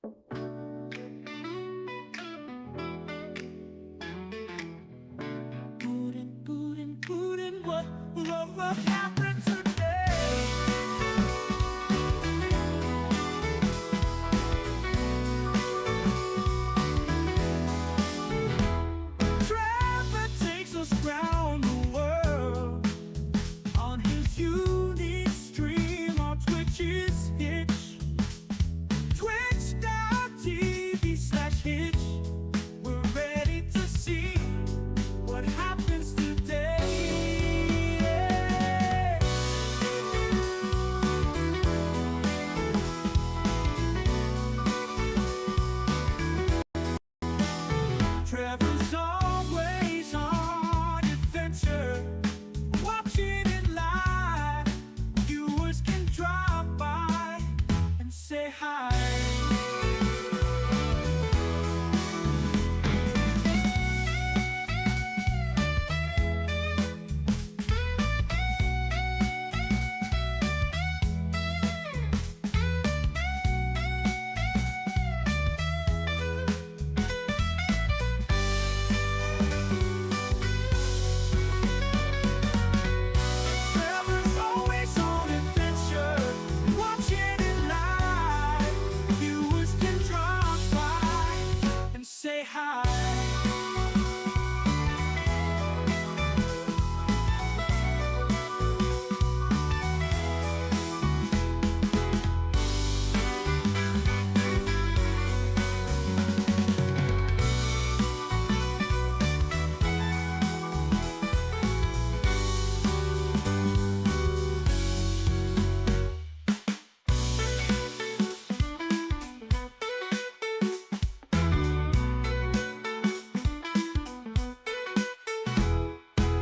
What will happen today? Trevor takes us round the world on his unique stream on Twitch's Hitch. Twitch.tv/Hitch. We're ready to see what happens today. Trevor's always on adventure, watching it live. Viewers can drop by and say hi. Trevor's always on adventure, watching it live. Viewers can drop by and say hi.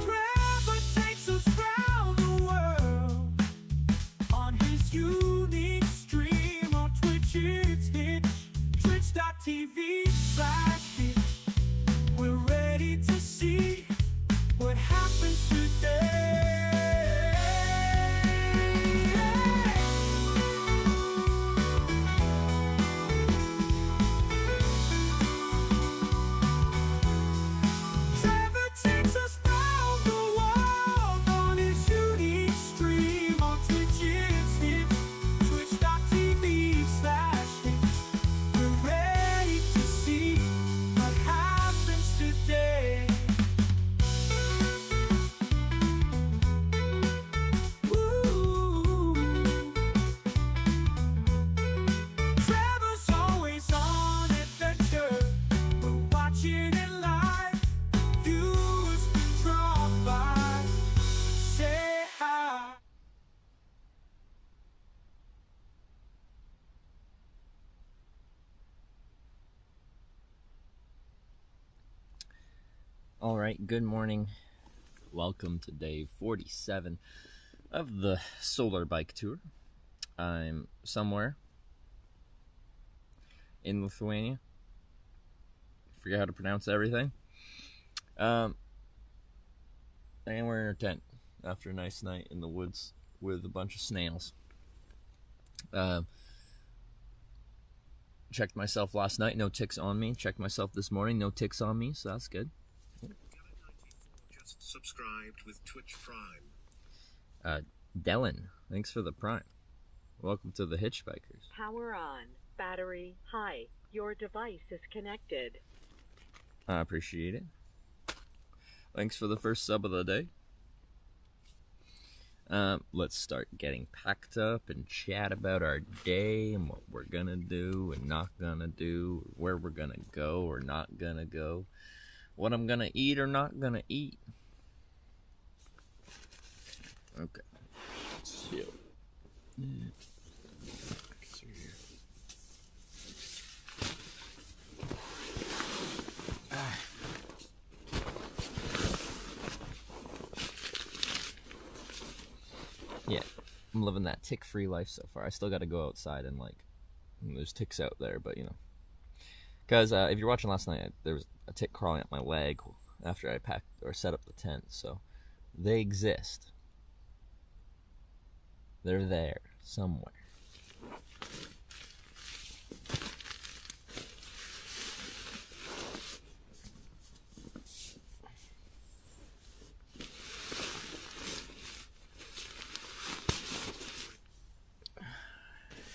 Trevor takes us round the world on his unique stream on Twitch's Hitch. Twitch.tv/Hitch. We're ready to see what happens today. Trevor takes us round the world on his unique stream on Twitch's Hitch. Twitch.tv/Hitch. We're ready to see what happens today. Woo. Trevor's always on adventure. We're watching it live. Viewers can drop by, say hi. All right, good morning. Welcome to day 47 of the solar bike tour. I'm somewhere in Lithuania. Forget how to pronounce everything. And we're in our tent after a nice night in the woods with a bunch of snails. Checked myself last night, no ticks on me. Checked myself this morning, no ticks on me, so that's good. Just subscribed with Twitch Prime. Dylan, thanks for the prime. Welcome to the Hitchbikers. Power on. Battery high. Your device is connected. I appreciate it. Thanks for the first sub of the day. Let's start getting packed up and chat about our day and what we're gonna do and not gonna do, where we're gonna go or not gonna go, what I'm gonna eat or not gonna eat. Okay. So, yeah, I'm living that tick-free life so far. I still got to go outside and there's ticks out there, but because if you're watching last night, there was a tick crawling up my leg after I packed or set up the tent, so they exist. They're there somewhere.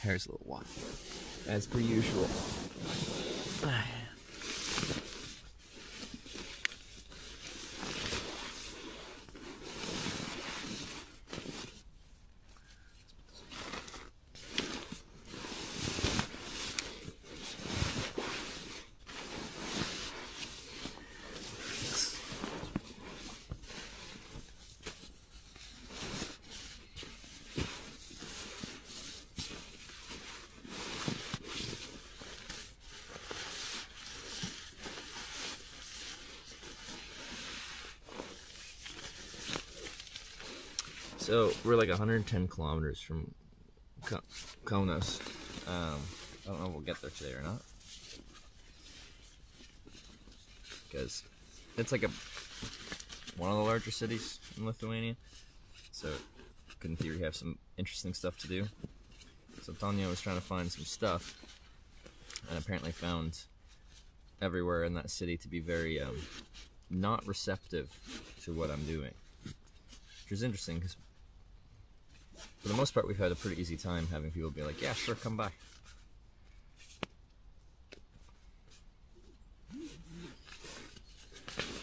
hair's a little wild, as per usual. So we're like 110 kilometers from Kaunas. I don't know if we'll get there today or not, because it's like one of the larger cities in Lithuania. So it could in theory have some interesting stuff to do. So Tanya was trying to find some stuff, and apparently found everywhere in that city to be very not receptive to what I'm doing, which is interesting because for the most part we've had a pretty easy time having people be like, yeah, sure, come by.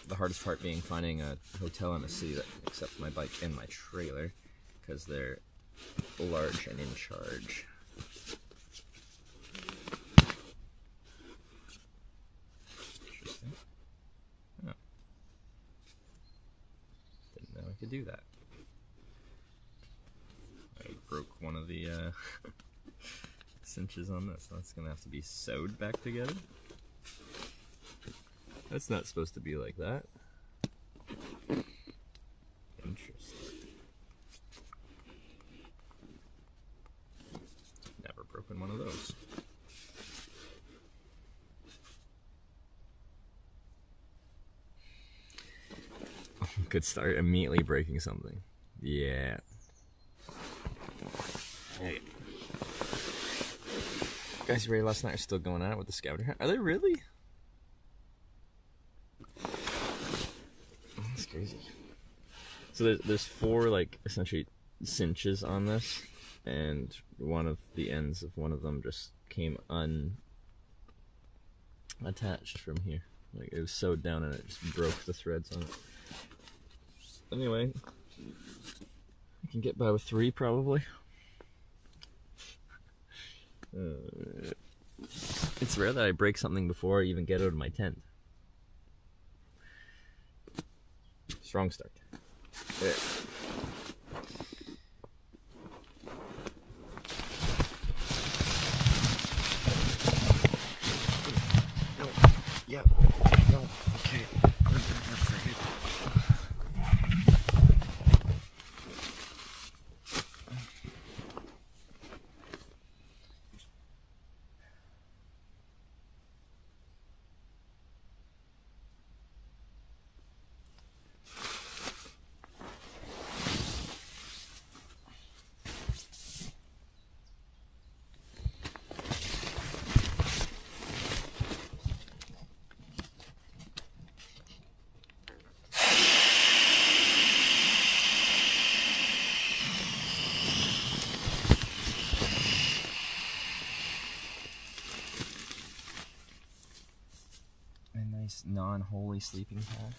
The hardest part being finding a hotel in a city that accepts my bike and my trailer, because they're large and in charge. Interesting. Oh. Didn't know I could do that. I broke one of the cinches on this. That's gonna have to be sewed back together. That's not supposed to be like that. Interesting. Never broken one of those. Good start, immediately breaking something. Yeah. Hey. Guys you ready last night are still going at it with the scavenger hunt. Are they really? That's crazy. So there's 4 like essentially cinches on this, and one of the ends of one of them just came unattached from here. Like it was sewed down and it just broke the threads on it. Anyway, I can get by with 3 probably. It's rare that I break something before I even get out of my tent. Strong start. There. No. Yeah. No. Okay. That's very good. Non-holy sleeping pad.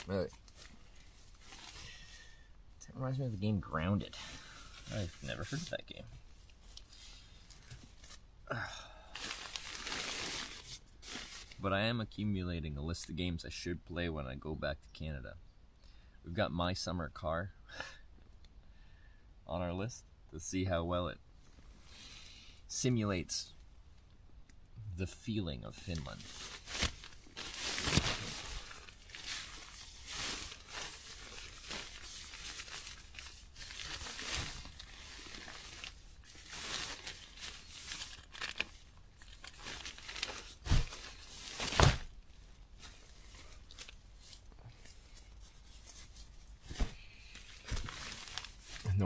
Really? That reminds me of the game Grounded. I've never heard of that game. But I am accumulating a list of games I should play when I go back to Canada. We've got My Summer Car on our list to see how well it simulates the feeling of Finland.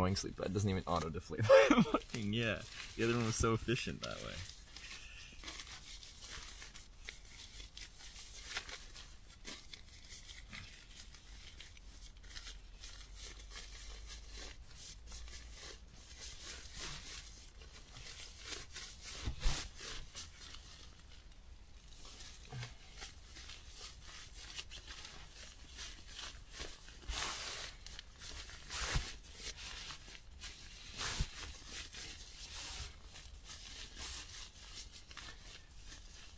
annoying sleep pad. It doesn't even auto deflate. Fucking yeah. The other one was so efficient that way.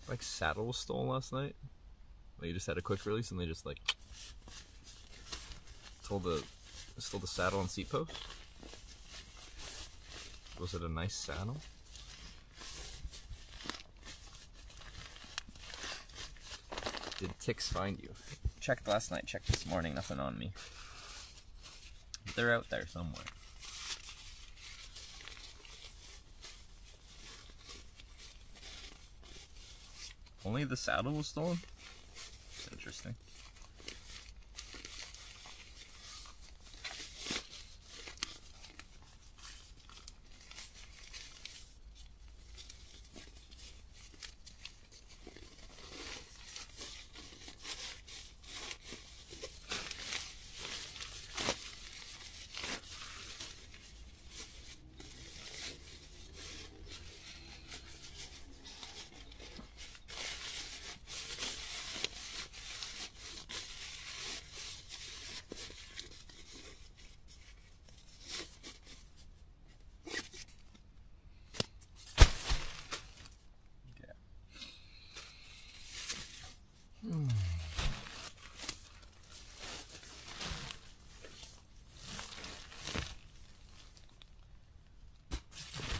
Like saddle was stolen last night. They just had a quick release and they just like stole the saddle and seat post. Was it a nice saddle? Did ticks find you? Checked last night, checked this morning, nothing on me. But they're out there somewhere. Only the saddle was stolen? Interesting.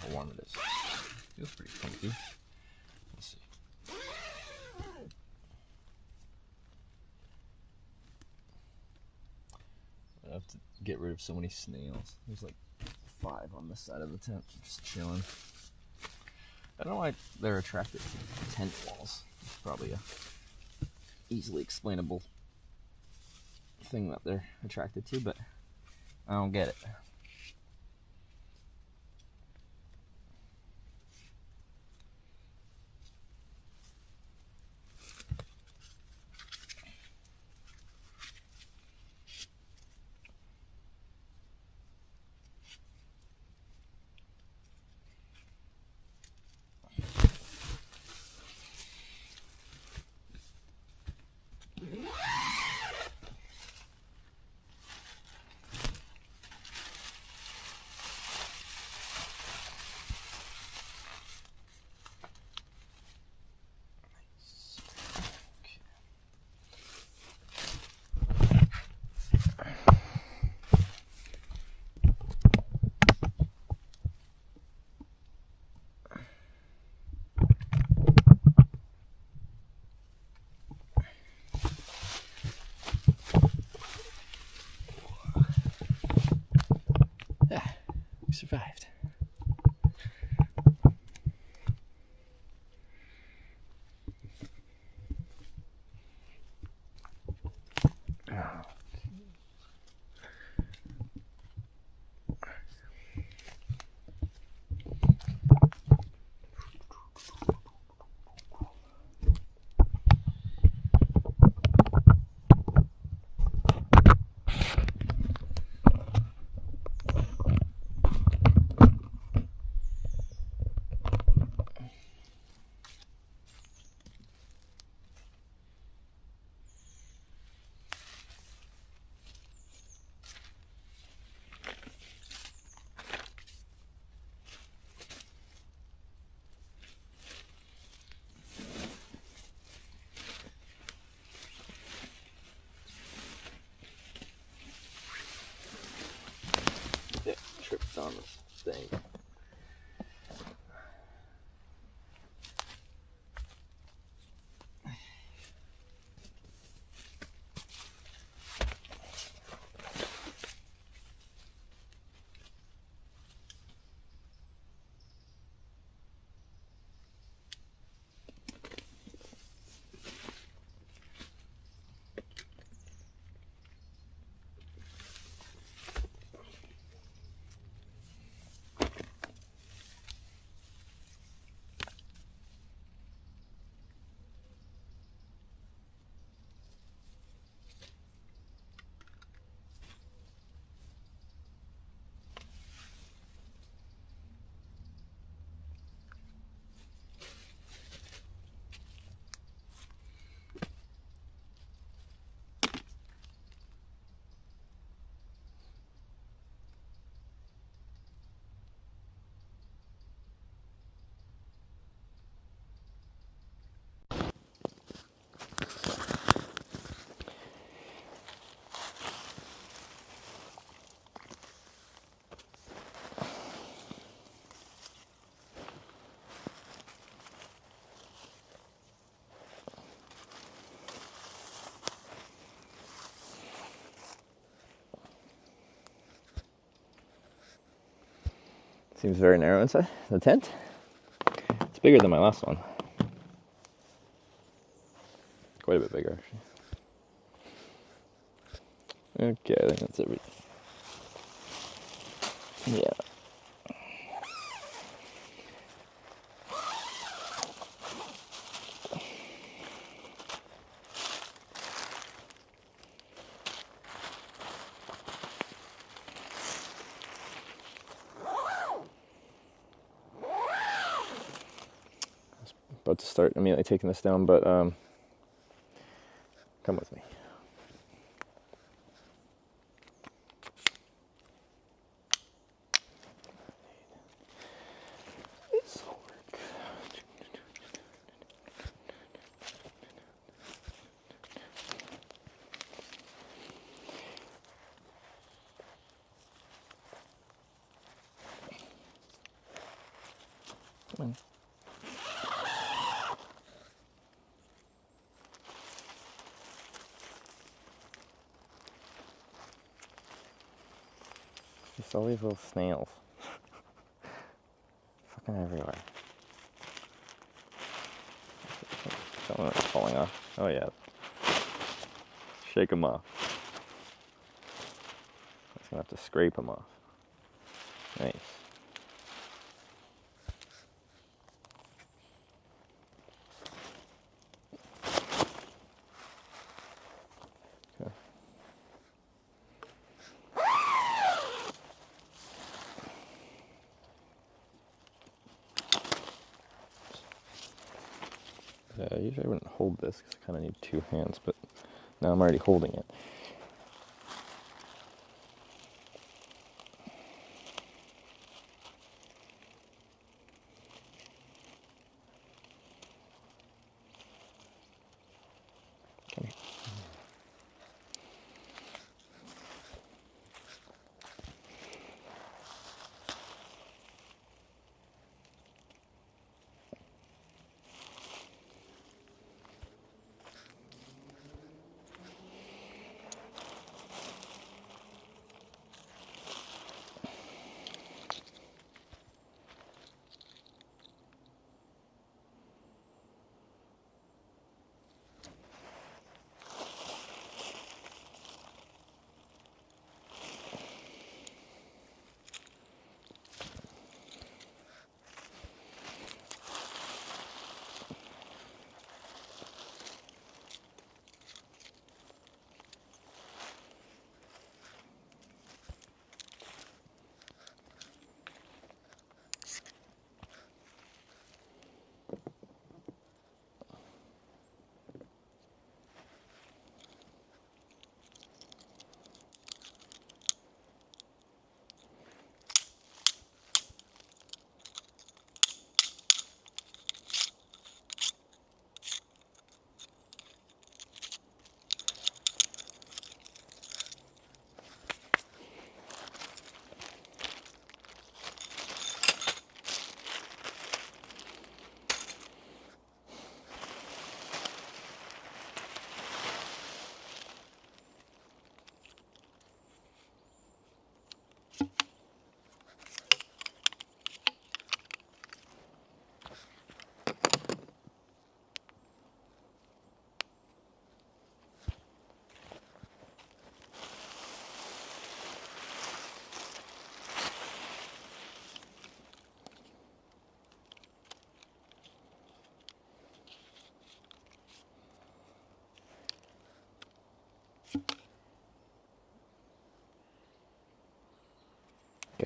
How warm it is. Feels pretty comfy. Let's see. I have to get rid of so many snails. There's like 5 on this side of the tent, just chilling. I don't know why they're attracted to tent walls. It's probably a easily explainable thing that they're attracted to, but I don't get it. Seems very narrow inside the tent. It's bigger than my last one. Quite a bit bigger, actually. Okay, I think that's everything. Yeah. About to start immediately taking this down, but come with me. This will work. Come on. Just all these little snails. Fucking everywhere. Some of them are falling off. Oh yeah. Shake them off. I'm just gonna have to scrape them off. Nice. Okay. Usually I wouldn't hold this because I kind of need two hands, but now I'm already holding it. Okay.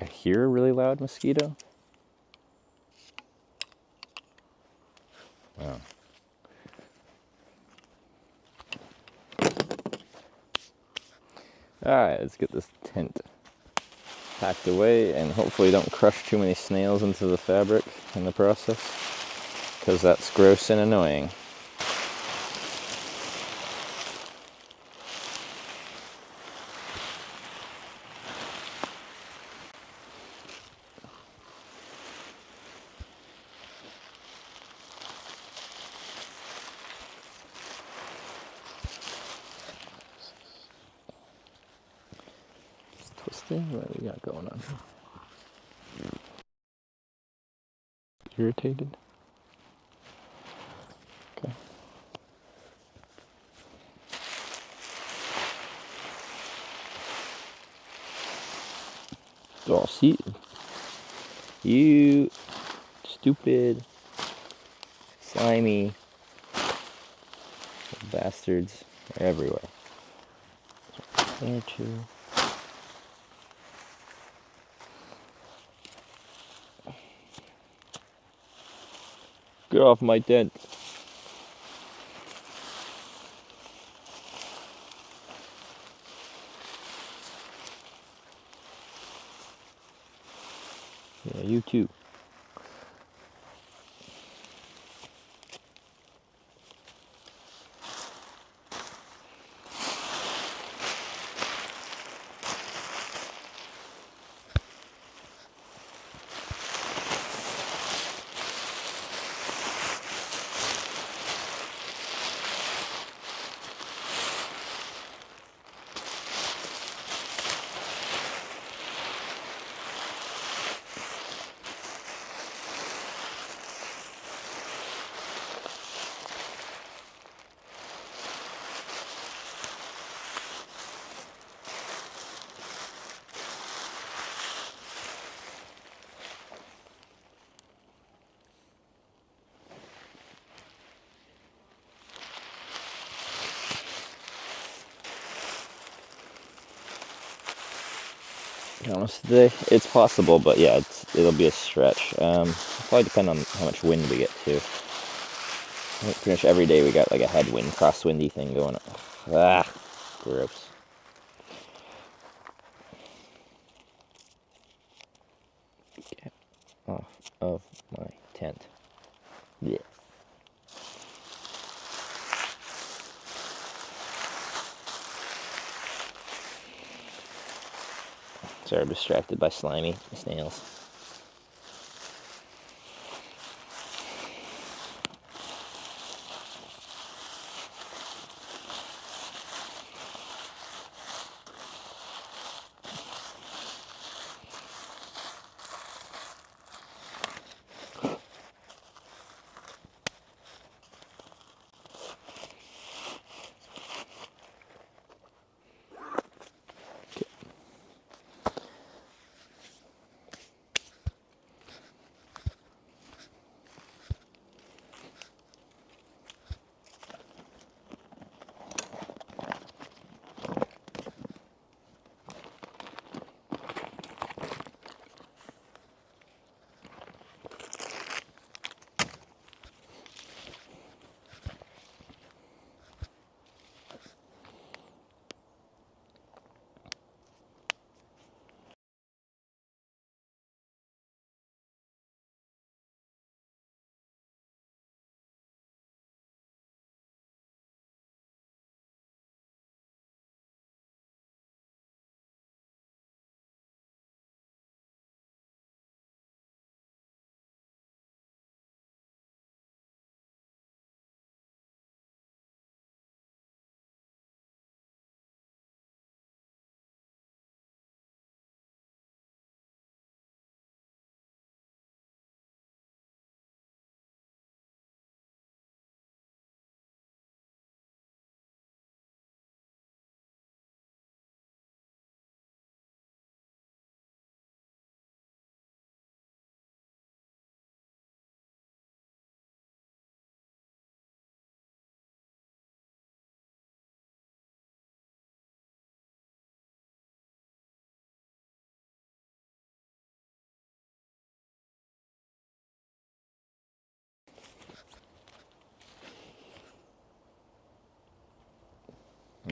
I hear a really loud mosquito. Wow. Alright, let's get this tent packed away and hopefully don't crush too many snails into the fabric in the process, because that's gross and annoying. Twisting, what do we got going on here? irritated? Okay. Oh, see, you stupid, slimy bastards are everywhere. There too. Get off my tent. Yeah, you too. To be honest today, it's possible, but yeah, it'll be a stretch. It'll probably depend on how much wind we get too. I think pretty much every day we got like a headwind, crosswindy thing going on. Ah, gross. Get off of my tent. Yeah. Sorry, I'm distracted by slimy snails.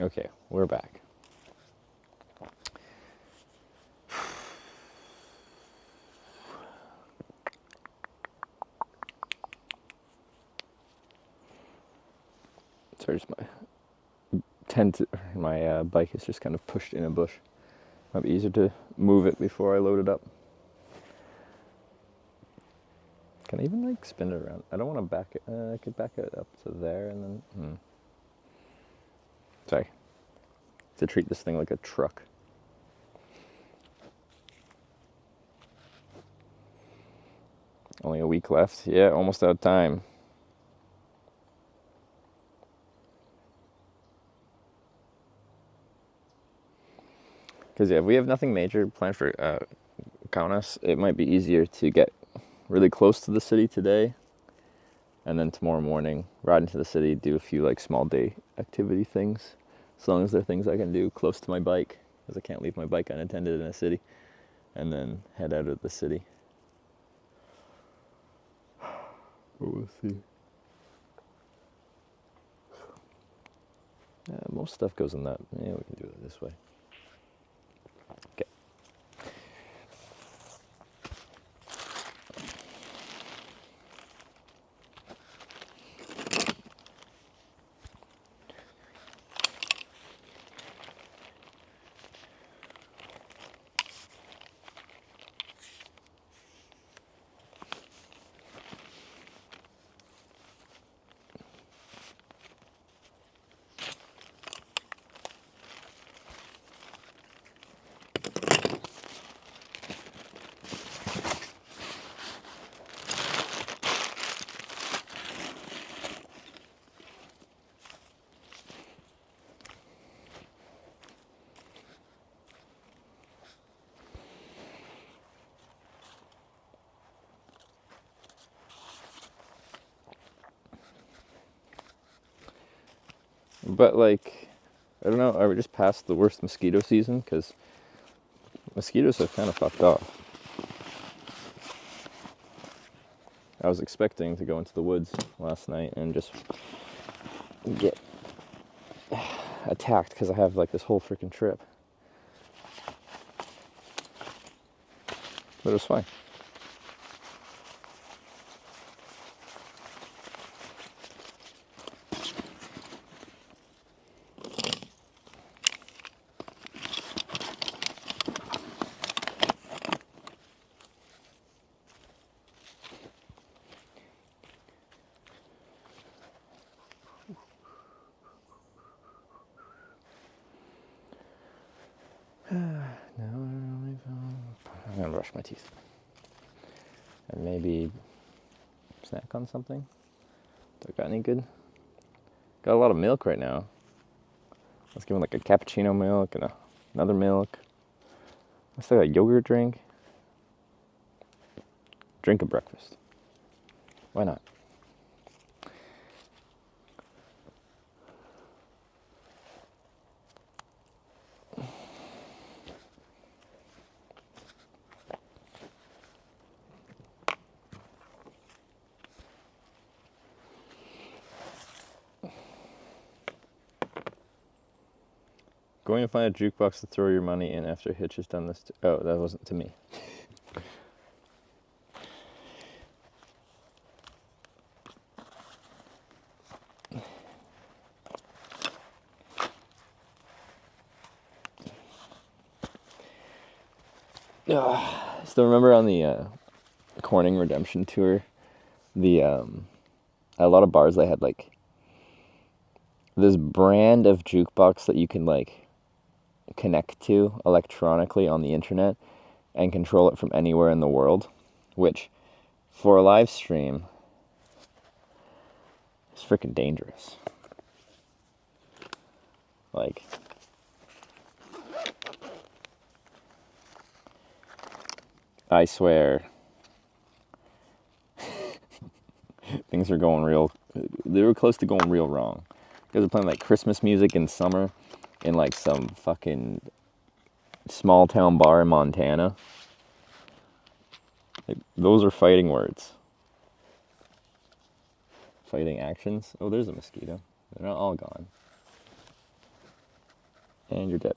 Okay, we're back. Sorry, just my bike is just kind of pushed in a bush. Might be easier to move it before I load it up. Can I even like spin it around? I don't want to back it. I could back it up to there and then. Sorry. To treat this thing like a truck. Only a week left. Yeah, almost out of time. Because if we have nothing major planned for Kaunas, it might be easier to get really close to the city today, and then tomorrow morning ride into the city, do a few like small day activity things, as long as they're things I can do close to my bike, because I can't leave my bike unattended in a city, and then head out of the city. We'll see. Most stuff goes in that. Yeah, we can do it this way. Okay. But like, I don't know, are we just past the worst mosquito season? Because mosquitoes have kind of fucked off. I was expecting to go into the woods last night and just get attacked because I have like this whole freaking trip. But it was fine. I'm gonna brush my teeth and maybe snack on something. Do I got any good? Got a lot of milk right now. Let's give him like a cappuccino milk and another milk. I still got a yogurt drink. Drink a breakfast. Why not? Going to find a jukebox to throw your money in after Hitch has done this. Oh, that wasn't to me. Still remember on the Corning Redemption tour, the at a lot of bars they had like this brand of jukebox that you can like connect to electronically on the internet and control it from anywhere in the world, which for a live stream is freaking dangerous. Like, I swear things are going real, they were close to going real wrong. You guys are playing like Christmas music in summer in like some fucking small town bar in Montana. Like, those are fighting words. Fighting actions. Oh, there's a mosquito. They're not all gone. And you're dead.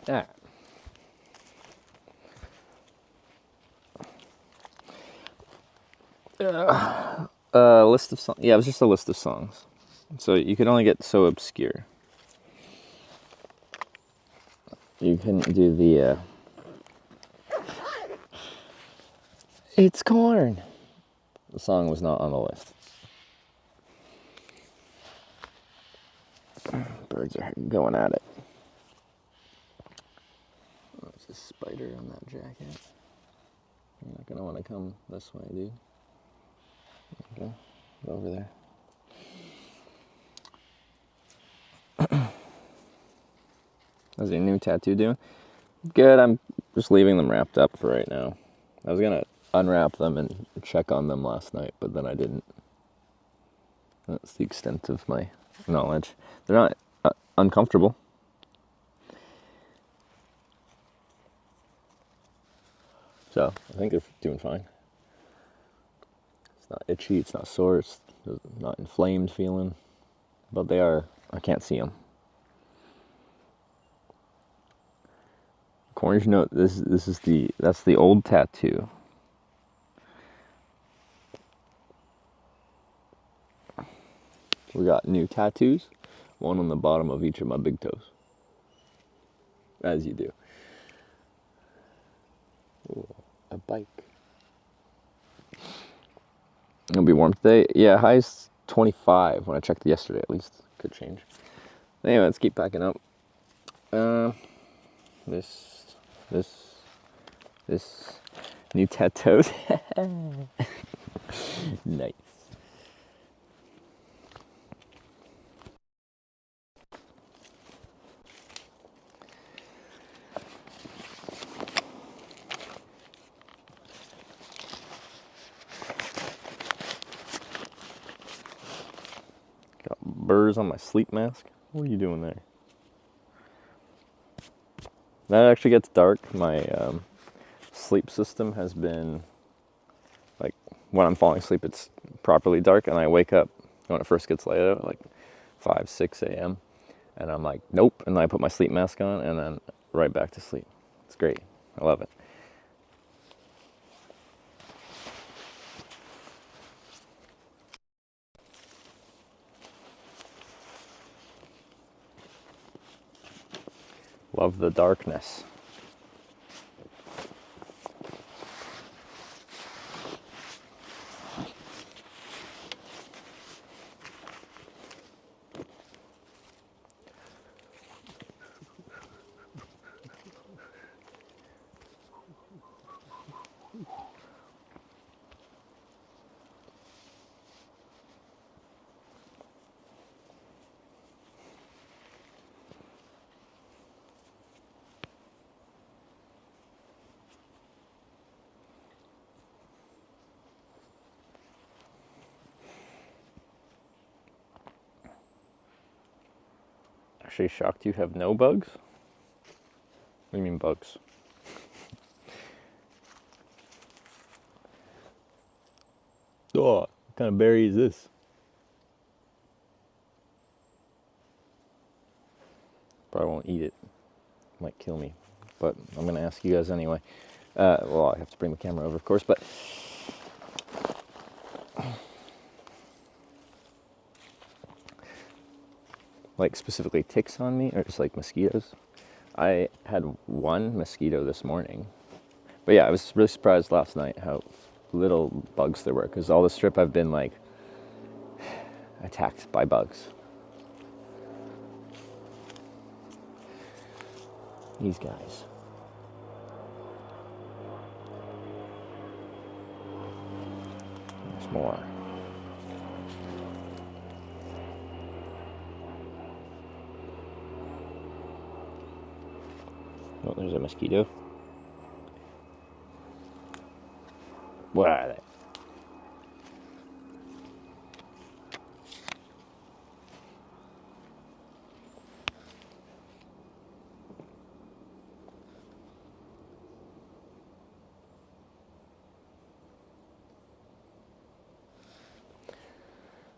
Alright. List of songs. Yeah, it was just a list of songs. So you can only get so obscure. You couldn't do the, it's corn. The song was not on the list. Birds are going at it. Oh, there's a spider on that jacket. You're not gonna want to come this way, dude. Okay, go over there. How's your new tattoo doing? Good, I'm just leaving them wrapped up for right now. I was gonna unwrap them and check on them last night, but then I didn't. That's the extent of my knowledge. They're not uncomfortable. So, I think they're doing fine. It's not itchy, it's not sore, it's not inflamed feeling. But they are, I can't see them. Cornish note, that's the old tattoo. We got new tattoos, one on the bottom of each of my big toes. As you do. Ooh, a bike. It'll be warm today. Yeah, high's 25 when I checked yesterday at least. Could change. Anyway, let's keep packing up. This new tattoos. Nice. Got burrs on my sleep mask. What are you doing there? That actually gets dark. My sleep system has been, like, when I'm falling asleep, it's properly dark, and I wake up when it first gets light out, like 5, 6 a.m., and I'm like, nope, and then I put my sleep mask on, and then right back to sleep. It's great. I love it. Love the darkness. Actually shocked you have no bugs? What do you mean bugs? Oh, what kind of berry is this? Probably won't eat it. Might kill me. But I'm going to ask you guys anyway. Well, I have to bring the camera over, of course, but... like, specifically ticks on me, or just, like, mosquitoes? I had one mosquito this morning. But yeah, I was really surprised last night how little bugs there were, because all this trip I've been, like, attacked by bugs. These guys. There's more. Oh, there's a mosquito. What are they?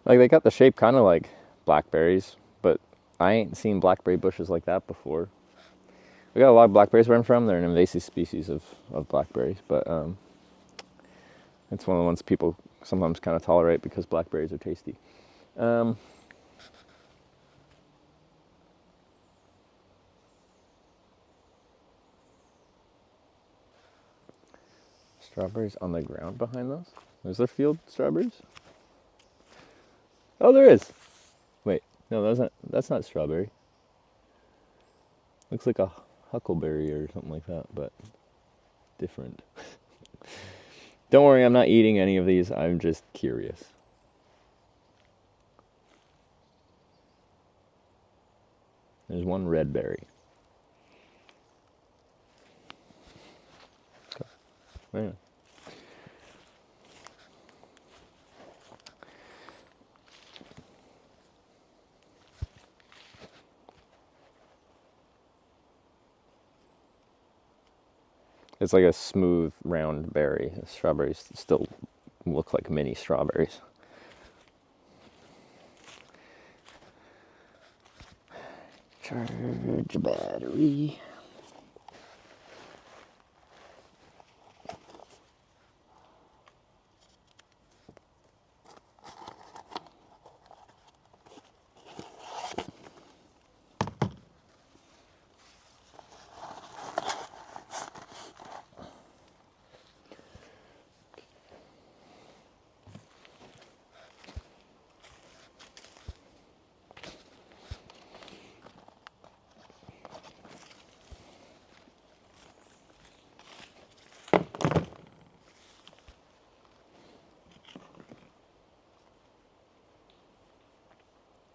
Like, they got the shape kind of like blackberries, but I ain't seen blackberry bushes like that before. We got a lot of blackberries where I'm from. They're an invasive species of blackberries, but it's one of the ones people sometimes kind of tolerate because blackberries are tasty. Strawberries on the ground behind those? Is there field strawberries? Oh, there is. Wait, no, that's not strawberry. Looks like a huckleberry or something like that, but different. Don't worry, I'm not eating any of these. I'm just curious. There's one red berry. Okay. Yeah. It's like a smooth, round berry. The strawberries still look like mini strawberries. Charge battery.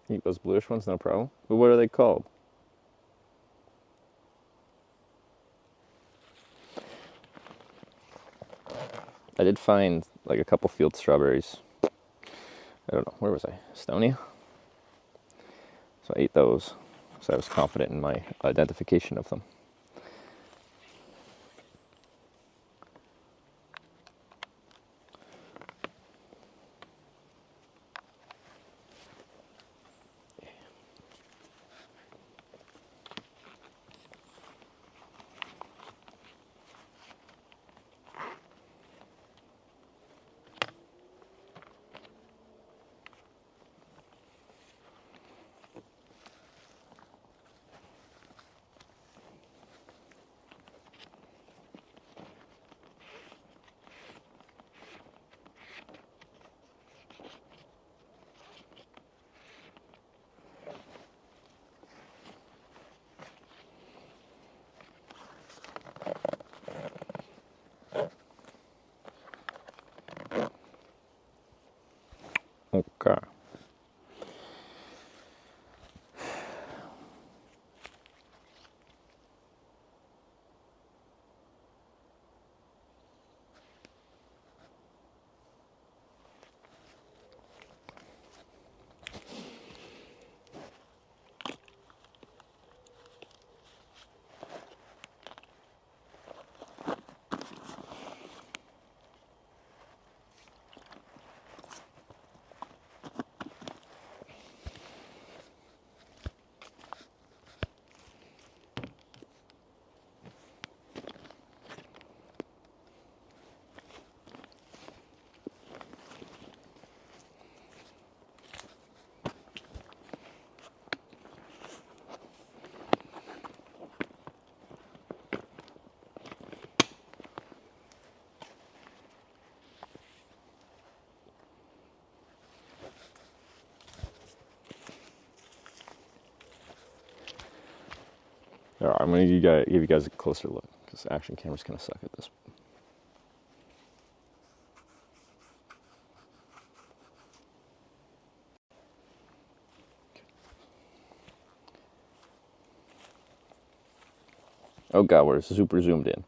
Eat those bluish ones, no problem. But what are they called? I did find like a couple field strawberries. I don't know, where was I? Estonia? So I ate those. So I was confident in my identification of them. Okay. All right, I'm going to give you guys a closer look because action cameras kind of suck at this. Oh god, we're super zoomed in.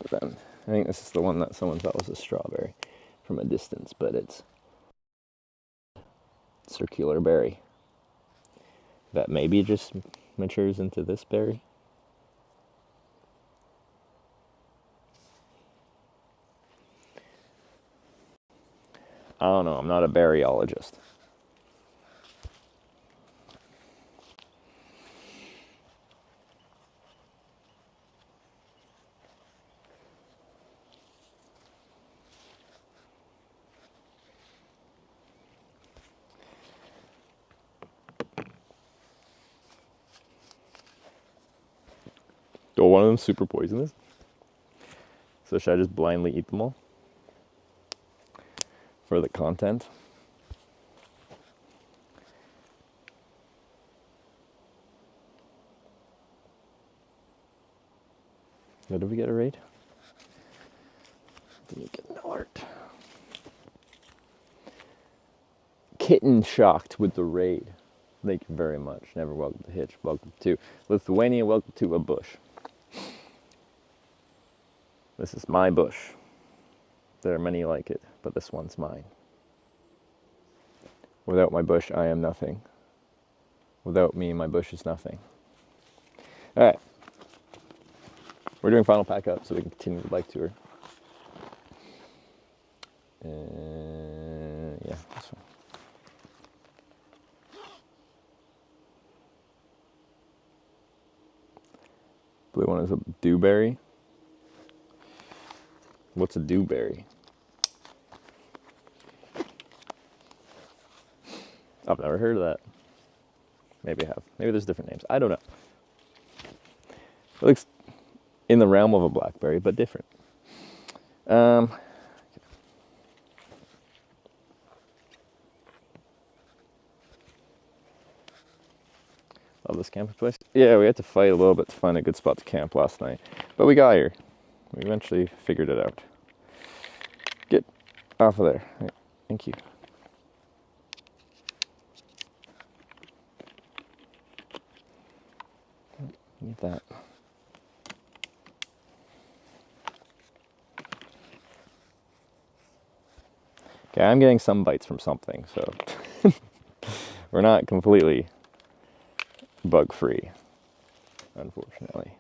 But then, I think this is the one that someone thought was a strawberry from a distance, but it's circular berry that maybe just matures into this berry. don't know. I'm not a berryologist. Oh, one of them super poisonous. So should I just blindly eat them all? For the content? What did we get a raid? Did you get an alert? Kitten shocked with the raid. Thank you very much. Never welcome to Hitch. Welcome to Lithuania. Welcome to a bush. This is my bush. There are many like it, but this one's mine. Without my bush, I am nothing. Without me, my bush is nothing. Alright. We're doing final pack up so we can continue the bike tour. Yeah, this one. Blue one is a dewberry. What's a dewberry? I've never heard of that. Maybe I have. Maybe there's different names. I don't know. It looks in the realm of a blackberry, but different. Love this camping place. Yeah, we had to fight a little bit to find a good spot to camp last night, but we got here. We eventually figured it out. Get off of there. Right, thank you. Need that. Okay, I'm getting some bites from something, so we're not completely bug-free, unfortunately.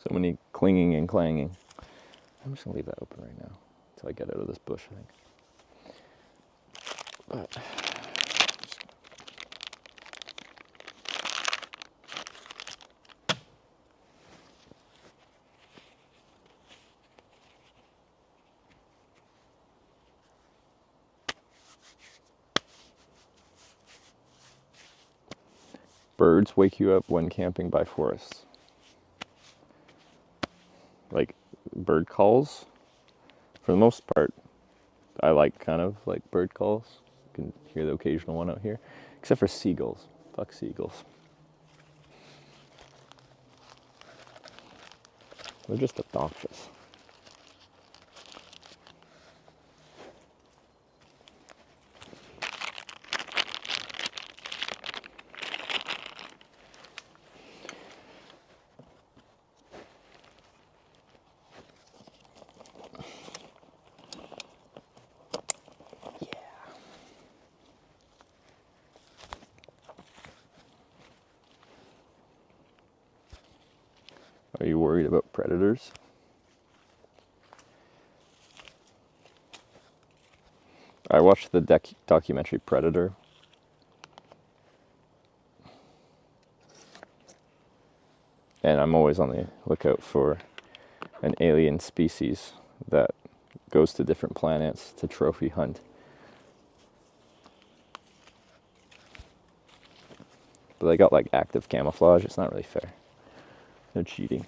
So many clinging and clanging. I'm just gonna leave that open right now until I get out of this bush, I think. But birds wake you up when camping by forests. Like bird calls, for the most part, I like kind of like bird calls. You can hear the occasional one out here, except for seagulls. Fuck seagulls. They're just obnoxious. Are you worried about predators? I watched the documentary Predator. And I'm always on the lookout for an alien species that goes to different planets to trophy hunt. But they got like active camouflage. It's not really fair. They're cheating.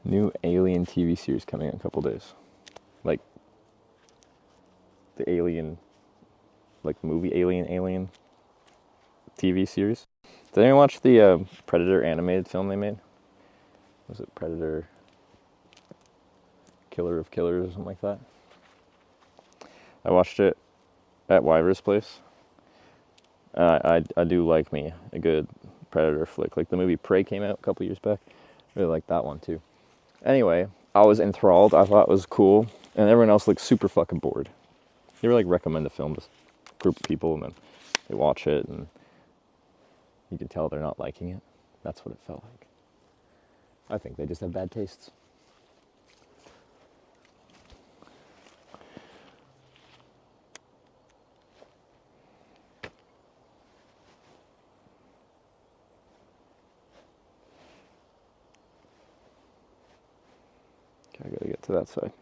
New Alien TV series coming in a couple days. Like the Alien, like the movie Alien TV series. Did anyone watch the Predator animated film they made? Was it Predator Killer of Killers or something like that? I watched it at Wyver's place. I do like me a good Predator flick. Like the movie Prey came out a couple years back. I really like that one too. Anyway, I was enthralled. I thought it was cool. And everyone else looked super fucking bored. You ever like recommend a film to a group of people and then they watch it and you can tell they're not liking it? That's what it felt like. I think they just have bad tastes. Okay, I gotta get to that side.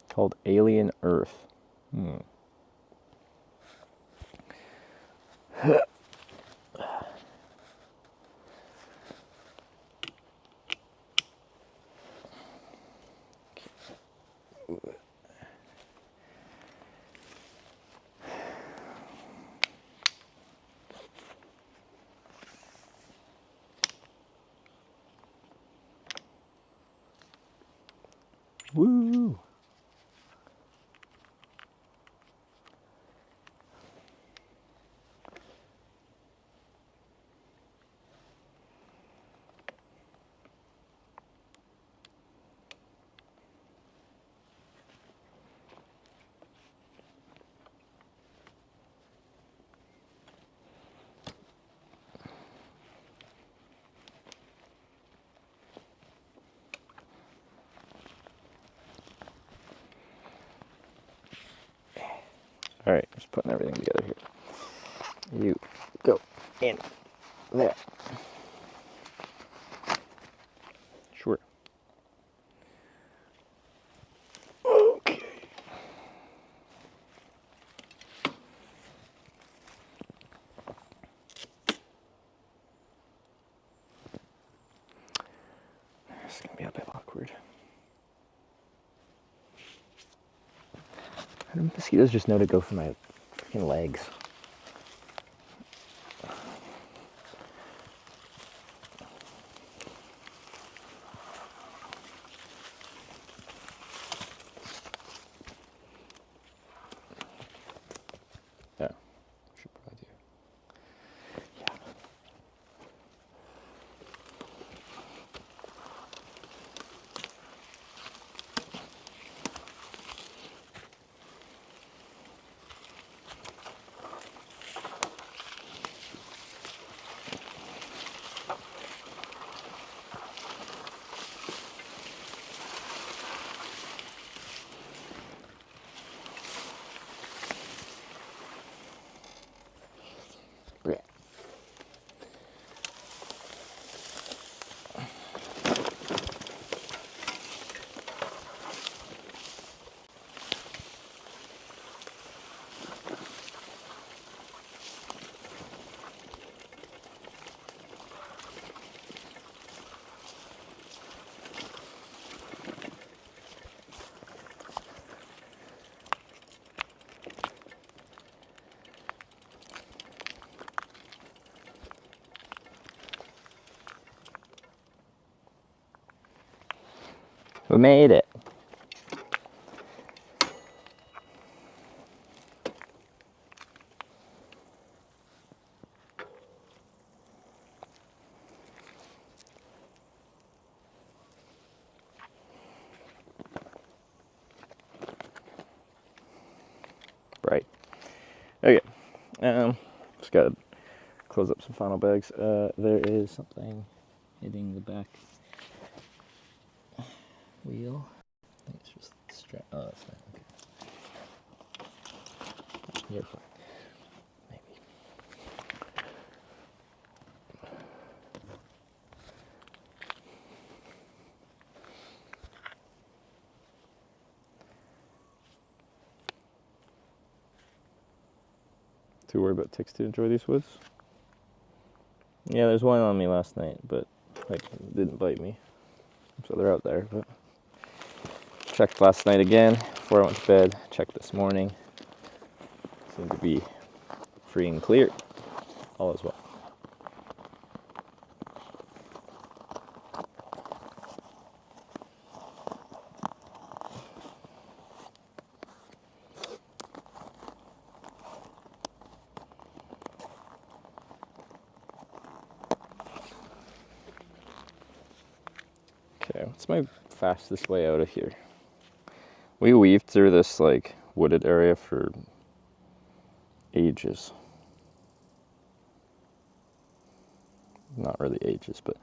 Called Alien Earth. Woo! All right, just putting everything together here. You go in there. Sure. Okay. This is gonna be a bit awkward. How do mosquitoes just know to go for my freaking legs? Yeah, should probably do. Yeah. We made it. Right. Okay. Just gotta close up some final bags. There is something hitting the back wheel. I think it's just strap. Oh, that's not okay. You're fine. Maybe. Too worried about ticks to enjoy these woods? Yeah, there's one on me last night, but like didn't bite me. So they're out there, but checked last night again before I went to bed. Checked this morning. Seem to be free and clear. All is well. Okay, what's my fastest way out of here? We weaved through this like wooded area for ages. Not really ages, but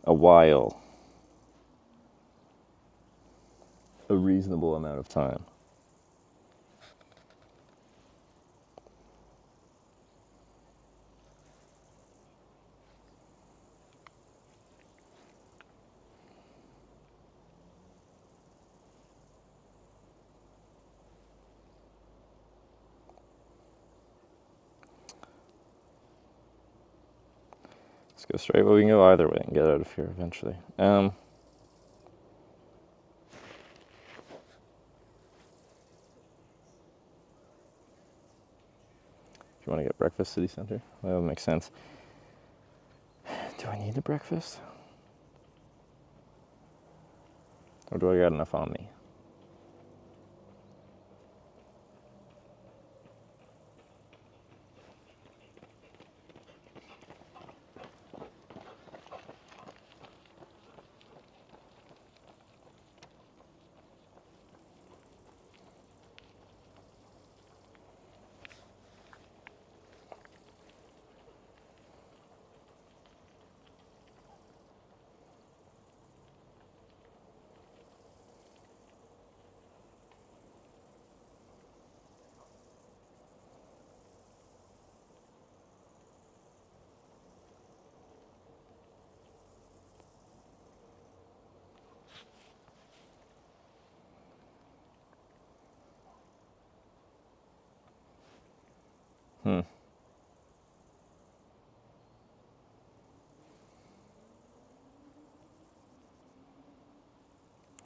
a while. A reasonable amount of time. Let's go straight. Well, we can go either way and get out of here eventually. Do you want to get breakfast, city center? That would make sense. Do I need a breakfast? Or do I got enough on me?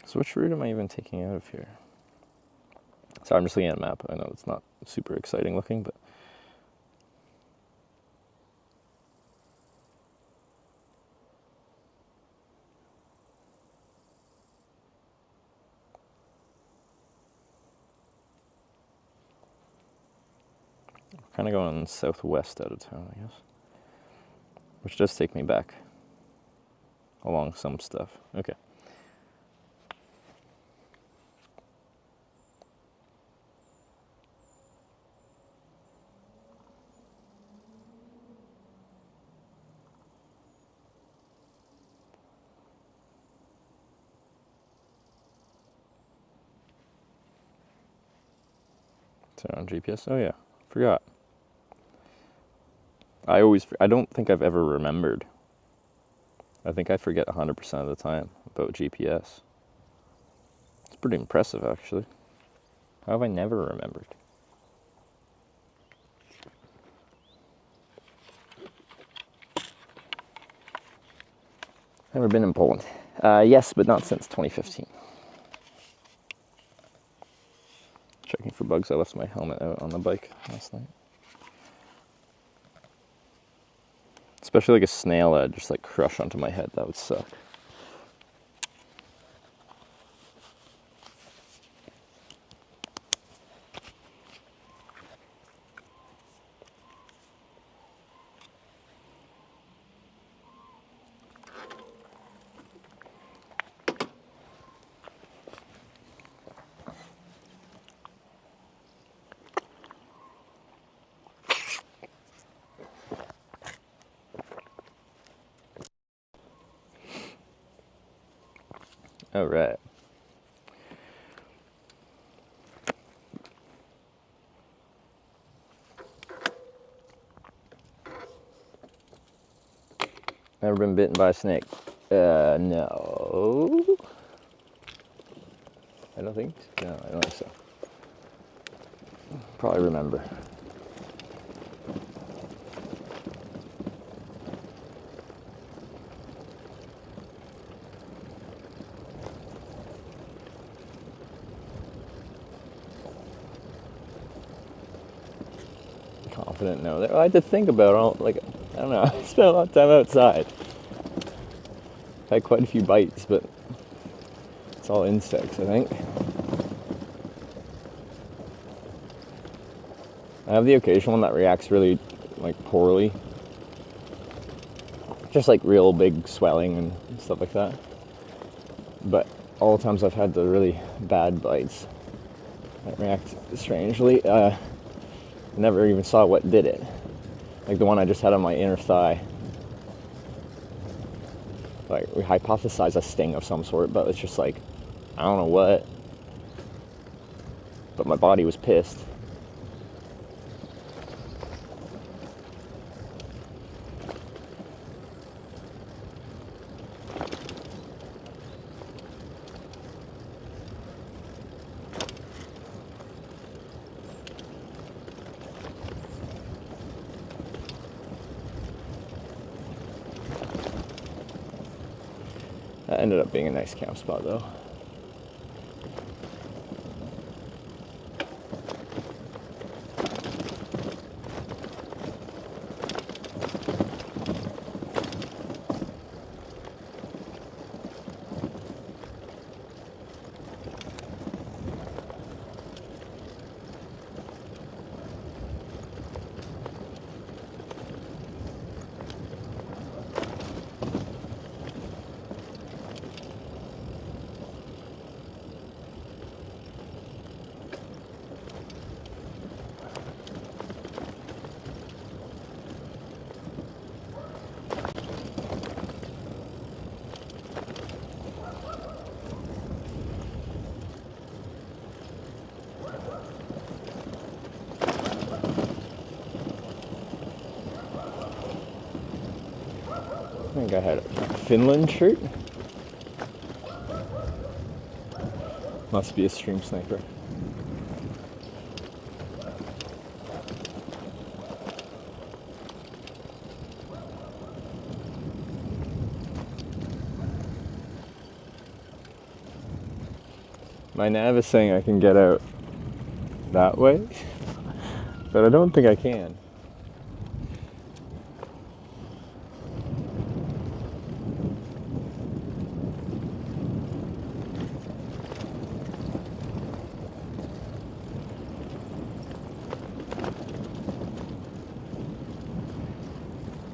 So which route am I even taking out of here? So I'm just looking at a map. I know it's not super exciting looking, but I'm kind of going southwest out of town, I guess. Which does take me back along some stuff. Okay. Turn on GPS. Oh yeah, forgot. I don't think I've ever remembered. I think I forget 100% of the time about GPS. It's pretty impressive, actually. How have I never remembered? Never been in Poland. Yes, but not since 2015. Checking for bugs. I left my helmet out on the bike last night. Especially like a snail that just like crush onto my head. That would suck. All right. Never been bitten by a snake? No. I don't think. No, I don't think so. Probably remember. confident no. I had to think about all, like, I don't know, I spent a lot of time outside. I had quite a few bites, but it's all insects, I think. I have the occasional one that reacts really, like, poorly. Just like real big swelling and stuff like that. But all the times I've had the really bad bites that react strangely, I never even saw what did it. Like the one I just had on my inner thigh. Like, we hypothesize a sting of some sort, but it's just like, I don't know what. But my body was pissed. That ended up being a nice camp spot, though. I think I had a Finland shirt. Must be a stream sniper. My nav is saying I can get out that way, but I don't think I can.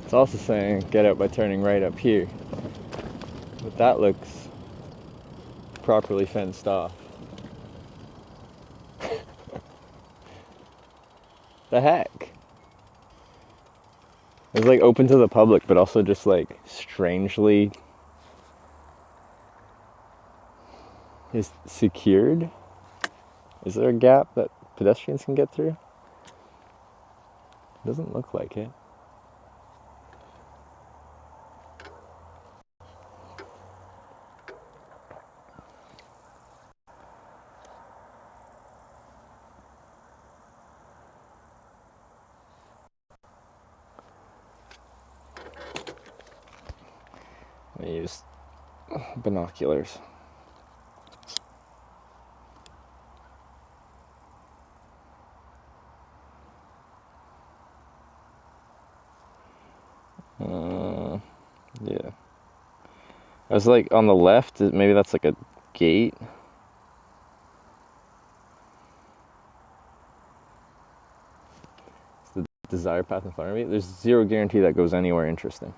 It's also saying get out by turning right up here, but that looks properly fenced off. The heck? It's like open to the public, but also just like strangely is secured. Is there a gap that pedestrians can get through? Doesn't look like it. I use binoculars. Yeah. I was like on the left, maybe that's like a gate. It's the desired path in front of me. There's zero guarantee that goes anywhere interesting.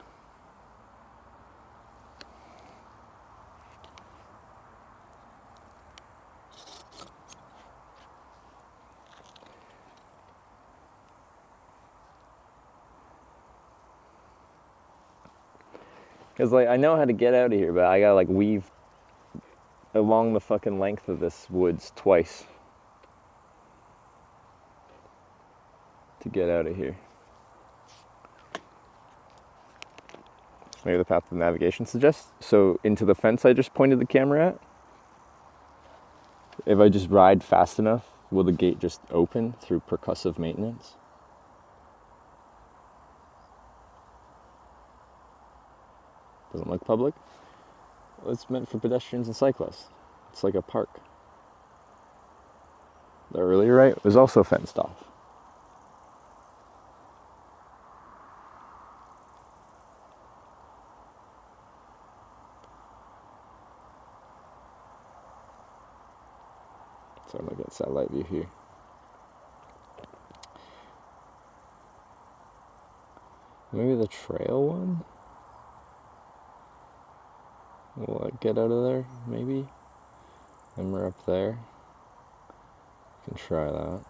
Because, like, I know how to get out of here, but I gotta, like, weave along the fucking length of this woods twice to get out of here. Maybe the path the navigation suggests. So, into the fence I just pointed the camera at. If I just ride fast enough, will the gate just open through percussive maintenance? Doesn't look public. Well, it's meant for pedestrians and cyclists. It's like a park. The earlier right was also fenced off. So I'm looking at satellite view here. Maybe the trail one? Will I get out of there? Maybe? And we're up there. Can try that.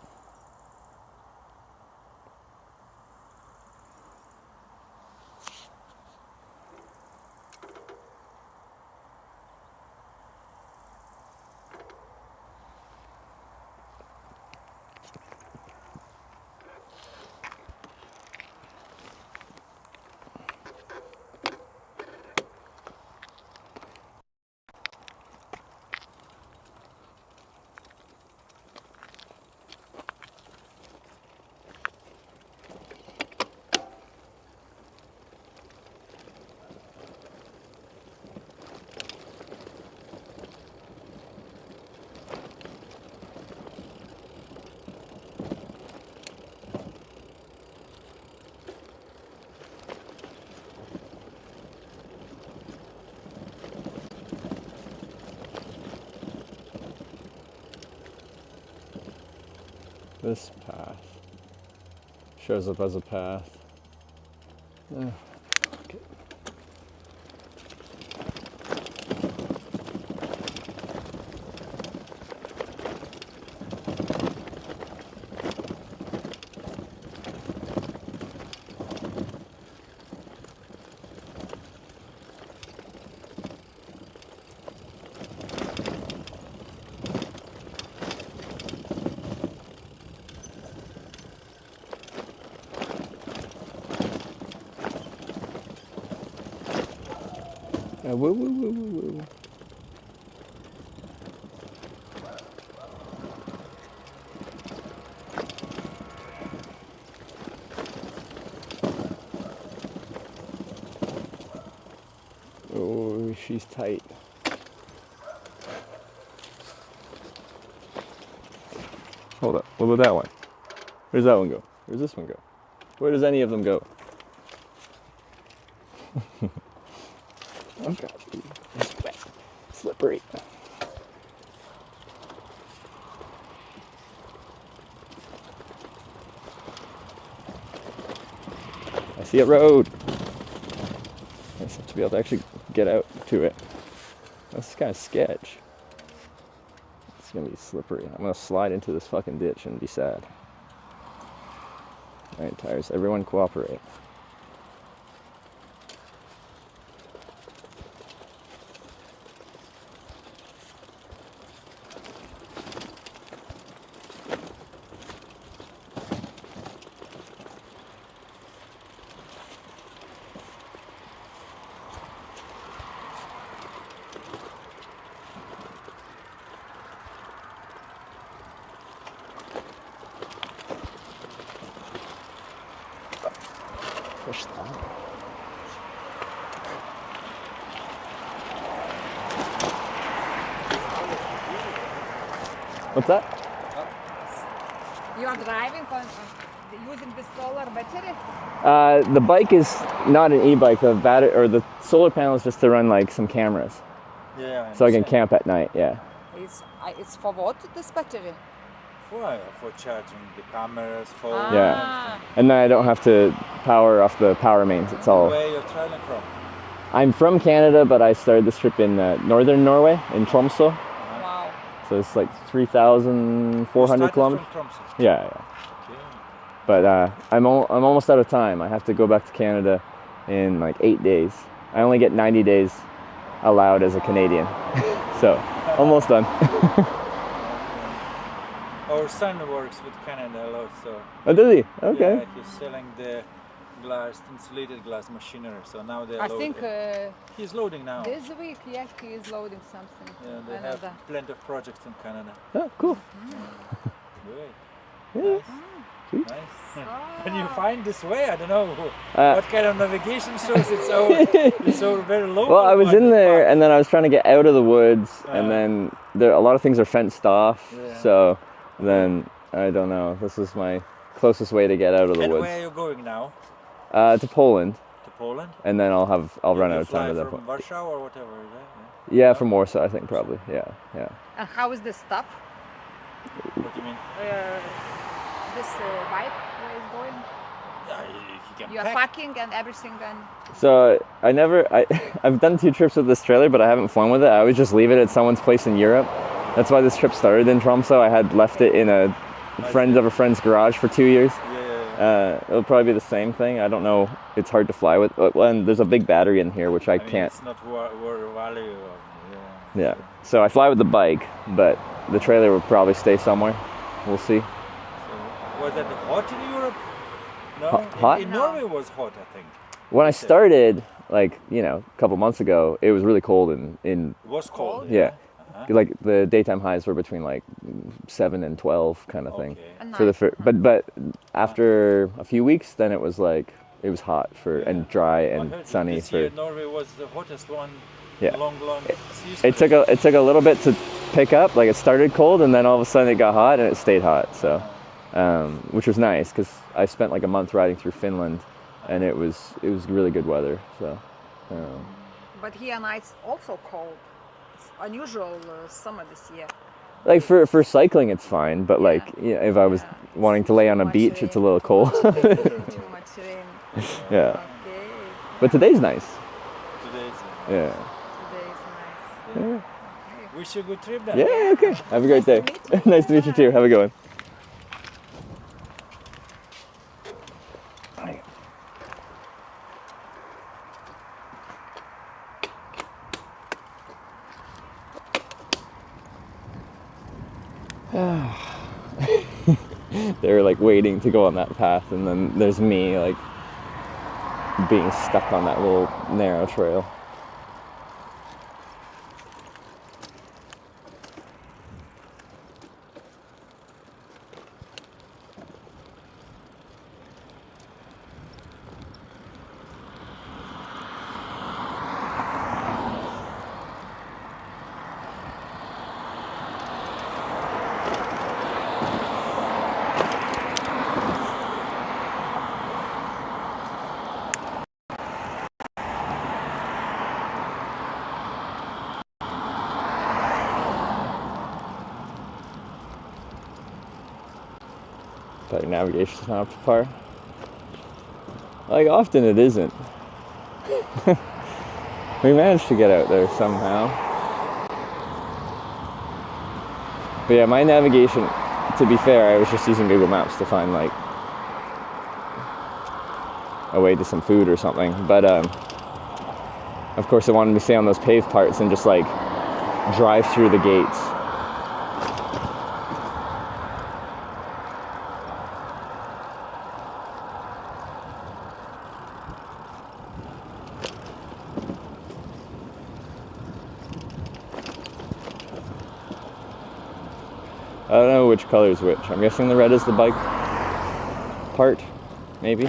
This path shows up as a path. Okay. Woo, woo, woo, woo, woo. Oh, she's tight. Hold up. What about that one? Where does that one go? Where does this one go? Where does any of them go? Okay. It's wet. Slippery. I see a road. I just have to be able to actually get out to it. That's kind of sketch. It's gonna be slippery. I'm gonna slide into this fucking ditch and be sad. Alright, tires. Everyone cooperate. Push that. What's that? You are driving on using the solar battery? The bike is not an e-bike. The battery or the solar panel is just to run like some cameras. Yeah. So I can camp at night. Yeah. It's for what, this battery? For charging the cameras, phones. Yeah. And then I don't have to power off the power mains. It's all. Where you're traveling from? I'm from Canada, but I started this trip in northern Norway, in Tromsø. Wow. So it's like 3,400 kilometers. From Tromsø. Yeah. Okay. But I'm almost out of time. I have to go back to Canada in like 8 days. I only get 90 days allowed as a Canadian. So almost done. Our son works with Canada a lot, so. Oh, does he? Okay. Yeah, he's selling the glass, insulated glass machinery. So now they're I loading. think He's loading now. this week, yes, he is loading something. Yeah, they I know have that. plenty of projects in Canada. Oh, cool. Good. Yeah. Sweet. Nice. Can you find this way? I don't know Uh, what kind of navigation shows it's all very local. Well, I was in there, and then I was trying to get out of the woods, and Uh-huh. then a lot of things are fenced off. Yeah. So then I don't know. This is my closest way to get out of the And woods. where are you going now? To Poland, To Poland? and then I'll run You out of time fly at that from point. Warsaw or whatever, is that? Yeah, from Warsaw, I think probably. Yeah. And how is the stuff? What do you mean? This bike where it's going. If you can You are pack. packing and everything and So I've done 2 trips with this trailer, but I haven't flown with it. I always just leave it at someone's place in Europe. That's why this trip started in Tromsø. I had left it in a friend of a friend's garage for 2 years. Yeah. It'll probably be the same thing. I don't know. It's hard to fly with. And there's a big battery in here, which I I mean, can't. it's not value of, Yeah. So I fly with the bike, but the trailer will probably stay somewhere. We'll see. So, was it hot in Europe? No. Hot? In No. Norway was hot, I think. When I started, like, a couple months ago, it was really cold in It was cold. yeah. Uh-huh. Like the daytime highs were between like 7 and 12 kind of thing. Okay. and For the nice. but after a few weeks, then it was like it was hot and dry I and heard sunny this for year Norway was the hottest one. Yeah. Long it took a little bit to pick up. Like it started cold and then all of a sudden it got hot and it stayed hot. So which was nice because I spent like a month riding through Finland and it was really good weather. So But here nights also cold. It's unusual summer this year. like for cycling it's fine, but like if I was wanting to lay on a Too much beach, rain, it's a little too cold. much rain, too much rain. Yeah. Okay. But today's nice. Today's. Yeah. Today is nice. Yeah. Wish you a good trip then. Yeah, okay. Have a great day. Nice to meet you. Nice to meet you too. Have a good one. They were like waiting to go on that path, and then there's me like being stuck on that little narrow trail. Like navigation's not up to par. Like often it isn't. We managed to get out there somehow. But yeah, my navigation, to be fair, I was just using Google Maps to find like a way to some food or something. But of course I wanted to stay on those paved parts and just like drive through the gates. I don't know which color is which. I'm guessing the red is the bike part, maybe.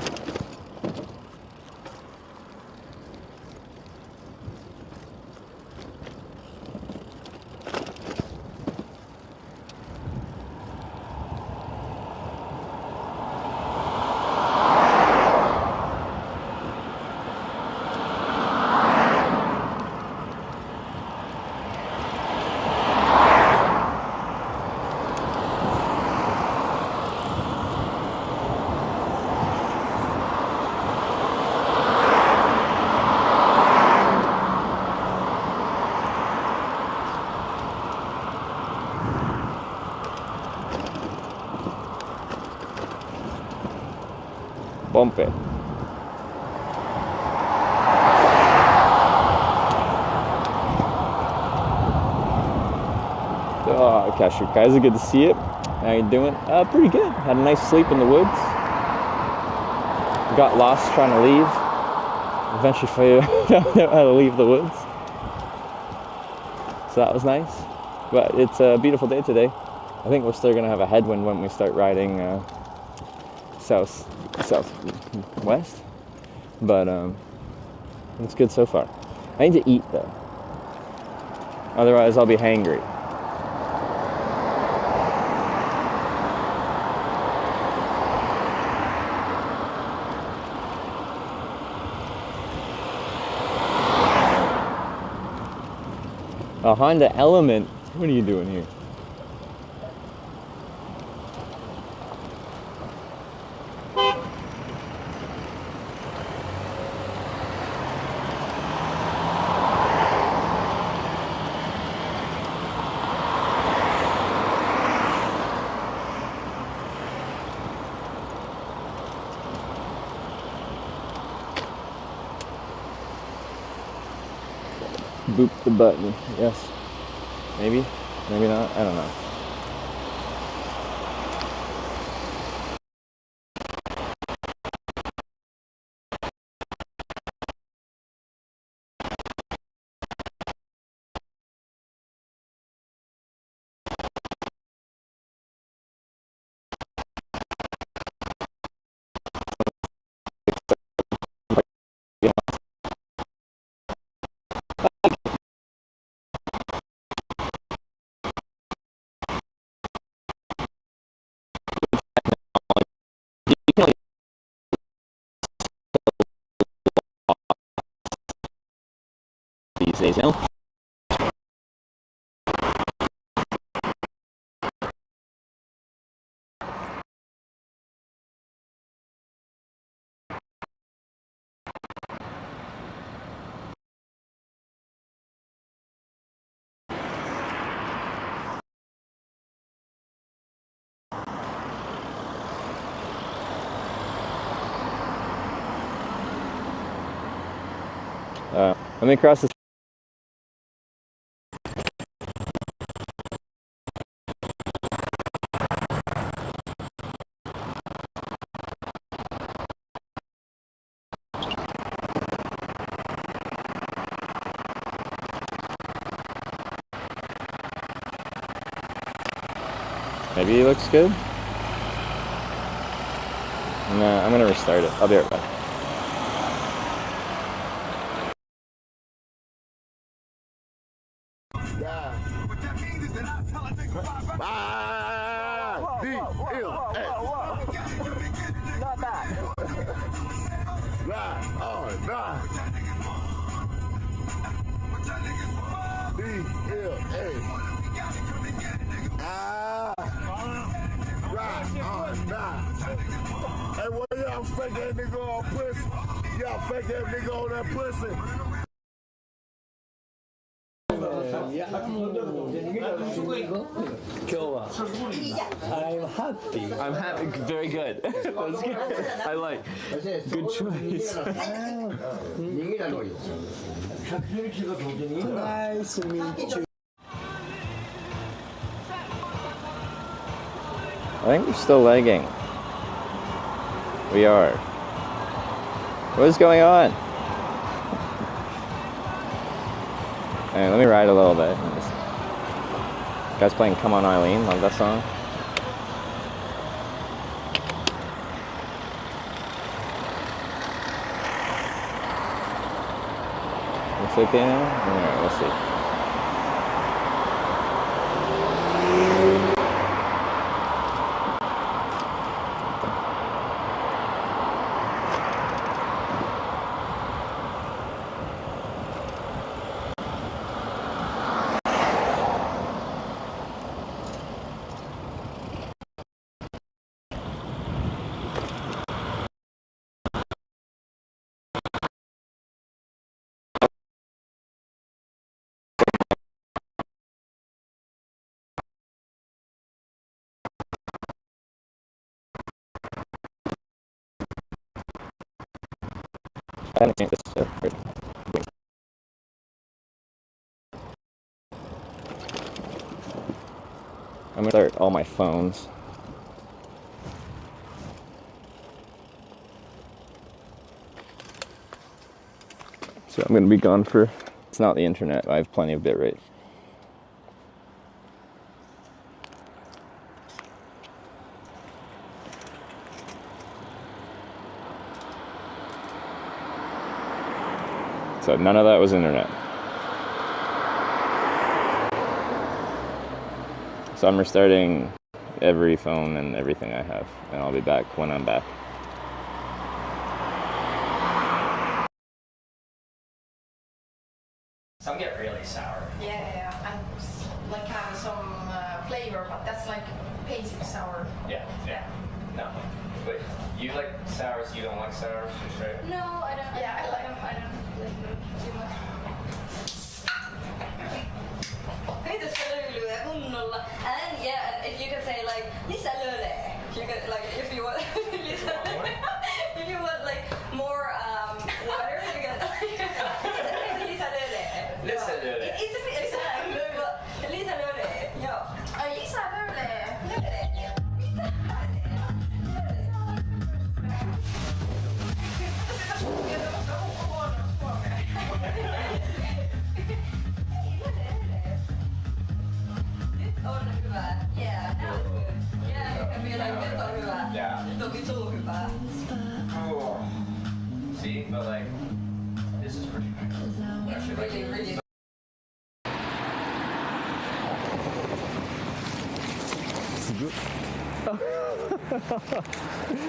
Bump it. Oh, Kashukaiza, good to see you. How you doing? Pretty good. Had a nice sleep in the woods. Got lost trying to leave. Eventually found out how to leave the woods. So that was nice. But it's a beautiful day today. I think we're still going to have a headwind when we start riding southwest. But it's good so far. I need to eat though. Otherwise I'll be hangry. A Honda Element. What are you doing here? Boop the button. Yes. Maybe. Maybe not. I don't know. These days, you know? Let me cross this. Maybe he looks good. Nah, I'm gonna restart it. I'll be right back. Not that. Hey, what y'all fake that nigga on pussy? Y'all fake that nigga on that pussy? I'm happy. Very good. That's good. I like. Good choice. Nice to meet you. I think we're still lagging. We are. What is going on? Alright, let me ride a little bit. This guy's playing Come On Eileen, love that song. Looks like piano? Alright, we'll see. I haven't changed this. I'm gonna start all my phones. So I'm gonna be gone for. It's not the internet. I have plenty of bitrate. So none of that was internet. So I'm restarting every phone and everything I have, and I'll be back when I'm back. Some get really sour. Yeah, and like have some flavor, but that's like basic sour. Yeah. No. But you like sours, you don't like sours, just right? No, I don't. Yeah, I like them. I don't like them too much. And yeah, and if you can say like Lisa Lule, you can like if you want Lisa, if you want like more water, you can Lisa Lule. Listen, see, but like, this is pretty nice. Actually, like,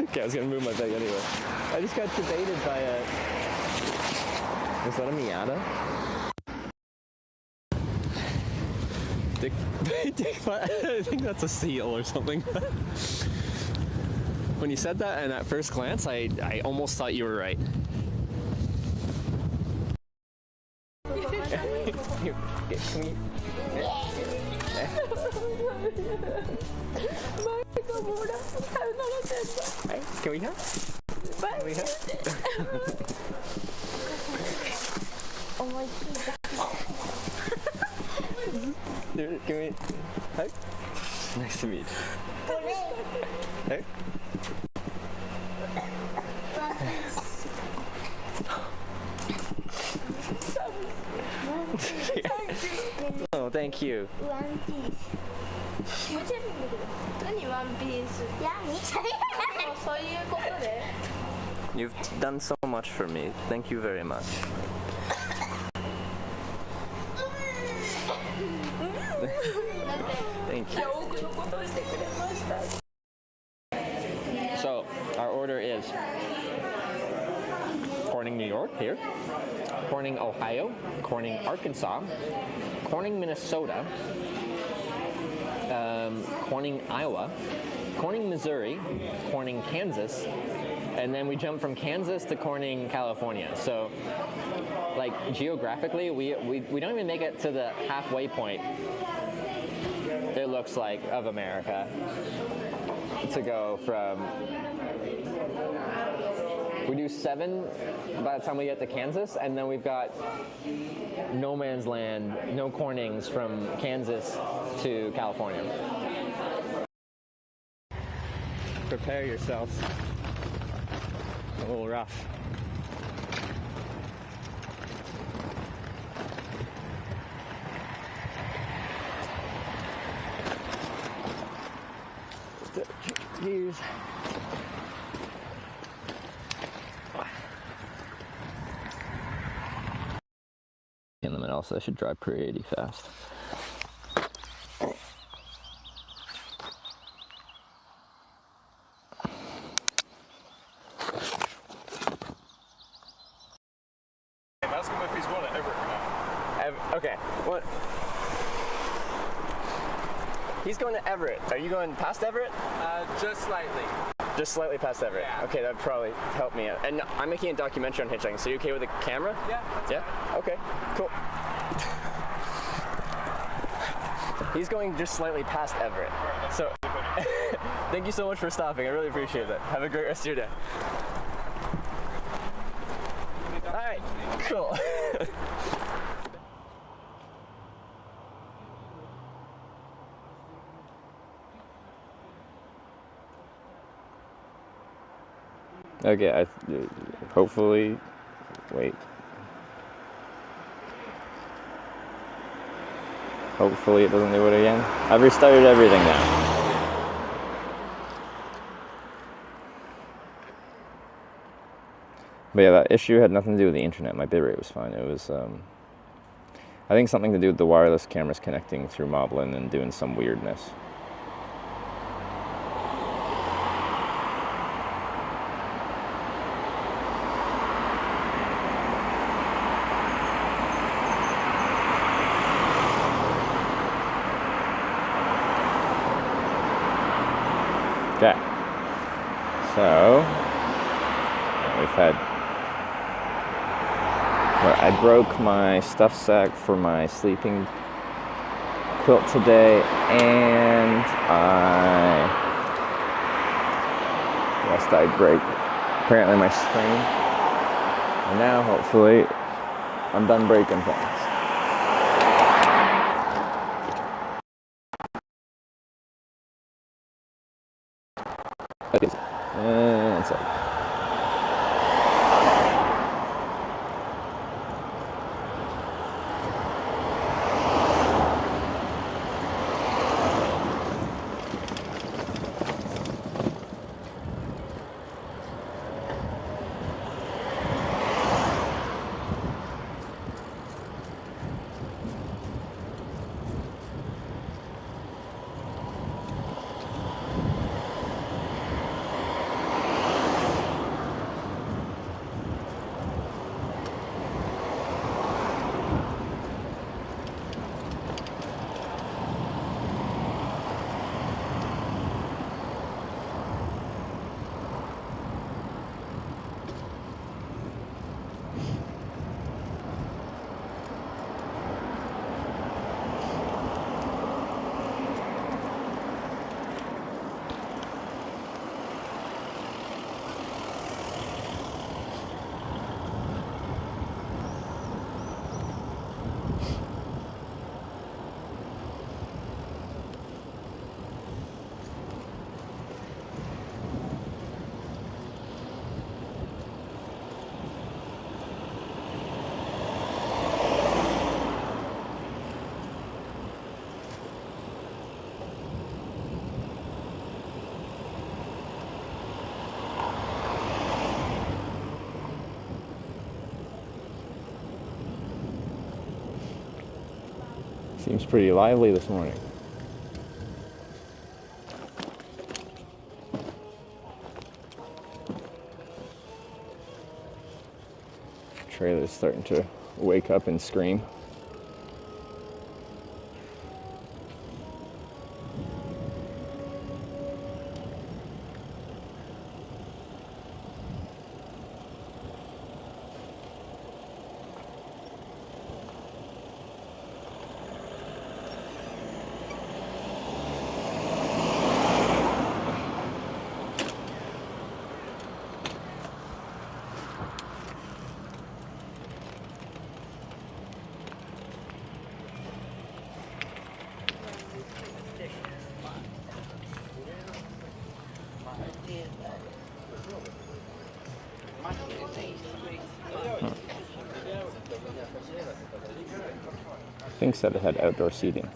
Okay, I was gonna move my thing anyway. I just got debated by a... Is that a Miata? I think that's a seal or something. When you said that and at first glance, I almost thought you were right. Can we have? Can we have? Oh my God. Can we? Hi. Nice to meet you. Hey. Oh, thank you. One piece. One piece. You've done so much for me. Thank you very much. Thank you. So, our order is Corning, New York, here. Corning, Ohio. Corning, Arkansas. Corning, Minnesota. Corning, Iowa. Corning, Missouri. Corning, Kansas. And then we jump from Kansas to Corning, California. So, like, geographically, we don't even make it to the halfway point, it looks like, of America to go from... We do 7 by the time we get to Kansas, and then we've got no man's land, no Cornings from Kansas to California. Prepare yourselves. A little rough. Cheers. In them, and also I should drive pretty fast. Ask him if he's going to Everett or not. Okay, what? He's going to Everett. Are you going past Everett? Just slightly. Just slightly past Everett. Yeah. Okay, that'd probably help me out. And I'm making a documentary on hitchhiking, so you okay with the camera? Yeah. Yeah? Okay, cool. He's going just slightly past Everett. So, thank you so much for stopping. I really appreciate that. Have a great rest of your day. All right, cool. Okay, hopefully, wait. Hopefully it doesn't do it again. I've restarted everything now. But yeah, that issue had nothing to do with the internet. My bitrate was fine. It was, I think something to do with the wireless cameras connecting through Moblin and doing some weirdness. Okay, so we've had, well, I broke my stuff sack for my sleeping quilt today, and I guessed I'd break apparently my screen, and now hopefully I'm done breaking things. That's it. Seems pretty lively this morning. Trailer's starting to wake up and scream. I think said it had outdoor seating.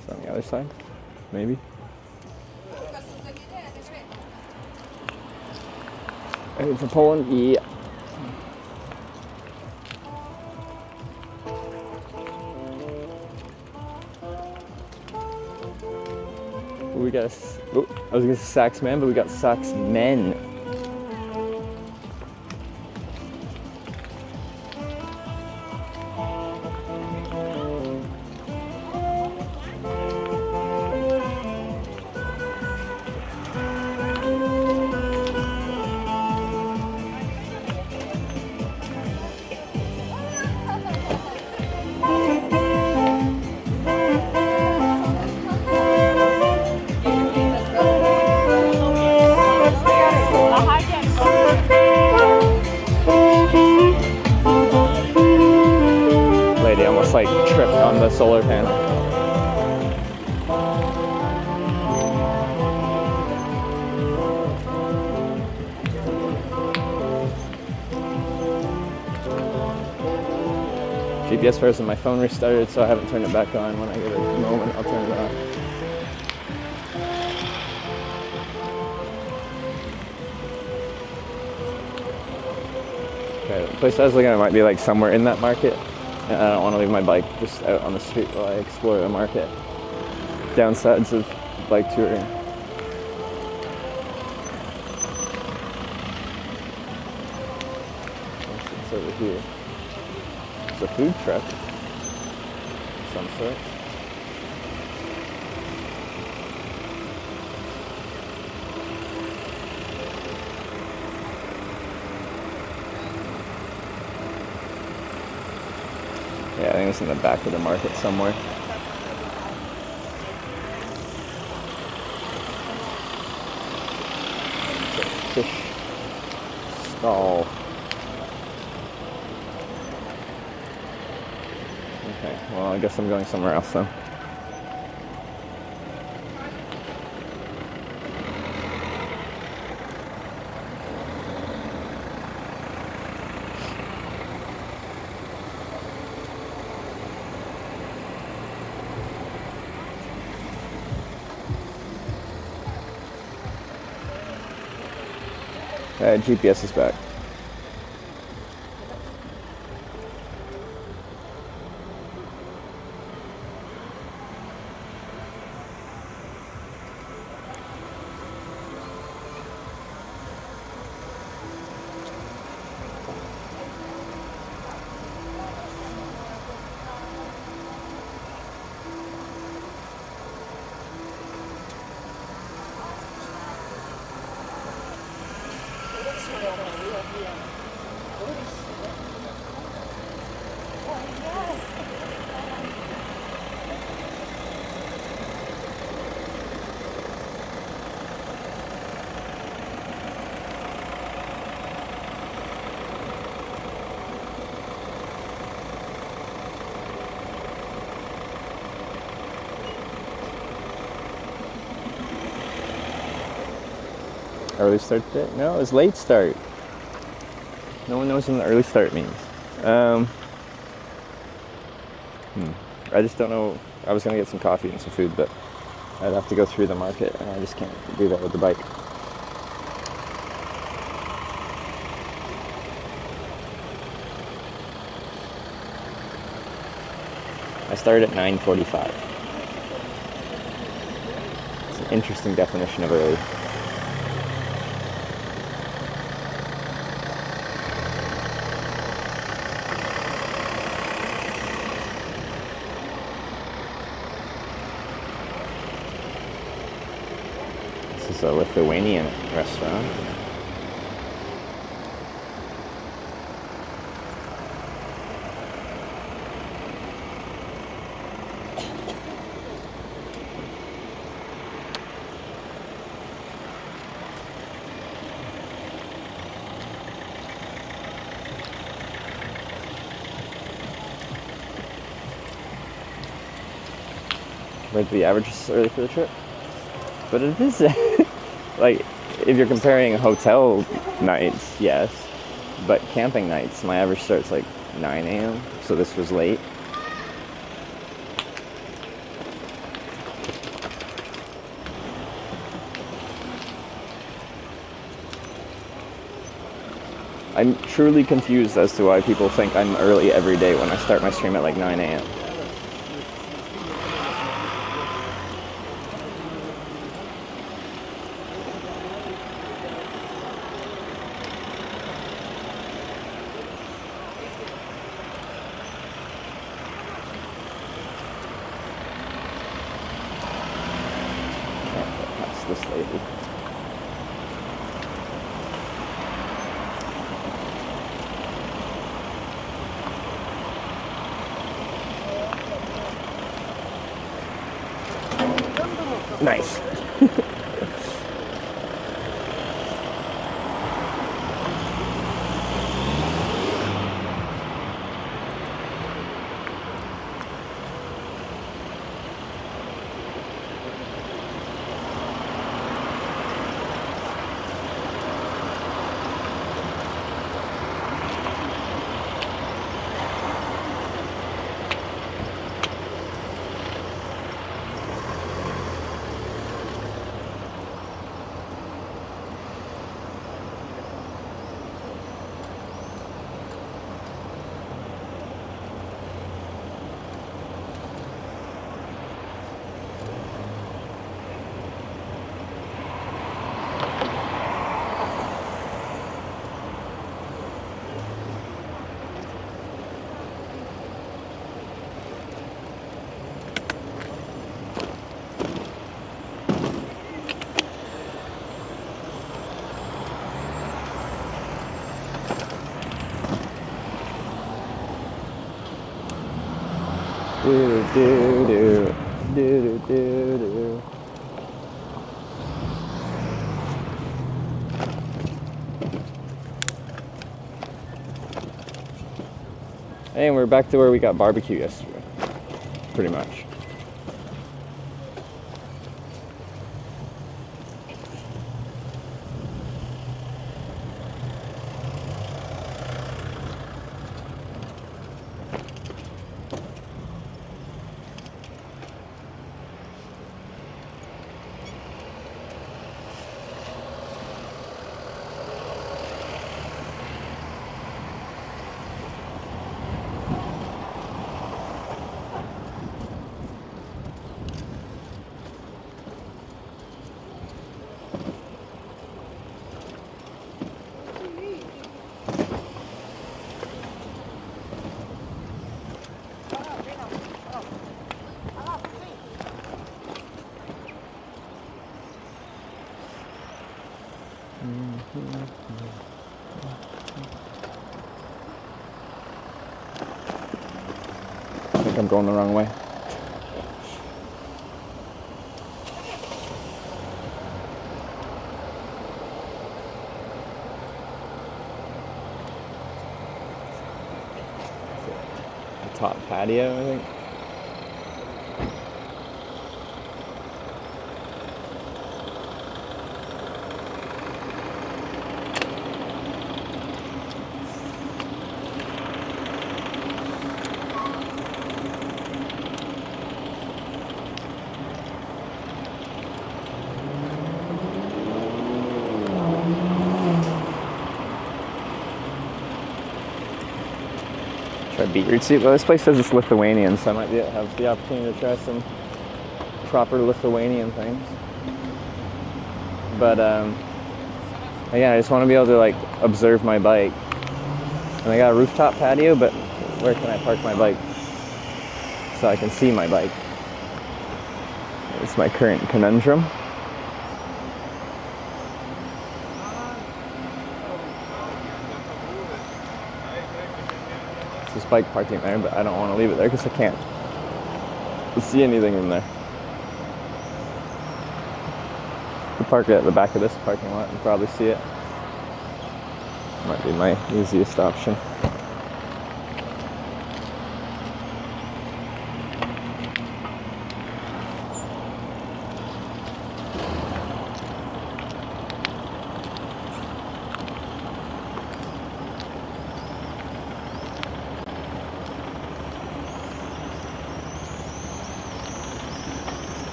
It's on the other side, maybe. Ready for Poland? Yeah. We got, I was gonna say sax men, but we got sax men. Lady almost like tripped on the solar panel. GPS frozen, my phone restarted, so I haven't turned it back on. When I get a moment, I'll turn it on. Okay, the place I was looking at might be like somewhere in that market. And I don't want to leave my bike just out on the street while I explore the market. Downsides of bike touring. What's over here? It's a food truck of some sort. Yeah, I think it's in the back of the market somewhere. It's a fish stall. Okay, well, I guess I'm going somewhere else then. GPS is back. Early start today? No, it was late start. No one knows when the early start means. I just don't know. I was gonna get some coffee and some food, but I'd have to go through the market, and I just can't do that with the bike. I started at 9:45. It's an interesting definition of early. This is a Lithuanian restaurant. Where's the average is early for the trip? But it is like if you're comparing hotel nights, yes. But camping nights, my average starts like 9 a.m. So this was late. I'm truly confused as to why people think I'm early every day when I start my stream at like 9 a.m. This lady. Nice. Do do do do do do. And we're back to where we got barbecue yesterday, pretty much. I think I'm going the wrong way. The top patio, I think. a beetroot soup. Well, this place says it's Lithuanian, so I might have the opportunity to try some proper Lithuanian things. But again, I just want to be able to like observe my bike. And I got a rooftop patio, but where can I park my bike so I can see my bike? It's my current conundrum. There's bike parking there, but I don't want to leave it there because I can't see anything from there. I'll park it at the back of this parking lot and probably see it. Might be my easiest option.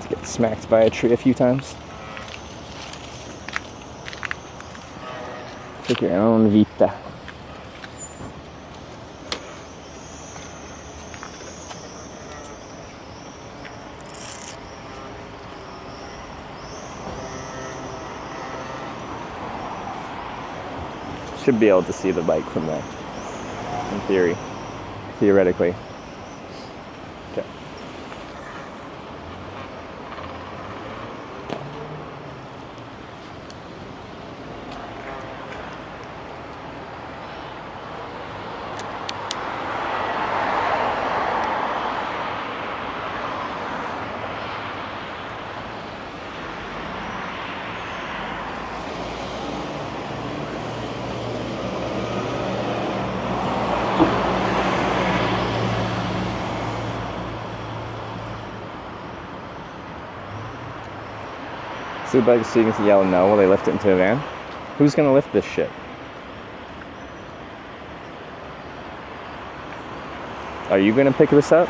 Get smacked by a tree a few times. Take your own vita. Should be able to see the bike from there, in theory, theoretically. Okay. So the bike students yell no while they lift it into a van. Who's gonna lift this shit? Are you gonna pick this up?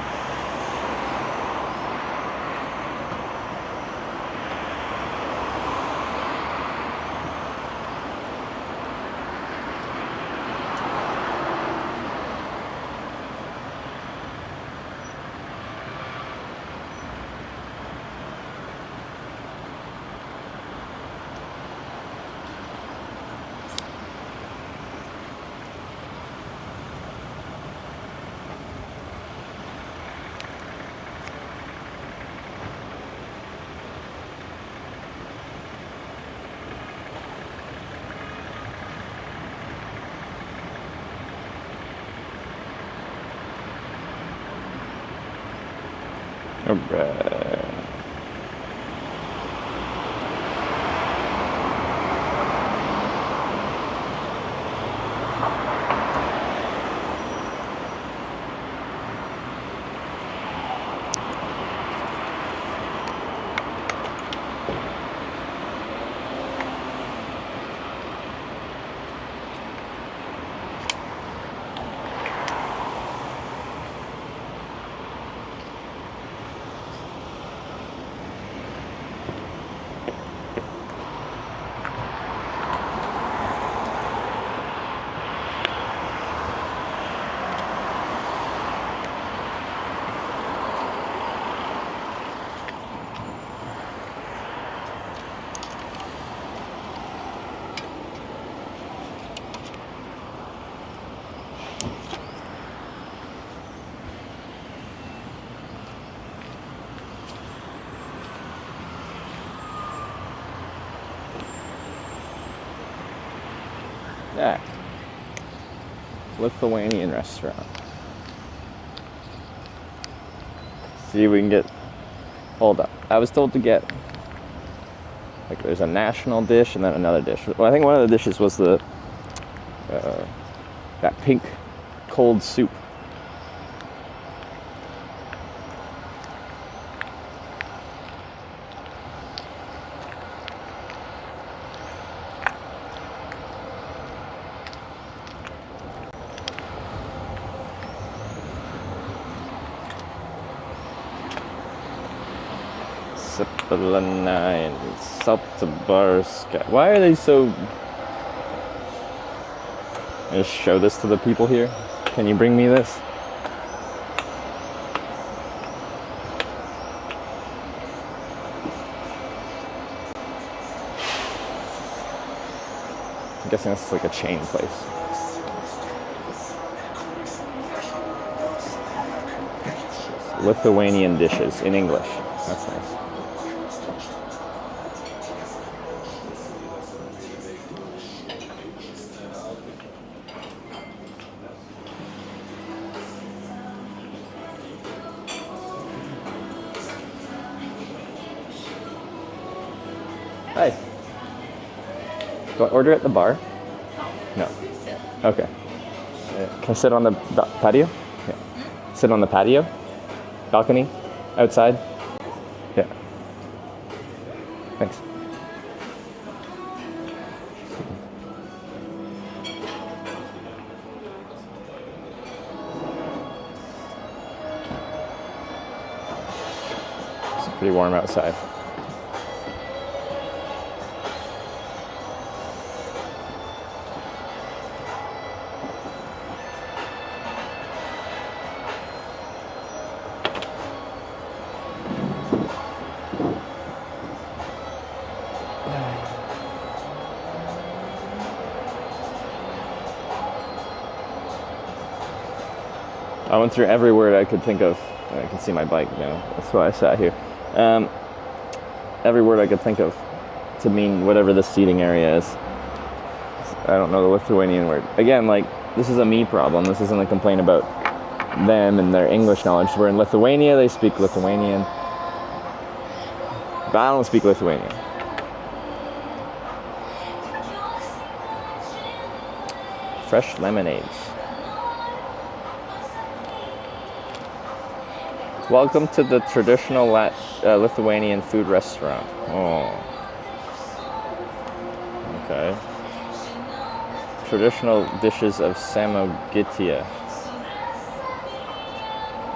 Alright. Yeah. Lithuanian restaurant. See if we can get. Hold up. I was told to get. Like, there's a national dish and then another dish. Well, I think one of the dishes was the. That pink cold soup. Spalana and Saltabarska. Why are they so... Just show this to the people here. Can you bring me this? I'm guessing this is like a chain place. Lithuanian dishes in English. That's nice. Hi. Do I order at the bar? No. Okay. Can I sit on the patio? Yeah. Sit on the patio? Balcony? Outside? Yeah. Thanks. It's pretty warm outside. I went through every word I could think of. I can see my bike now. That's why I sat here. Every word I could think of to mean whatever the seating area is. I don't know the Lithuanian word. Again, like, this is a me problem. This isn't a complaint about them and their English knowledge. We're in Lithuania, they speak Lithuanian. But I don't speak Lithuanian. Fresh lemonades. Welcome to the traditional Lithuanian food restaurant. Oh. Okay. Traditional dishes of Samogitia.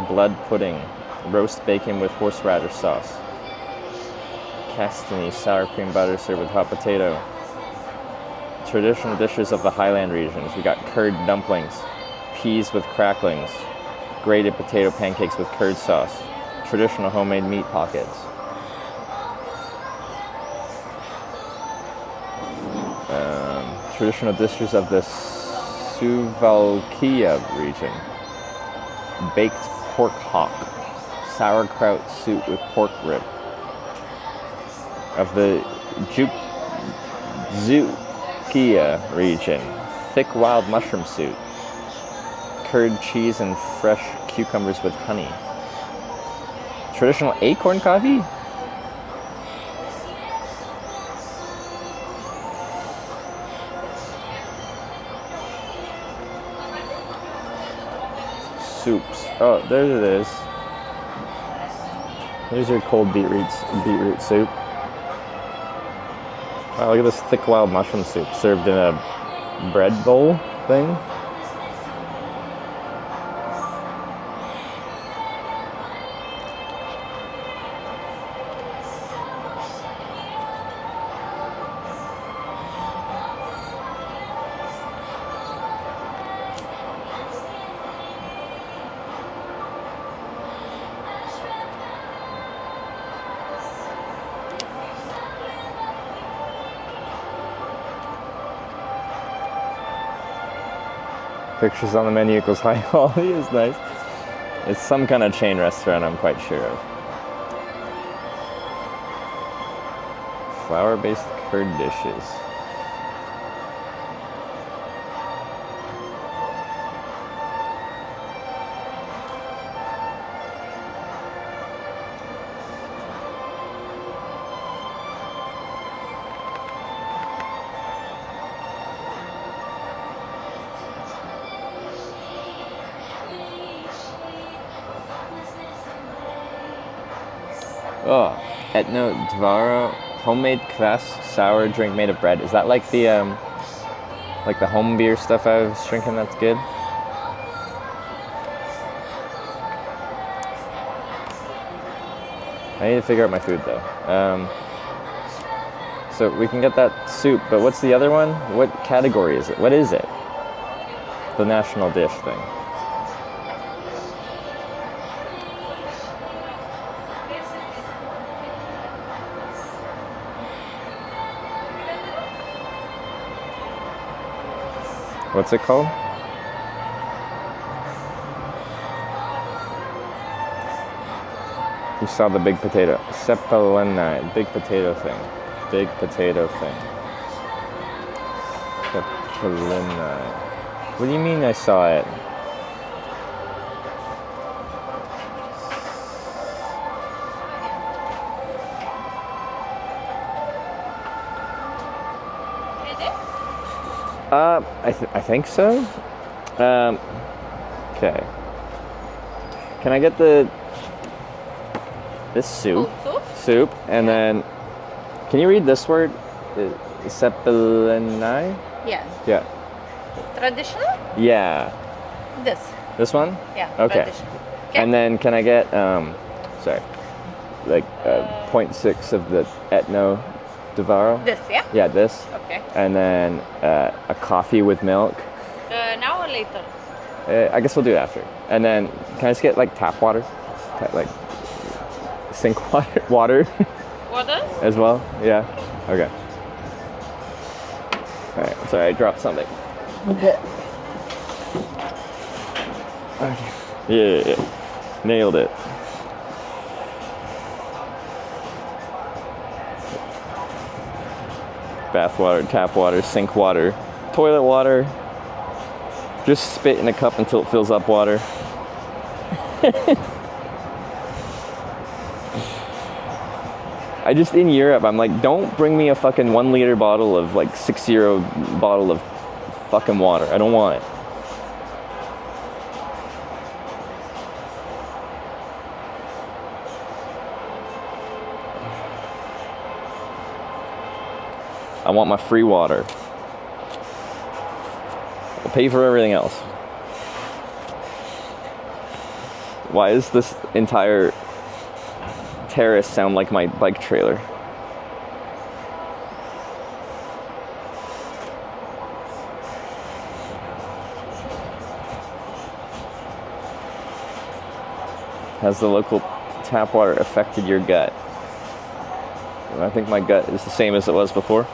Blood pudding. Roast bacon with horseradish sauce. Castany, sour cream butter served with hot potato. Traditional dishes of the Highland regions. We got curd dumplings. Peas with cracklings. Grated potato pancakes with curd sauce. Traditional homemade meat pockets. Traditional dishes of the Suvalkia region. Baked pork hock. Sauerkraut soup with pork rib. Of the Zukia region. Thick wild mushroom soup. Curd cheese and fresh cucumbers with honey. Traditional acorn coffee? Soups. Oh, there it is. There's your cold beetroot soup. Wow, look at this thick wild mushroom soup served in a bread bowl thing. Pictures on the menu equals high quality is nice. It's some kind of chain restaurant, I'm quite sure of. Flour-based curd dishes. Oh, Etno Dvaro, homemade kvass sour drink made of bread. Is that like the home beer stuff I was drinking that's good? I need to figure out my food though. So we can get that soup, but what's the other one? What category is it? What is it? The national dish thing. What's it called? You saw the big potato. Sepelena, big potato thing. Big potato thing. Sepelena. What do you mean I saw it? I think so. Okay. Can I get this soup? Soup, and then can you read this word? Sepelenai? Yeah. Yeah. Traditional? Yeah. This one? Yeah. Okay. And then can I get sorry, like 0.6 of the Etno Devaro? This, yeah? Yeah, this. Okay. And then a coffee with milk. Now or later? I guess we'll do it after. And then can I just get like tap water? Like sink water? Water? As well? Yeah. Okay. Alright, sorry, I dropped something. Okay. Yeah. Nailed it. Bath water, tap water, sink water, toilet water. Just spit in a cup until it fills up water. In Europe, I'm like, don't bring me a fucking 1 liter bottle of like €6 bottle of fucking water. I don't want it. I want my free water. I'll pay for everything else. Why is this entire terrace sound like my bike trailer? Has the local tap water affected your gut? I think my gut is the same as it was before.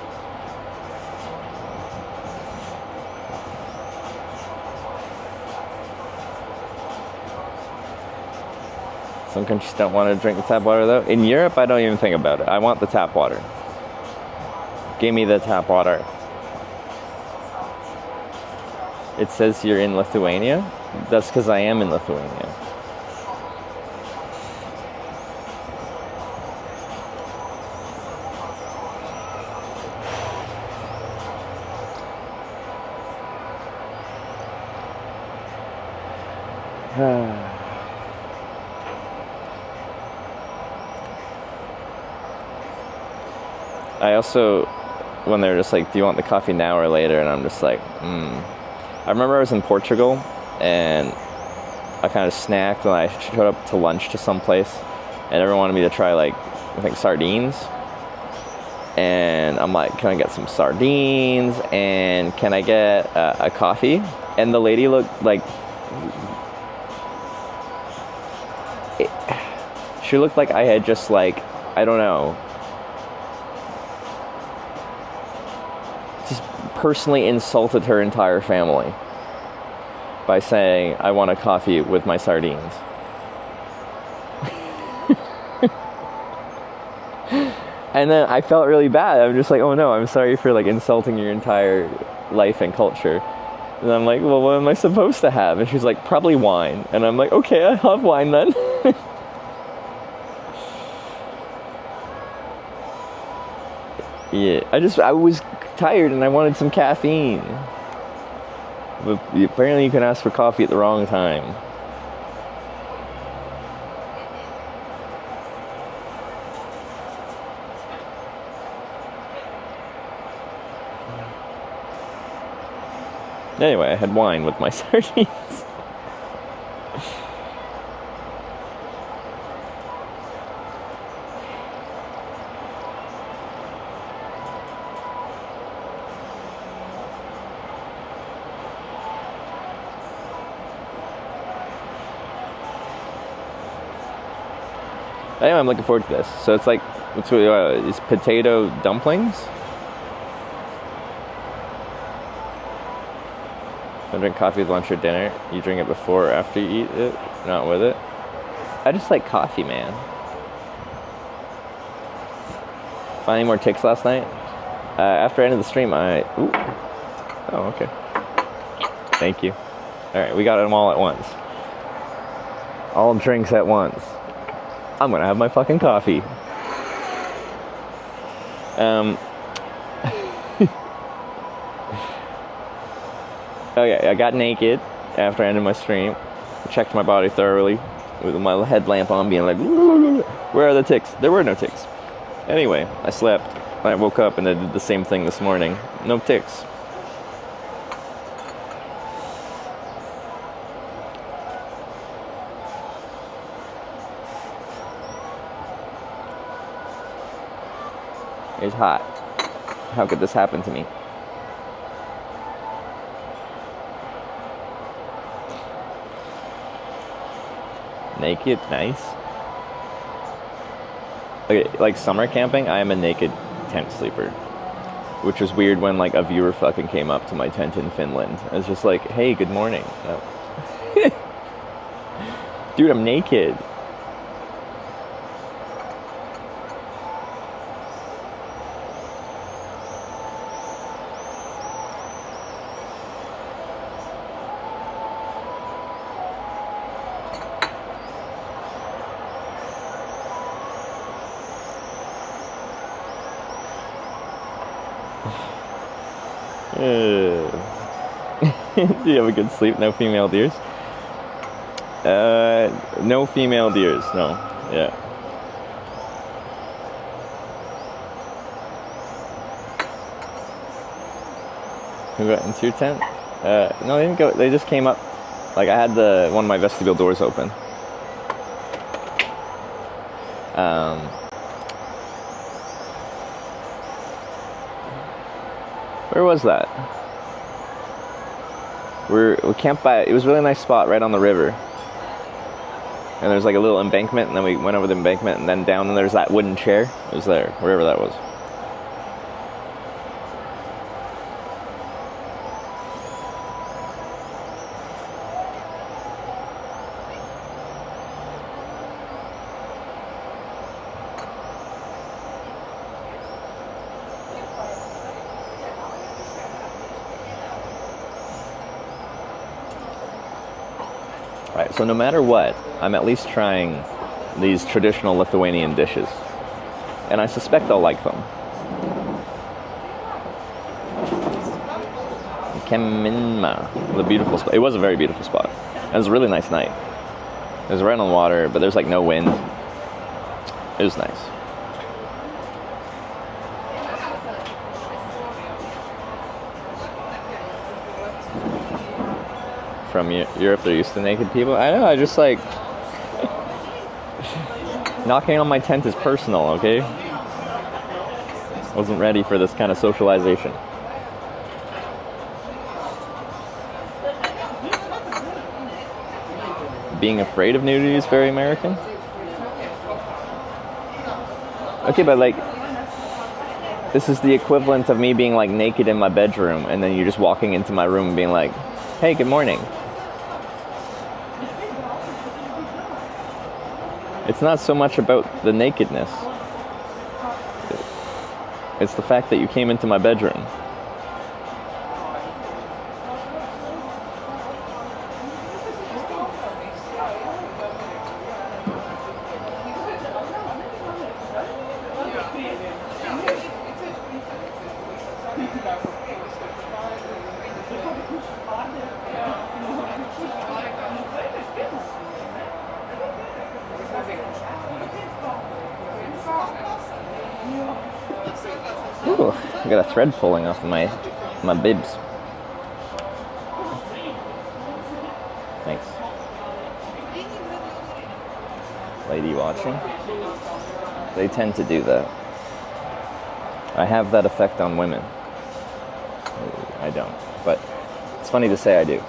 Some countries don't want to drink the tap water though. In Europe, I don't even think about it. I want the tap water. Give me the tap water. It says you're in Lithuania. That's because I am in Lithuania. I also, when they're just like, do you want the coffee now or later? And I'm just like, I remember I was in Portugal and I kind of snacked and I showed up to lunch to some place and everyone wanted me to try like, I think sardines. And I'm like, can I get some sardines? And can I get a coffee? And the lady looked like, she looked like I had just like, I don't know, just personally insulted her entire family by saying, I want a coffee with my sardines. And then I felt really bad. I'm just like, oh no, I'm sorry for like insulting your entire life and culture. And I'm like, well, what am I supposed to have? And she's like, probably wine. And I'm like, okay, I'll have wine then. Yeah, I was tired and I wanted some caffeine. But apparently you can ask for coffee at the wrong time. Anyway, I had wine with my sardines. Anyway, I'm looking forward to this. So it's like, it's potato dumplings. Don't drink coffee with lunch or dinner. You drink it before or after you eat it, not with it. I just like coffee, man. Find any more ticks last night? After I ended the stream, ooh. Oh, okay. Thank you. Alright, we got them all at once. All drinks at once. I'm gonna have my fucking coffee. Okay, I got naked after I ended my stream. Checked my body thoroughly with my headlamp on, being like, where are the ticks? There were no ticks. Anyway, I slept. I woke up and I did the same thing this morning. No ticks. It's hot. How could this happen to me? Naked, nice. Okay, like summer camping, I am a naked tent sleeper. Which was weird when like a viewer fucking came up to my tent in Finland. I was just like, hey, good morning. Oh. Dude, I'm naked. Do you have a good sleep? No female deers? No female deers, no. Yeah. Who got into your tent? No, they didn't go. They just came up. Like, I had one of my vestibule doors open. Where was that? We camped by, it was a really nice spot right on the river. And there's like a little embankment, and then we went over the embankment and then down, and there's that wooden chair. It was there, wherever that was. Right, so no matter what, I'm at least trying these traditional Lithuanian dishes. And I suspect I'll like them. Keminma, the beautiful spot. It was a very beautiful spot. It was a really nice night. It was right on the water, but there's like no wind. It was nice. From Europe, they're used to naked people. I know, I just like... Knocking on my tent is personal, okay? Wasn't ready for this kind of socialization. Being afraid of nudity is very American. Okay, but like... This is the equivalent of me being like naked in my bedroom, and then you're just walking into my room and being like, hey, good morning. It's not so much about the nakedness. It's the fact that you came into my bedroom. Ooh, I got a thread pulling off of my bibs. Thanks. Lady watching. They tend to do that. I have that effect on women. I don't, but it's funny to say I do.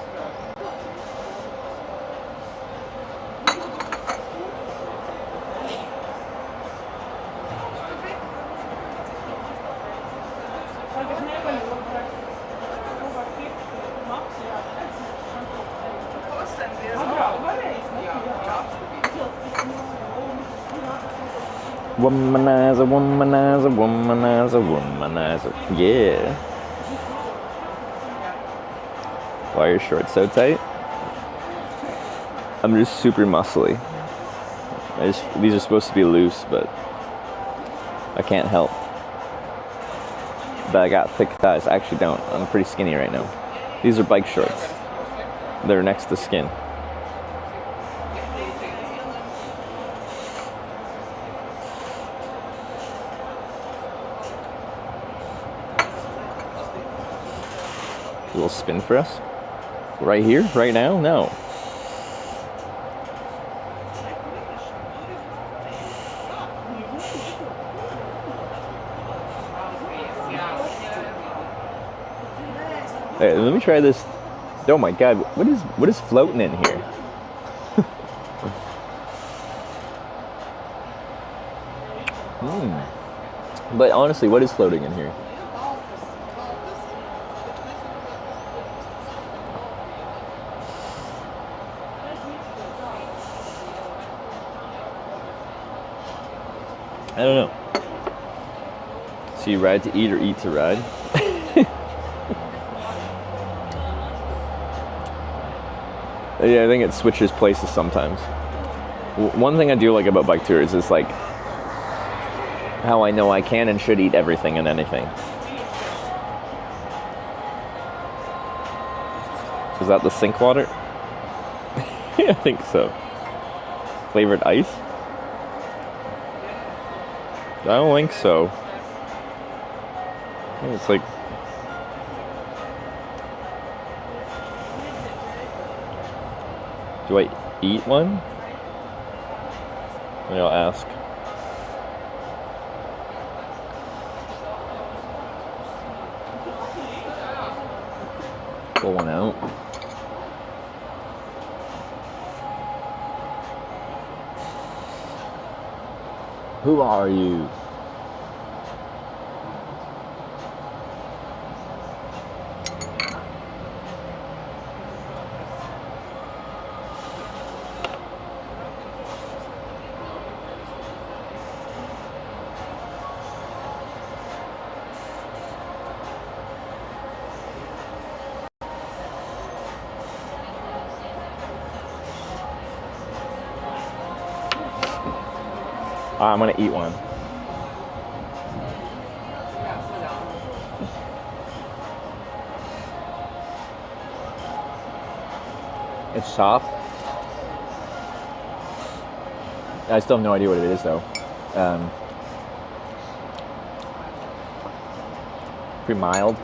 Womanizer, womanizer, womanizer, womanizer. Yeah. Why are your shorts so tight? I'm just super muscly. These are supposed to be loose, but I can't help. But I got thick thighs. I actually don't. I'm pretty skinny right now. These are bike shorts. They're next to skin. A little spin for us. Right here? Right now? No. Hey, let me try this. Oh my god, what is floating in here? But honestly, what is floating in here? I don't know. So you ride to eat or eat to ride? Yeah, I think it switches places sometimes. One thing I do like about bike tours is like how I know I can and should eat everything and anything. Is that the sink water? Yeah, I think so. Flavored ice? I don't think so. I think it's like... Do I eat one? Maybe I'll ask. Pull one out. Who are you? I'm gonna eat one. It's soft. I still have no idea what it is though. Pretty mild.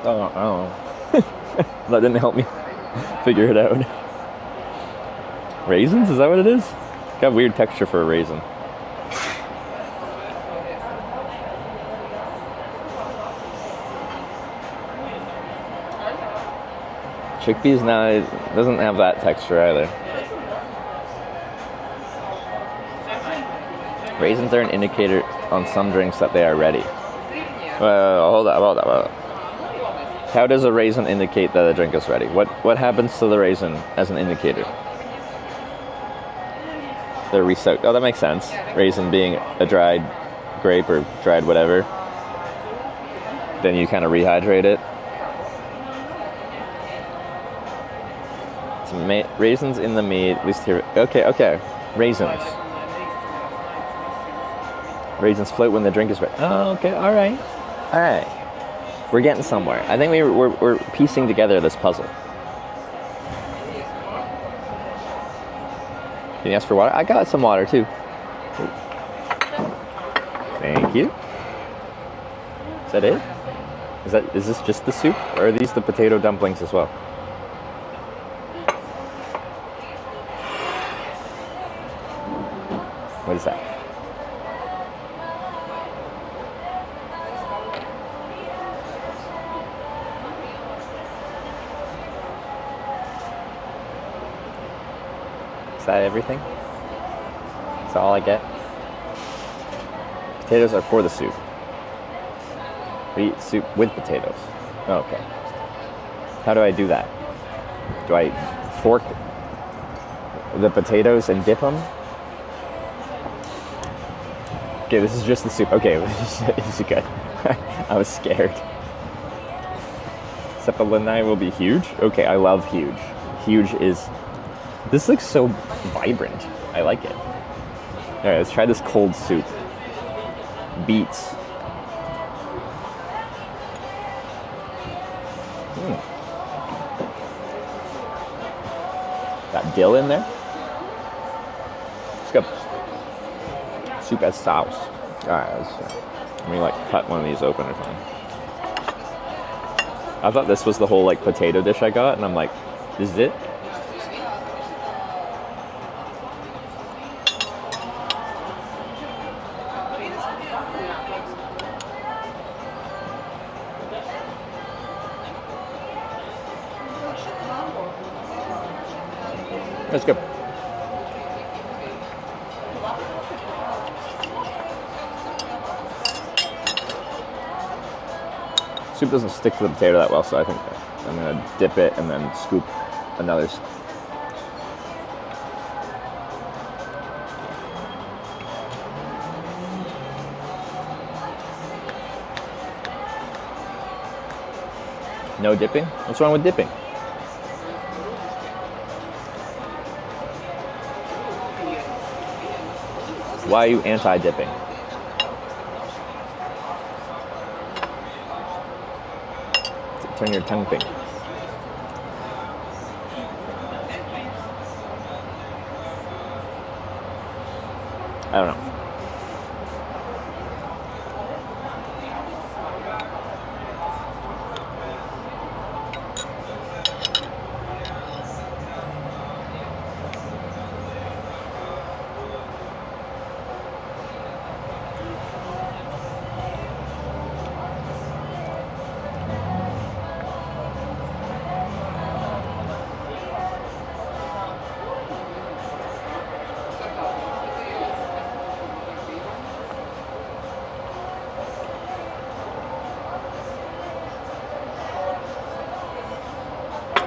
I don't know. That didn't help me figure it out. Raisins? Is that what it is? Got weird texture for a raisin. Chickpeas now, it doesn't have that texture either. Raisins are an indicator on some drinks that they are ready. Hold up. How does a raisin indicate that a drink is ready? What happens to the raisin as an indicator? They're re-soaked. Oh, that makes sense. Raisin being a dried grape or dried whatever. Then you kind of rehydrate it. Raisins in the mead, at least here. Okay. Raisins. Raisins float when the drink is ready. Oh, okay. All right. We're getting somewhere. I think we're piecing together this puzzle. Can you ask for water? I got some water too. Thank you. Is that it? Is this just the soup, or are these the potato dumplings as well? What is that? Is that everything? Is that all I get? Potatoes are for the soup. We eat soup with potatoes. Oh, okay. How do I do that? Do I fork the potatoes and dip them? Okay, this is just the soup. Okay, this is good. I was scared. Cepelini will be huge? Okay, I love huge. Huge is... This looks so vibrant. I like it. Alright, let's try this cold soup. Beets. Got dill in there. It's good. Soup as sauce. Alright, let me like cut one of these open or something. I thought this was the whole like potato dish I got, and I'm like, this is it? That's good. Soup doesn't stick to the potato that well, so I think I'm gonna dip it and then scoop another. No dipping? What's wrong with dipping? Why are you anti-dipping? Turn your tongue pink. I don't know.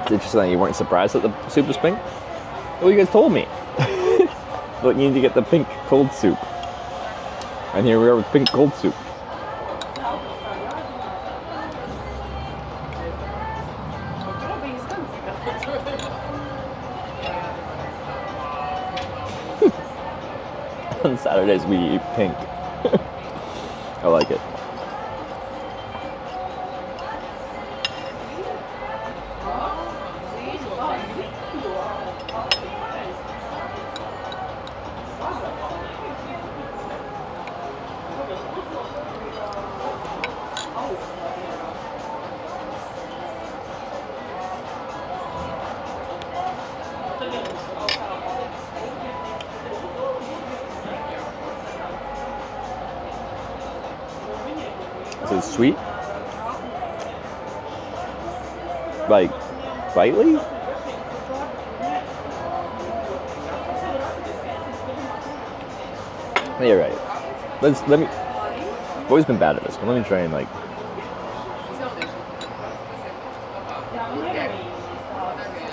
It's interesting that you weren't surprised that the soup was pink. Well, you guys told me. But you need to get the pink cold soup. And here we are with pink cold soup. On Saturdays we eat pink. I like it. Is it sweet? Like, slightly? You're right. Let me. I've always been bad at this, but let me try and like.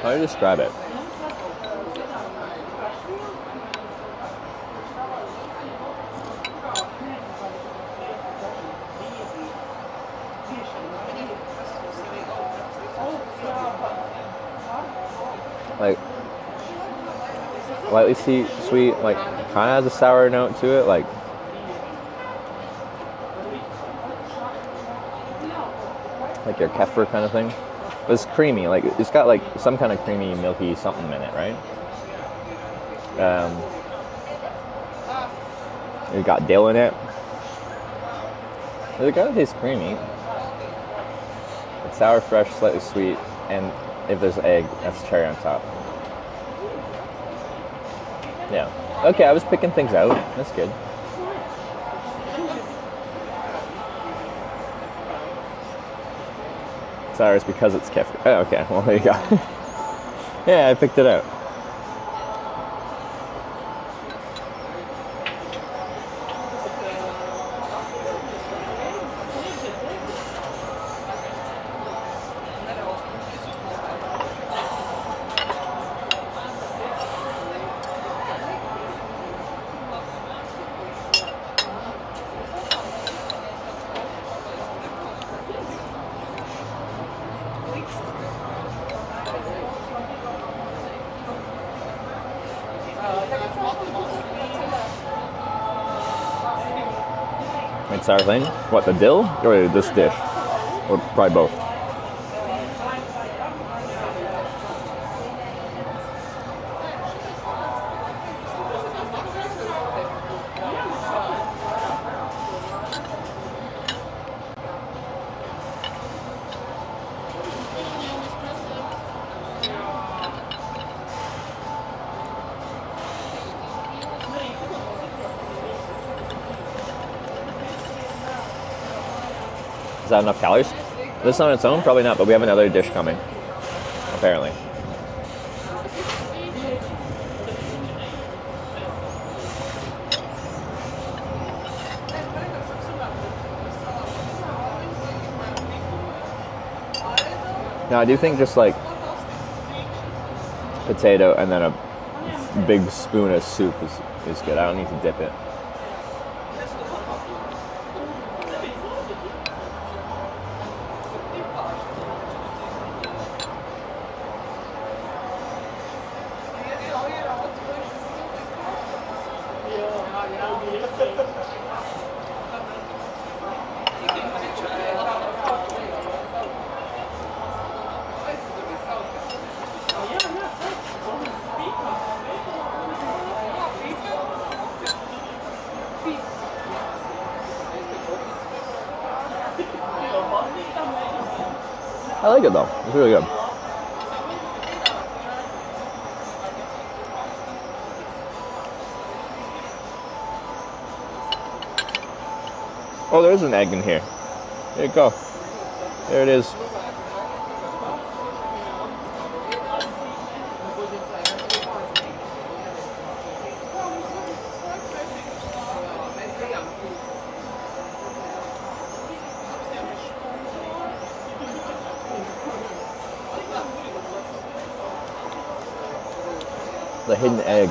How do I describe it? Like lightly sweet, like kind of has a sour note to it, like your kefir kind of thing. But it's creamy, like it's got like some kind of creamy, milky something in it, right? It got dill in it. It kind of tastes creamy. It's sour, fresh, slightly sweet, and if there's egg, that's cherry on top. Yeah. Okay, I was picking things out. That's good. Sour is because it's kefir. Oh, okay. Well, there you go. Yeah, I picked it out. Wait, sour thing? What, the dill? Or this dish? Or probably both? Is that enough calories? This on its own? Probably not, but we have another dish coming, apparently. Now, I do think just like potato and then a big spoon of soup is good. I don't need to dip it. I like it though. It's really good. Oh, there's an egg in here. There you go. There it is. The hidden egg.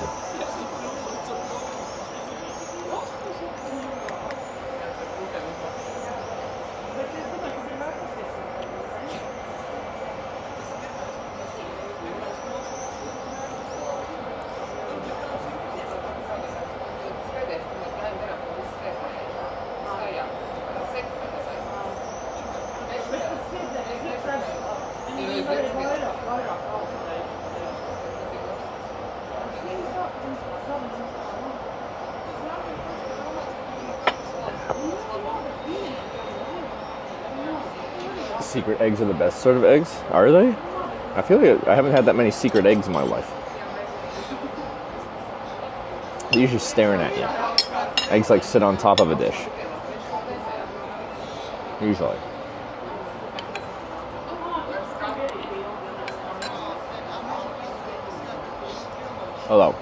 Secret eggs are the best sort of eggs, are they? I feel like I haven't had that many secret eggs in my life. They're usually staring at you. Eggs like sit on top of a dish. Usually. Although,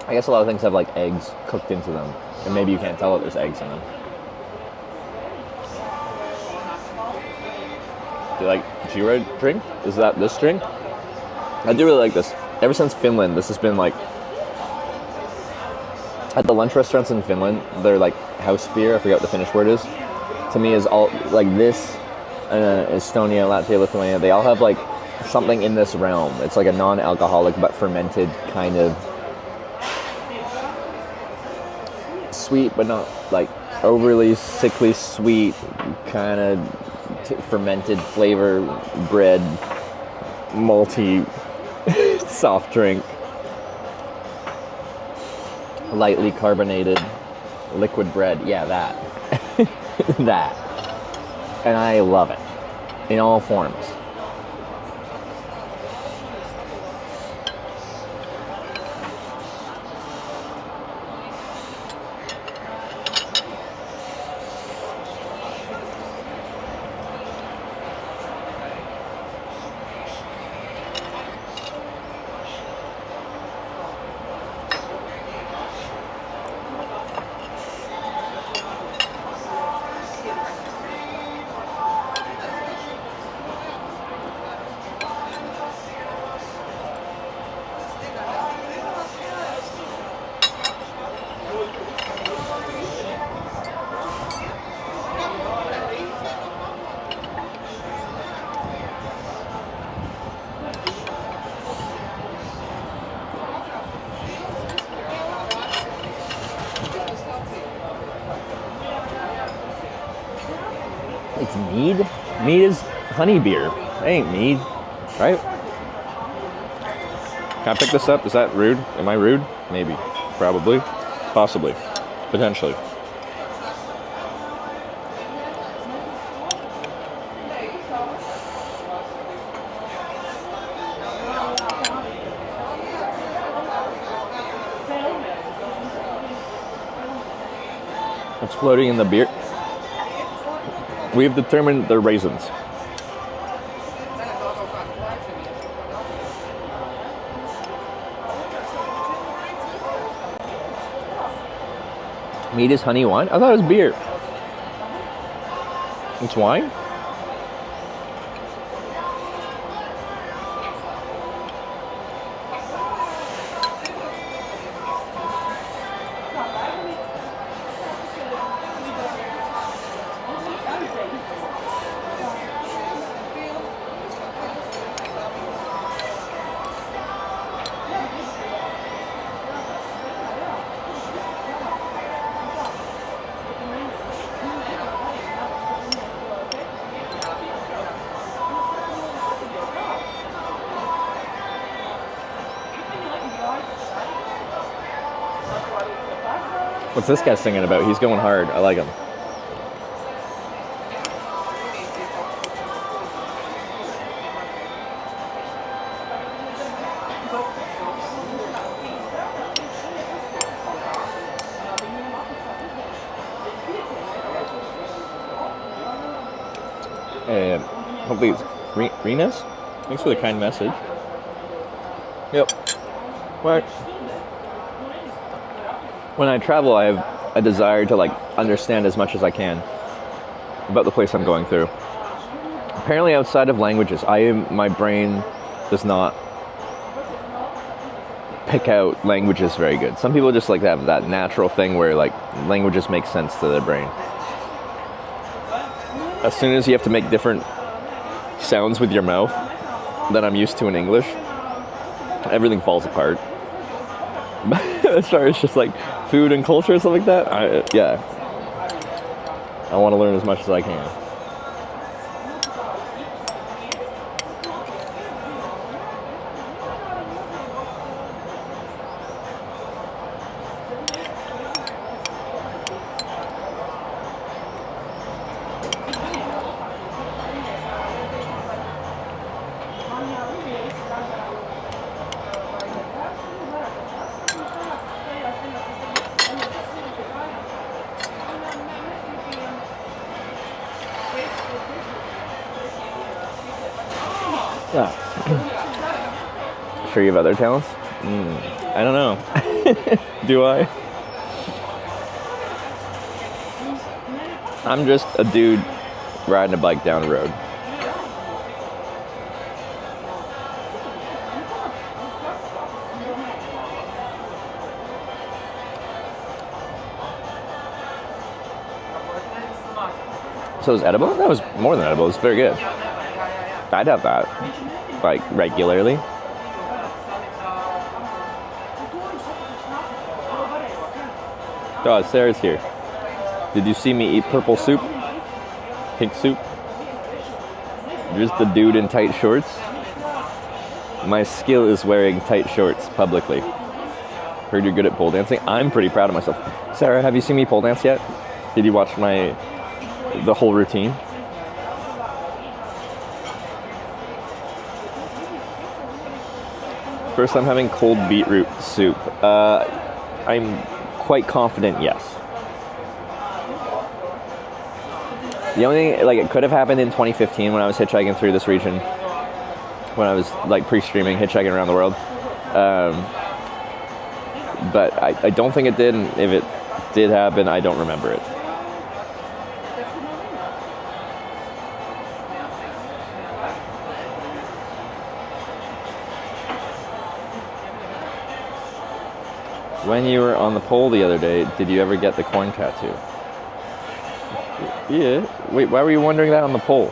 I guess a lot of things have like eggs cooked into them, and maybe you can't tell that there's eggs in them. Do you like Jira drink? Is that this drink? I do really like this. Ever since Finland, this has been like, at the lunch restaurants in Finland, they're like house beer, I forget what the Finnish word is. To me is all, like this, Estonia, Latvia, Lithuania, they all have like something in this realm. It's like a non-alcoholic but fermented kind of sweet, but not like overly sickly sweet kind of fermented flavor bread, malty soft drink, lightly carbonated liquid bread. Yeah, that. That. And I love it in all forms. It's mead? Mead is honey beer. It ain't mead, right? Can I pick this up? Is that rude? Am I rude? Maybe. Probably. Possibly. Potentially. It's floating in the beer. We've determined they're raisins. Mead is honey wine? I thought it was beer. It's wine? What's this guy singing about? He's going hard. I like him. And hopefully it's Renas. Thanks for the kind message. Yep. What? When I travel, I have a desire to like understand as much as I can about the place I'm going through. Apparently, outside of languages, my brain does not pick out languages very good. Some people just like have that natural thing where like languages make sense to their brain. As soon as you have to make different sounds with your mouth that I'm used to in English, everything falls apart. But as far as just like food and culture and stuff like that, I want to learn as much as I can. Yeah. Sure you have other talents? I don't know. Do I? I'm just a dude riding a bike down the road. So it was edible? That was more than edible. It's very good. I'd have that, like, regularly. Oh, Sarah's here. Did you see me eat purple soup? Pink soup? Just the dude in tight shorts. My skill is wearing tight shorts publicly. Heard you're good at pole dancing. I'm pretty proud of myself. Sarah, have you seen me pole dance yet? Did you watch the whole routine? First time having cold beetroot soup. I'm quite confident, yes. The only thing, like, it could have happened in 2015 when I was hitchhiking through this region, when I was like pre-streaming hitchhiking around the world. But I don't think it did, and if it did happen, I don't remember it. When you were on the pole the other day, did you ever get the corn tattoo? Yeah. Wait, why were you wondering that on the pole?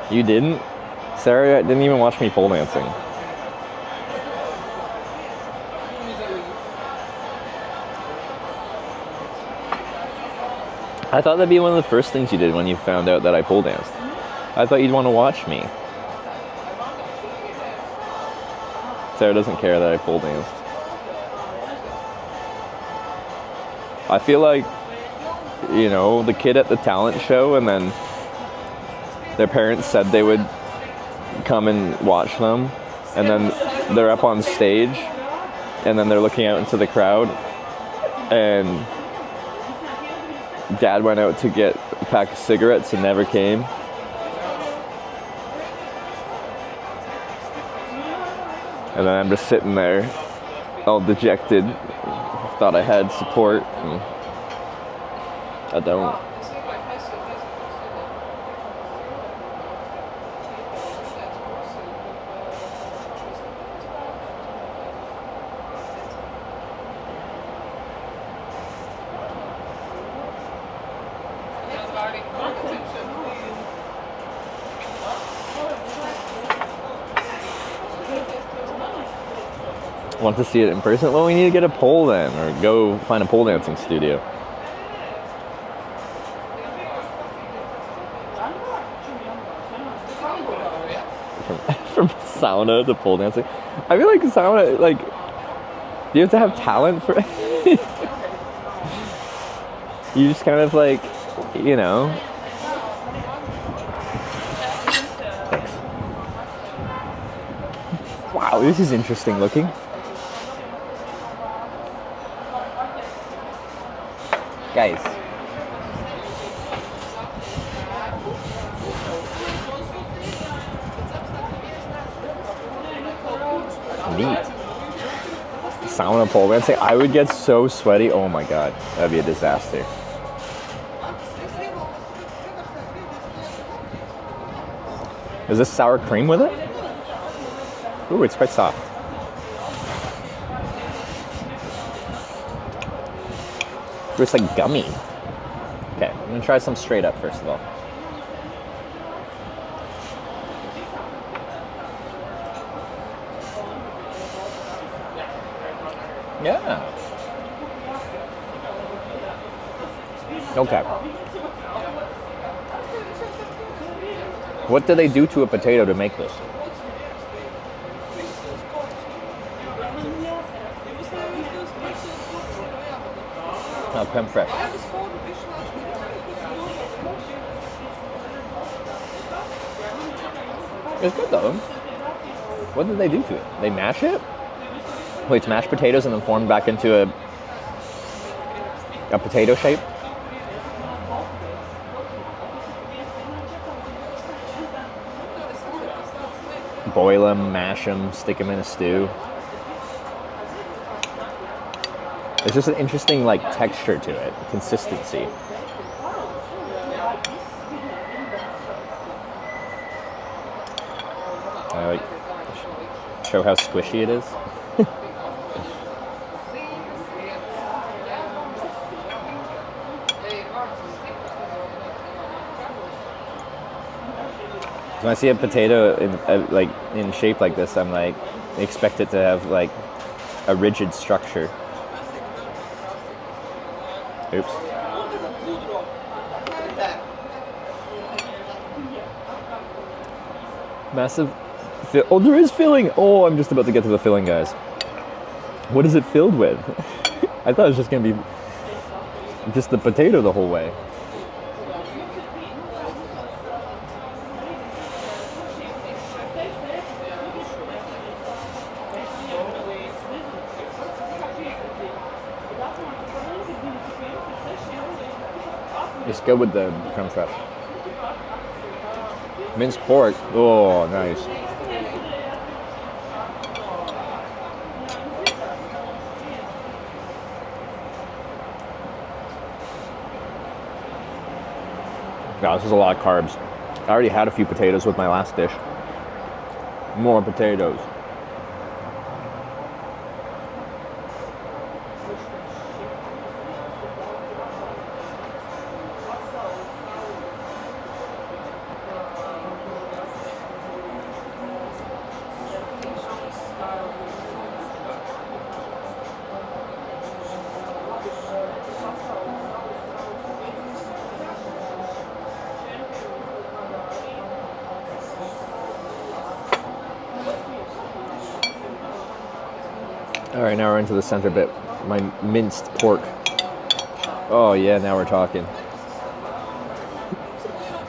You didn't? Sarah didn't even watch me pole dancing. I thought that'd be one of the first things you did when you found out that I pole danced. I thought you'd want to watch me. Sarah doesn't care that I pole danced. I feel like, you know, the kid at the talent show, and then their parents said they would come and watch them, and then they're up on stage, and then they're looking out into the crowd, and Dad went out to get a pack of cigarettes and never came. And then I'm just sitting there, all dejected. Thought I had support, and I don't. Want to see it in person? Well, we need to get a pole then, or go find a pole dancing studio. From sauna to pole dancing. I feel like sauna, like, do you have to have talent for it? You just kind of like, you know. Thanks. Wow, this is interesting looking. Guys. Neat. Sauna pole dancing. I would get so sweaty. Oh my god. That'd be a disaster. Is this sour cream with it? Ooh, it's quite soft. It's like gummy. Okay, I'm gonna try some straight up first of all. Yeah. Okay. What do they do to a potato to make this? Oh, creme fraiche. It's good though. What did they do to it? They mash it? Wait, it's mashed potatoes and then formed back into a potato shape? Boil them, mash them, stick them in a stew. It's just an interesting, like, texture to it, consistency. I like show how squishy it is. When I see a potato in shape like this, I'm like, expect it to have like a rigid structure. Oops. Massive. Oh, there is filling. Oh, I'm just about to get to the filling, guys. What is it filled with? I thought it was just gonna be just the potato the whole way. Just go with the creme fraiche. Minced pork. Oh, nice. Yeah, this is a lot of carbs. I already had a few potatoes with my last dish. More potatoes. All right, now we're into the center bit. My minced pork. Oh yeah, now we're talking.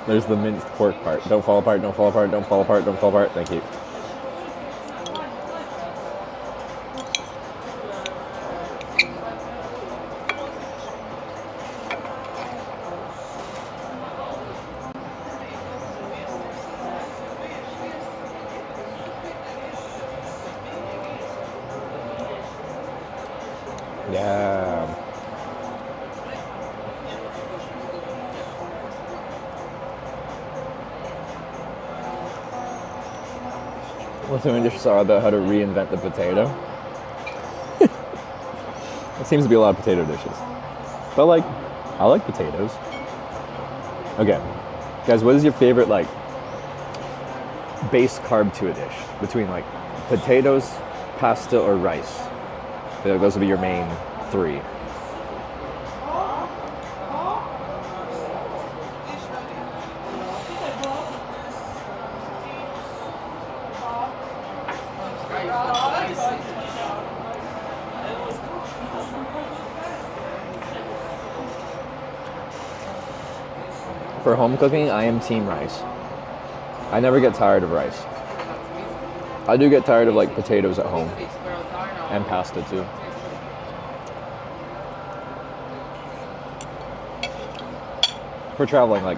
There's the minced pork part. Don't fall apart, don't fall apart, don't fall apart, don't fall apart. Thank you. Yeah. Lithuanian dishes are about how to reinvent the potato. It seems to be a lot of potato dishes. But like, I like potatoes. Okay. Guys, what is your favorite like base carb to a dish? Between like potatoes, pasta, or rice? I feel like those would be your main three. For home cooking, I am team rice. I never get tired of rice. I do get tired of like potatoes at home and pasta too. For traveling, like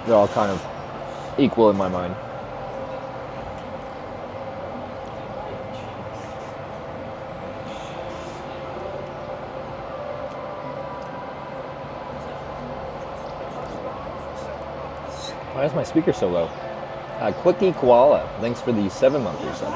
they're all kind of equal in my mind. Why is my speaker so low? Quickie Koala, thanks for the 7-month reset.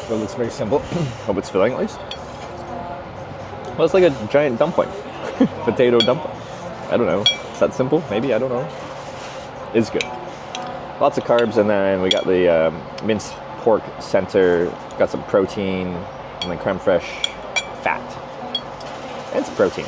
So it looks very simple. Hope it's filling at least. Well, it's like a giant dumpling. Potato dumpling. I don't know. Is that simple? Maybe, I don't know. It's good. Lots of carbs, and then we got the minced pork center, got some protein, and then creme fraiche fat. And some protein.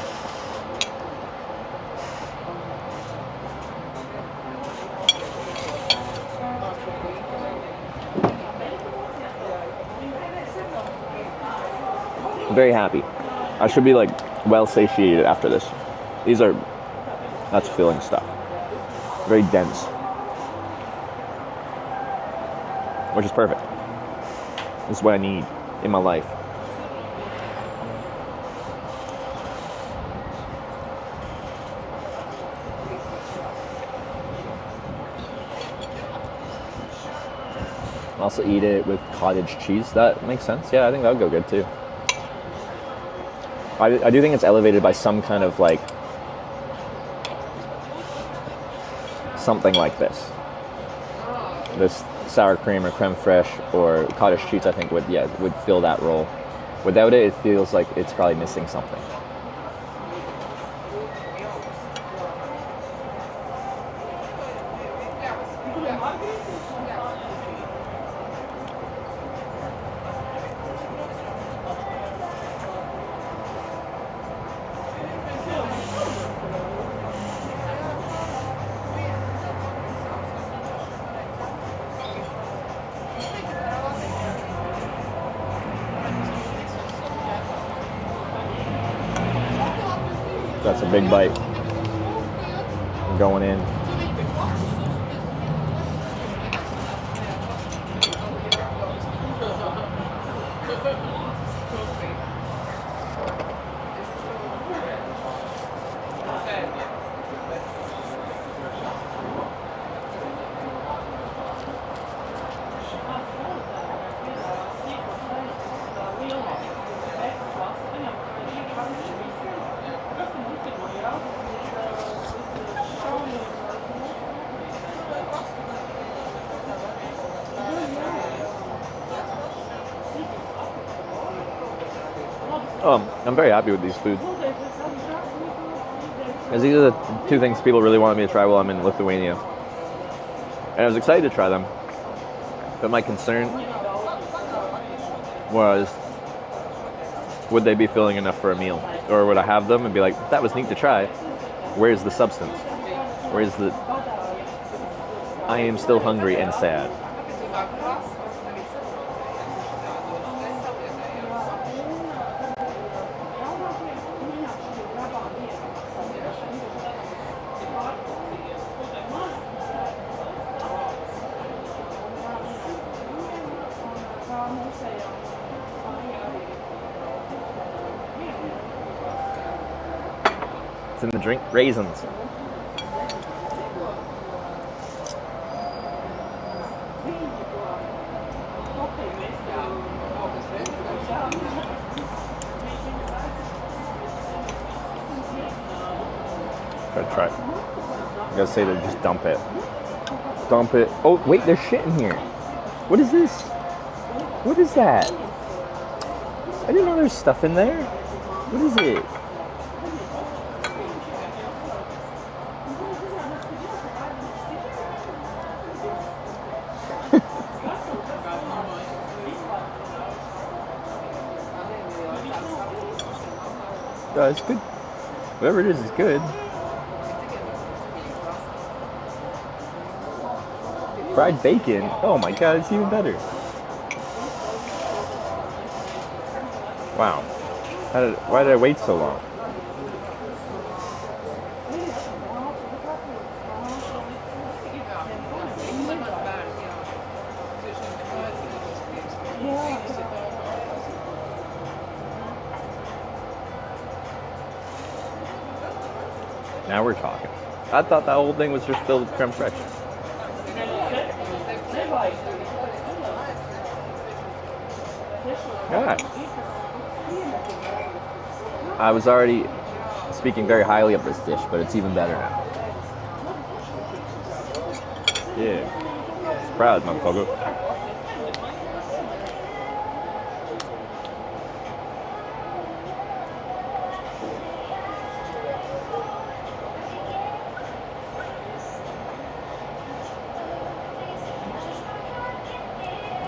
I'm very happy. I should be like well satiated after this. That's filling stuff. Very dense. Which is perfect. This is what I need in my life. Also eat it with cottage cheese. That makes sense. Yeah, I think that would go good too. I do think it's elevated by some kind of like something like this. This sour cream or creme fraiche or cottage cheese, I think would fill that role. Without it, it feels like it's probably missing something. That's a big bite. Going in. I'm very happy with these foods. Because these are the two things people really wanted me to try while I'm in Lithuania. And I was excited to try them. But my concern was, would they be filling enough for a meal? Or would I have them and be like, that was neat to try. Where's the substance? Where's the... I am still hungry and sad. It's in the drink, raisins. Gotta try it. I gotta say to just dump it. Dump it. Oh, wait, there's shit in here. What is this? What is that? I didn't know there's stuff in there. What is it? It's good. Whatever it is good. Fried bacon. Oh my god, it's even better. Wow. Why did I wait so long? Now we're talking. I thought that whole thing was just filled with creme fraiche. God. I was already speaking very highly of this dish, but it's even better now. Yeah. Proud, motherfucker.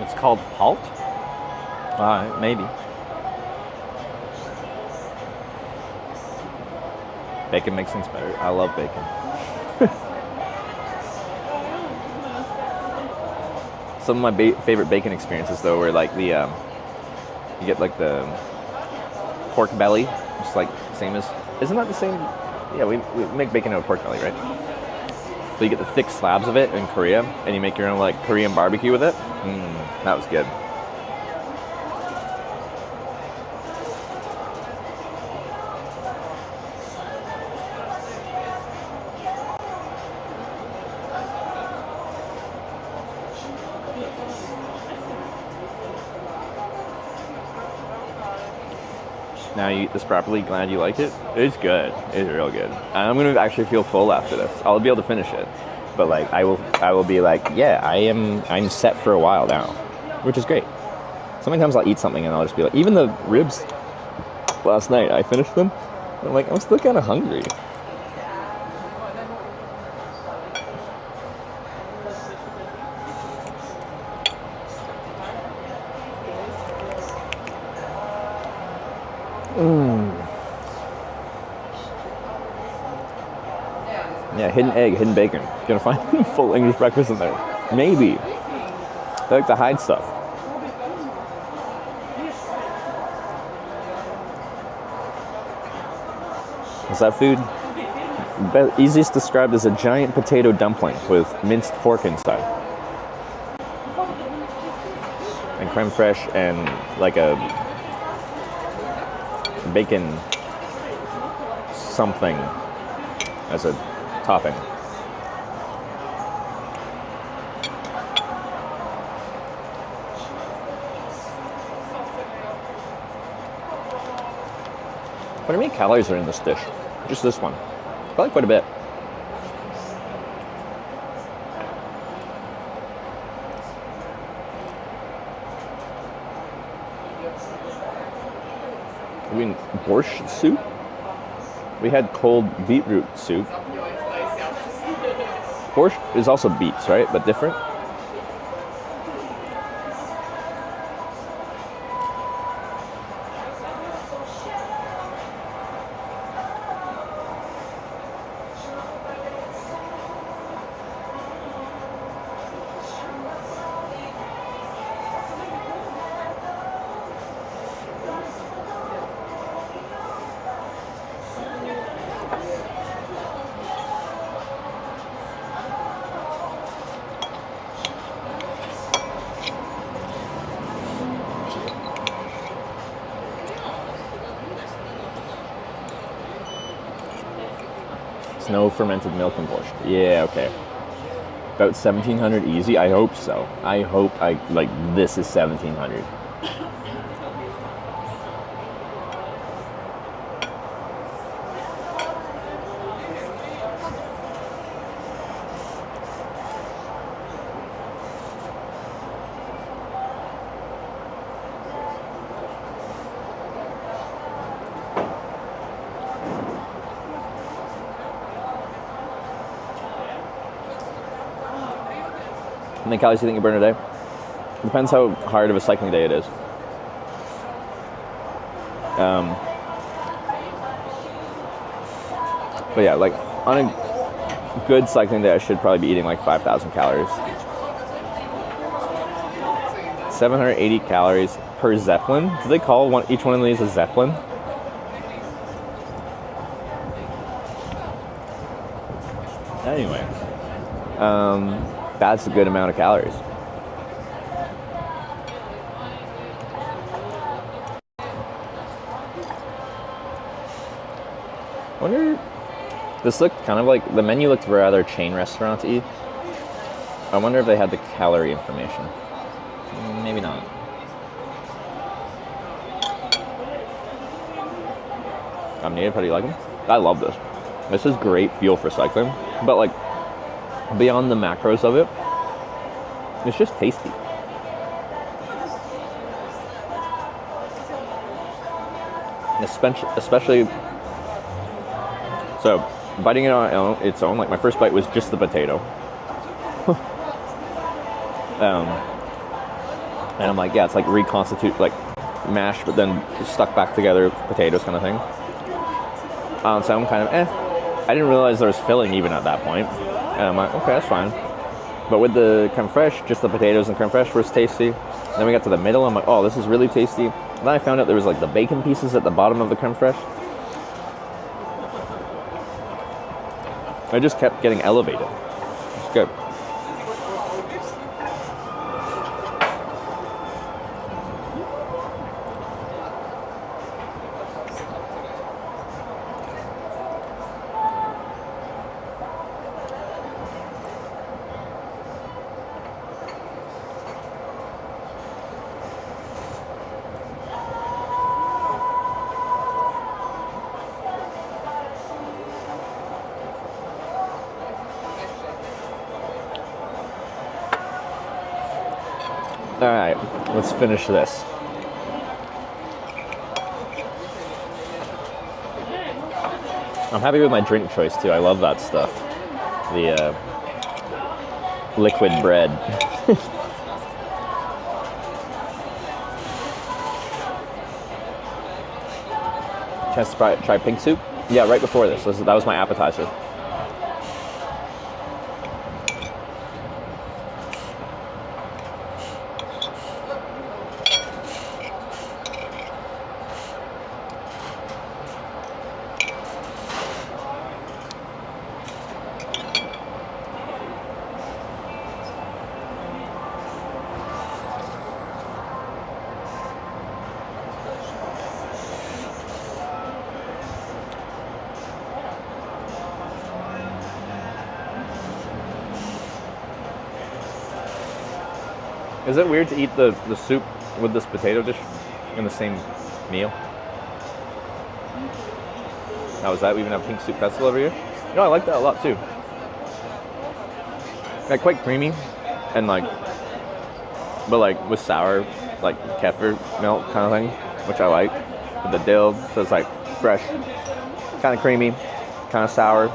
It's called Halt? Maybe. Bacon makes things better. I love bacon. Some of my favorite bacon experiences, though, were like the, you get like the pork belly, just like same as, isn't that the same? Yeah, we make bacon out of pork belly, right? So you get the thick slabs of it in Korea, and you make your own like Korean barbecue with it. That was good. Now you eat this properly, glad you like it. It's good. It's real good. I'm gonna actually feel full after this. I'll be able to finish it. But like I will be like, yeah, I'm set for a while now. Which is great. Sometimes I'll eat something and I'll just be like, even the ribs last night, I finished them. And I'm like, I'm still kinda hungry. Yeah, hidden egg, hidden bacon. You're gonna find full English breakfast in there. Maybe. They like to hide stuff. Is that food? Easiest described as a giant potato dumpling with minced pork inside. And creme fraiche and like a bacon something as a topping. How many calories are in this dish? Just this one. Probably quite a bit. I mean, borscht soup? We had cold beetroot soup. Borscht is also beets, right? But different. No fermented milk and borscht. Yeah, okay. About 1700 easy. I hope so. I hope this is 1700. How many calories do you think you burn a day? Depends how hard of a cycling day it is. But yeah, like on a good cycling day, I should probably be eating like 5,000 calories. 780 calories per Zeppelin. Do they call each one of these a Zeppelin? Anyway. That's a good amount of calories. Wonder, this looked kind of like, the menu looked rather chain restaurant-y. I wonder if they had the calorie information. Maybe not. I'm native, how do you like them? I love this. This is great fuel for cycling, but like, beyond the macros of it, it's just tasty. Especially, so biting it on its own, like my first bite was just the potato. And I'm like, yeah, it's like reconstitute, like mashed, but then stuck back together potatoes kind of thing. So I'm kind of, I didn't realize there was filling even at that point. And I'm like, okay, that's fine. But with the creme fraiche, just the potatoes and creme fraiche was tasty. Then we got to the middle, I'm like, oh, this is really tasty. And then I found out there was like the bacon pieces at the bottom of the creme fraiche. I just kept getting elevated. It's good. Alright, let's finish this. I'm happy with my drink choice too. I love that stuff. The liquid bread. Chance to try pink soup? Yeah, right before this. That was my appetizer. Is it weird to eat the soup with this potato dish in the same meal? Now, is that we even have pink soup pretzel over here? No, I like that a lot too. Like quite creamy and like, but like with sour, like kefir milk kind of thing, which I like. With the dill, so it's like fresh, kind of creamy, kind of sour.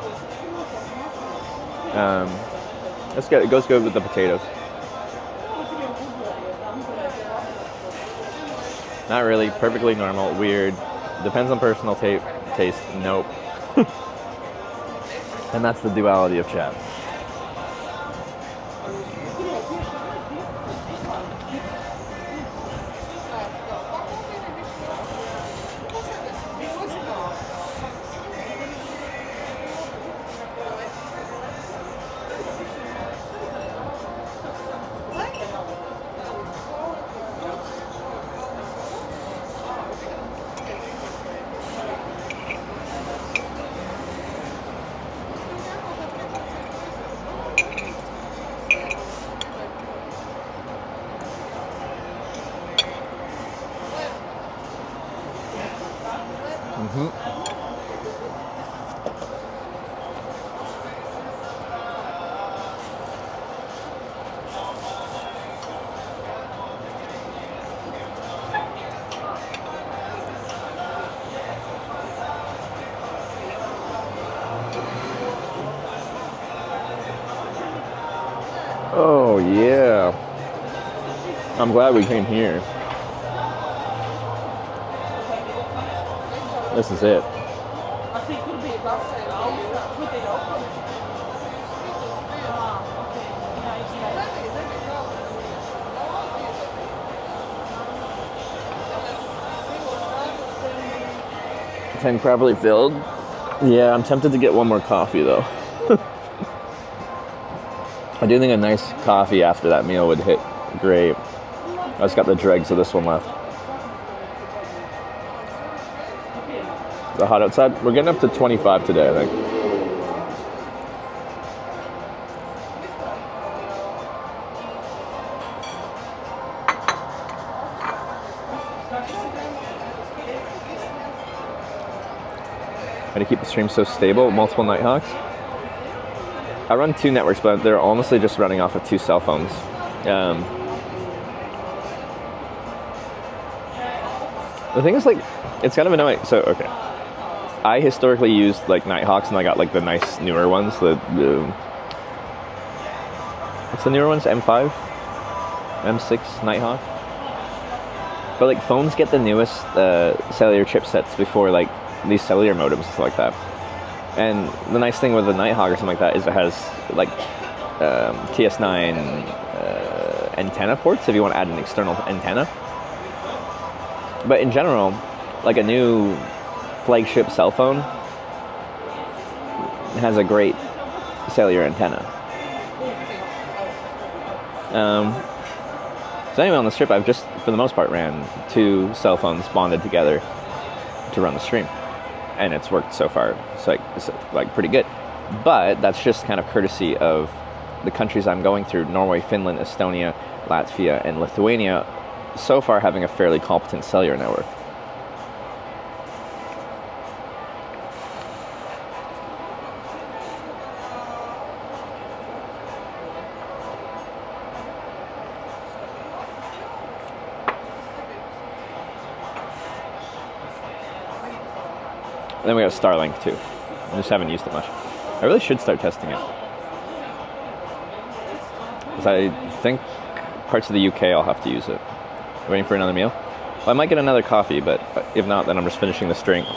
That's good. It goes good with the potatoes. Not really. Perfectly normal. Weird. Depends on personal taste. Nope. And that's the duality of chat. Oh yeah, I'm glad we came here. This is it. Tank properly filled. Yeah, I'm tempted to get one more coffee though. I do think a nice coffee after that meal would hit great. I just got the dregs of this one left. Is it hot outside? We're getting up to 25 today, I think. How to keep the stream so stable? Multiple Nighthawks? I run 2 networks, but they're honestly just running off of 2 cell phones. The thing is, like, it's kind of annoying. So, okay. I historically used, like, Nighthawks, and I got, like, the nice newer ones. What's the newer ones? M5? M6 Nighthawk? But, like, phones get the newest cellular chipsets before, like, these cellular modems and stuff like that. And the nice thing with the Nighthawk or something like that is it has like TS9 antenna ports if you want to add an external antenna. But in general, like a new flagship cell phone has a great cellular antenna. So anyway, on the strip, I've just, for the most part, ran 2 cell phones bonded together to run the stream. And it's worked so far. It's like pretty good. But that's just kind of courtesy of the countries I'm going through: Norway, Finland, Estonia, Latvia, and Lithuania, so far having a fairly competent cellular network. Then we got Starlink too. I just haven't used it much. I really should start testing it. Because I think parts of the UK I'll have to use it. Waiting for another meal? Well, I might get another coffee, but if not, then I'm just finishing this drink.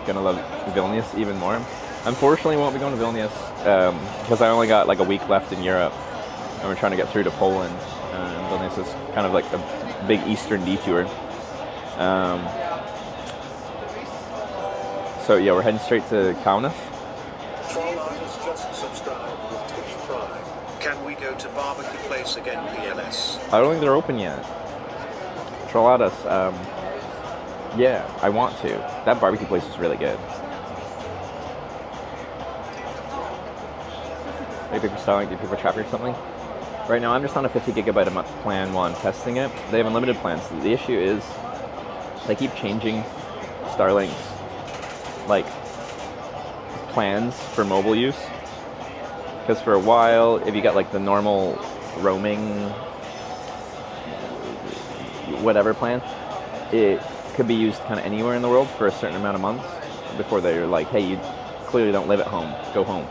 Gonna love Vilnius even more. Unfortunately, won't be going to Vilnius because I only got like a week left in Europe, and we're trying to get through to Poland. And Vilnius is kind of like a big eastern detour. So yeah, we're heading straight to Kaunas. Troll artist just subscribed with Twitch Prime. Can we go to barbecue place again, PLS? I don't think they're open yet. Trolladas. Yeah, I want to. That barbecue place is really good. Maybe for Starlink, do people trap or something? Right now, I'm just on a 50 gigabyte a month plan while I'm testing it. They have unlimited plans. The issue is they keep changing Starlink's like plans for mobile use. Because for a while, if you got like the normal roaming whatever plan, it could be used kind of anywhere in the world for a certain amount of months before they're like, hey, you clearly don't live at home, go home.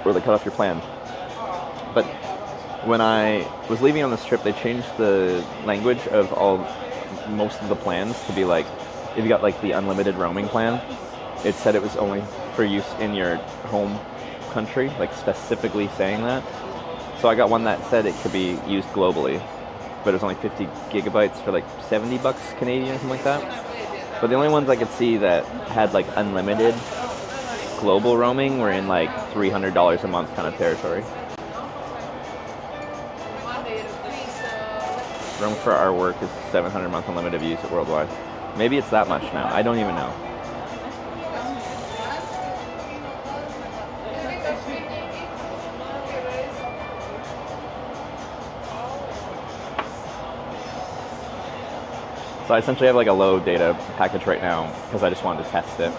Or they cut off your plan. But when I was leaving on this trip, they changed the language of most of the plans to be like, if you got like the unlimited roaming plan, it said it was only for use in your home country, like specifically saying that. So I got one that said it could be used globally, but it was only 50 gigabytes for like 70 bucks Canadian or something like that. But the only ones I could see that had like unlimited global roaming were in like $300 a month kind of territory. Roam for our work is $700 a month unlimited use it worldwide. Maybe it's that much now. I don't even know. So I essentially have like a low data package right now because I just wanted to test it.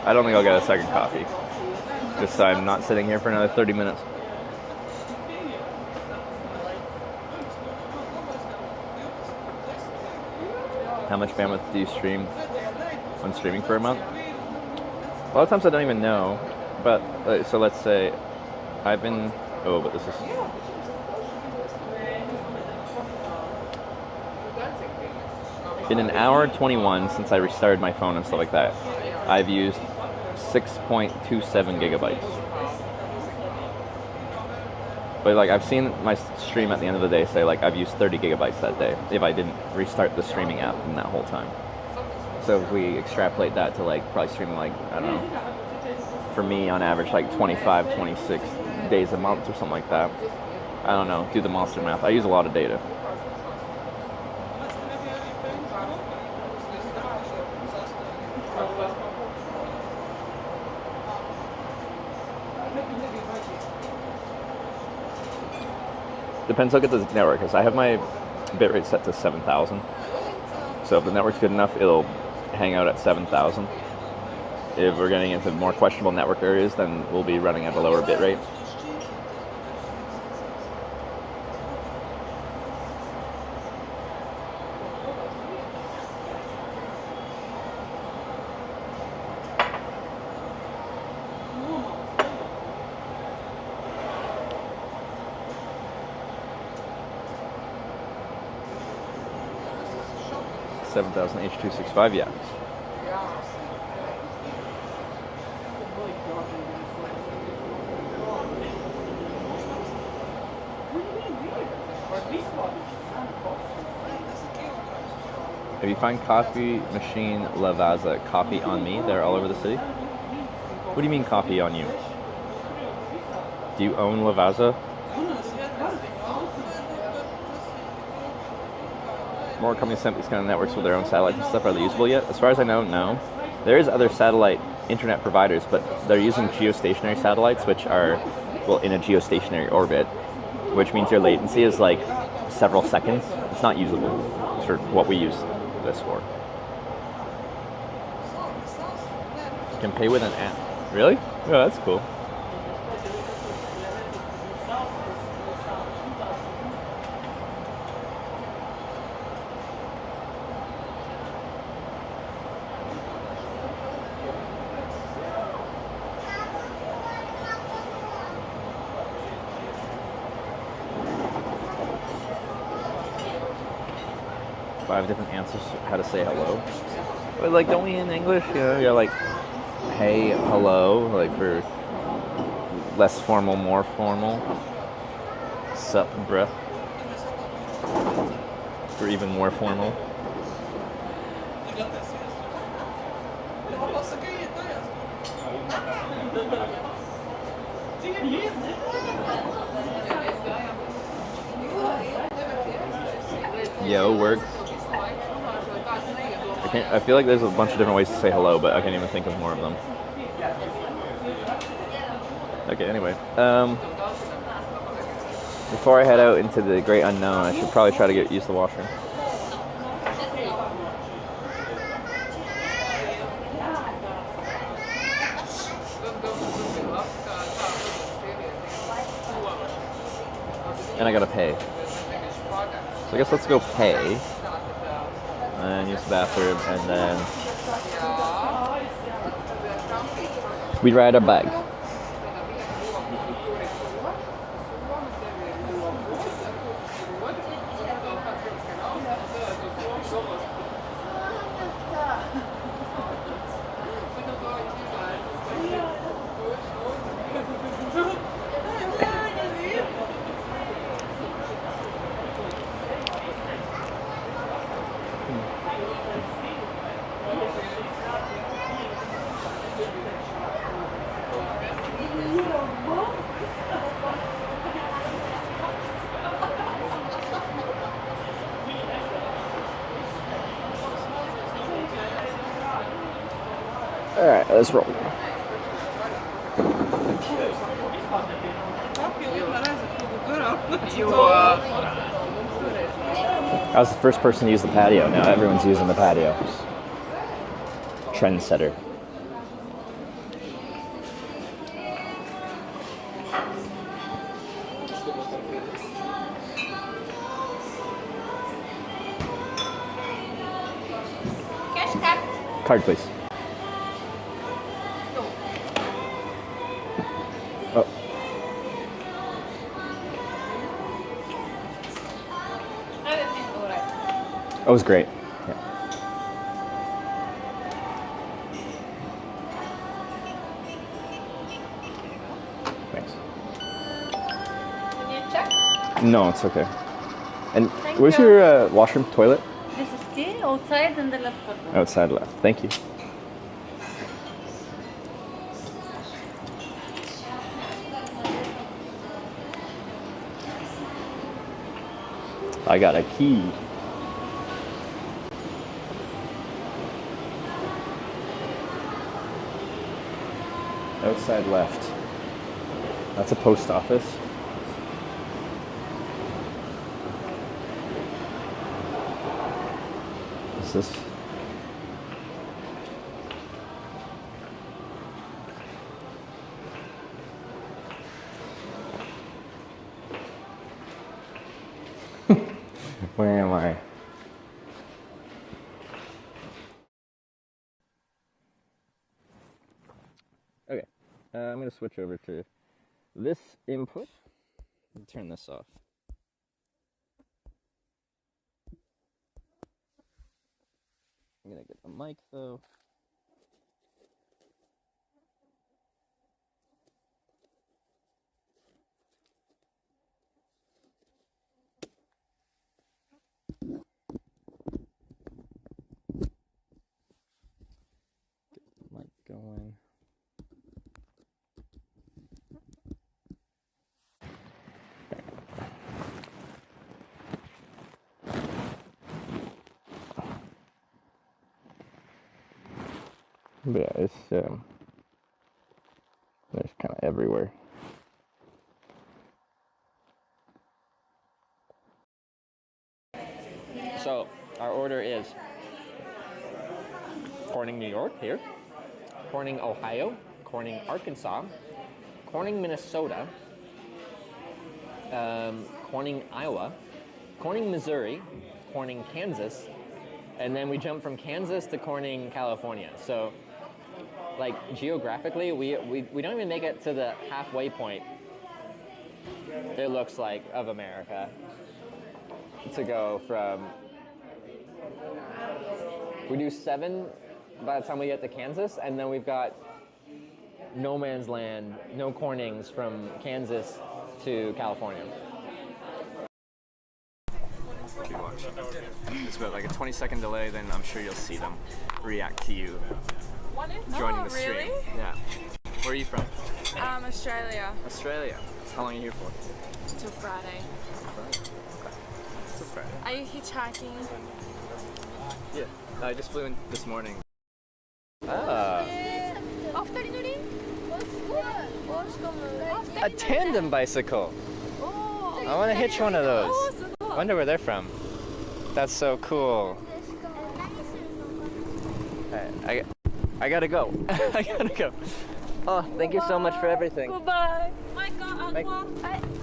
I don't think I'll get a second coffee. Just so I'm not sitting here for another 30 minutes. How much bandwidth do you stream when streaming for a month? A lot of times I don't even know. But, so let's say I've been... Oh, but this is... In an hour 21 since I restarted my phone and stuff like that, I've used 6.27 gigabytes. But like I've seen my stream at the end of the day say like I've used 30 gigabytes that day if I didn't restart the streaming app in that whole time. So if we extrapolate that to like probably streaming like, I don't know, for me on average like 25, 26 days a month or something like that. I don't know, do the monster math. I use a lot of data. Depends how good the network is. I have my bitrate set to 7,000. So if the network's good enough, it'll hang out at 7,000. If we're getting into more questionable network areas, then we'll be running at a lower bitrate. H.265, yeah. If you find coffee machine Lavazza, coffee on me, they're all over the city. What do you mean coffee on you? Do you own Lavazza? More companies sent these kind of networks with their own satellites and stuff. Are they usable yet? As far as I know, no. There is other satellite internet providers, but they're using geostationary satellites, which are, well, in a geostationary orbit, which means your latency is like several seconds. It's not usable for what we use this for. You can pay with an app. Really? Oh, that's cool. Five different answers how to say hello. But like, don't we in English, you know, you're like, hey, hello, like for less formal, more formal. Sup, bruh. For even more formal. Yo, word. I feel like there's a bunch of different ways to say hello, but I can't even think of more of them. Okay, anyway. Before I head out into the great unknown, I should probably try to use the washroom. And I gotta pay. So I guess let's go pay. And use the bathroom, and then we ride our bike. Alright, let's roll. I was the first person to use the patio. Now everyone's using the patio. Trendsetter. Cash card. Card, please. Oh. That was great. Yeah. Thanks. Can you check? No, it's okay. And Thank where's you. your washroom, toilet? This is key outside and the left button. Outside left. Thank you. I got a key. Outside left. That's a post office. What's this? Where am I? Okay, I'm going to switch over to this input and turn this off. I'm going to get the mic though. Mic going. But yeah, it's there's kind of everywhere. So our order is Corning, New York here, Corning, Ohio, Corning, Arkansas, Corning, Minnesota, Corning, Iowa, Corning, Missouri, Corning, Kansas, and then we jump from Kansas to Corning, California. So, like, geographically, we don't even make it to the halfway point, it looks like, of America, to go from, we do 7 by the time we get to Kansas, and then we've got no man's land, no Cornings from Kansas to California. Keep watching. It's about like a 20-second delay, then I'm sure you'll see them react to you joining the stream. Really? Yeah. Where are you from? Australia. Australia. How long are you here for? Till Friday. Friday. Okay. Till Friday. I Are you hitchhiking? Yeah, I just flew in this morning. Ah. A tandem bicycle. I want to hitch one of those. I wonder where they're from. That's so cool. Alright, I gotta go. I gotta go. Oh, thank you so much for everything. Goodbye.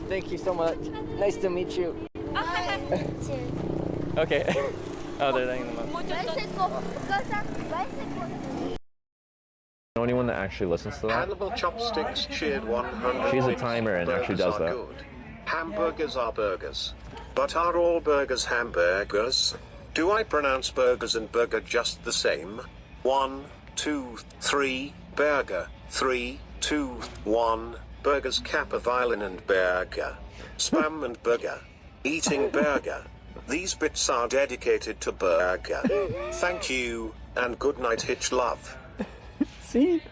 Thank you so much. Nice to meet you. Okay. Oh, they're laying them up. Know anyone that actually listens to that? Hannibal Chopsticks cheered 100. She's a timer and actually does that. Good. Hamburgers are burgers. But are all burgers hamburgers? Do I pronounce burgers and burger just the same? 1, 2, 3, burger. 3, 2, 1, burgers kappa violin and burger. Spam and burger. Eating burger. These bits are dedicated to burger. Thank you, and good night, Hitch love. See?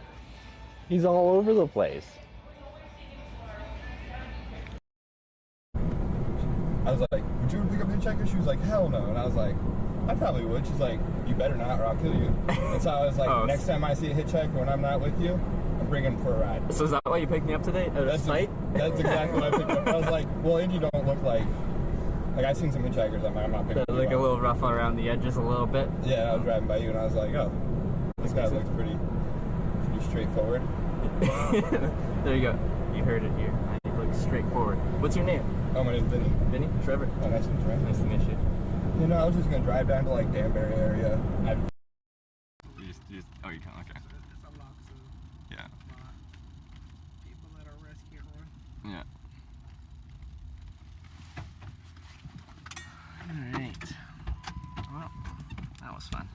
He's all over the place. I was like, would you pick up Hitchhiker? She was like, hell no. And I was like, I probably would. She's like, you better not or I'll kill you. And so I was like, next time I see a hitchhiker when I'm not with you, I'm bringing him for a ride. So is that why you picked me up today? That's exactly what I picked up. I was like, well, and you don't look like I've seen some hitchhikers. I'm not picking up. Like a little rough around the edges a little bit. Yeah, I was driving by you and I was like, oh, this guy looks pretty straightforward. There you go. You heard it here. He looks straightforward. What's your name? Oh, my name's Vinny. Vinny? Trevor. Oh, nice to meet you. Nice to meet you. You know, I was just gonna drive down to like Danbury area. You just, oh, you can't. Okay. Yeah. People that are rescued. Yeah. All right. Well, that was fun.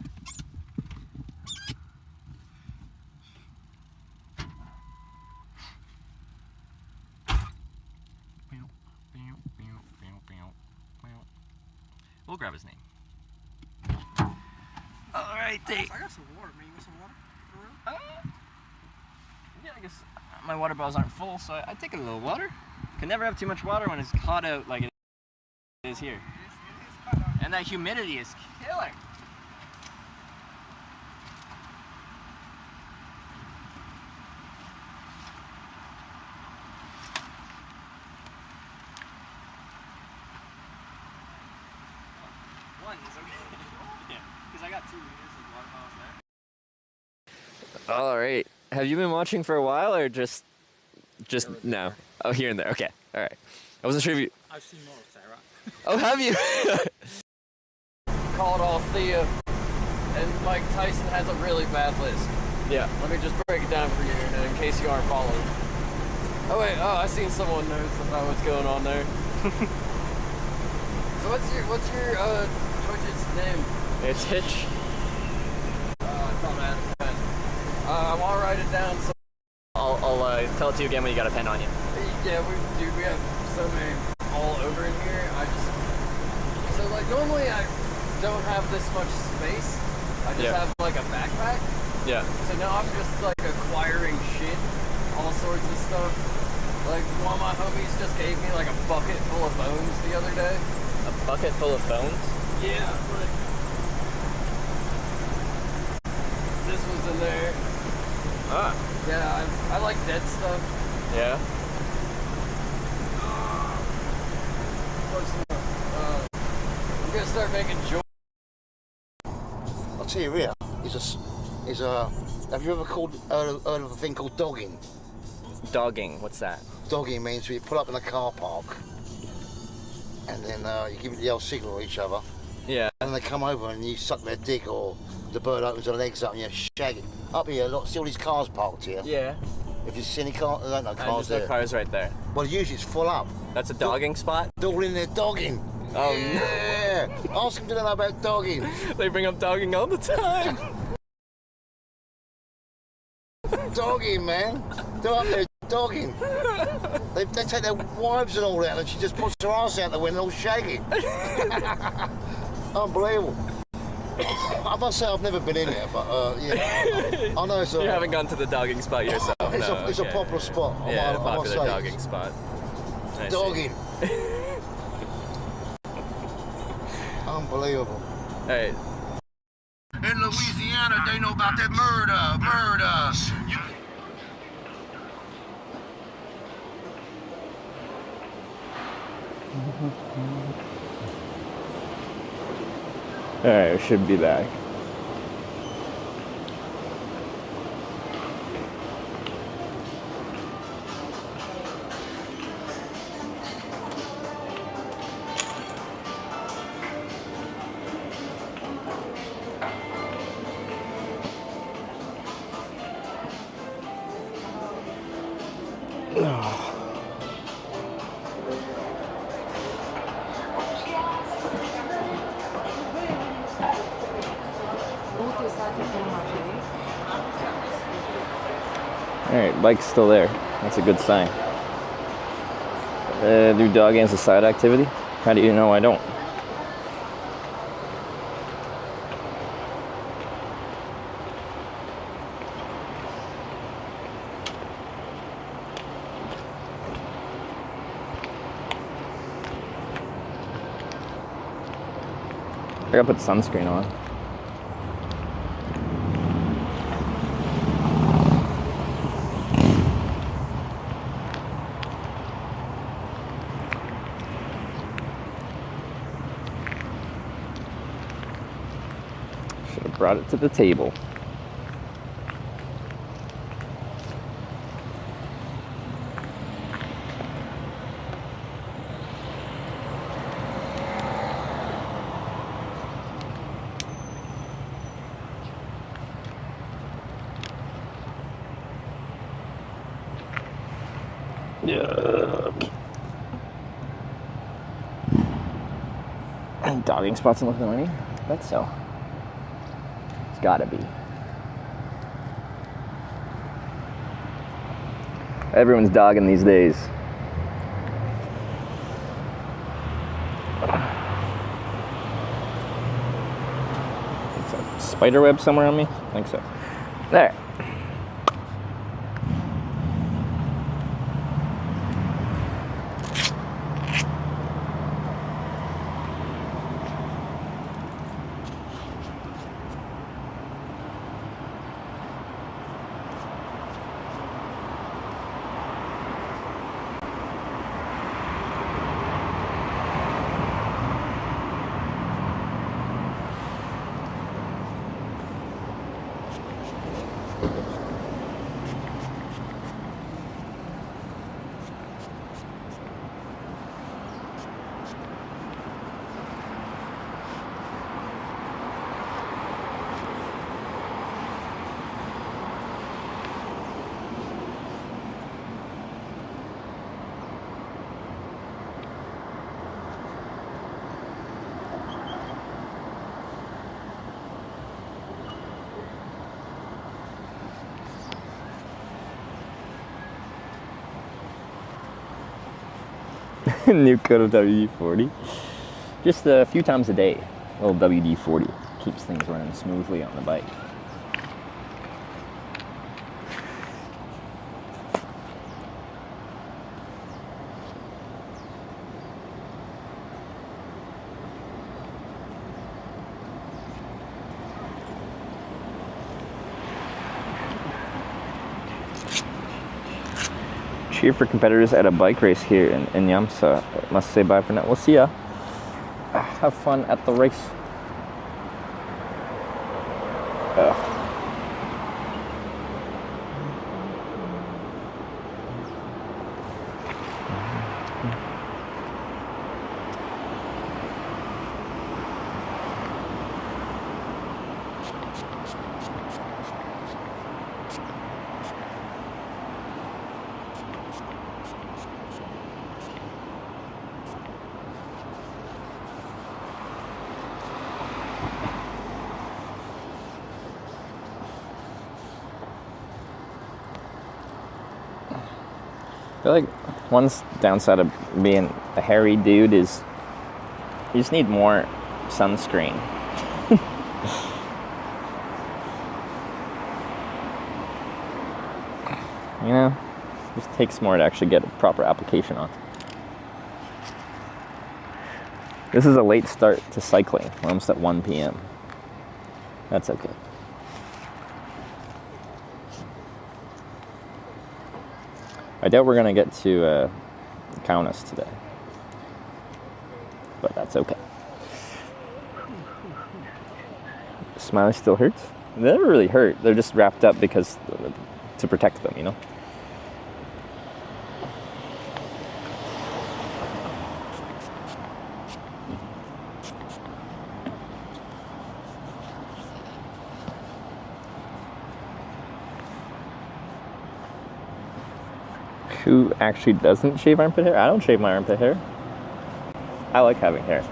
We'll grab his name. All right, I got some water, man. You want some water? For real? Yeah, I guess my water bottles aren't full, so I take a little water. Can never have too much water when it's hot out like it is here. And that humidity is killer. One is okay. Yeah, because I got 2 liters of water bottles there. All right. Have you been watching for a while or just no? Oh, here and there. Okay. All right. I wasn't sure if you. I've seen more of Sarah. Oh, have you? Called all Thea, and Mike Tyson has a really bad list. Yeah. Let me just break it down for you in case you aren't following. Oh wait, I seen someone knows about what's going on there. So what's your Twitch's name? It's Hitch. I thought I had a pen. I want to write it down. So I'll tell it to you again when you got a pen on you. yeah, we have so many all over in here. So like normally I don't have this much space. I just have like a backpack. Yeah. So now I'm just like acquiring shit, all sorts of stuff. Like one of my homies just gave me like a bucket full of bones the other day. A bucket full of bones? Yeah, like this was in there. Ah. Yeah, I like dead stuff. Yeah. Close enough. I'm gonna start making joy. I'll tell you here, have you ever heard of a thing called dogging? Dogging, what's that? Dogging means we pull up in a car park and then you give it the old signal to each other. Yeah. And they come over and you suck their dick or the bird opens their legs up and you shag it. Up here, look, see all these cars parked here? Yeah. If you see any cars, I don't know, cars there. There's no cars right there. Well, usually it's full up. That's a dogging spot? They're all in there dogging. Oh, yeah. No. Ask them to know about dogging. They bring up dogging all the time. Dogging, man. They're up there dogging. They take their wives and all out and she just puts her ass out the window all shaggy. Unbelievable. I must say I've never been in there, but yeah. I know it's You haven't gone to the dogging spot yourself? It's a popular spot. Yeah, I a popular must say. dogging spot. Dogging. Unbelievable. Alright. In Louisiana, they know about that murder. Alright, we should be back. Alright, bike's still there. That's a good sign. Do dog games a side activity? How do you know I don't? I gotta put sunscreen on. Should have brought it to the table. Yuck. Any dogging spots in Lithuania? I bet so. It's gotta be. Everyone's dogging these days. Is a spider web somewhere on me? I think so. There. New code of WD-40. Just a few times a day, a little WD-40 keeps things running smoothly on the bike. Cheer for competitors at a bike race here in Yamsa. Must say bye for now. We'll see ya. Have fun at the race. I feel like one downside of being a hairy dude is you just need more sunscreen. You know, it just takes more to actually get a proper application on. This is a late start to cycling. We're almost at 1 p.m. That's okay. I doubt we're gonna get to Kaunas today, but that's okay. Smiley still hurts? They never really hurt. They're just wrapped up because to protect them, you know? Who actually doesn't shave armpit hair? I don't shave my armpit hair. I like having hair.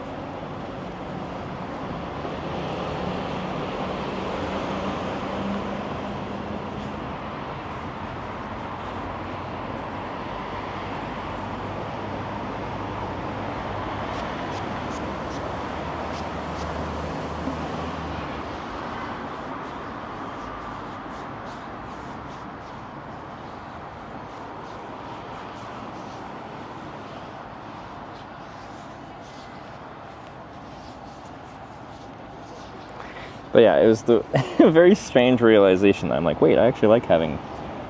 But yeah, it was the very strange realization that I'm like, wait, I actually like having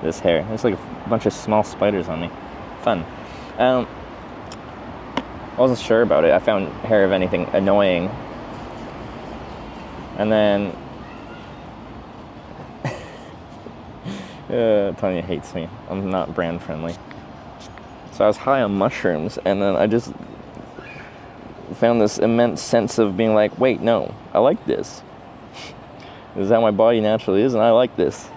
this hair. There's like a bunch of small spiders on me. Fun. I wasn't sure about it. I found hair of anything annoying. And then Tanya hates me. I'm not brand friendly. So I was high on mushrooms, and then I just found this immense sense of being like, wait, no, I like this. This is how my body naturally is, and I like this.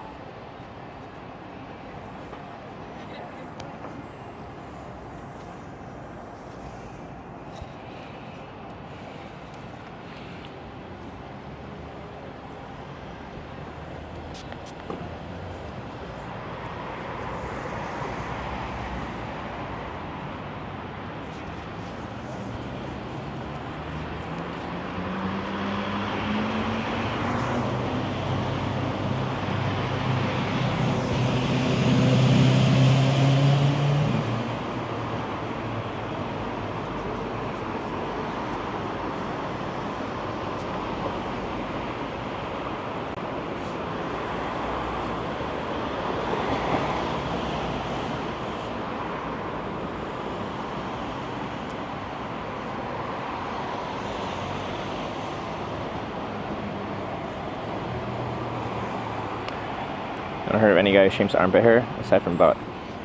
I haven't heard of any guy who shaves armpit hair, aside from butt.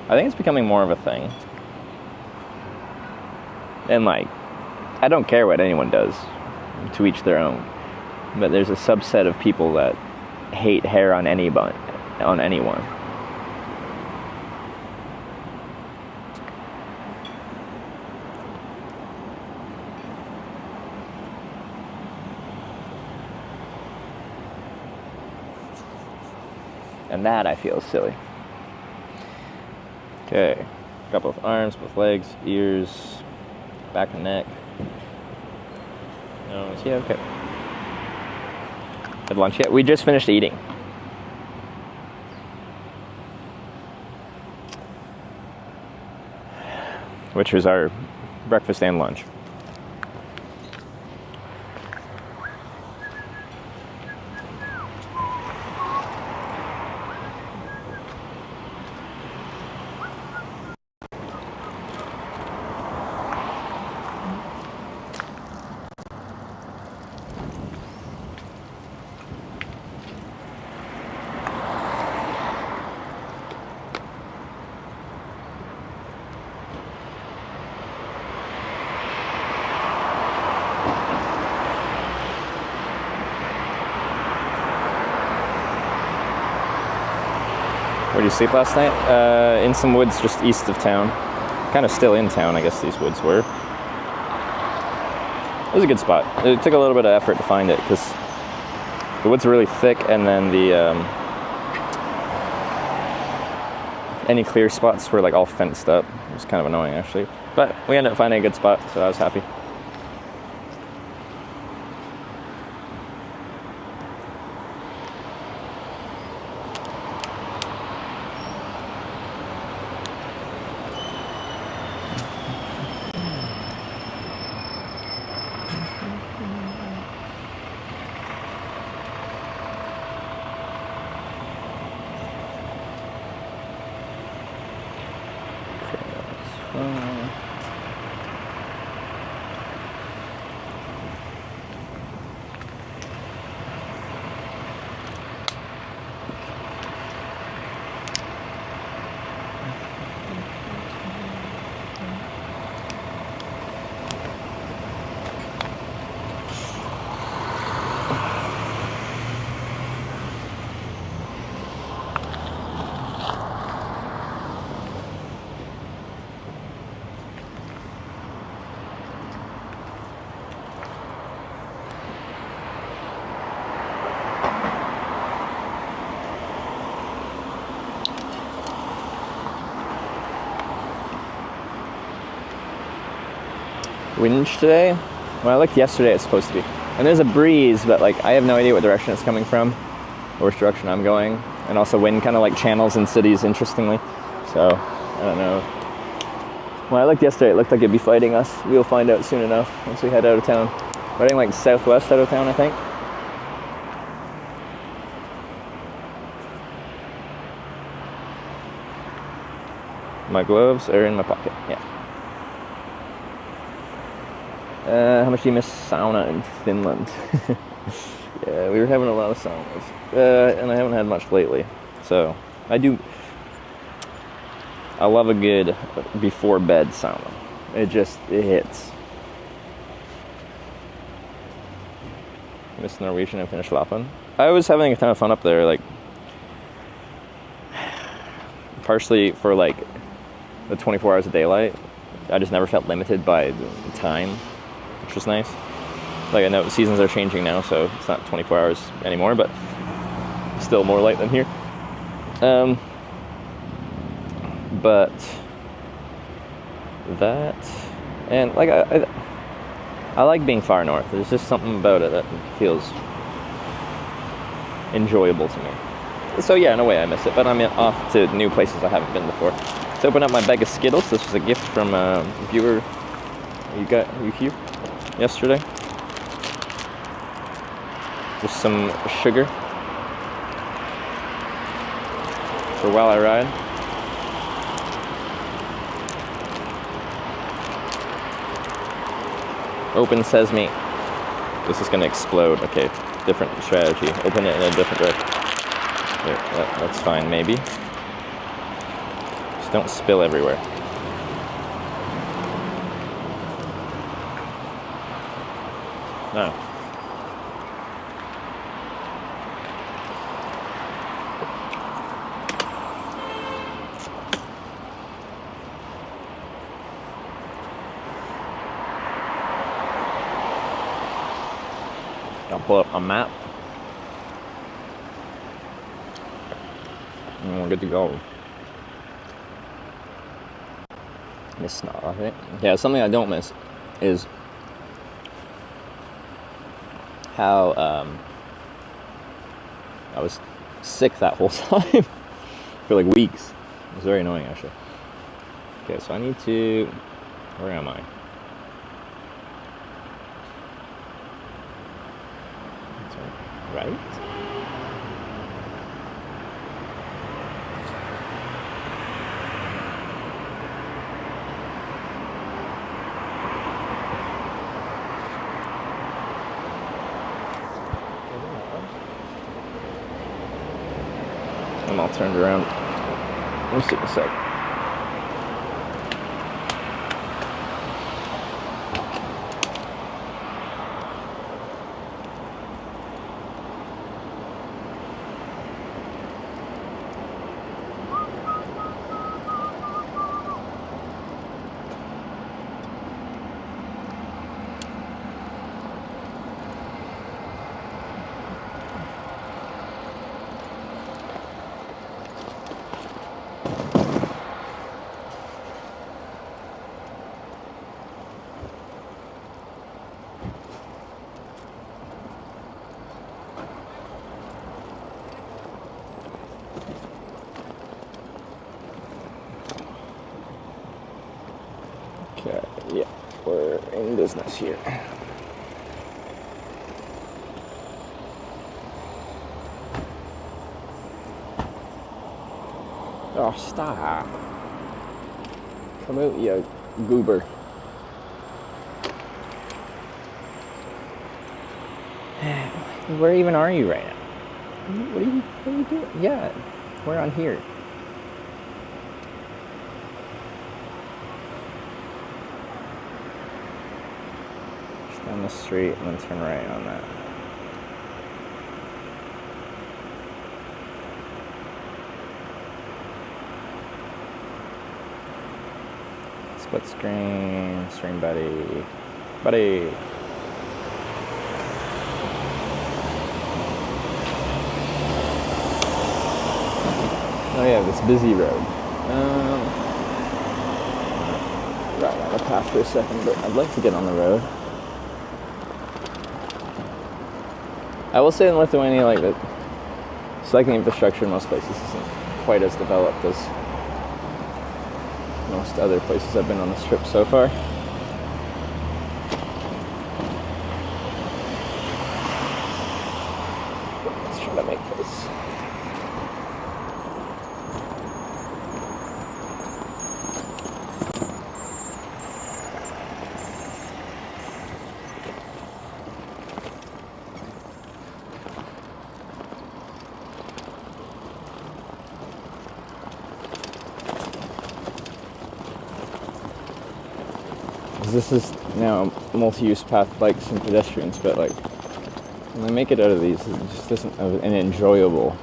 I think it's becoming more of a thing. And like, I don't care what anyone does, to each their own. But there's a subset of people that hate hair on anyone. And that I feel silly. Okay, got both arms, both legs, ears, back and neck. Nose, yeah, okay. Had lunch yet? We just finished eating. Which was our breakfast and lunch. Where did you sleep last night? In some woods just east of town. Kind of still in town, I guess these woods were. It was a good spot. It took a little bit of effort to find it because the woods are really thick, and then the any clear spots were like all fenced up. It was kind of annoying actually. But we ended up finding a good spot, so I was happy. Wind today? When I looked yesterday, it's supposed to be. And there's a breeze, but like I have no idea what direction it's coming from, or which direction I'm going. And also wind kind of like channels in cities, interestingly. So, I don't know. When I looked yesterday, it looked like it'd be fighting us. We'll find out soon enough once we head out of town. We're heading like southwest out of town, I think. My gloves are in my pocket, yeah. How much do you miss sauna in Finland? Yeah, we were having a lot of saunas. And I haven't had much lately. So, I love a good before bed sauna. It hits. Miss Norwegian and Finnish Lapland. I was having a ton of fun up there, like, partially for like the 24 hours of daylight. I just never felt limited by time, which was nice. Like, I know the seasons are changing now, so it's not 24 hours anymore, but still more light than here. But that, and like I like being far north. There's just something about it that feels enjoyable to me. So yeah, in a way I miss it, but I'm off to new places I haven't been before. Let's open up my bag of Skittles. This was a gift from a viewer you here yesterday. Just some sugar for while I ride. Open sesame. This is gonna explode. Okay, different strategy. Open it in a different direction. There, that's fine, maybe. Just don't spill everywhere. No. I'll pull up a map. And we're good to go. Miss Snow, I think. Yeah, something I don't miss is how I was sick that whole time for like weeks. It was very annoying, actually. Okay, so I need to. Where am I? Right? I'm all turned around. Let's take a sec. Okay, yeah, we're in business here. Oh, stop. Come out, you goober. Where even are you right now? What are you doing? Yeah, we're on here. Just down the street and then turn right on that. Split screen, stream buddy. Buddy. Oh yeah, this busy road. Right on the path for a second, but I'd like to get on the road. I will say in Lithuania, like, the cycling infrastructure in most places isn't quite as developed as most other places I've been on this trip so far. Let's try to make this. This is now multi-use path bikes and pedestrians, but like when I make it out of these, it just isn't an enjoyable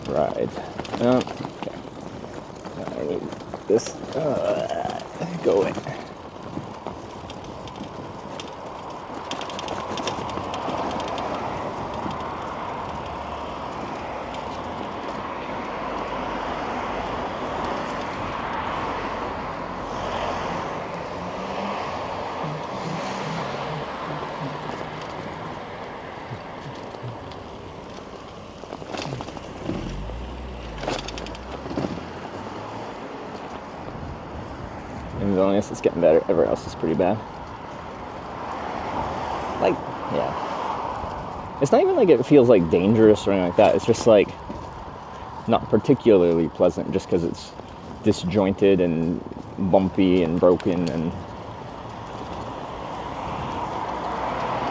ride. Okay. I need this. Go away. It's getting better. Everywhere else is pretty bad. Like, yeah. It's not even like it feels like dangerous or anything like that. It's just like not particularly pleasant just because it's disjointed and bumpy and broken, and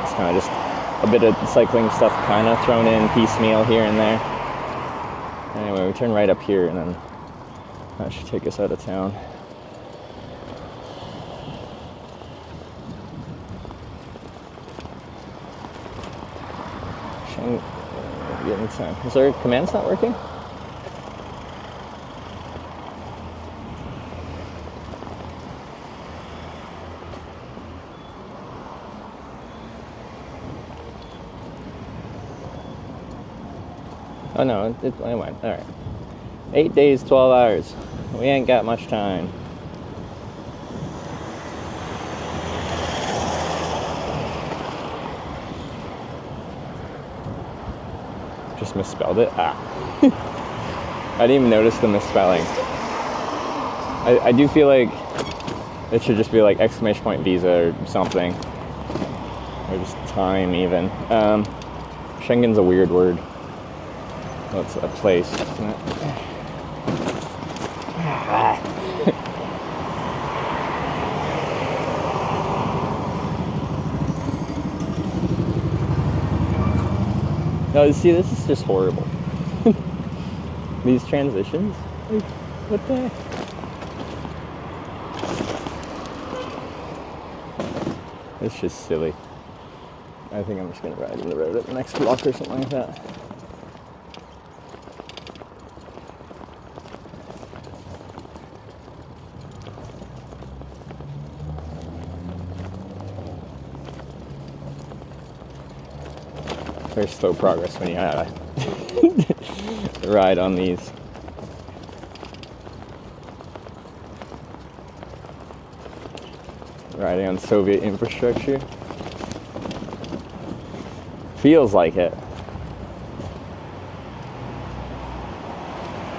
it's kind of just a bit of cycling stuff kind of thrown in piecemeal here and there. Anyway, we turn right up here and then that should take us out of town. Is our commands not working? Oh no, it went. Alright. 8 days, 12 hours. We ain't got much time. Just misspelled it. I didn't even notice the misspelling. I do feel like it should just be like exclamation point visa or something, or just time even. Schengen's a weird word. Well, it's a place, isn't it? No, see, this is just horrible. These transitions, like, what the heck? It's just silly. I think I'm just gonna ride in the road at the next block or something like that. Very slow progress when you ride on these. Riding on Soviet infrastructure. Feels like it.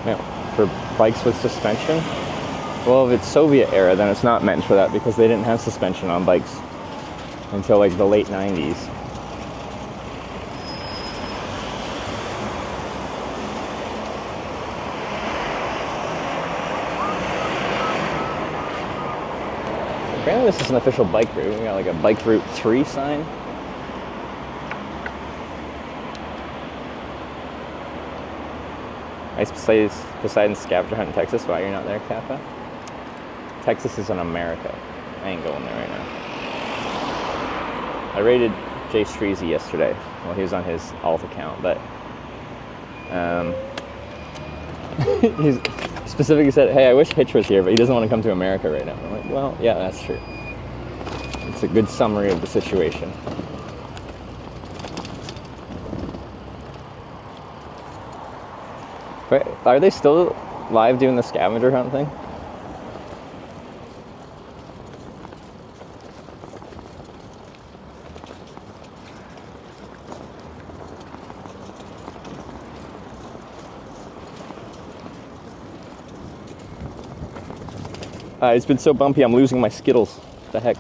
Now, for bikes with suspension, well, if it's Soviet era, then it's not meant for that because they didn't have suspension on bikes until like the late 90s. assuming this is an official bike route. We got like a bike route 3 sign. Nice place Poseidon's scavenger hunt in Texas. Why you're not there, Kappa? Texas is in America. I ain't going there right now. I rated Jay Streezy yesterday. Well, he was on his alt account, but he specifically said, hey, I wish Hitch was here, but he doesn't want to come to America right now. I'm like, well, yeah, that's true. It's a good summary of the situation. Wait, are they still live doing the scavenger hunt thing? It's been so bumpy, I'm losing my Skittles. What the heck?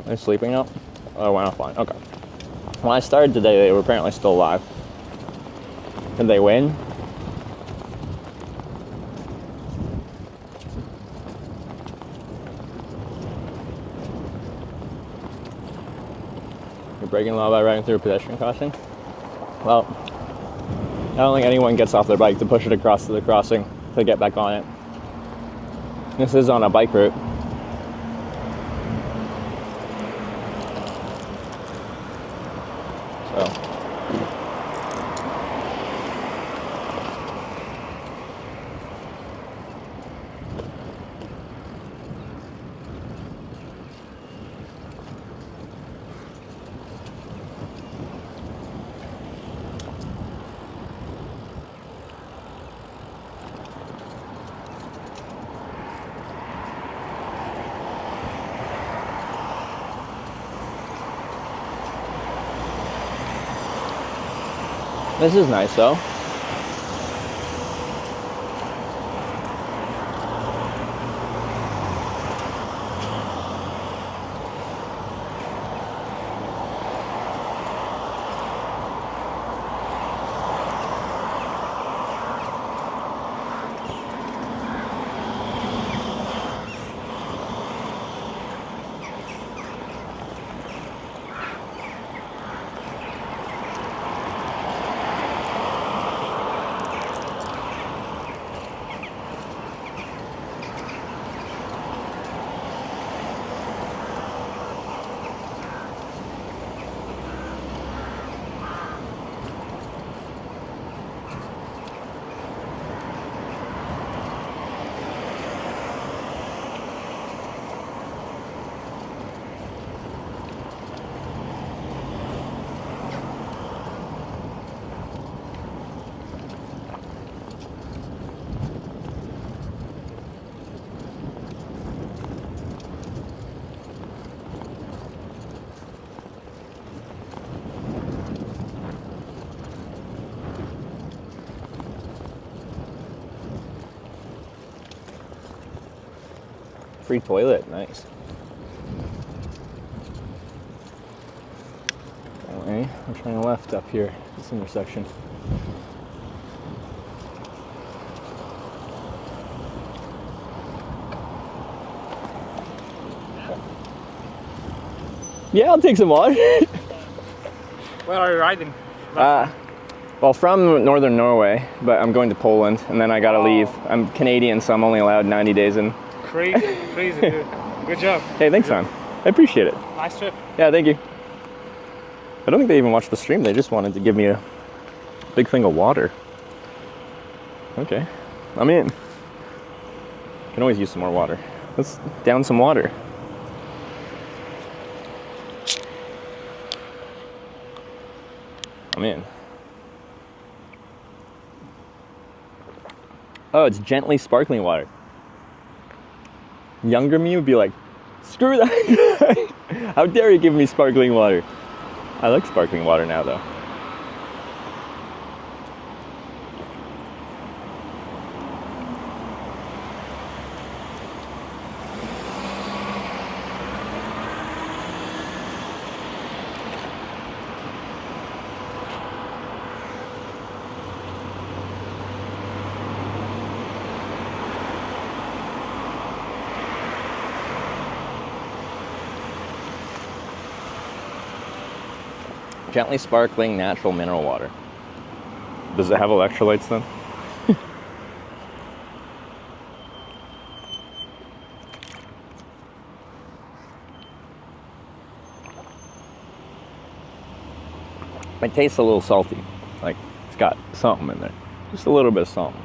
They're sleeping now? Oh, went offline. Okay. When I started today, they were apparently still alive. Did they win? You're breaking the law by riding through a pedestrian crossing? Well, I don't think anyone gets off their bike to push it across to the crossing to get back on it. This is on a bike route. So. This is nice though. Free toilet, nice. Okay, I'm turning left up here, this intersection. Yeah, I'll take some water. Where are you riding? Well, from northern Norway, but I'm going to Poland, and then I gotta leave. I'm Canadian, so I'm only allowed 90 days in. Crazy, crazy, good job. Hey, thanks, man. I appreciate it. Nice trip. Yeah, thank you. I don't think they even watched the stream. They just wanted to give me a big thing of water. Okay, I'm in. Can always use some more water. Let's down some water. I'm in. Oh, it's gently sparkling water. Younger me would be like, screw that guy. How dare you give me sparkling water? I like sparkling water now though. Gently sparkling natural mineral water. Does it have electrolytes then? It tastes a little salty. Like it's got something in there. Just a little bit of something.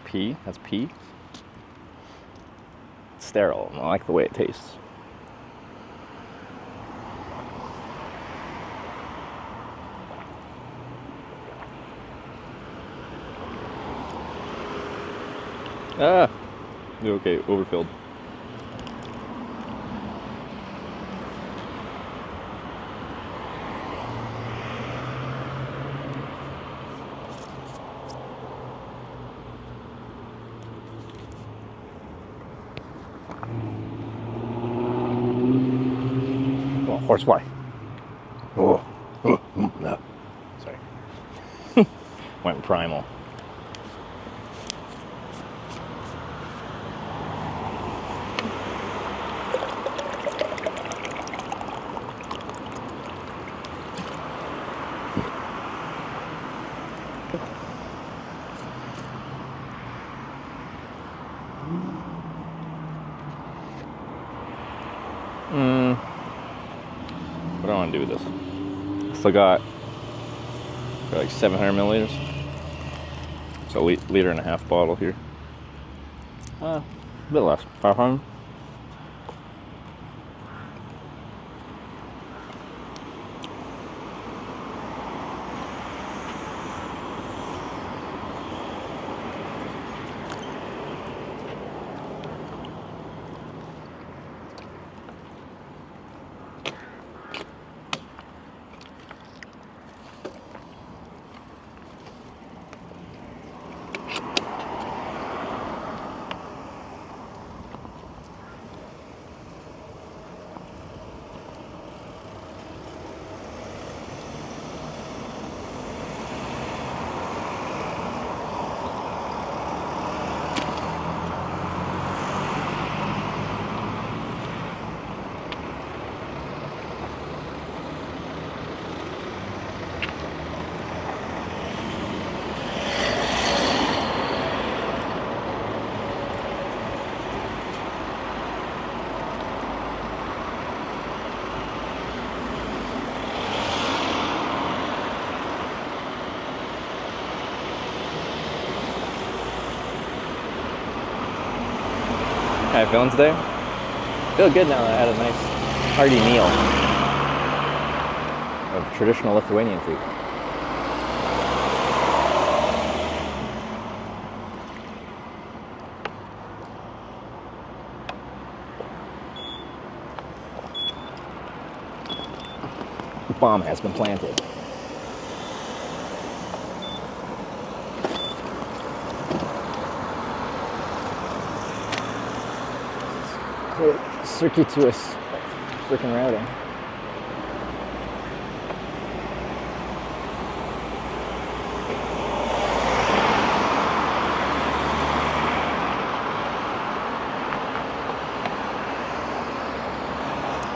Pea? That's pea? It's sterile. I like the way it tastes. Ah! Okay, overfilled. Horsefly. Oh. No. Sorry. Went primal. What do I want to do with this? Still got like 700 milliliters. It's a liter and a half bottle here. A bit less, 500. How you feeling today? Feel good now that I had a nice hearty meal of traditional Lithuanian food. The bomb has been planted. Circuitous freaking routing.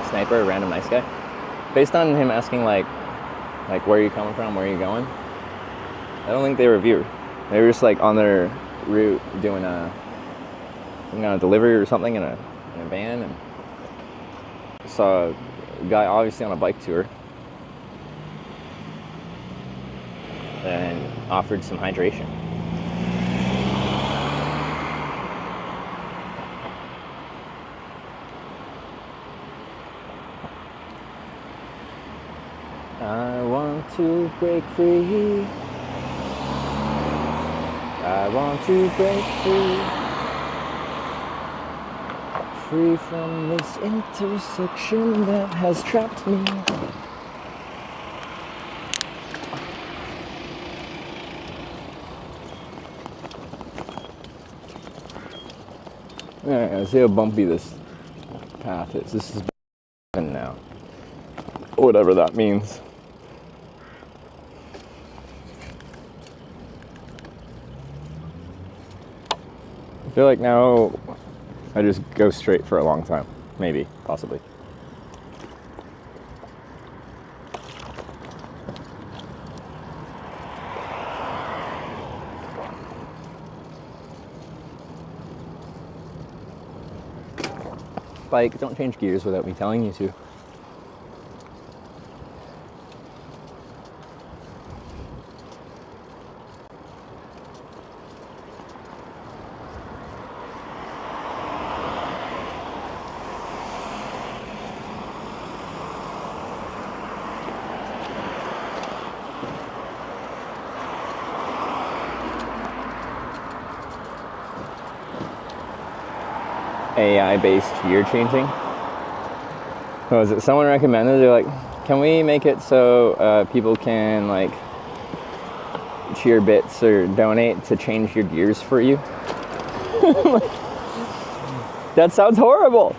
Sniper, a random nice guy. Based on him asking like where are you coming from, where are you going? I don't think they were viewed. They were just like on their route doing a delivery or something in a van, and saw a guy obviously on a bike tour and offered some hydration. I want to break free. I want to break free. Free from this intersection that has trapped me. Alright, see how bumpy this path is. This is now. Whatever that means. I feel like now I just go straight for a long time. Maybe, possibly. Bike, don't change gears without me telling you to. AI-based gear changing. Was it someone recommended? They're like, can we make it so people can like cheer bits or donate to change your gears for you? That sounds horrible.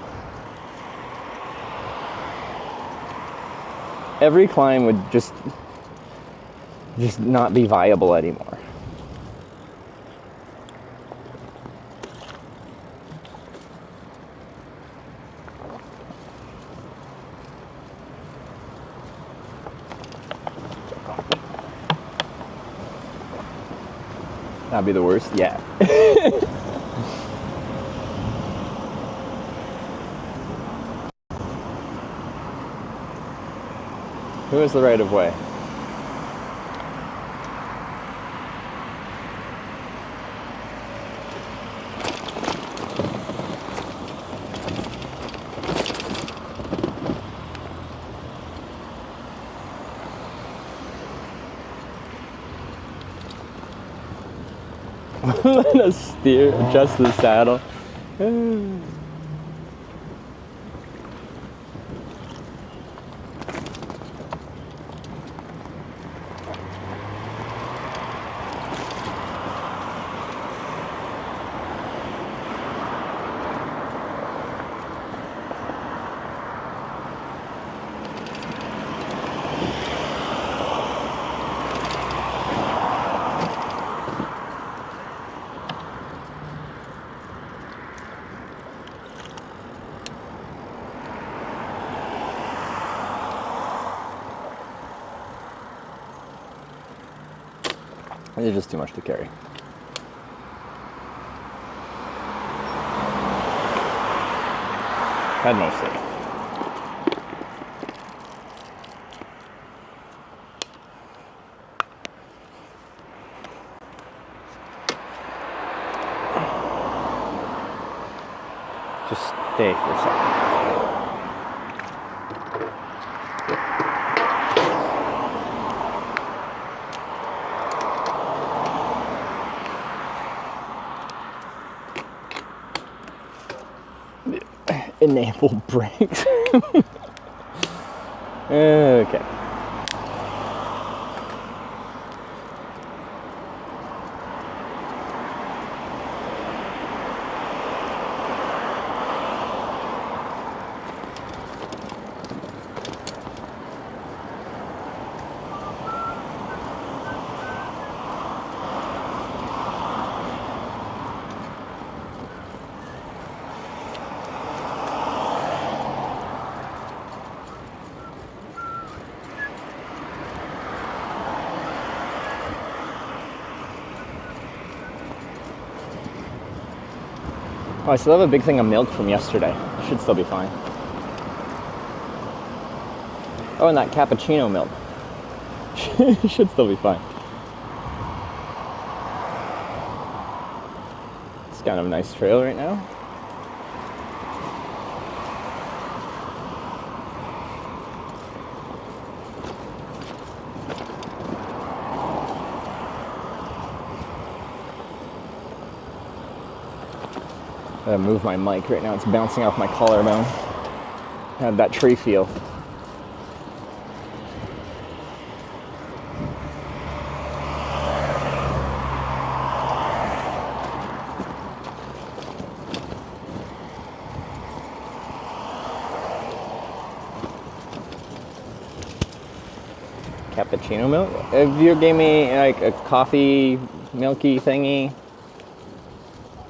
Every climb would just not be viable anymore. That'd be the worst, yeah. Who has the right of way? Let us steer, adjust the saddle. It's just too much to carry. Had no say. Just stay for a second. Enable brakes. Okay. Oh, I still have a big thing of milk from yesterday. Should still be fine. Oh, and that cappuccino milk. Should still be fine. It's kind of a nice trail right now. I gotta move my mic right now, it's bouncing off my collarbone. I have that tree feel. cappuccino milk. If you gave me like a coffee milky thingy,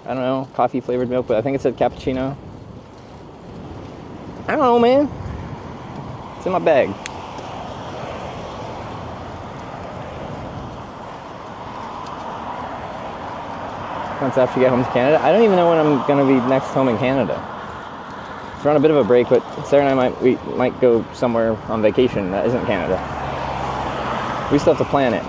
I don't know, coffee flavored milk, but I think it said cappuccino. I don't know, man. It's in my bag. Once after you get home to Canada, I don't even know when I'm gonna be next home in Canada. We're on a bit of a break, but Sarah and I might go somewhere on vacation that isn't Canada. We still have to plan it.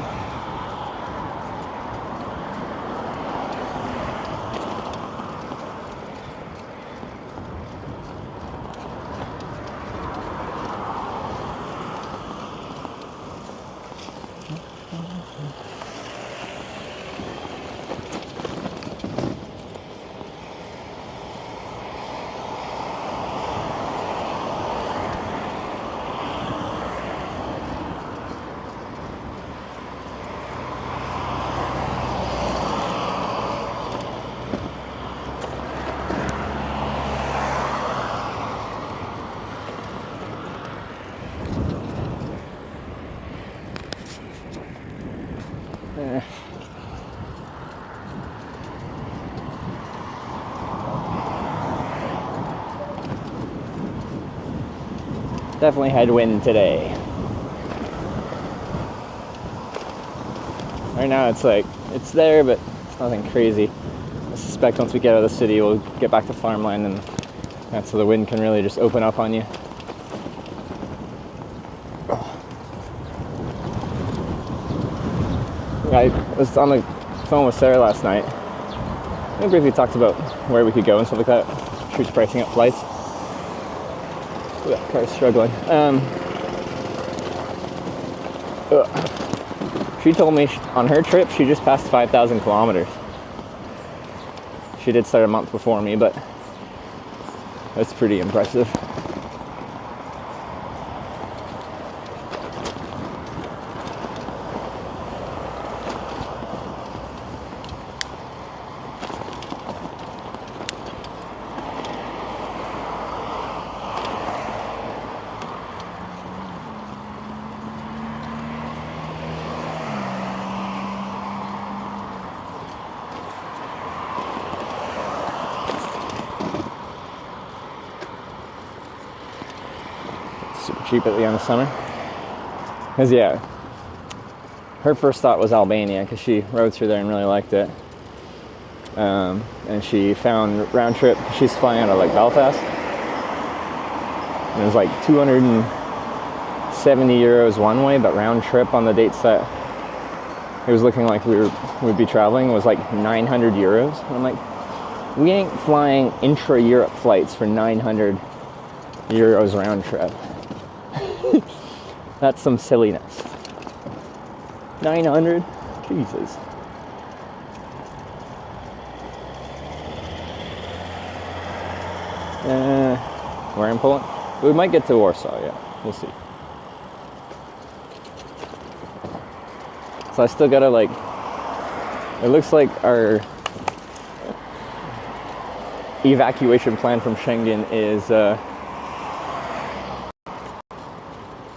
Definitely had wind today. Right now it's like, it's there, but it's nothing crazy. I suspect once we get out of the city, we'll get back to farmland, and that's so the wind can really just open up on you. I was on the phone with Sarah last night. We briefly talked about where we could go and stuff like that. She was pricing up flights. Ooh, that car's struggling. She told me on her trip she just passed 5,000 kilometers. She did start a month before me, but that's pretty impressive. Cheap at the end of summer, because yeah, her first thought was Albania because she rode through there and really liked it, and she found round trip. She's flying out of like Belfast, and it was like 270 euros one way, but round trip on the dates that it was looking like we'd be traveling was like 900 euros. And I'm like, we ain't flying intra-Europe flights for 900 euros round trip. That's some silliness. 900? Jesus. Where in Poland? We might get to Warsaw, yeah. We'll see. So I still gotta like, it looks like our evacuation plan from Schengen is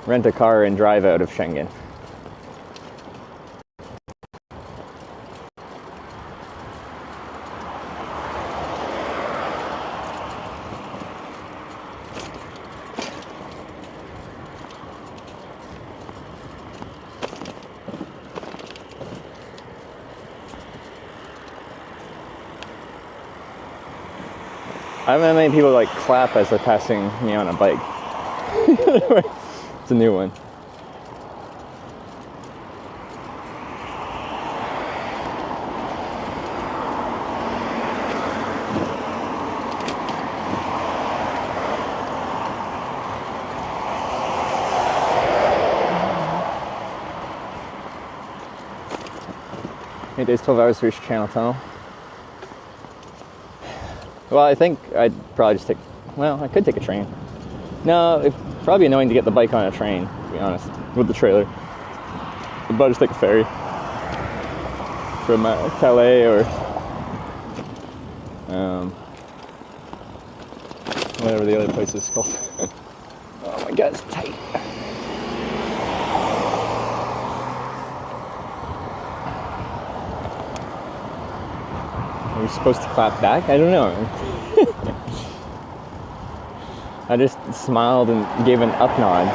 rent a car and drive out of Schengen. I haven't had many people like clap as they're passing me on a bike. It's a new one. It is 12 hours to reach Channel Tunnel. Well, I think I'd probably just take, well, I could take a train. No, it'd probably be annoying to get the bike on a train, to be honest, with the trailer. I'd probably just take a ferry from Calais or whatever the other place is called. Oh my god, it's tight. You're supposed to clap back? I don't know. I just smiled and gave an up nod.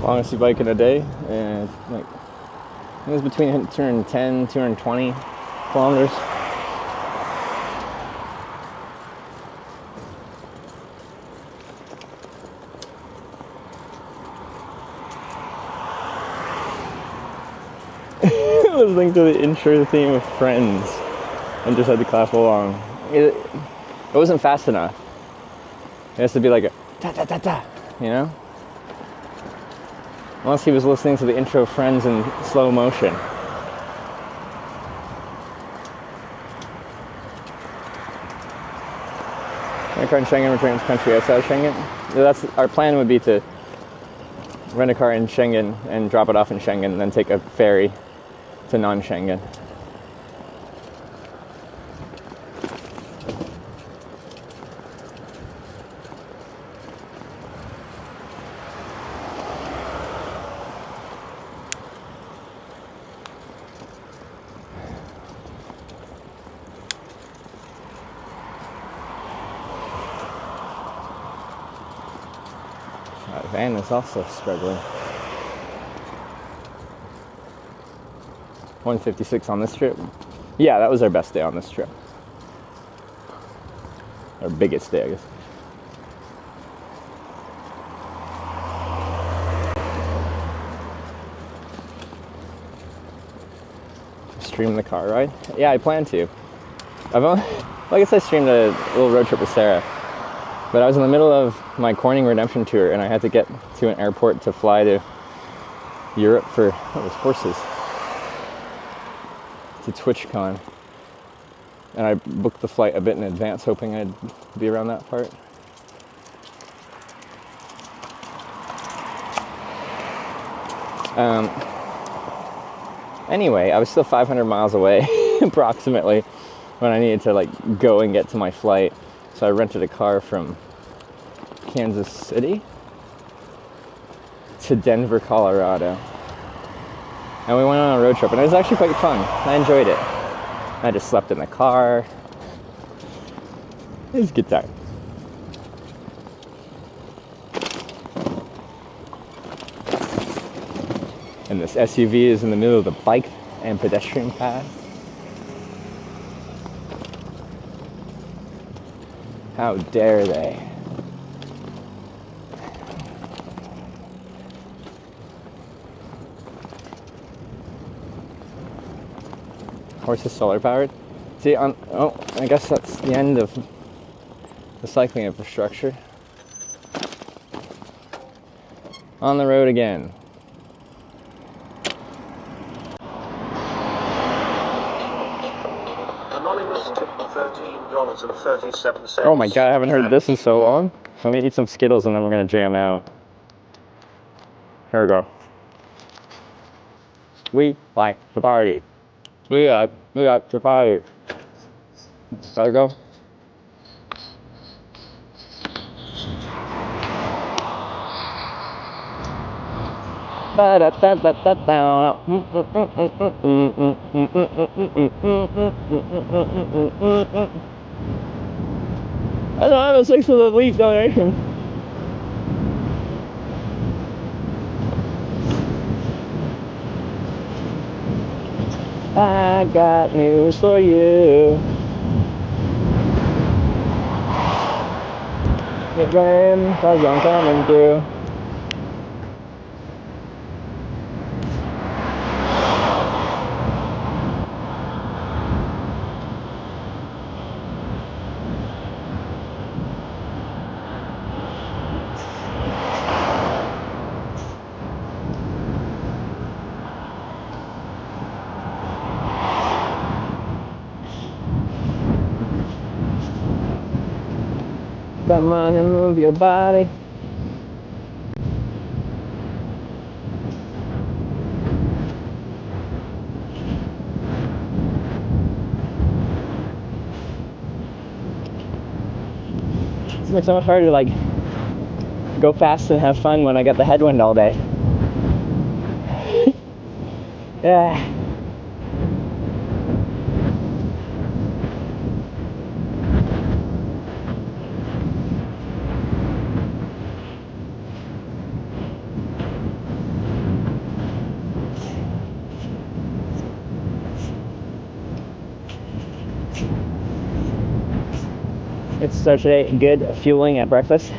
Longest bike in a day, and like it was between 210, 220 kilometers. Listening to the intro theme of Friends and just had to clap along. It wasn't fast enough. It has to be like a ta ta ta ta, you know? Unless he was listening to the intro of Friends in slow motion. Rent a car in Schengen, return to country outside Schengen. That's our plan. Would be to rent a car in Schengen and drop it off in Schengen, and then take a ferry to non-Schengen. Van is also struggling. 156 on this trip. Yeah, that was our best day on this trip. Our biggest day, I guess. Stream the car ride? Yeah, I plan to. I've only, like I said, I streamed a little road trip with Sarah. But I was in the middle of my Corning Redemption tour, and I had to get to an airport to fly to Europe for, what was horses, to TwitchCon. And I booked the flight a bit in advance, hoping I'd be around that part. Anyway, I was still 500 miles away, approximately, when I needed to like go and get to my flight. So I rented a car from Kansas City to Denver, Colorado. And we went on a road trip, and it was actually quite fun. I enjoyed it. I just slept in the car. It was a good time. And this SUV is in the middle of the bike and pedestrian path. How dare they? Horse is solar powered. See, I guess that's the end of the cycling infrastructure. On the road again. Anonymous tip $13.37. Oh my god, I haven't heard this in so long. Let me eat some Skittles and then we're gonna jam out. Here we go. We like to party. We like to party. Gotta go. I don't have a 6 of the week donation. I got news for you. It rains, cause I'm coming through. Come on and move your body. It's like so much harder to like go fast and have fun when I got the headwind all day. Yeah. It's such a good fueling at breakfast.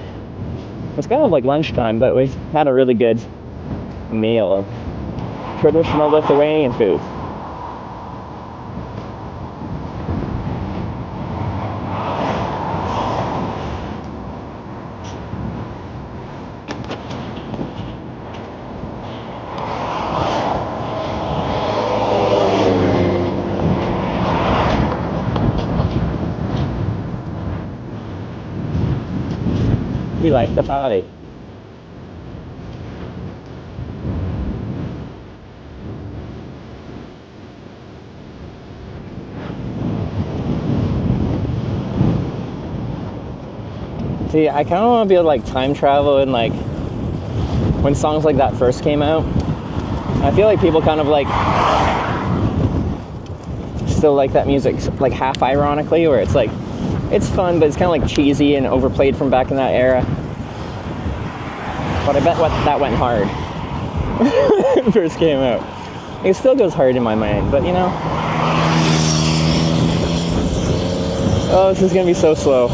It's kind of like lunchtime, but we've had a really good meal of traditional Lithuanian food. We like the party. See, I kind of want to be able to like time travel and like when songs like that first came out. I feel like people kind of like still like that music like half ironically, where it's like it's fun, but it's kind of like cheesy and overplayed from back in that era. But I bet that went hard when it first came out. It still goes hard in my mind, but you know. Oh, this is gonna be so slow.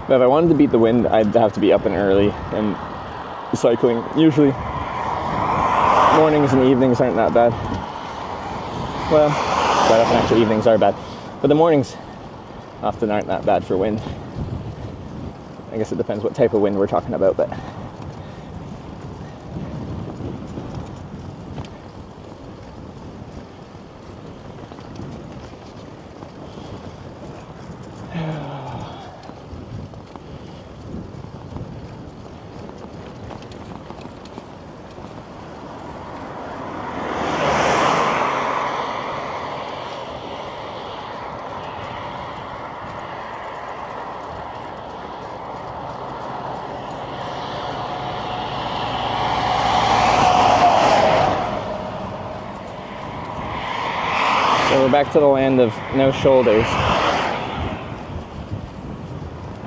But if I wanted to beat the wind, I'd have to be up and early and cycling. Usually mornings and evenings aren't that bad. Well, quite often actually evenings are bad. But the mornings often aren't that bad for wind. I guess it depends what type of wind we're talking about, but we're back to the land of no shoulders.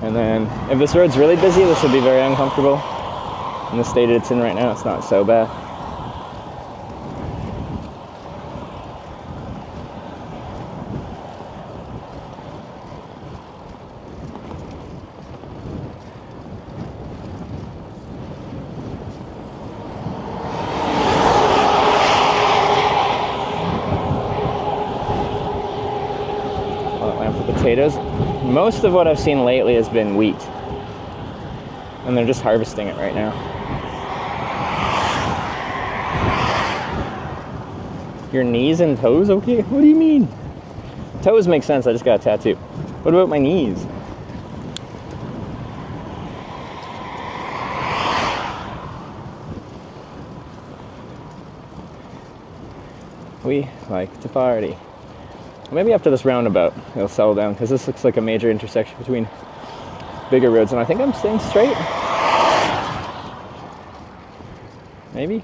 And then if this road's really busy, this would be very uncomfortable. In the state it's in right now, it's not so bad. Potatoes. Most of what I've seen lately has been wheat, and they're just harvesting it right now. Your knees and toes okay? What do you mean? Toes make sense, I just got a tattoo. What about my knees? We like to party. Maybe after this roundabout, it'll settle down, because this looks like a major intersection between bigger roads, and I think I'm staying straight. Maybe?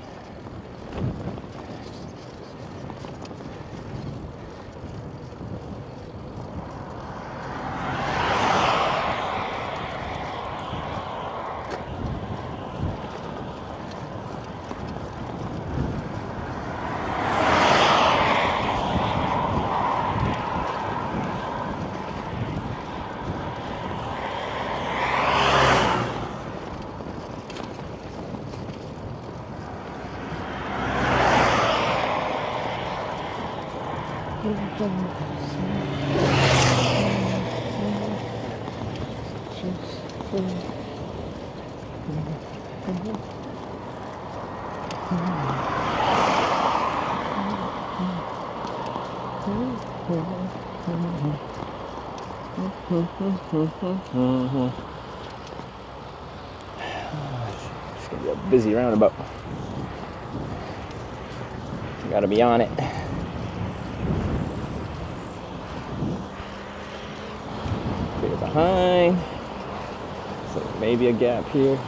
It's gonna be a busy roundabout. Gotta be on it. Clear behind. So maybe a gap here. Not.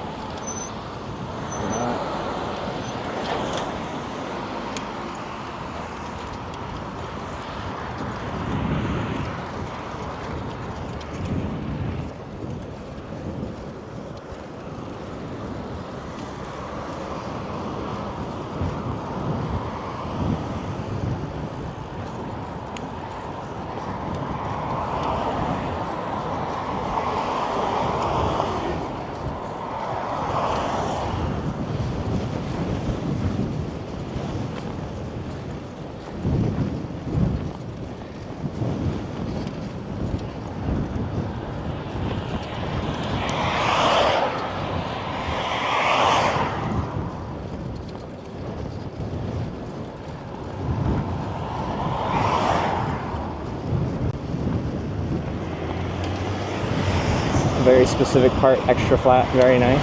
Very specific part, extra flat, very nice.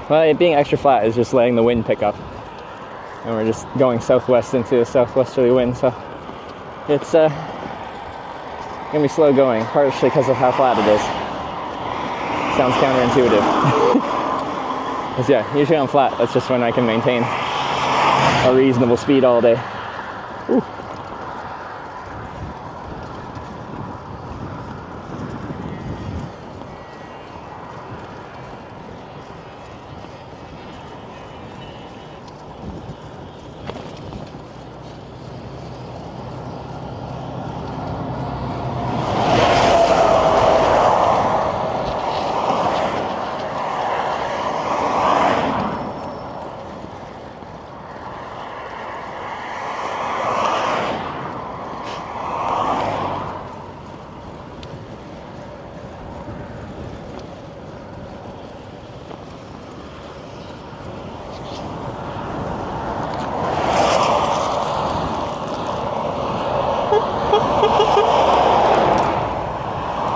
Well, it being extra flat is just letting the wind pick up. And we're just going southwest into a southwesterly wind, so it's gonna be slow going, partially because of how flat it is. Sounds counterintuitive. Because yeah, usually on flat, that's just when I can maintain a reasonable speed all day. Ooh.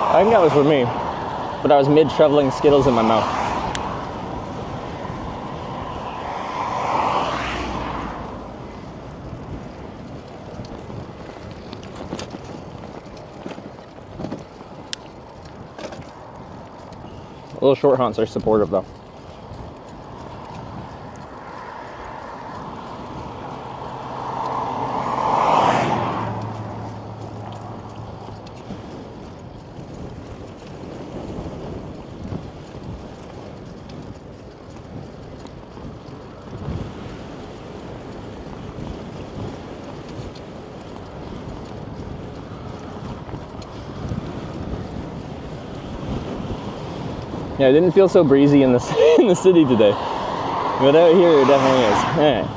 I think that was for me, but I was mid-shoveling Skittles in my mouth. Little short haunts are supportive though. Yeah, it didn't feel so breezy in the city today, but out here it definitely is. All right.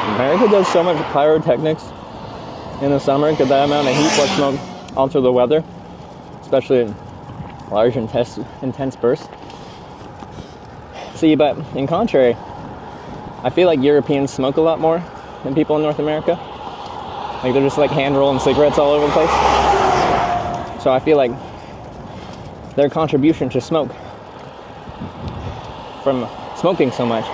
America does so much pyrotechnics in the summer because that amount of heat plus smoke alter the weather, especially in large, intense bursts. See, but in contrary, I feel like Europeans smoke a lot more than people in North America. Like they're just like hand rolling cigarettes all over the place. So I feel like their contribution to smoke from smoking so much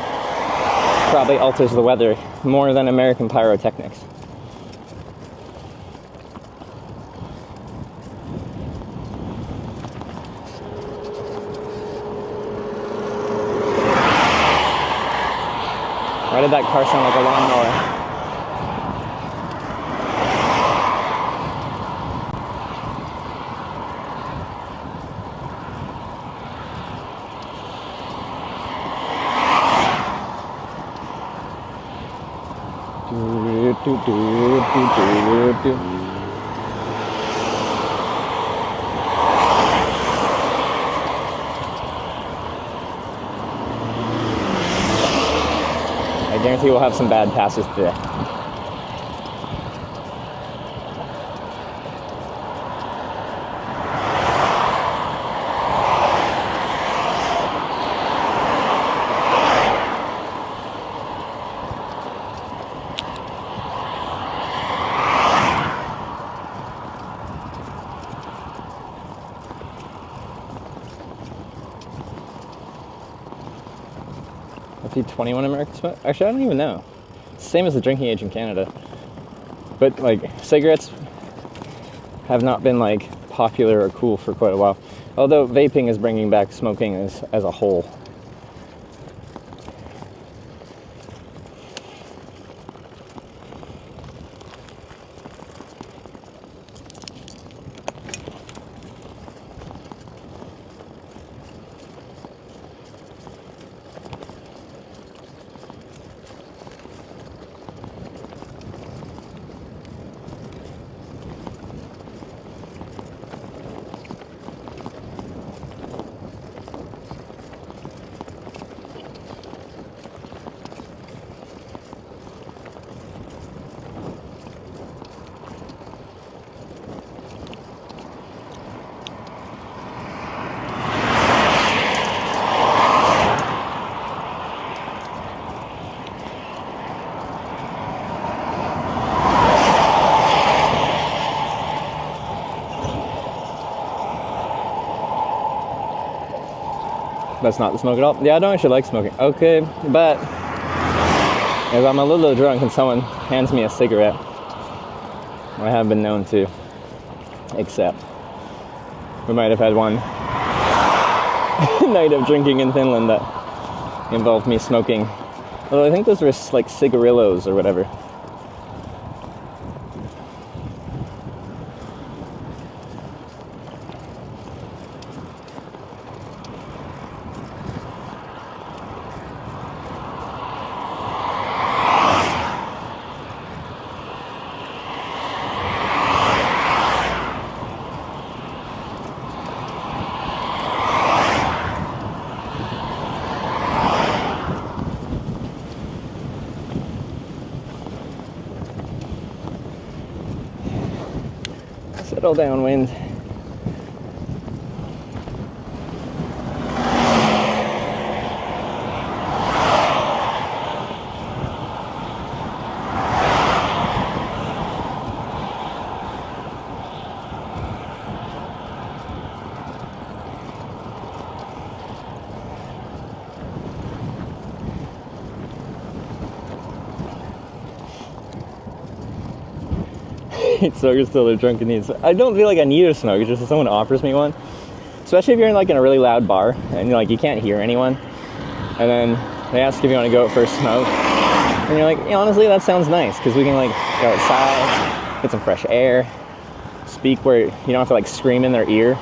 probably alters the weather more than American pyrotechnics. Why did that car sound like a lawnmower? I guarantee we'll have some bad passes today. If you 21 American smoke? Actually, I don't even know. It's the same as the drinking age in Canada. But like cigarettes have not been like popular or cool for quite a while. Although vaping is bringing back smoking as a whole. That's not the smoke at all. Yeah, I don't actually like smoking. Okay, but if I'm a little drunk and someone hands me a cigarette, I have been known to accept. We might have had one night of drinking in Finland that involved me smoking. Although I think those were like cigarillos or whatever. Settle down, wind. Smokers still are drunk and needs. I don't feel like I need a smoke. It's just if someone offers me one, especially if you're in like in a really loud bar and like you can't hear anyone, and then they ask if you want to go out for a smoke, and you're like, yeah, honestly, that sounds nice because we can like go outside, get some fresh air, speak where you don't have to like scream in their ear.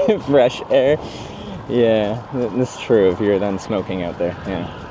Fresh air. Yeah, that's true if you're then smoking out there. Yeah.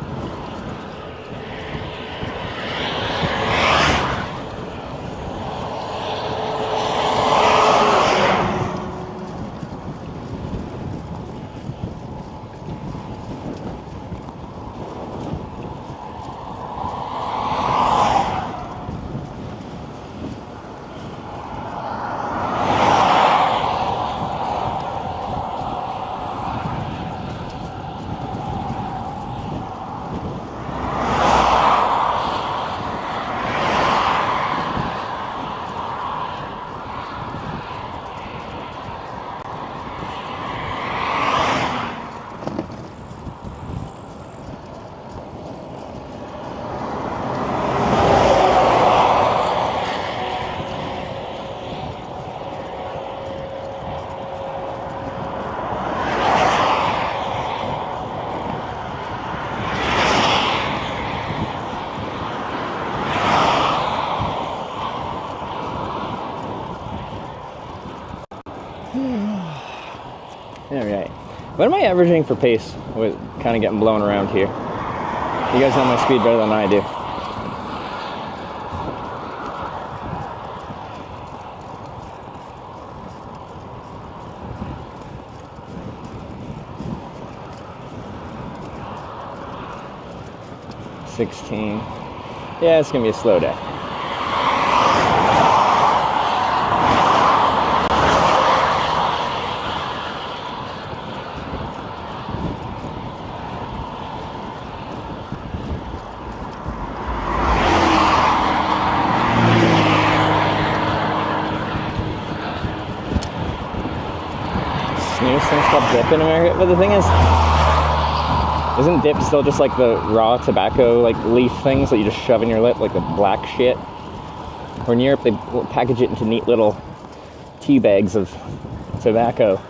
Alright. What am I averaging for pace with kind of getting blown around here? You guys know my speed better than I do. $16. Yeah, it's gonna be a slow day. Things called dip in America, but the thing is, isn't dip still just like the raw tobacco like leaf things that you just shove in your lip, like the black shit? Or in Europe they package it into neat little tea bags of tobacco.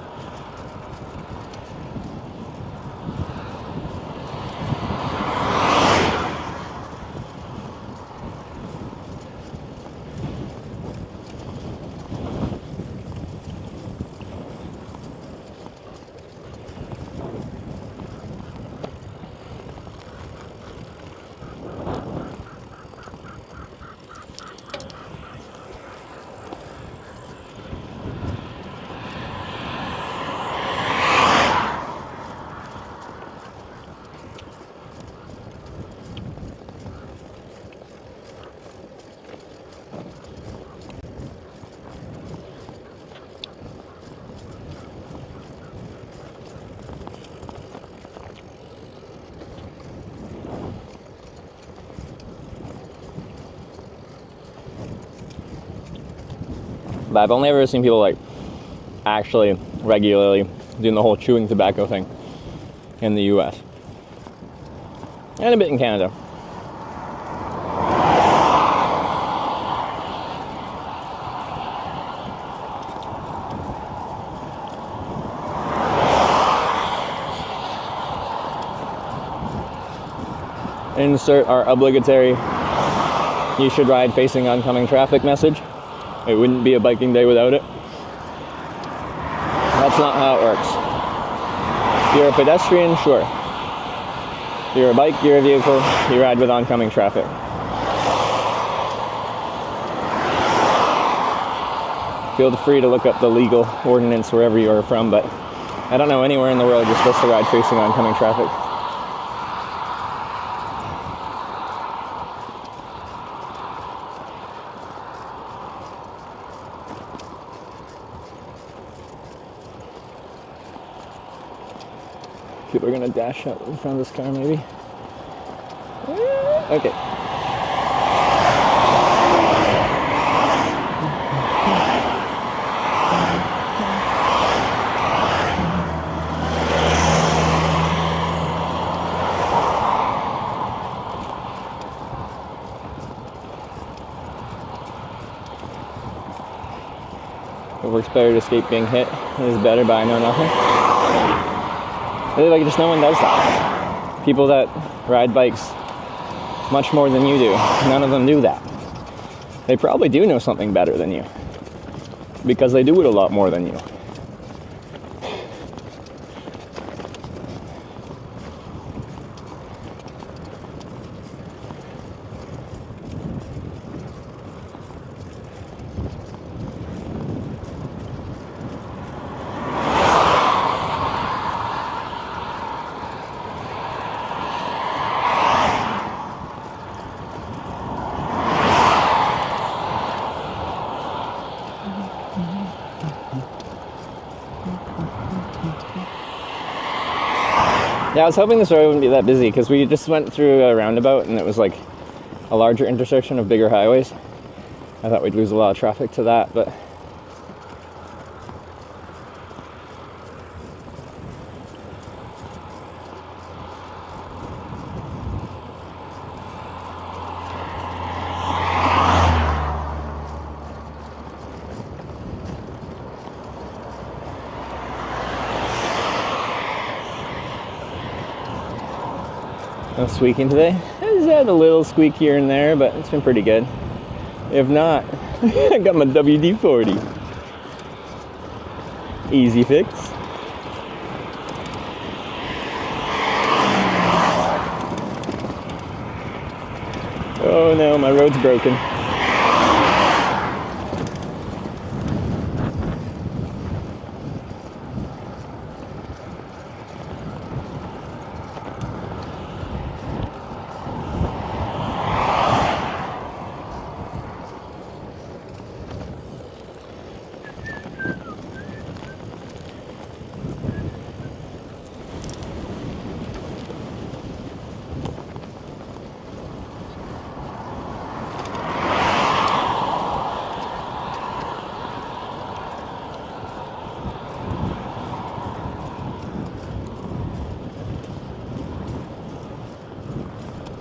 But I've only ever seen people like actually regularly doing the whole chewing tobacco thing in the US. And a bit in Canada. Insert our obligatory "you should ride facing oncoming traffic" message. It wouldn't be a biking day without it. That's not how it works. If you're a pedestrian, sure. If you're a bike, you're a vehicle, you ride with oncoming traffic. Feel free to look up the legal ordinance wherever you are from, but I don't know anywhere in the world you're supposed to ride facing oncoming traffic. People are gonna dash out in front of this car, maybe. Okay. It works better to escape being hit. It is better, but I know nothing. Like, just no one does that. People that ride bikes much more than you do, none of them do that. They probably do know something better than you, because they do it a lot more than you. Yeah, I was hoping this road wouldn't be that busy because we just went through a roundabout and it was like a larger intersection of bigger highways. I thought we'd lose a lot of traffic to that, but no squeaking today. It's had a little squeak here and there, but it's been pretty good. If not, I got my WD-40. Easy fix. Oh no, my road's broken.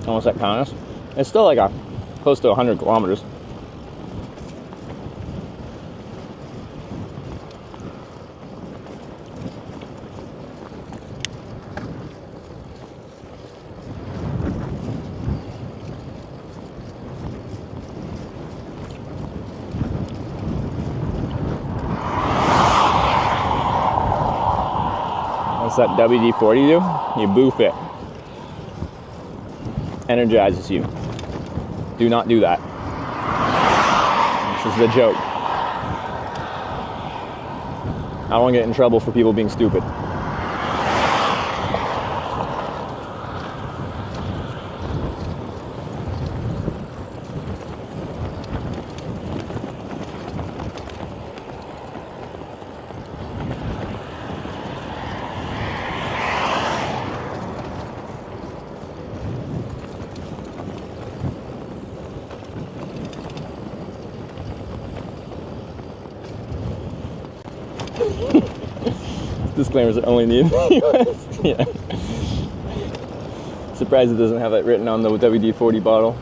Almost at Kaunas. It's still like close to 100 kilometers. What's that WD-40 do? You boof it. Energizes you. Do not do that. This is a joke. I don't want to get in trouble for people being stupid. Disclaimers are only needed in the US. Yeah. Surprised it doesn't have that written on the WD-40 bottle.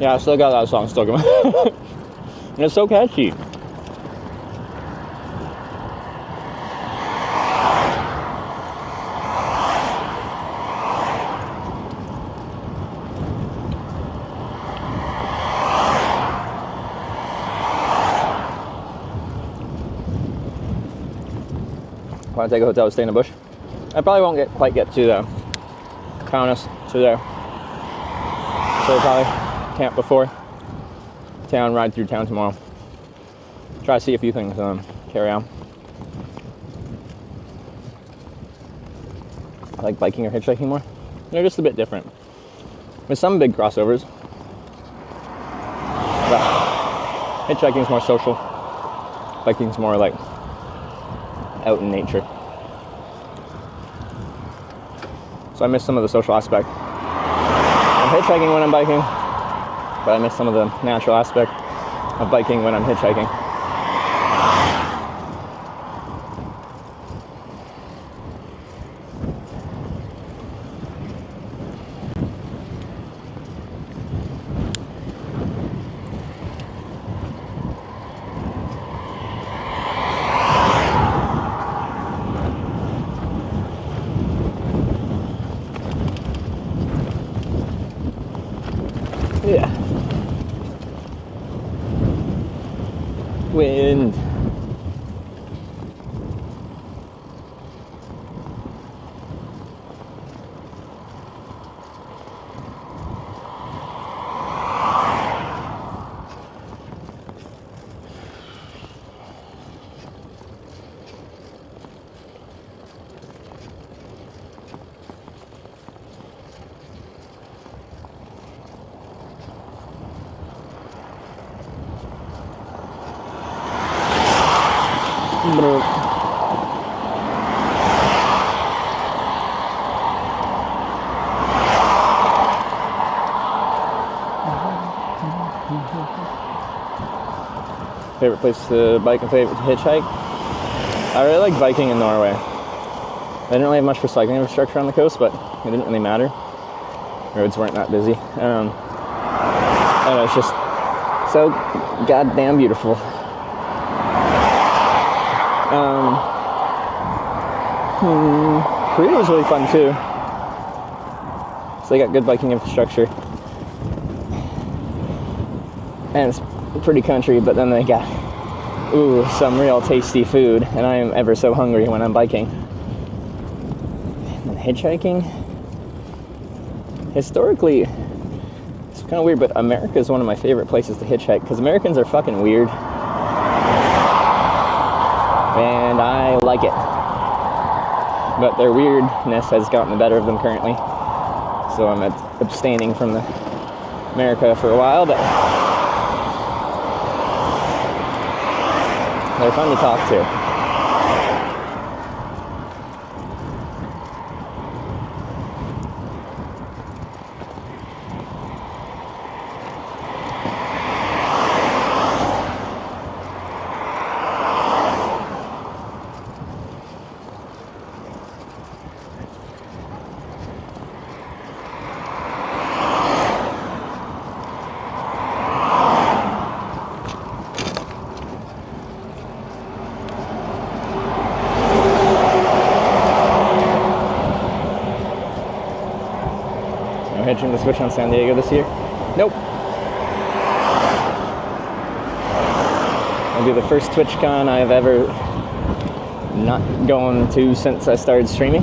Yeah, I still got that song stuck in my head. It's so catchy. Want to take a hotel, stay in the bush? I probably won't quite get to the Kaunas to there. So probably camp before town, ride through town tomorrow. Try to see a few things, carry on. I like biking or hitchhiking more. They're just a bit different. With some big crossovers. But hitchhiking is more social. Biking's more like out in nature. So I miss some of the social aspect. I'm hitchhiking when I'm biking, but I miss some of the natural aspect of biking when I'm hitchhiking. Yeah. Wind. Favorite place to bike and favorite to hitchhike? I really like biking in Norway. I didn't really have much recycling infrastructure on the coast, but it didn't really matter. Roads weren't that busy. And it was just so goddamn beautiful. Korea was really fun too. So they got good biking infrastructure. And it's pretty country, but then they got some real tasty food, and I am ever so hungry when I'm biking. And hitchhiking, historically, it's kind of weird, but America is one of my favorite places to hitchhike because Americans are fucking weird, and I like it. But their weirdness has gotten the better of them currently, so I'm abstaining from America for a while, but they're fun to talk to. Hitching the switch on San Diego this year? Nope. It'll be the first TwitchCon I've ever not gone to since I started streaming.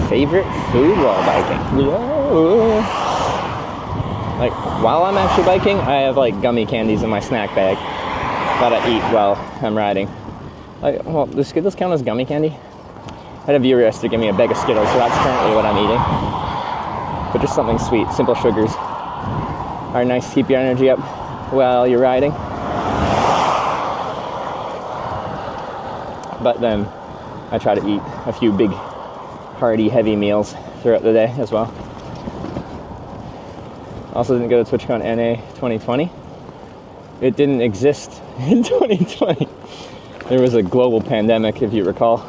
Favorite food while biking? Whoa. Like, while I'm actually biking, I have like gummy candies in my snack bag that I eat while I'm riding. Like, well, does Skittles count as gummy candy? I had a viewer yesterday give me a bag of Skittles, so that's currently what I'm eating. But just something sweet, simple sugars are nice to keep your energy up while you're riding. But then I try to eat a few big hearty, heavy meals throughout the day as well. Also didn't go to TwitchCon NA 2020. It didn't exist in 2020. There was a global pandemic, if you recall.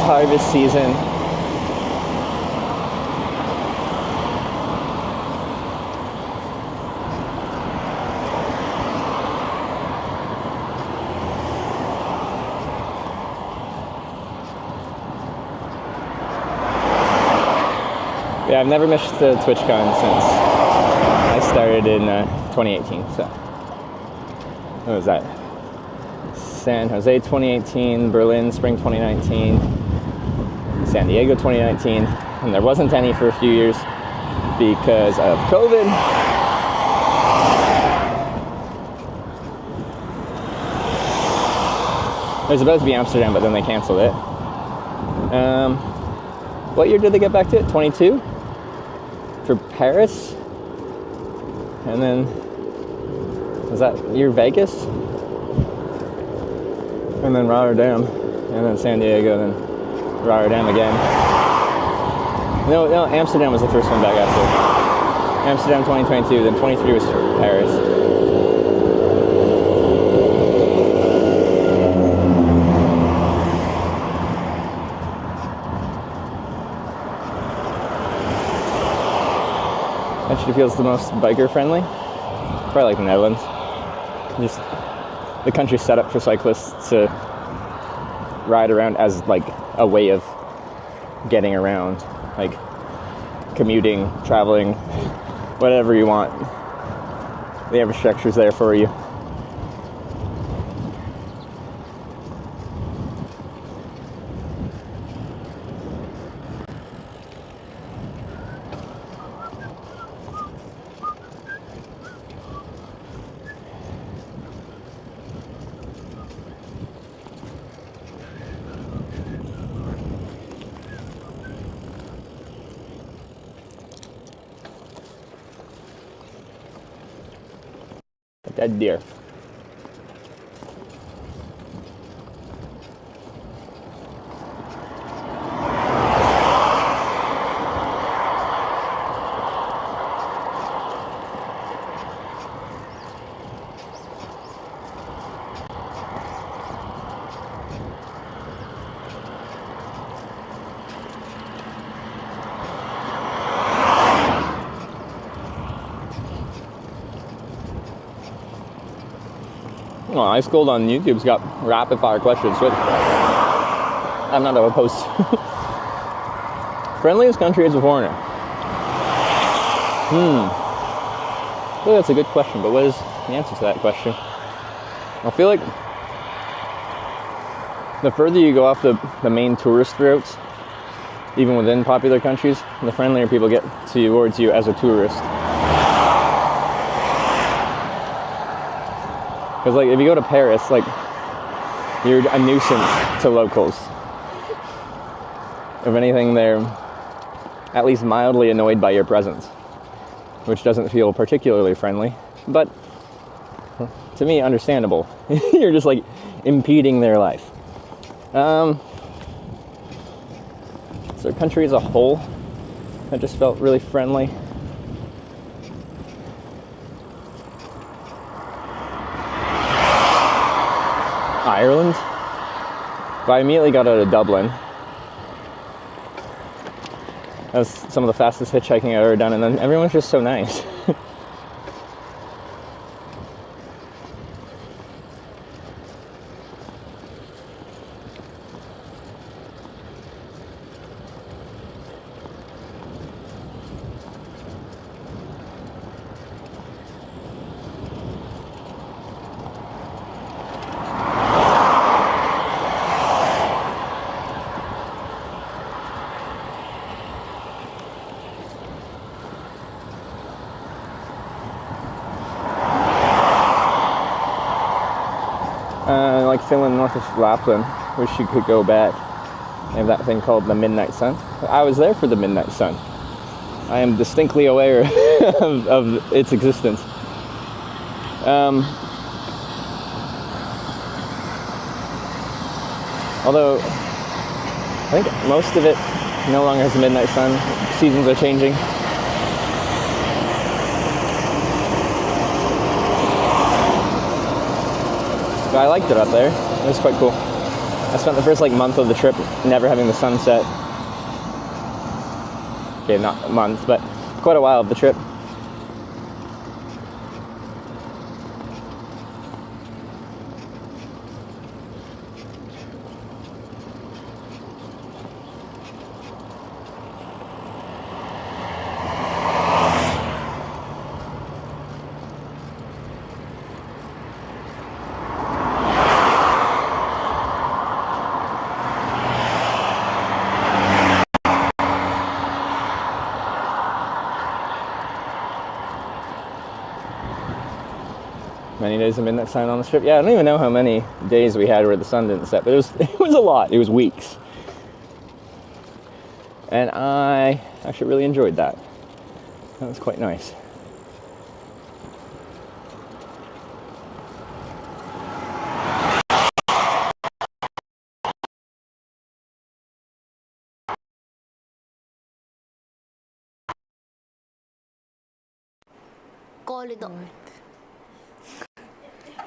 Harvest season. Yeah, I've never missed the TwitchCon since I started in 2018. So, what was that? San Jose 2018, Berlin spring 2019, San Diego 2019, and there wasn't any for a few years because of COVID. It was supposed to be Amsterdam, but then they canceled it. What year did they get back to it? 22? For Paris? And then, was that year Vegas? And then Rotterdam, and then San Diego, then Rotterdam again. No, Amsterdam was the first one back after. Amsterdam 2022, then 23 was Paris. Actually feels the most biker friendly. Probably like the Netherlands. Just the country's set up for cyclists to ride around as like a way of getting around, like commuting, traveling, whatever you want. The infrastructure's there for you. Dead deer. Well, Ice Cold on YouTube's got rapid fire questions, which I'm not opposed to. Friendliest country as a foreigner? Well, that's a good question, but what is the answer to that question? I feel like the further you go off the main tourist routes, even within popular countries, the friendlier people get towards you as a tourist. Because like if you go to Paris, like you're a nuisance to locals. If anything, they're at least mildly annoyed by your presence, which doesn't feel particularly friendly, but to me, understandable. You're just like impeding their life. So country as a whole, I just felt really friendly. Ireland, but I immediately got out of Dublin. That was some of the fastest hitchhiking I've ever done, and then everyone's just so nice. Like Finland, north of Lapland. Wish you could go back. They have that thing called the Midnight Sun. I was there for the Midnight Sun. I am distinctly aware of its existence. Although I think most of it no longer has a midnight sun. Seasons are changing. But I liked it up there. It was quite cool. I spent the first like month of the trip never having the sun set. Okay, not a month, but quite a while of the trip. days of midnight sun on the strip. Yeah, I don't even know how many days we had where the sun didn't set, but it was a lot. It was weeks. And I actually really enjoyed that. That was quite nice. Gold.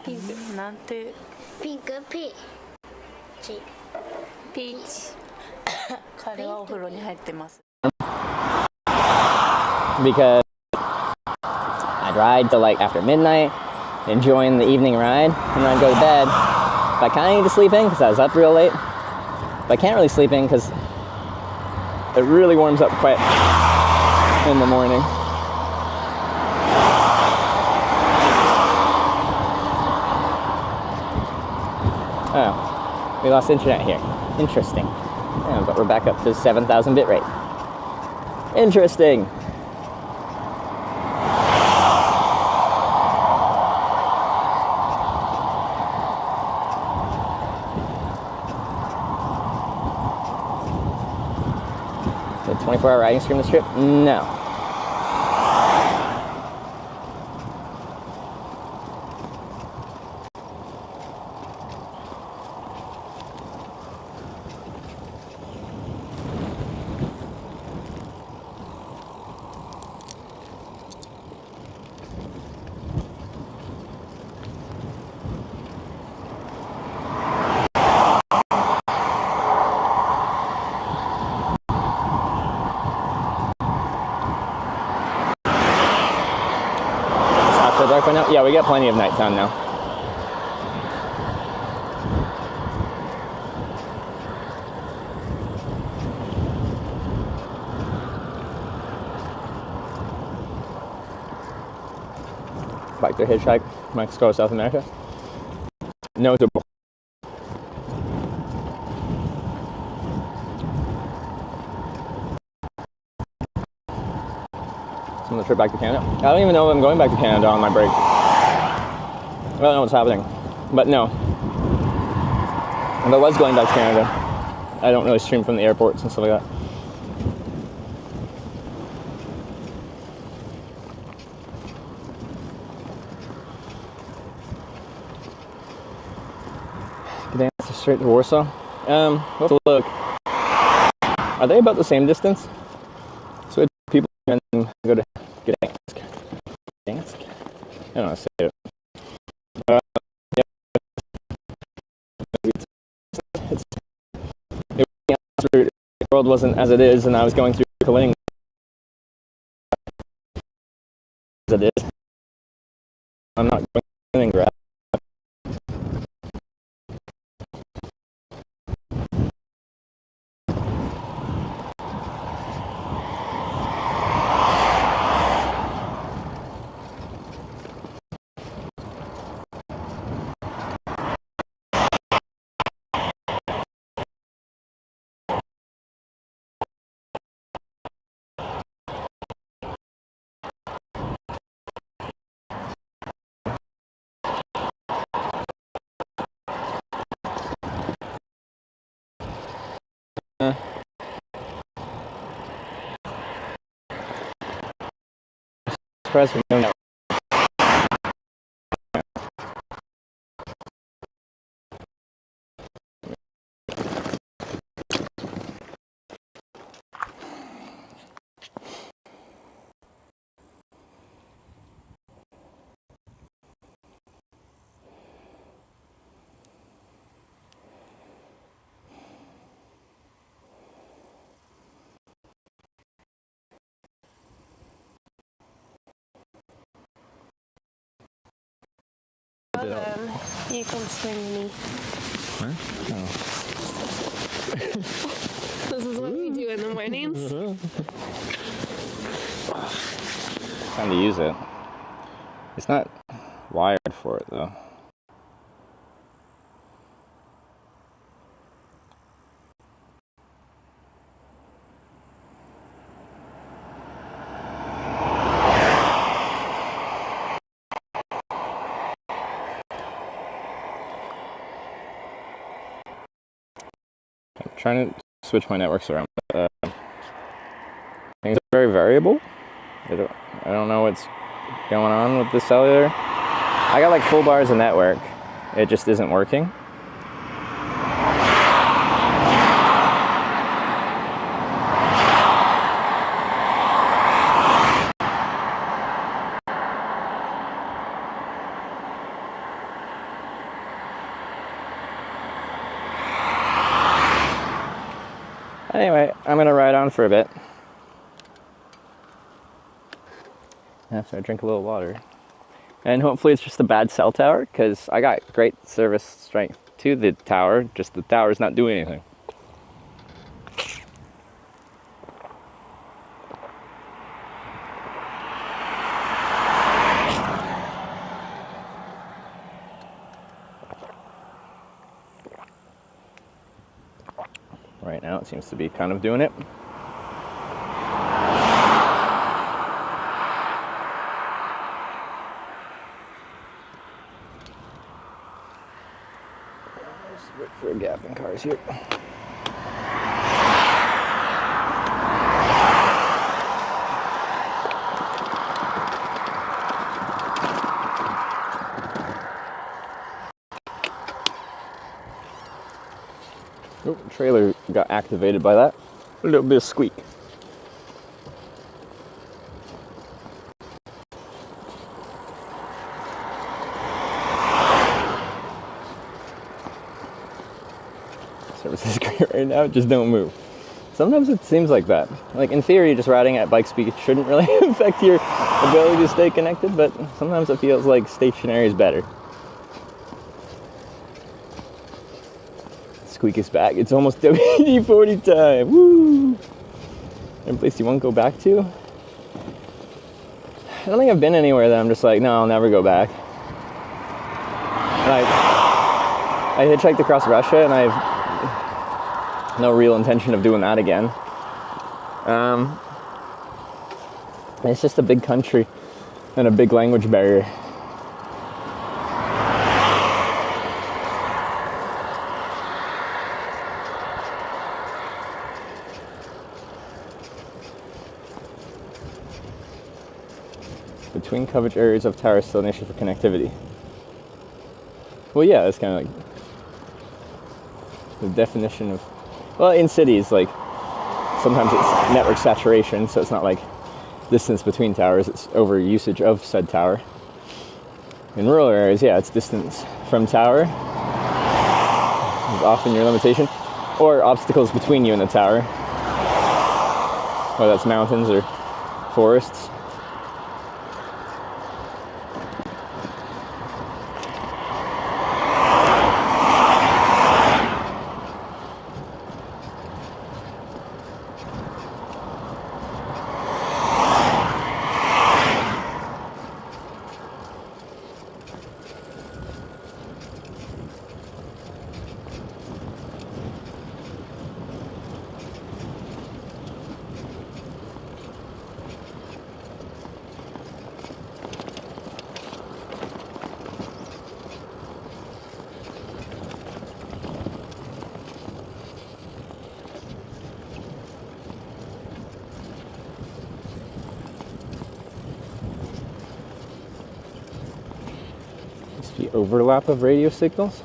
Pink. なんて Pink peach. Peach. 彼はお風呂に入ってます。 Because I'd ride till like after midnight, enjoying the evening ride, and then I'd go to bed. But I kind of need to sleep in because I was up real late. But I can't really sleep in because it really warms up quite in the morning. Oh, we lost internet here. Interesting. Yeah, but we're back up to 7,000 bit rate. Interesting. The 24-hour riding stream this trip? No. Dark by now? Yeah, we got plenty of nighttime now. Back to Hitchhike, Mexico, South America. Notable. On the trip back to Canada. I don't even know if I'm going back to Canada on my break. I don't know what's happening. But no. If I was going back to Canada, I don't really stream from the airports and stuff like that. Gdansk straight to Warsaw. Let's look. Are they about the same distance? So people can go to Gdansk. Gdansk? I don't know how to say it. Yeah. The world wasn't as it is, and I was going through Kaliningrad as it is. I'm not going to Kaliningrad. Surprised we know now. You can swing me. Huh? Oh. This is what we do in the mornings. Time to use it. It's not wired for it though. trying to switch my networks around. Things are very variable. I don't know what's going on with the cellular. I got like full bars of network. It just isn't working. Anyway, I'm gonna ride on for a bit after I drink a little water. And hopefully it's just a bad cell tower, because I got great service strength to the tower, just the tower's not doing anything. Right now it seems to be kind of doing it. Just wait for a gap in cars here. Oh, trailer got activated by that. A little bit of squeak. Service is great right now, just don't move. Sometimes it seems like that. Like in theory, just riding at bike speed shouldn't really affect your ability to stay connected, but sometimes it feels like stationary is better. Squeak is back. It's almost WD-40 time. Woo! Any place you won't go back to? I don't think I've been anywhere that I'm just like, no, I'll never go back. And I hitchhiked across Russia, and I have no real intention of doing that again. It's just a big country and a big language barrier. Between coverage areas of towers still an issue for connectivity. Well, yeah, that's kind of like the definition of, well, in cities, like sometimes it's network saturation, so it's not like distance between towers, it's over usage of said tower. In rural areas, yeah, it's distance from tower is often your limitation, or obstacles between you and the tower, whether that's mountains or forests. The overlap of radio signals.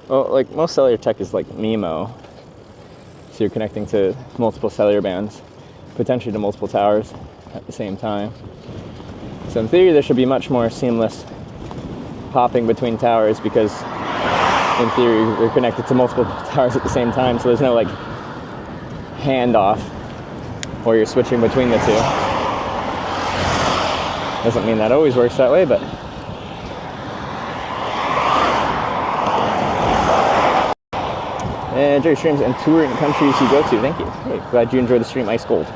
Well, like most cellular tech is like MIMO, so you're connecting to multiple cellular bands, potentially to multiple towers at the same time. So in theory there should be much more seamless hopping between towers, because in theory you're connected to multiple towers at the same time, so there's no like handoff where you're switching between the two. Doesn't mean that always works that way, but enjoy your streams and tour in countries you go to. Thank you. Hey, glad you enjoyed the stream. Ice cold.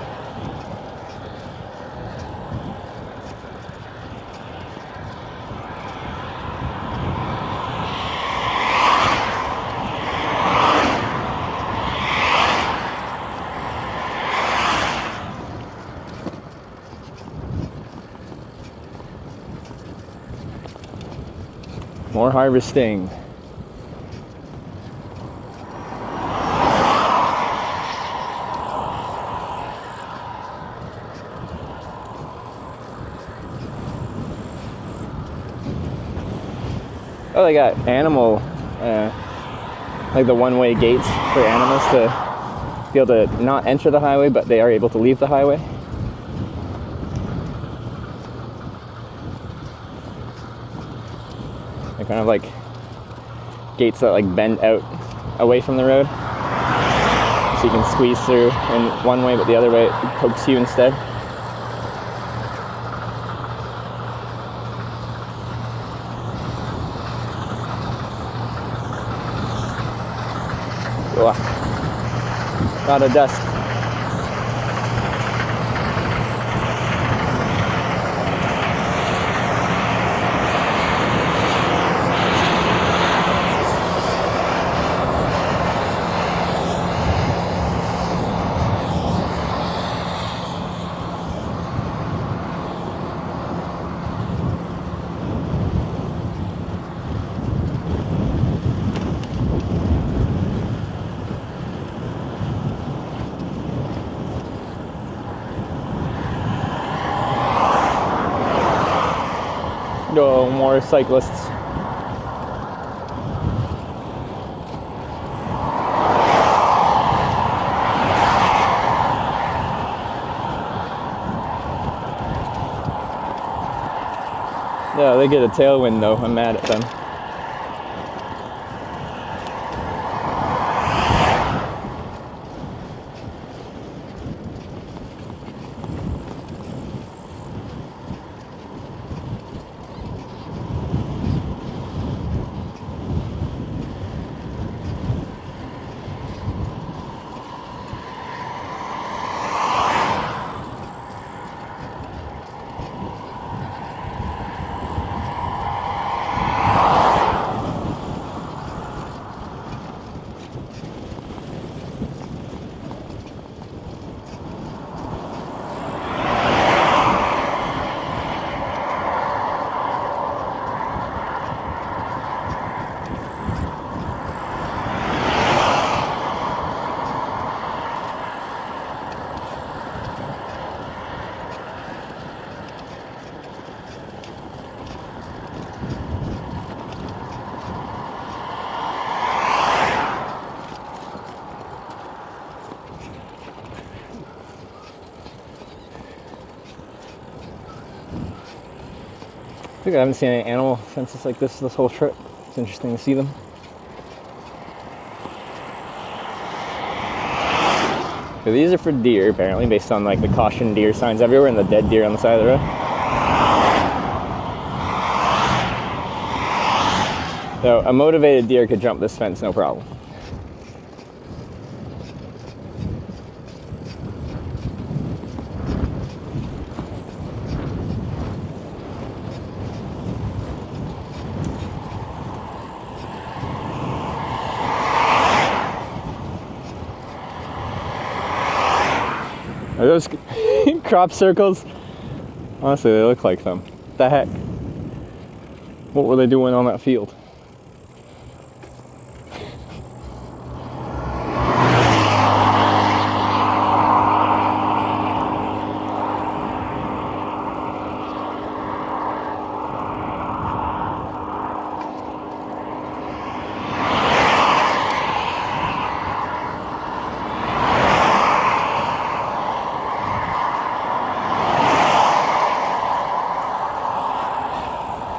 More harvesting. Oh, they got animal, like the one-way gates for animals to be able to not enter the highway, but they are able to leave the highway. They're kind of like gates that like bend out away from the road, so you can squeeze through in one way, but the other way it pokes you instead. Ugh. A lot of dust. No more cyclists. Yeah, they get a tailwind though. I'm mad at them. I think I haven't seen any animal fences like this whole trip. It's interesting to see them. So these are for deer, apparently, based on like the caution deer signs everywhere and the dead deer on the side of the road. So a motivated deer could jump this fence, no problem. Are those crop circles? Honestly, they look like them. What the heck? What were they doing on that field?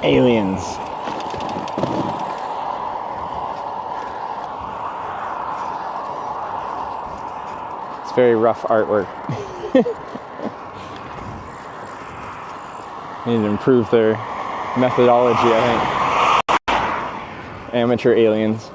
Aliens. It's very rough artwork. Need to improve their methodology, I think. Amateur aliens.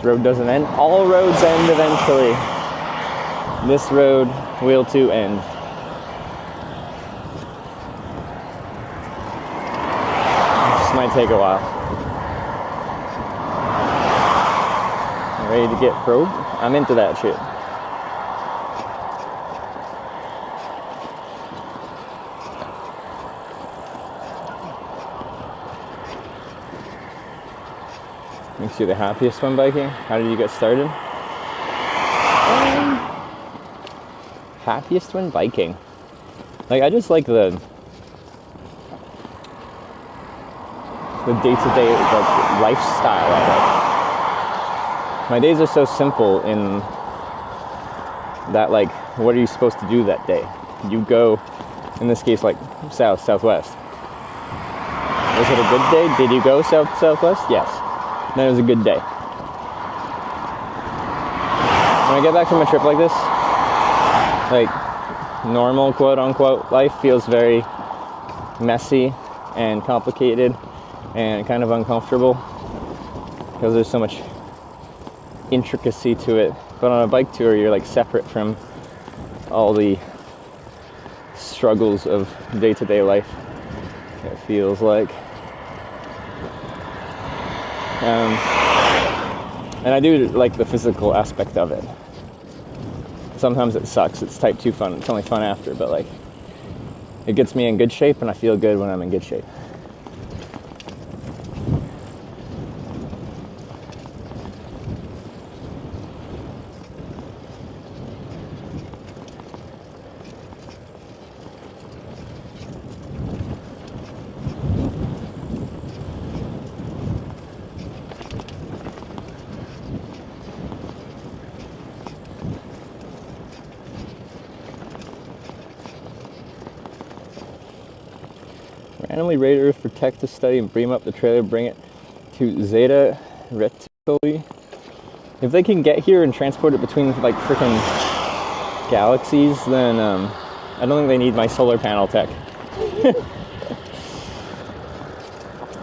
Road doesn't end. All roads end eventually. This road will too end. This might take a while. Ready to get probed? I'm into that shit. makes you the happiest when biking? How did you get started? Happiest when biking? Like, I just like the day-to-day like lifestyle of it. My days are so simple in that, like, what are you supposed to do that day? You go, in this case, like southwest. Was it a good day? Did you go southwest? Yes. Then it was a good day. When I get back from a trip like this, like, normal quote-unquote life feels very messy and complicated and kind of uncomfortable because there's so much intricacy to it. But on a bike tour, you're like separate from all the struggles of day-to-day life, it feels like. And I do like the physical aspect of it. Sometimes it sucks, it's type 2 fun, it's only fun after, but like, it gets me in good shape and I feel good when I'm in good shape. Randomly raid Earth for tech to study and beam up the trailer, bring it to Zeta Reticuli. If they can get here and transport it between like freaking galaxies, then I don't think they need my solar panel tech.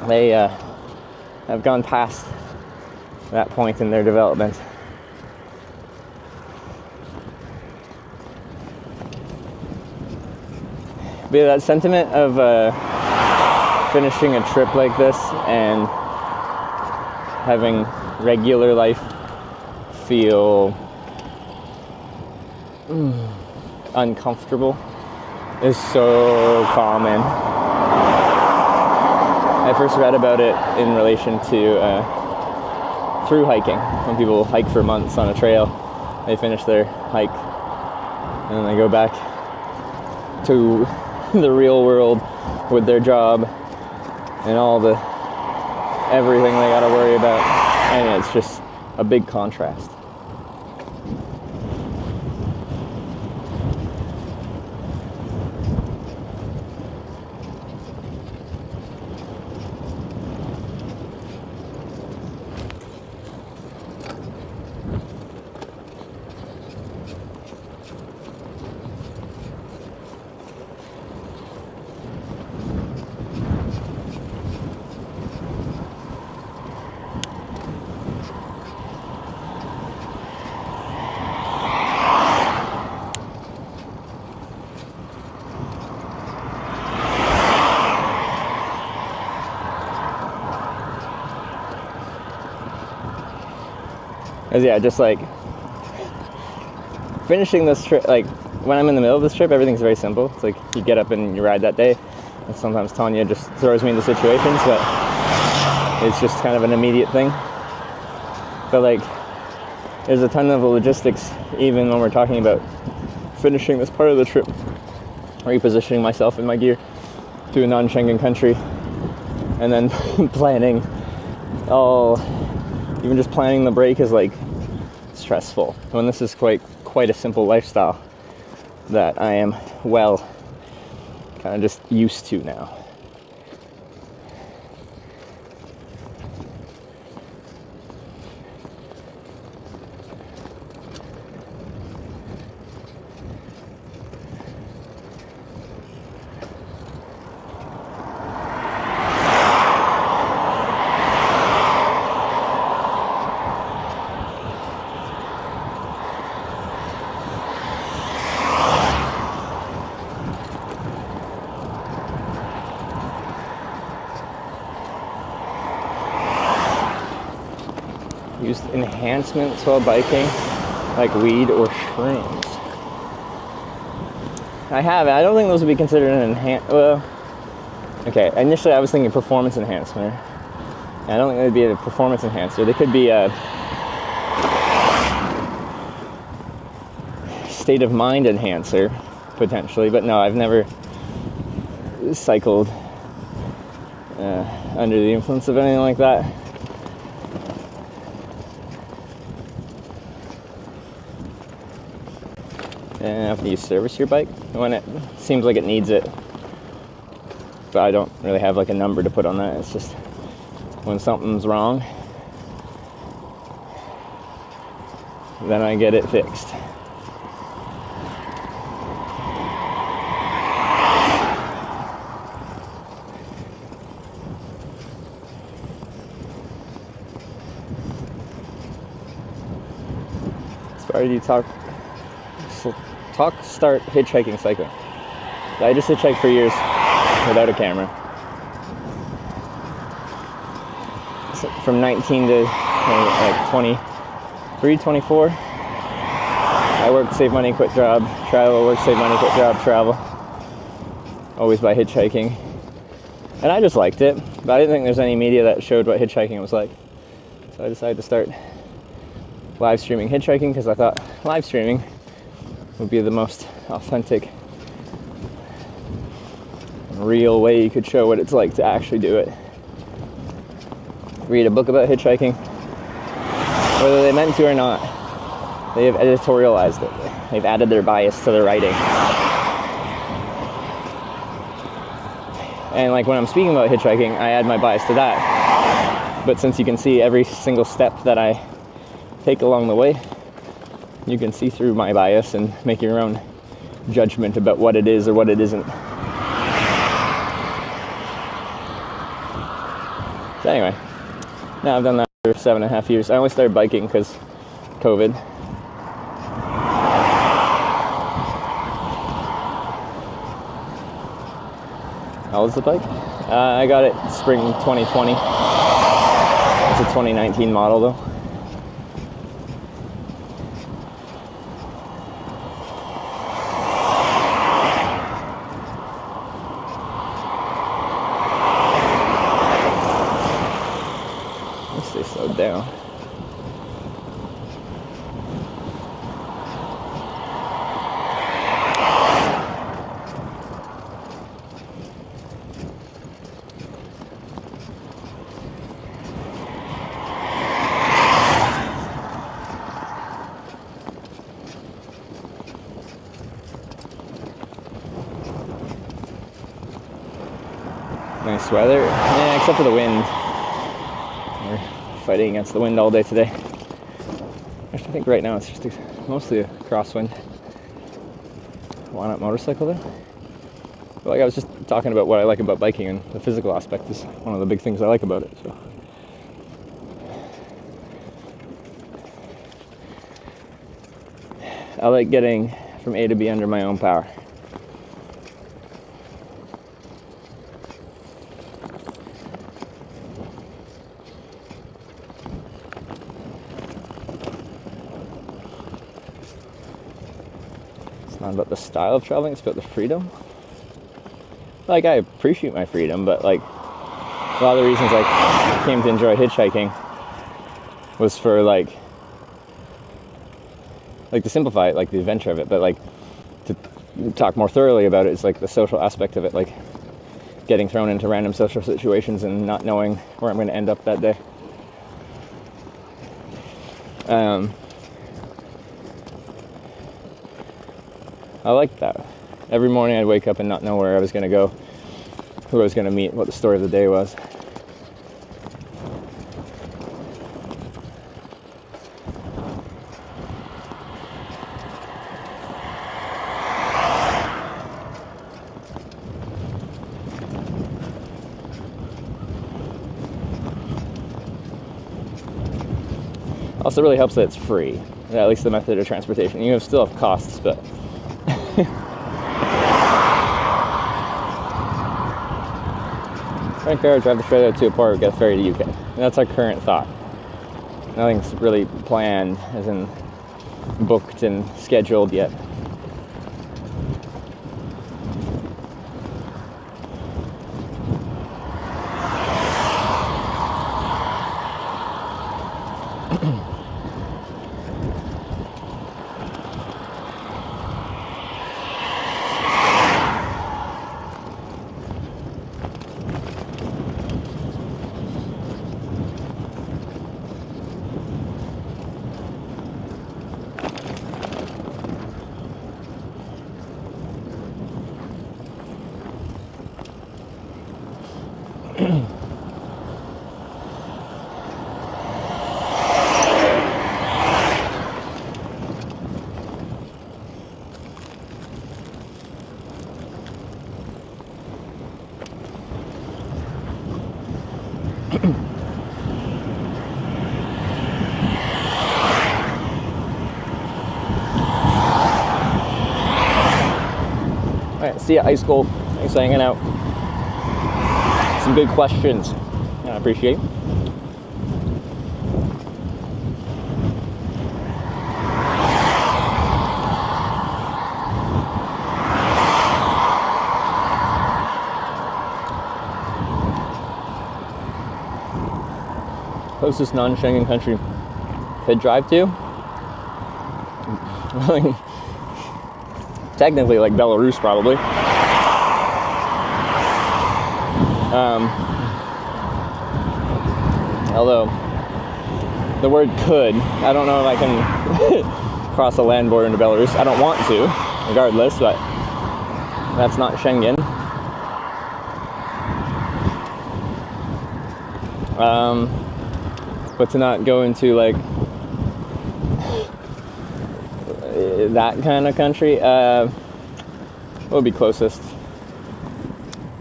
They have gone past that point in their development. But yeah, that sentiment of finishing a trip like this and having regular life feel uncomfortable is so common. I first read about it in relation to through hiking. When people hike for months on a trail, they finish their hike and then they go back to the real world with their job and all the everything they gotta worry about, and it's just a big contrast. Cause yeah, just like finishing this trip, like when I'm in the middle of this trip, everything's very simple. It's like you get up and you ride that day, and sometimes Tanya just throws me into situations, but it's just kind of an immediate thing. But like, there's a ton of logistics even when we're talking about finishing this part of the trip, repositioning myself in my gear to a non-Schengen country, and then planning even just planning the break is like stressful, when this is quite a simple lifestyle that I am kind of just used to now. Used enhancements while biking, like weed or shrooms. I haven't. I don't think those would be considered an well, okay, initially I was thinking performance enhancer, I don't think they'd be a performance enhancer. They could be a state of mind enhancer, potentially, but no, I've never cycled under the influence of anything like that. And after you service your bike when it seems like it needs it, but I don't really have like a number to put on that. It's just when something's wrong, then I get it fixed. Why did you start hitchhiking cycling? I just hitchhiked for years without a camera. So from 19 to like 23, 24. I worked, save money, quit job, travel, work, save money, quit job, travel. Always by hitchhiking. And I just liked it, but I didn't think there's any media that showed what hitchhiking was like. So I decided to start live streaming hitchhiking because I thought live streaming would be the most authentic, real way you could show what it's like to actually do it. Read a book about hitchhiking, whether they meant to or not, they have editorialized it. They've added their bias to the writing. And like when I'm speaking about hitchhiking, I add my bias to that. But since you can see every single step that I take along the way, you can see through my bias and make your own judgment about what it is or what it isn't. So anyway, now I've done that for 7.5 years. I only started biking because COVID. How old is the bike? I got it spring 2020. It's a 2019 model though. Stay slowed down. Nice weather, yeah, except for the wind. Fighting against the wind all day today. Actually, I think right now it's just mostly a crosswind. Why not motorcycle though? But like I was just talking about what I like about biking, and the physical aspect is one of the big things I like about it. So I like getting from A to B under my own power. Not about the style of traveling, it's about the freedom. Like, I appreciate my freedom, but like a lot of the reasons I came to enjoy hitchhiking was for like to simplify it, like the adventure of it, but like to talk more thoroughly about it is like the social aspect of it, like getting thrown into random social situations and not knowing where I'm going to end up that day. I liked that. Every morning I'd wake up and not know where I was going to go, who I was going to meet, what the story of the day was. Also really helps that it's free, at least the method of transportation. You still have costs, but rent a car, drive the trailer to a port, get a ferry to UK. And that's our current thought. Nothing's really planned, as in booked and scheduled yet. See ya, Ice Gold. Thanks for hanging out. Some good questions. I appreciate it. Closest non-Schengen country could drive to? Technically, like Belarus, probably. Although, the word could, I don't know if I can cross a land border into Belarus. I don't want to, regardless, but that's not Schengen. But to not go into like that kind of country, what would be closest?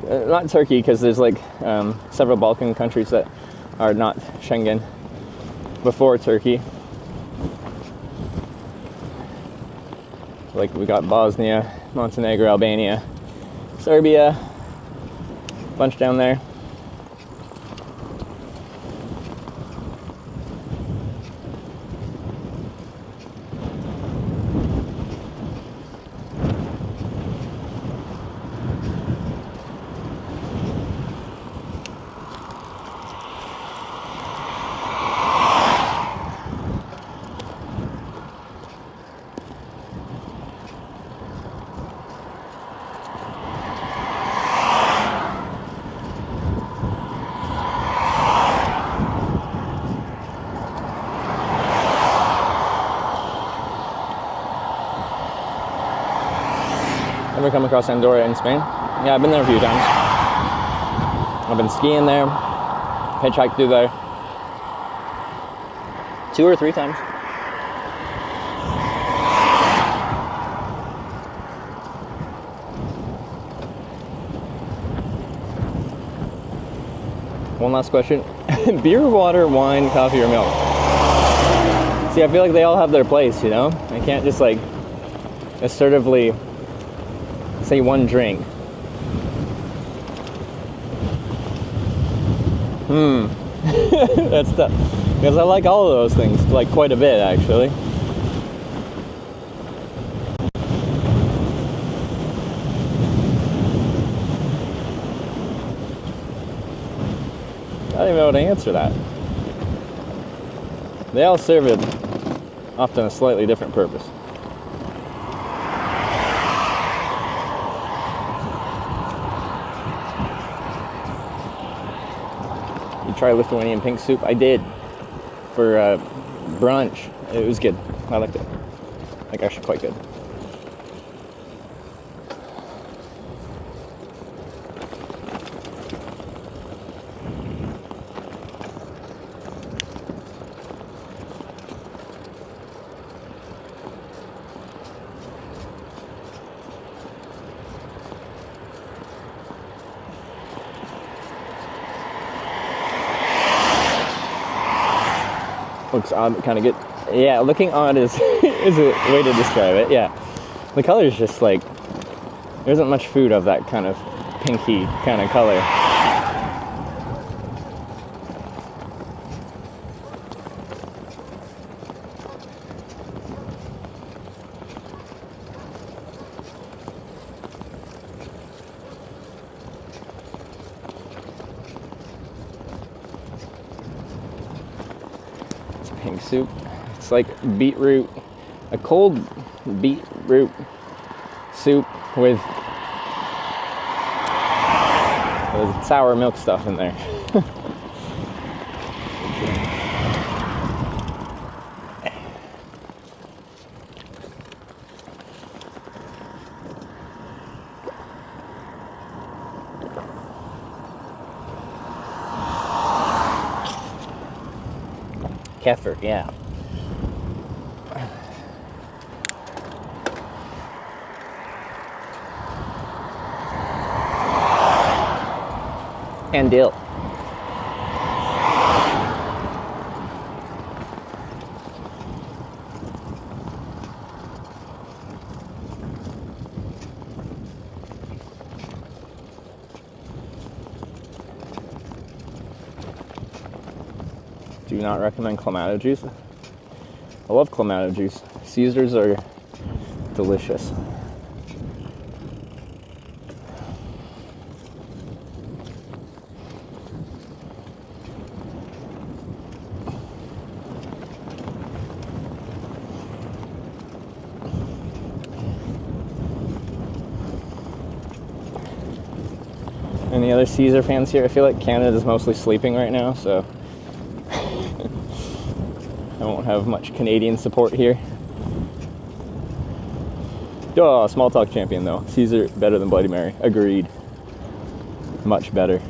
Not Turkey, because there's like several Balkan countries that are not Schengen before Turkey. Like we got Bosnia, Montenegro, Albania, Serbia, a bunch down there. Ever come across Andorra in Spain? Yeah, I've been there a few times. I've been skiing there, hitchhiked through there 2 or 3 times. One last question. Beer, water, wine, coffee, or milk? See, I feel like they all have their place, you know? I can't just like assertively say one drink. That's tough. Because I like all of those things, like quite a bit actually. I don't even know how to answer that. They all serve it, often a slightly different purpose. Try Lithuanian pink soup. I did for brunch. It was good. I liked it. Like actually quite good. Looks odd, but kind of good. Yeah, looking odd is is a way to describe it. Yeah, the color is just like there isn't much food of that kind of pinky kind of color. Pink soup. It's like beetroot, a cold beetroot soup with sour milk stuff in there. Kefir, yeah. And dill. Do not recommend Clamato juice. I love Clamato juice. Caesars are delicious. Any other Caesar fans here? I feel like Canada's mostly sleeping right now, so I won't have much Canadian support here. Oh, small talk champion though. Caesar better than Bloody Mary. Agreed. Much better.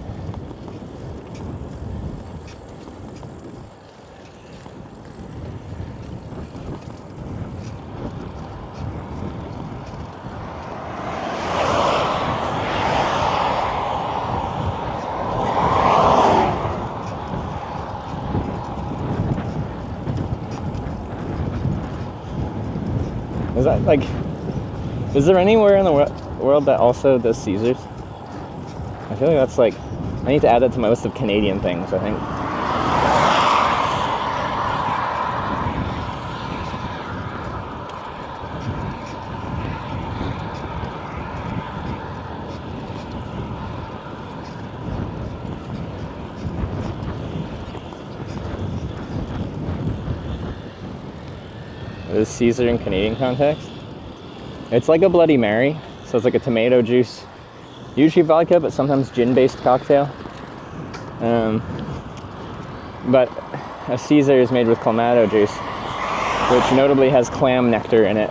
Is that like, is there anywhere in the world that also does Caesars? I feel like that's like, I need to add that to my list of Canadian things, I think. Is Caesar in Canadian context? It's like a Bloody Mary, so it's like a tomato juice, usually vodka, but sometimes gin-based cocktail. But a Caesar is made with Clamato juice, which notably has clam nectar in it.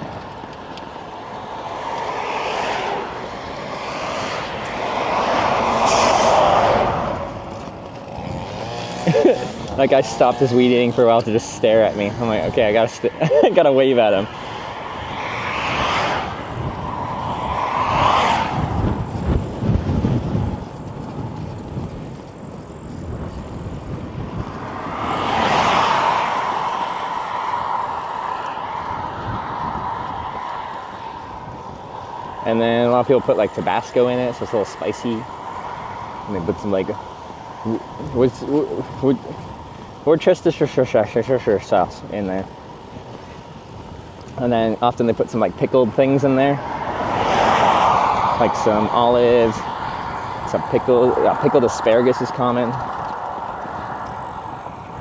That guy stopped his weed eating for a while to just stare at me. I'm like, okay, I gotta I gotta wave at him. And then a lot of people put like Tabasco in it, so it's a little spicy. And they put some like Worcestershire sauce in there. And then often they put some like pickled things in there, like some olives, some pickled asparagus is common.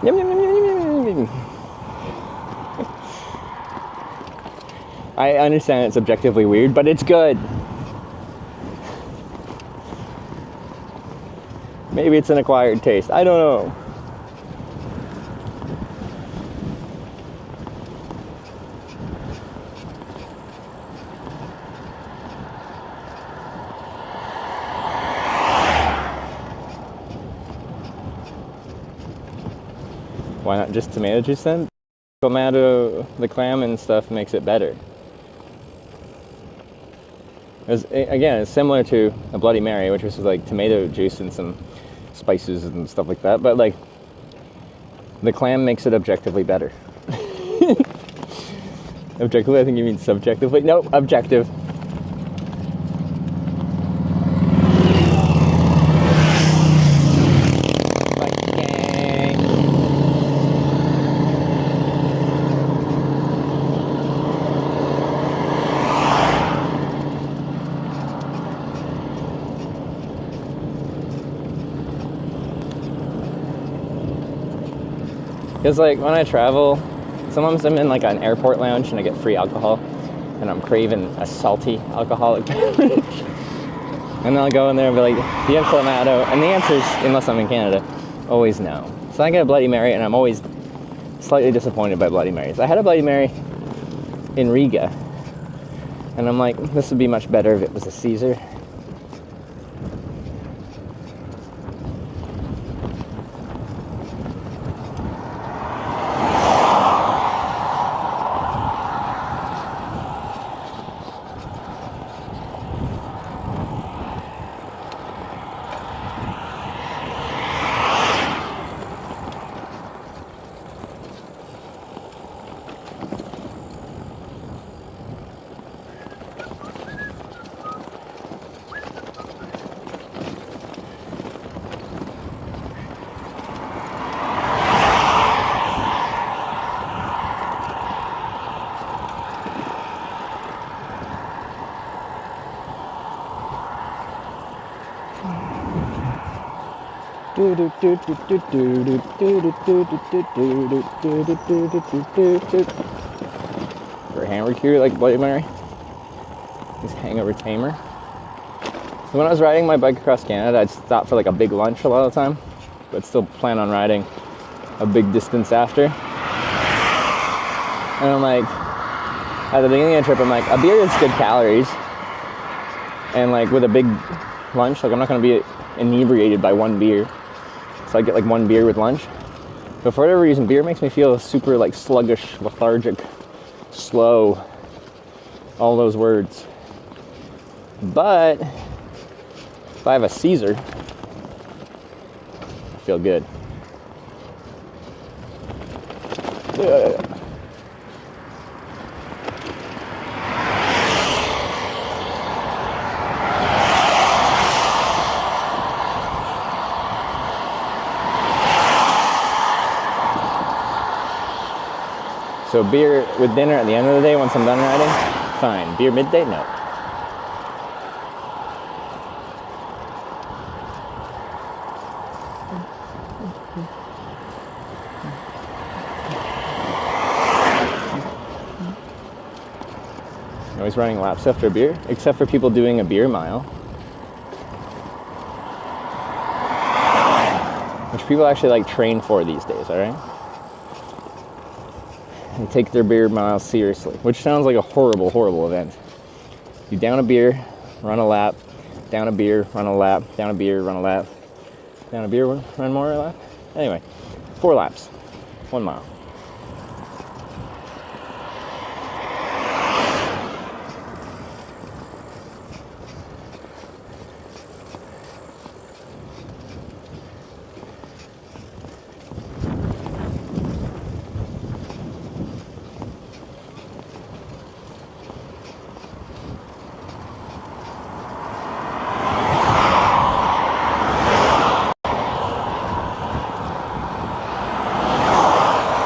Yum, yum, yum, yum, yum, yum. I understand it's objectively weird, but it's good. Maybe it's an acquired taste. I don't know. Why not just tomato juice then? Clamato, the clam and stuff makes it better. Again, it's similar to a Bloody Mary, which was like tomato juice and some spices and stuff like that, but like the clam makes it objectively better. Objectively, I think you mean subjectively. Nope, objective. Because like when I travel, sometimes I'm in like an airport lounge and I get free alcohol and I'm craving a salty alcoholic beverage. And then I'll go in there and be like, do you have Clamato? And the answer is, unless I'm in Canada, always no. So I get a Bloody Mary and I'm always slightly disappointed by Bloody Marys. I had a Bloody Mary in Riga and I'm like, this would be much better if it was a Caesar. For a hammer cure like Bloody Mary. This Hangover tamer. So when I was riding my bike across Canada, I'd stop for like a big lunch a lot of the time, but still plan on riding a big distance after. And I'm like, at the beginning of the trip, I'm like, a beer is good calories. And like with a big lunch, like I'm not gonna be inebriated by one beer. So I get like one beer with lunch. But for whatever reason, beer makes me feel super like sluggish, lethargic, slow, all those words. But if I have a Caesar, I feel good. So beer with dinner at the end of the day once I'm done riding, fine. Beer midday, no. Always running laps after a beer, except for people doing a beer mile. Which people actually like train for these days, alright? And take their beer miles seriously, which sounds like a horrible, horrible event. You down a beer, run a lap, down a beer, run a lap, down a beer, run a lap, down a beer, run more a lap. Anyway, 4 laps, 1 mile.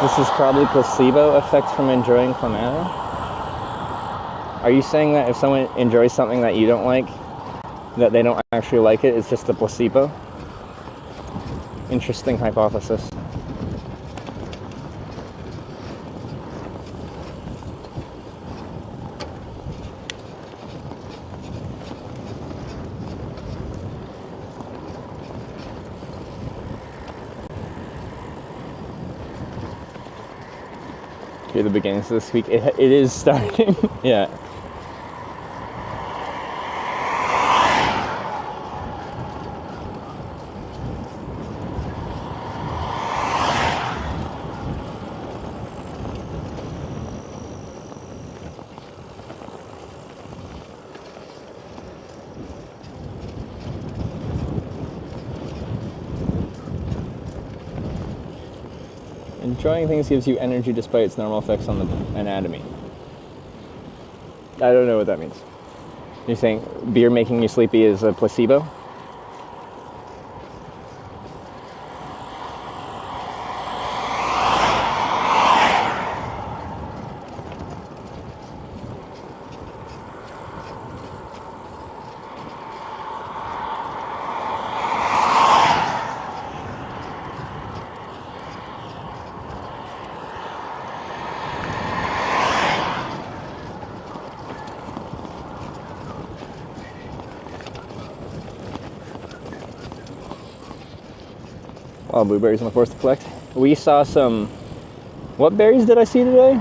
This is probably placebo effect from enjoying Clamato. Are you saying that if someone enjoys something that you don't like, that they don't actually like it, it's just a placebo? Interesting hypothesis. Hear the beginnings of this week. It is starting. Yeah. Enjoying things gives you energy despite its normal effects on the anatomy. I don't know what that means. You're saying beer making you sleepy is a placebo? Wild blueberries on the forest to collect. We saw some... What berries did I see today?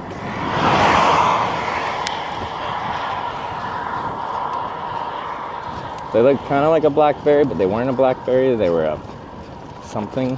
They looked kind of like a blackberry, but they weren't a blackberry. They were a something.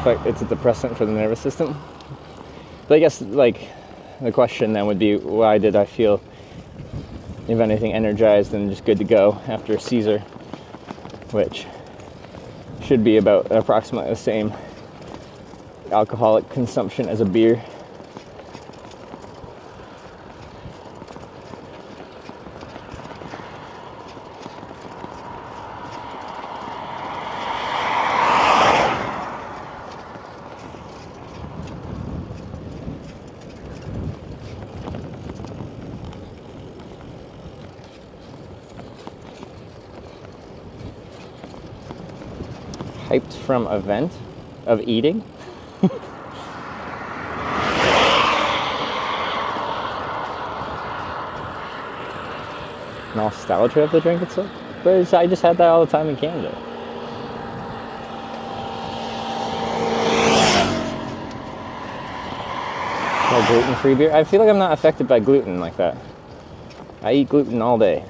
Fact, it's a depressant for the nervous system. But I guess, like, the question then would be, why did I feel if anything, energized and just good to go after Caesar, which should be about approximately the same alcoholic consumption as a beer. Hyped from event of eating. Nostalgia of the drink itself, but I just had that all the time in Canada. No gluten-free beer. I feel like I'm not affected by gluten like that. I eat gluten all day.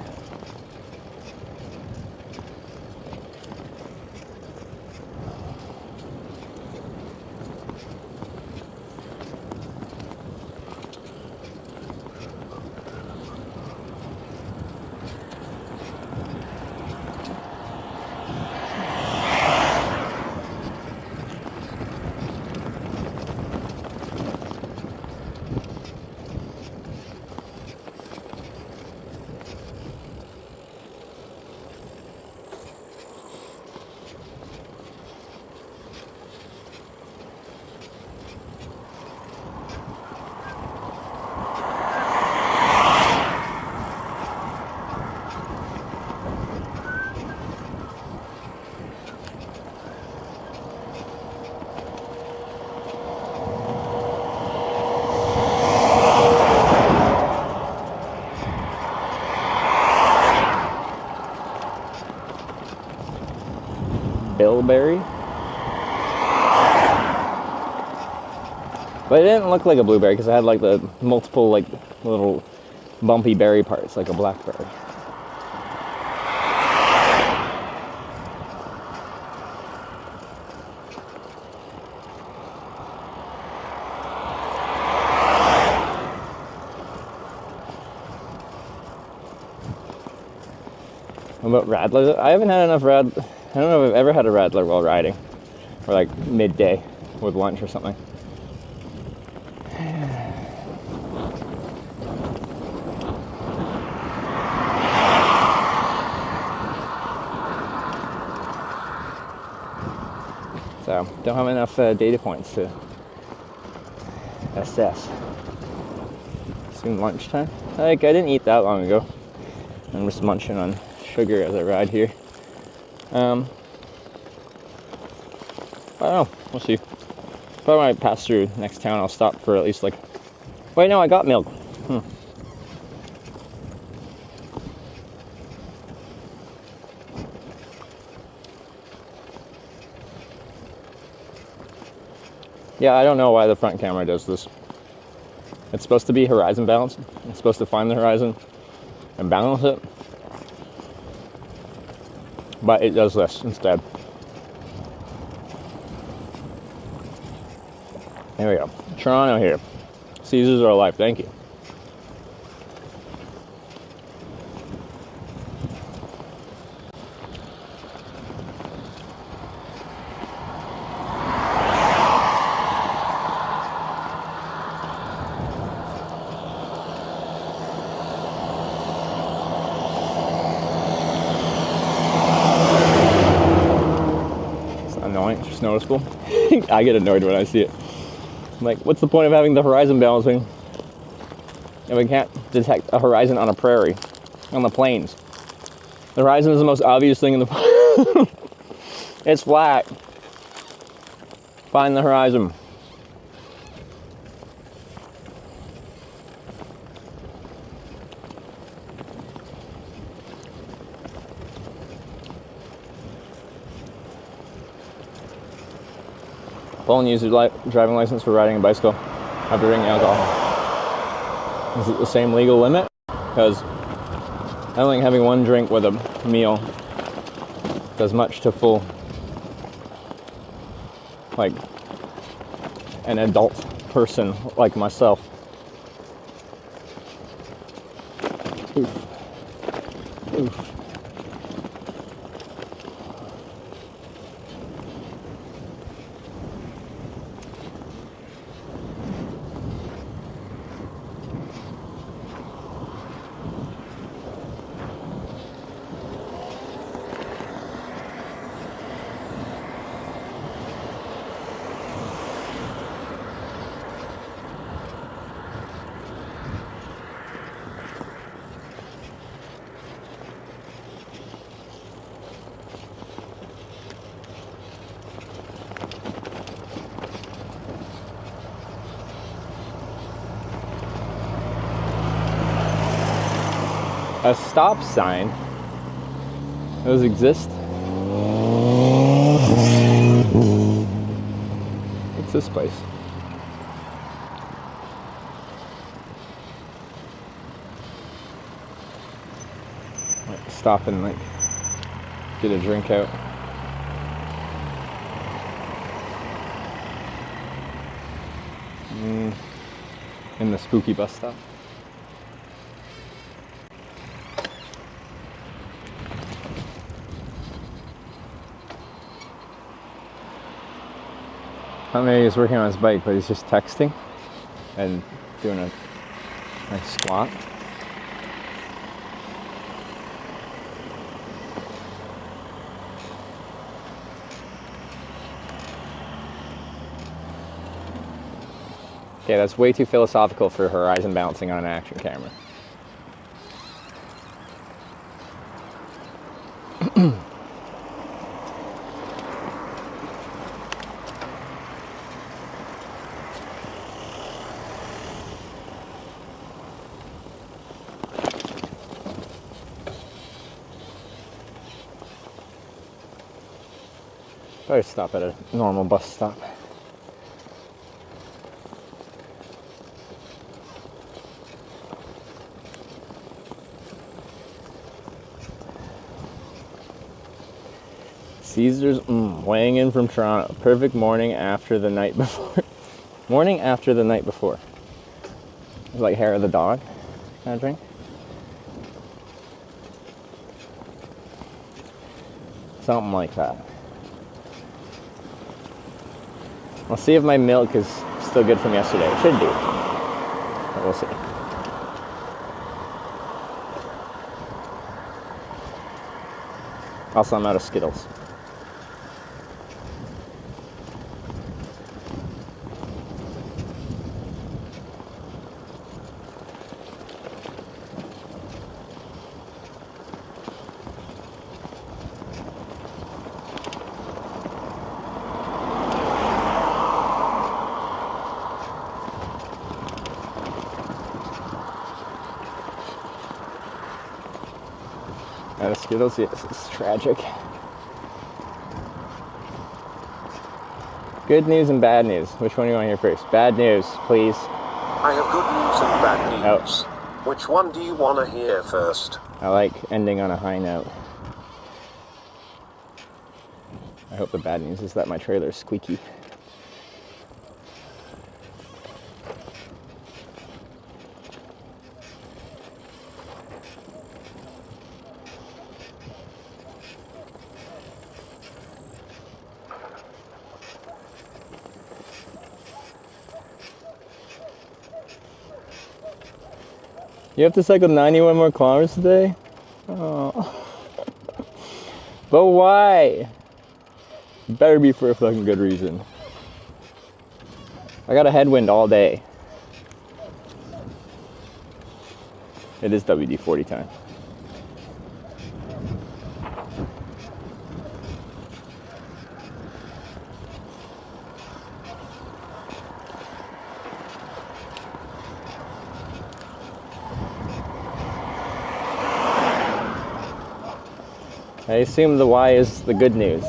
Bilberry, but it didn't look like a blueberry because it had like the multiple like little bumpy berry parts like a blackberry. What about radlers? I haven't had enough I don't know if I've ever had a radler while riding, or like midday with lunch or something. So, don't have enough data points to assess. Soon lunchtime. Like, I didn't eat that long ago. I'm just munching on sugar as I ride here. I don't know, we'll see. If I might pass through next town, I'll stop for at least like, wait, no, I got milk. Yeah, I don't know why the front camera does this. It's supposed to be horizon balanced. It's supposed to find the horizon and balance it. But it does this instead. There we go. Toronto here. Caesars are alive. Thank you. It's just noticeable. I get annoyed when I see it. I'm like, what's the point of having the horizon balancing if we can't detect a horizon on a prairie, on the plains? The horizon is the most obvious thing in the... It's flat. Find the horizon. Paul used his driving license for riding a bicycle after drinking alcohol. Is it the same legal limit? Because I don't think having one drink with a meal does much to full, like, an adult person like myself. Oof. A stop sign? Those exist? What's this place? Like, stop and like get a drink out. In the spooky bus stop. Maybe he's working on his bike, but he's just texting and doing a nice squat. Okay, that's way too philosophical for horizon balancing on an action camera. Better stop at a normal bus stop. Caesar's weighing in from Toronto. Perfect morning after the night before. Morning after the night before. It's like hair of the dog kind of drink. Something like that. I'll see if my milk is still good from yesterday. It should be. But we'll see. Also, I'm out of Skittles. Out of Skittles, yes, it's tragic. Good news and bad news. Which one do you want to hear first? Bad news, please. I have good news and bad news. Which one do you want to hear first? I like ending on a high note. I hope the bad news is that my trailer is squeaky. You have to cycle 91 more kilometers today? Oh. But why? Better be for a fucking good reason. I got a headwind all day. It is WD-40 time. I assume the Y is the good news.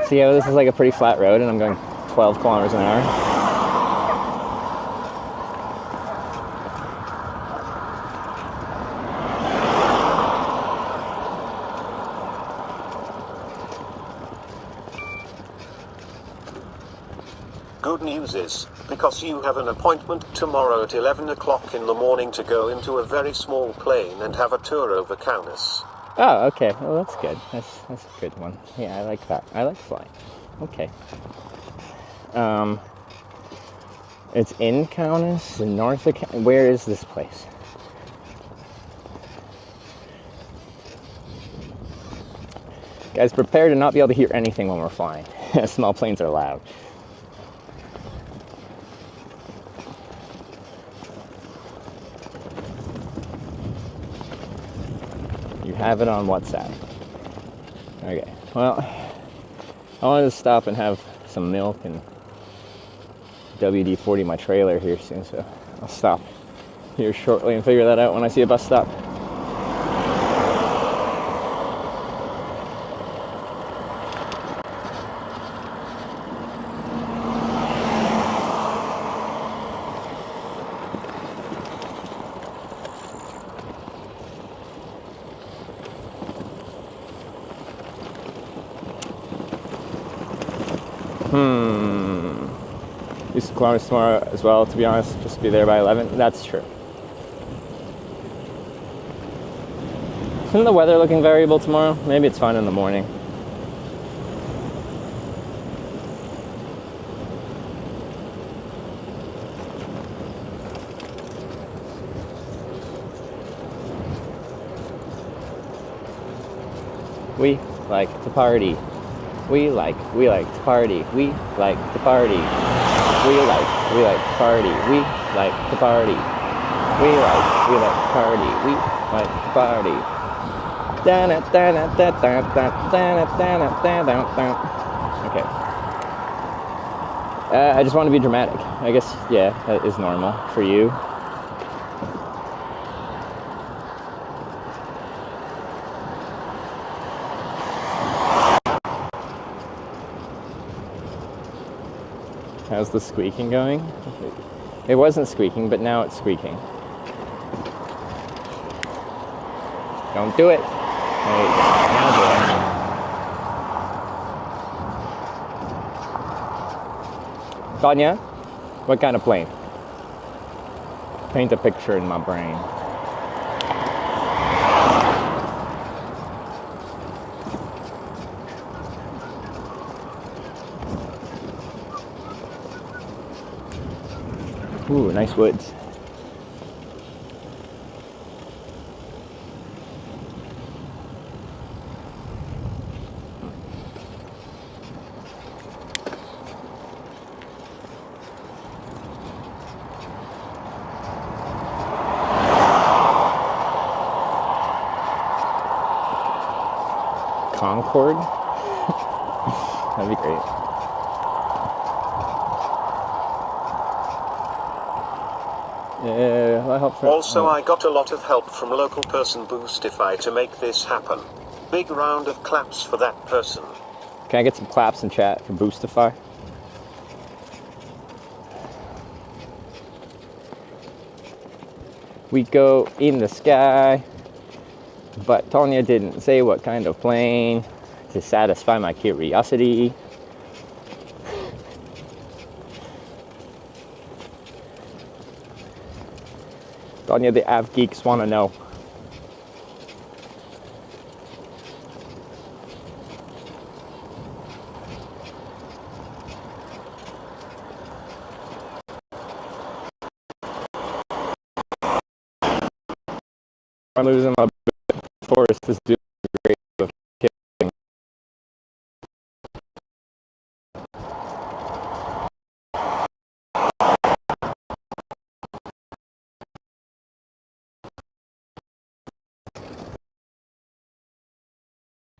See how this is like a pretty flat road and I'm going 12 kilometers an hour? Good news is, because you have an appointment tomorrow at 11 o'clock in the morning to go into a very small plane and have a tour over Kaunas. Oh, okay. Well, that's good. That's a good one. Yeah, I like that. I like flying. Okay. It's in Kaunas, in north of Kaunas. Where is this place? Guys, prepare to not be able to hear anything when we're flying. Small planes are loud. You have it on WhatsApp. Okay, well, I wanted to stop and have some milk and WD-40 my trailer here soon, so I'll stop here shortly and figure that out when I see a bus stop. Use the kilometers tomorrow as well, to be honest, just be there by 11. That's true. Isn't the weather looking variable tomorrow? Maybe it's fine in the morning. We like to party. We like to party. We like to party. We like to party. We like to party. We like to party. We like to party. Okay. I just want to be dramatic. I guess, yeah, that is normal for you. How's the squeaking going? It wasn't squeaking, but now it's squeaking. Don't do it. There you go. Now do it. Tanya, what kind of plane? Paint a picture in my brain. Ooh, nice woods. Concord? That'd be great. Also, I got a lot of help from local person Boostify to make this happen. Big round of claps for that person. Can I get some claps in chat for Boostify? We go in the sky, but Tonya didn't say what kind of plane to satisfy my curiosity. Tonya, the Av geeks want to know. I'm losing my forest is doing great with killing.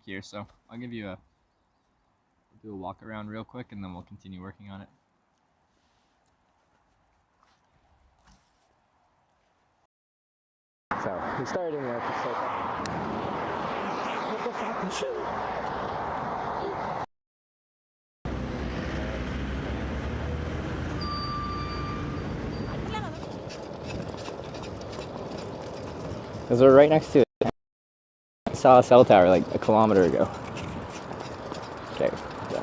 Here, so I'll give you do a walk around real quick and then we'll continue working on it. So we started in there for what the fuck is it? Because we're right next to it. I saw a cell tower like a kilometer ago. Okay. Yeah.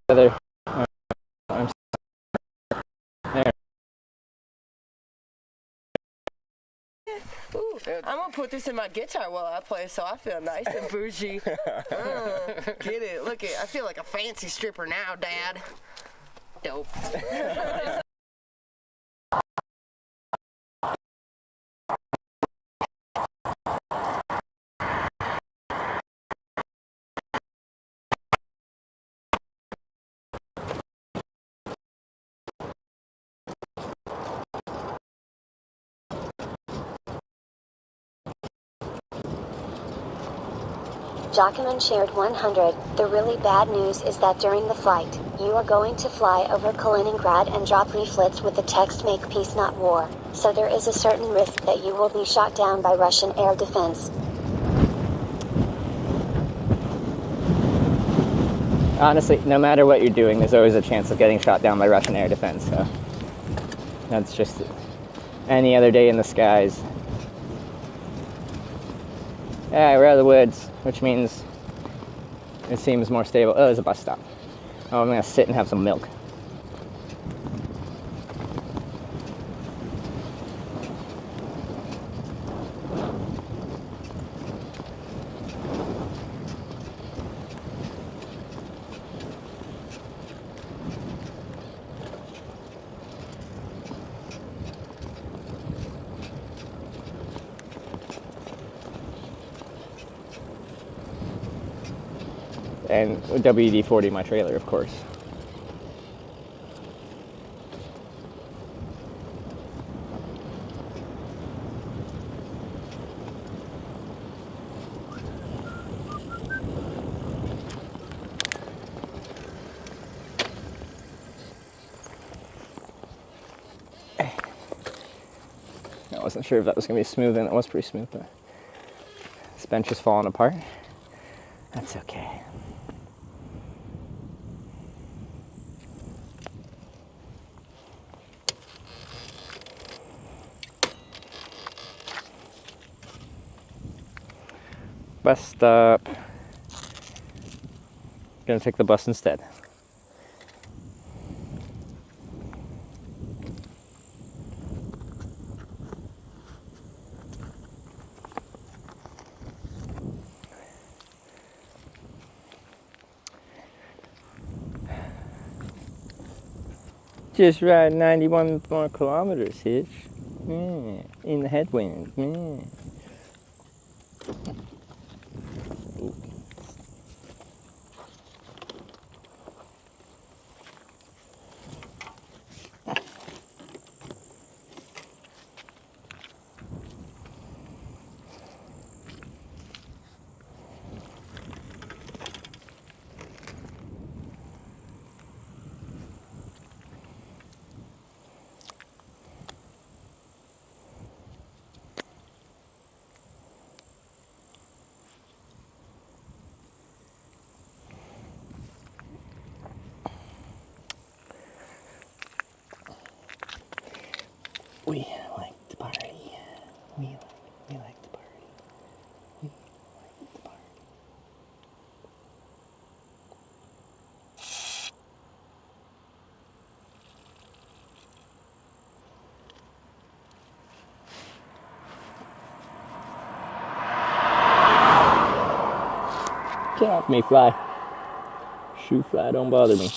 Weather. I'm there. Ooh, I'm gonna put this in my guitar while I play, so I feel nice and bougie. Get it? Look it. I feel like a fancy stripper now, Dad. Dope. Jacqueline shared 100. The really bad news is that during the flight, you are going to fly over Kaliningrad and drop leaflets with the text "Make peace, not war." So there is a certain risk that you will be shot down by Russian air defense. Honestly, no matter what you're doing, there's always a chance of getting shot down by Russian air defense, so that's just any other day in the skies. Yeah, we're out of the woods, which means it seems more stable. Oh, there's a bus stop. Oh, I'm gonna sit and have some milk. And WD-40 my trailer, of course. I wasn't sure if that was going to be smooth, and it was pretty smooth, but this bench is falling apart. That's okay. Bus stop. Gonna take the bus instead. Just ride 91 more kilometers, Hitch. Yeah, in the headwind. Yeah. We like to party. We like to party. We like to party. Get off me, fly. Shoe fly, don't bother me.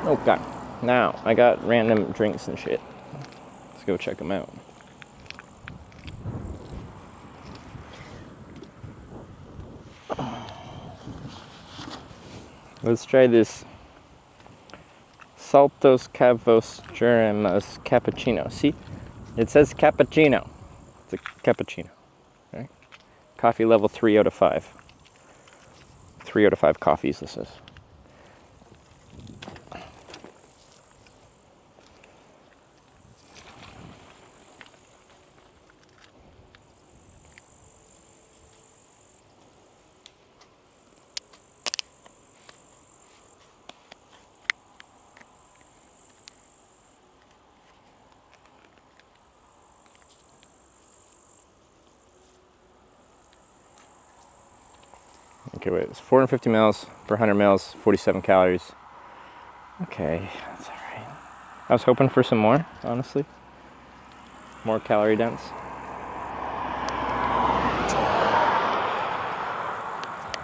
Okay, now I got random drinks and shit. Let's go check them out. Let's try this Saltos Cavos Geramas Cappuccino. See, it says cappuccino. It's a cappuccino. Right? Coffee level 3 out of 5. 3 out of 5 coffees, this is. Okay, wait, it's 450 mils per 100 mils, 47 calories. Okay, that's alright. I was hoping for some more, honestly. More calorie dense.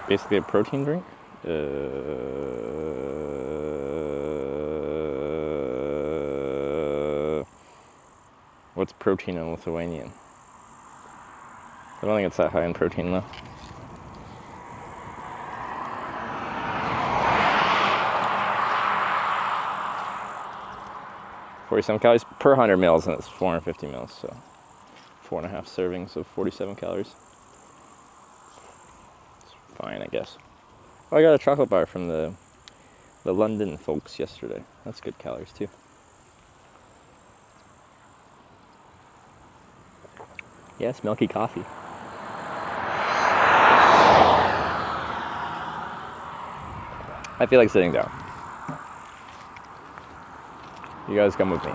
Basically a protein drink. What's protein in Lithuanian? I don't think it's that high in protein though. .47 calories per 100 mils, and it's 450 mils, so 4.5 servings of 47 calories. It's fine, I guess. Oh, I got a chocolate bar from the London folks yesterday. That's good calories too. Yes, milky coffee. I feel like sitting down. You guys come with me.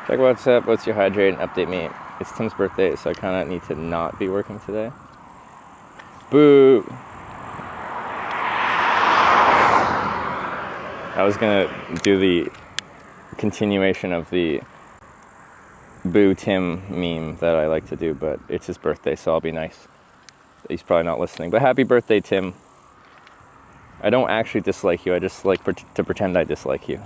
Check what's up, what's your hydrate, and update me. It's Tim's birthday, so I kind of need to not be working today. Boo! I was gonna do the continuation of the Boo Tim meme that I like to do, but it's his birthday, so I'll be nice. He's probably not listening, but happy birthday, Tim. I don't actually dislike you, I just like to pretend I dislike you.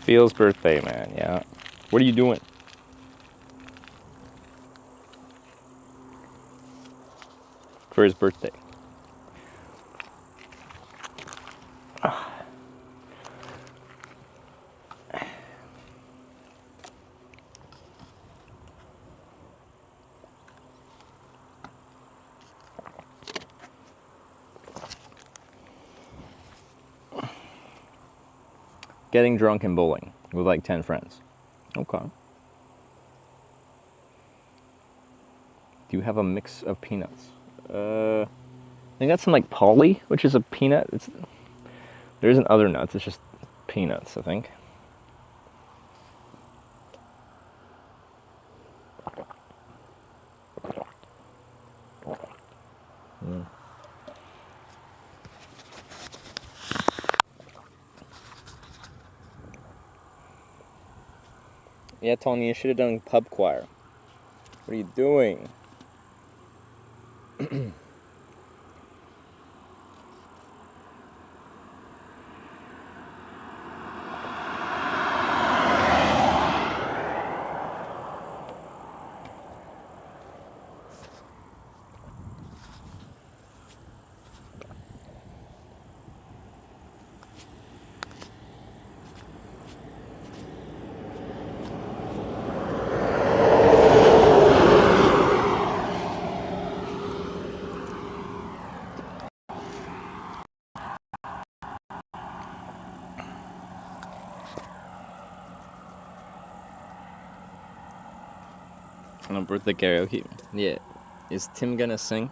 Phil's birthday, man, yeah. What are you doing? For his birthday. Getting drunk and bowling with like 10 friends. Okay. Do you have a mix of peanuts? I think that's some like Polly, which is a peanut. There isn't other nuts, it's just peanuts, I think. Yeah, Tony, you should have done pub choir. What are you doing? No birthday karaoke. Yeah. Is Tim gonna sing?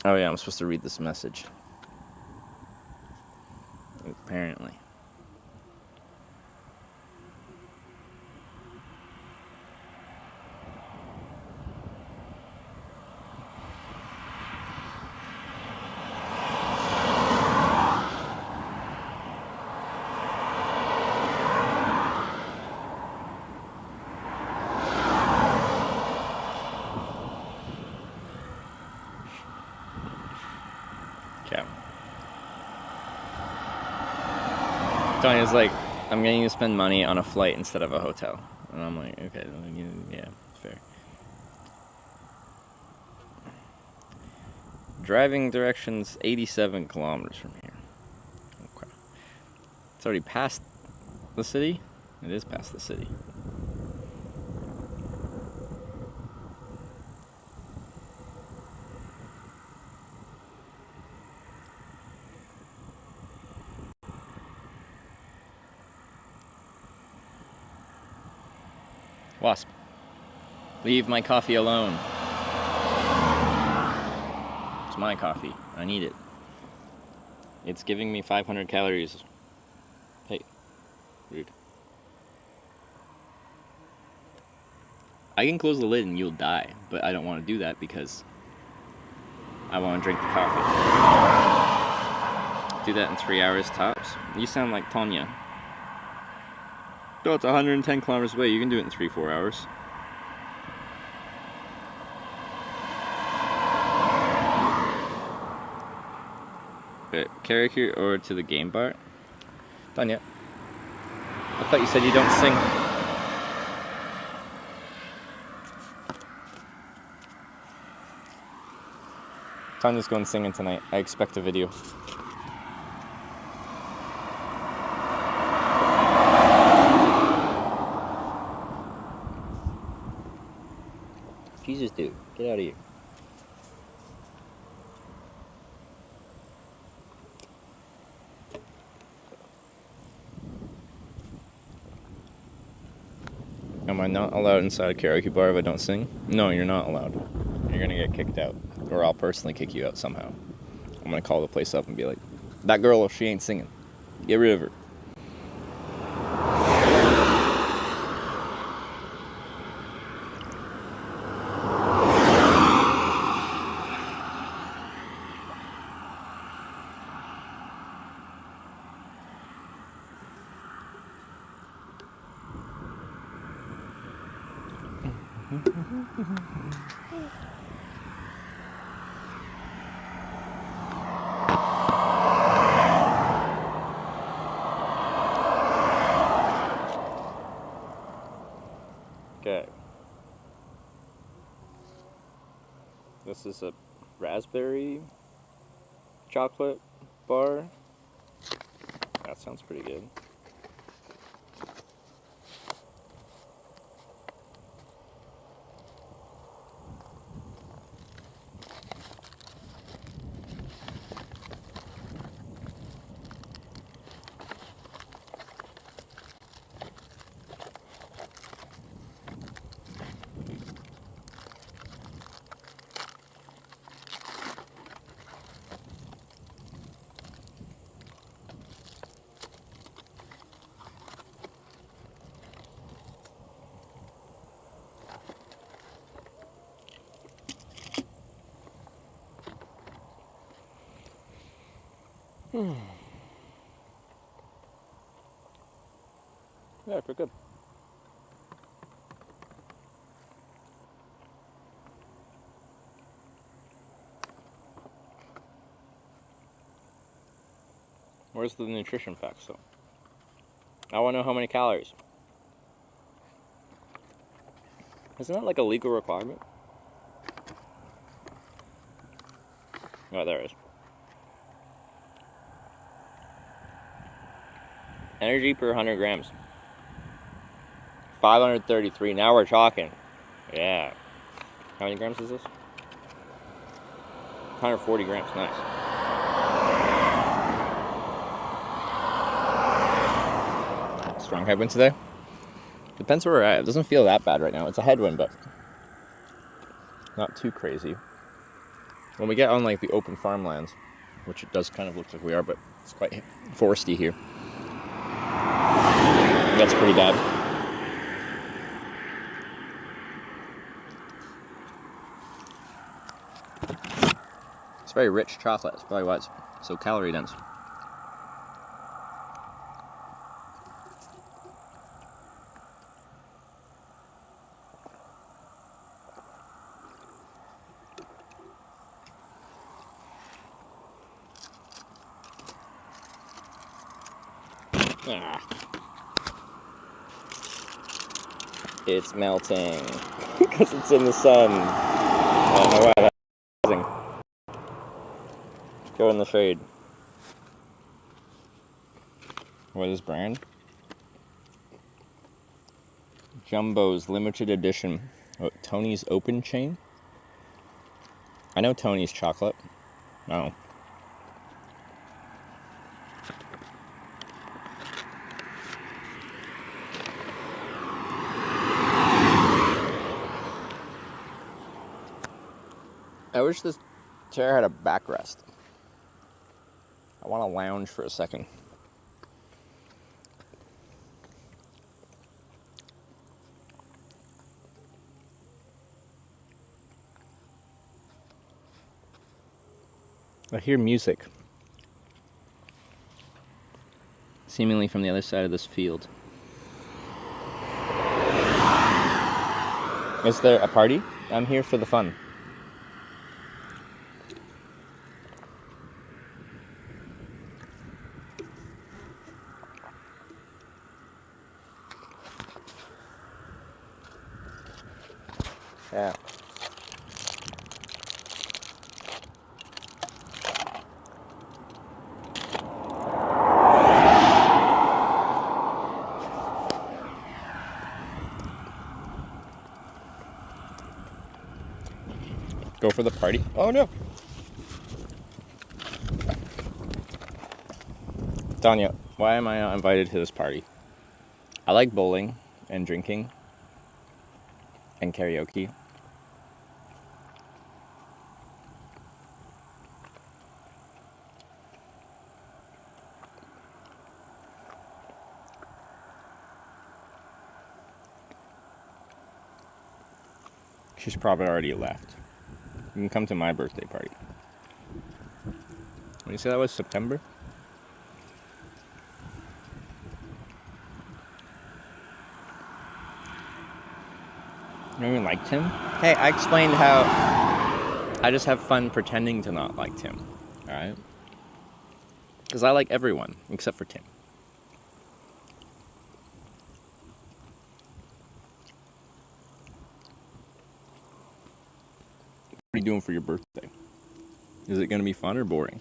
Oh yeah, I'm supposed to read this message. Apparently. Tanya's like, I'm getting you to spend money on a flight instead of a hotel. And I'm like, okay, yeah, fair. Driving directions 87 kilometers from here. Okay. It's already past the city? It is past the city. Wasp. Leave my coffee alone. It's my coffee. I need it. It's giving me 500 calories. Hey. Rude. I can close the lid and you'll die, but I don't want to do that because I want to drink the coffee. Do that in 3 hours tops. You sound like Tonya. No, it's 110 kilometers away. You can do it in 3-4 hours. Karaoke or to the game bar? Done yet? I thought you said you don't sing. Tanya's going singing tonight. I expect a video. Jesus, dude. Get out of here. Am I not allowed inside a karaoke bar if I don't sing? No, you're not allowed. You're gonna get kicked out. Or I'll personally kick you out somehow. I'm gonna call the place up and be like, that girl, she ain't singing. Get rid of her. Okay. This is a raspberry chocolate bar. That sounds pretty good. Yeah, pretty good. Where's the nutrition facts though? I want to know how many calories. Isn't that like a legal requirement? Oh, there it is. Energy per 100 grams. 533. Now we're talking. Yeah. How many grams is this? 140 grams. Nice. Strong headwind today? Depends where we're at. It doesn't feel that bad right now. It's a headwind, but not too crazy. When we get on like the open farmlands, which it does kind of look like we are, but it's quite foresty here. That's pretty bad. It's very rich chocolate. That's probably why it's so calorie dense. Ah. It's melting because it's in the sun. I don't know why that's melting. Go in the shade. What is this brand? Jumbo's limited edition. Oh, Tony's Open Chain? I know Tony's chocolate. Oh. I wish this chair had a backrest. I want to lounge for a second. I hear music. Seemingly from the other side of this field. Is there a party? I'm here for the fun. Yeah. Go for the party? Oh no. Tanya, why am I not invited to this party? I like bowling and drinking and karaoke. She's probably already left. You can come to my birthday party. When you say that was September? You don't even like Tim? Hey, I explained how I just have fun pretending to not like Tim, alright? Because I like everyone, except for Tim. What are you doing for your birthday? Is it going to be fun or boring?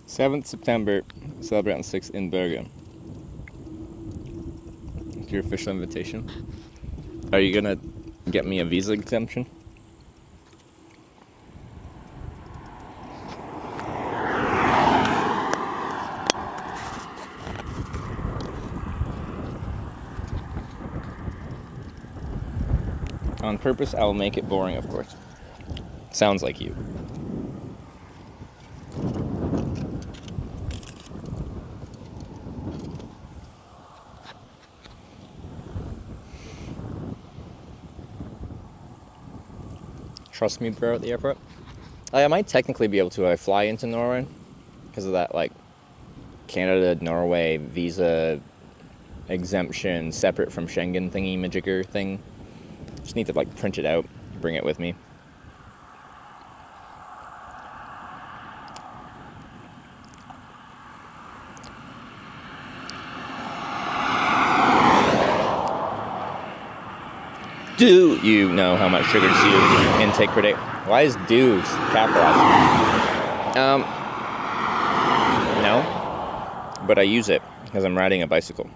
September 7th, celebrate on 6th in Bergen. It's your official invitation. Are you going to get me a visa exemption? On purpose, I will make it boring, of course. Sounds like you. Trust me, bro, at the airport. I might technically be able to. I fly into Norway because of that, like, Canada-Norway visa exemption separate from Schengen thingy-majigger thing. Just need to, like, print it out, bring it with me. Do you know how much sugar do you intake per day? Why is do capitalized? No. But I use it because I'm riding a bicycle.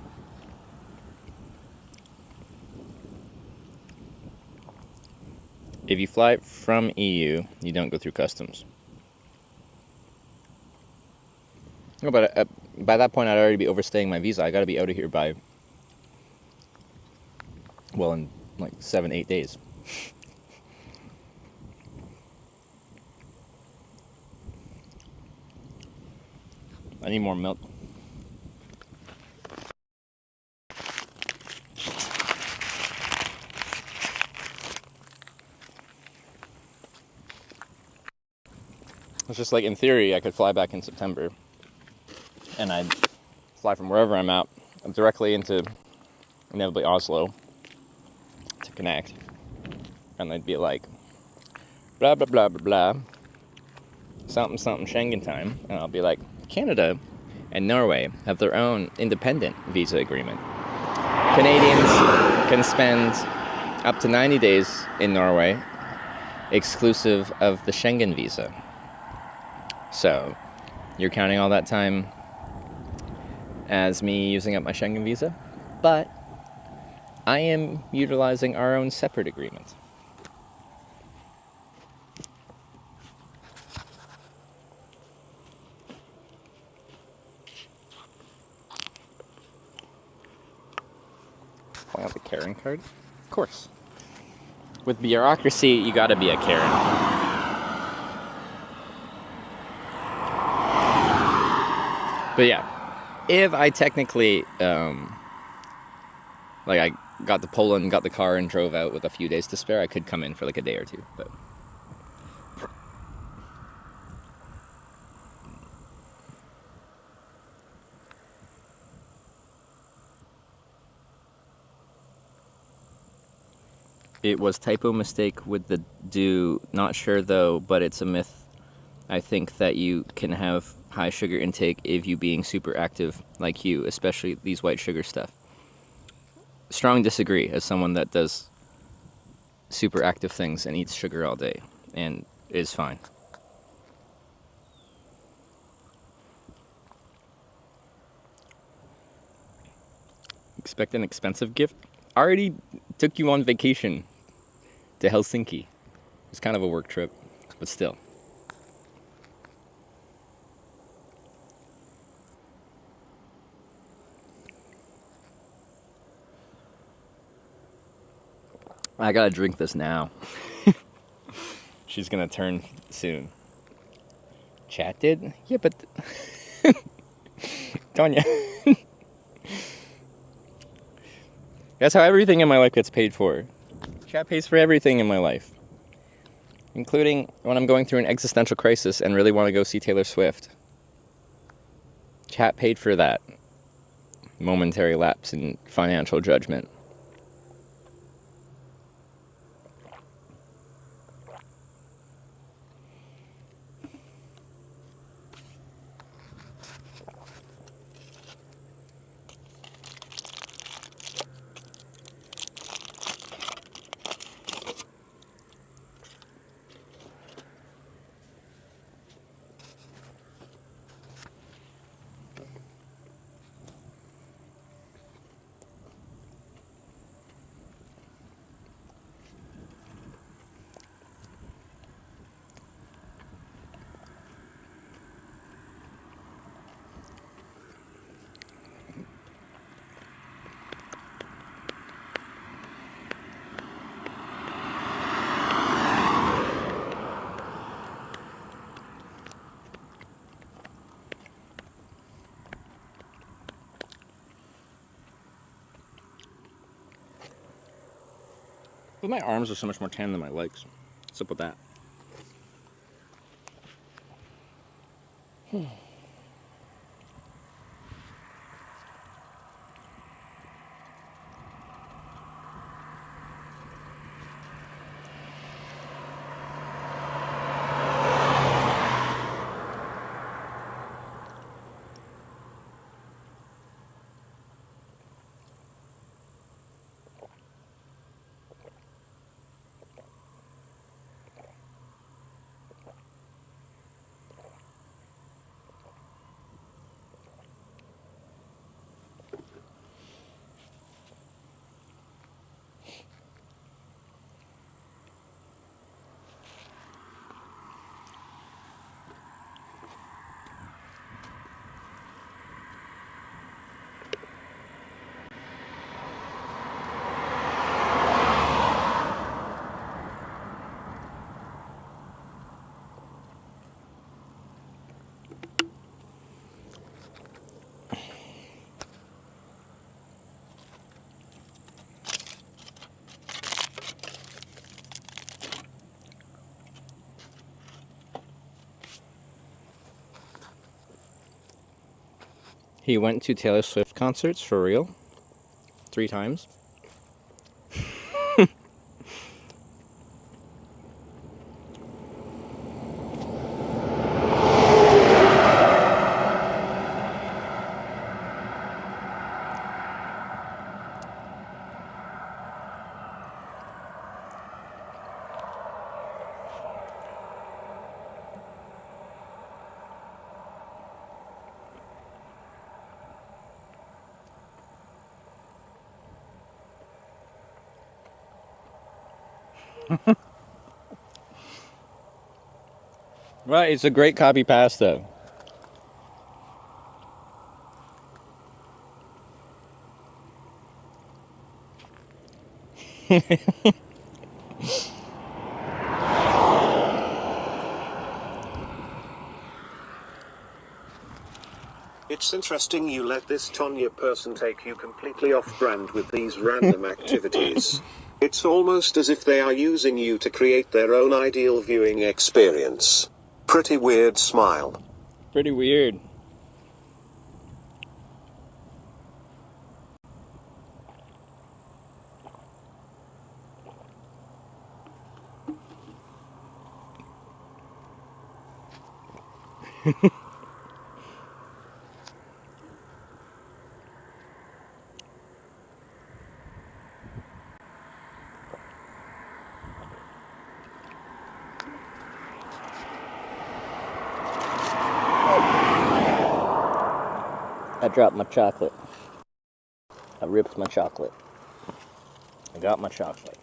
If you fly from EU, you don't go through customs. No, but by that point, I'd already be overstaying my visa. I gotta be out of here by, well, in like 7-8 days. I need more milk. It's just like, in theory, I could fly back in September and I'd fly from wherever I'm at directly into inevitably Oslo to connect, and they'd be like, blah blah blah blah blah, something something Schengen time, and I'll be like, Canada and Norway have their own independent visa agreement. Canadians can spend up to 90 days in Norway exclusive of the Schengen visa. So you're counting all that time as me using up my Schengen visa, but I am utilizing our own separate agreement. filling out the Karen card? Of course. With bureaucracy, you gotta be a Karen. But yeah, if I technically, like I got to Poland, got the car, and drove out with a few days to spare, I could come in for like a day or two, but... It was typo mistake with the do, not sure though, but it's a myth. I think that you can have high sugar intake if you being super active like you, especially these white sugar stuff. Strong disagree as someone that does super active things and eats sugar all day and is fine. Expect an expensive gift? Already took you on vacation to Helsinki. It's kind of a work trip, but still. I gotta drink this now. She's gonna turn soon. Chat did? Yeah, but... Tanya. That's how everything in my life gets paid for. Chat pays for everything in my life. Including when I'm going through an existential crisis and really want to go see Taylor Swift. Chat paid for that momentary lapse in financial judgment. But my arms are so much more tan than my legs. What's up with that? He went to Taylor Swift concerts for real? 3 times? Right, it's a great copy pasta. It's interesting you let this Tonya person take you completely off brand with these random activities. It's almost as if they are using you to create their own ideal viewing experience. Pretty weird smile. Pretty weird. I dropped my chocolate. I ripped my chocolate. I got my chocolate.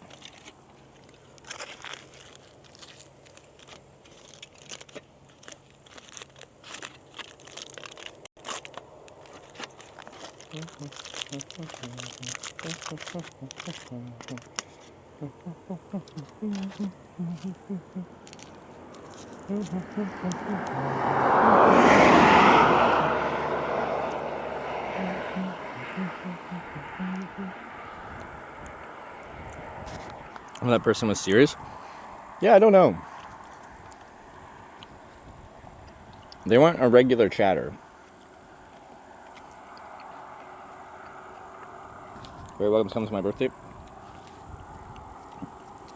Oh, that person was serious? Yeah, I don't know. They weren't a regular chatter. Very welcome to come to my birthday.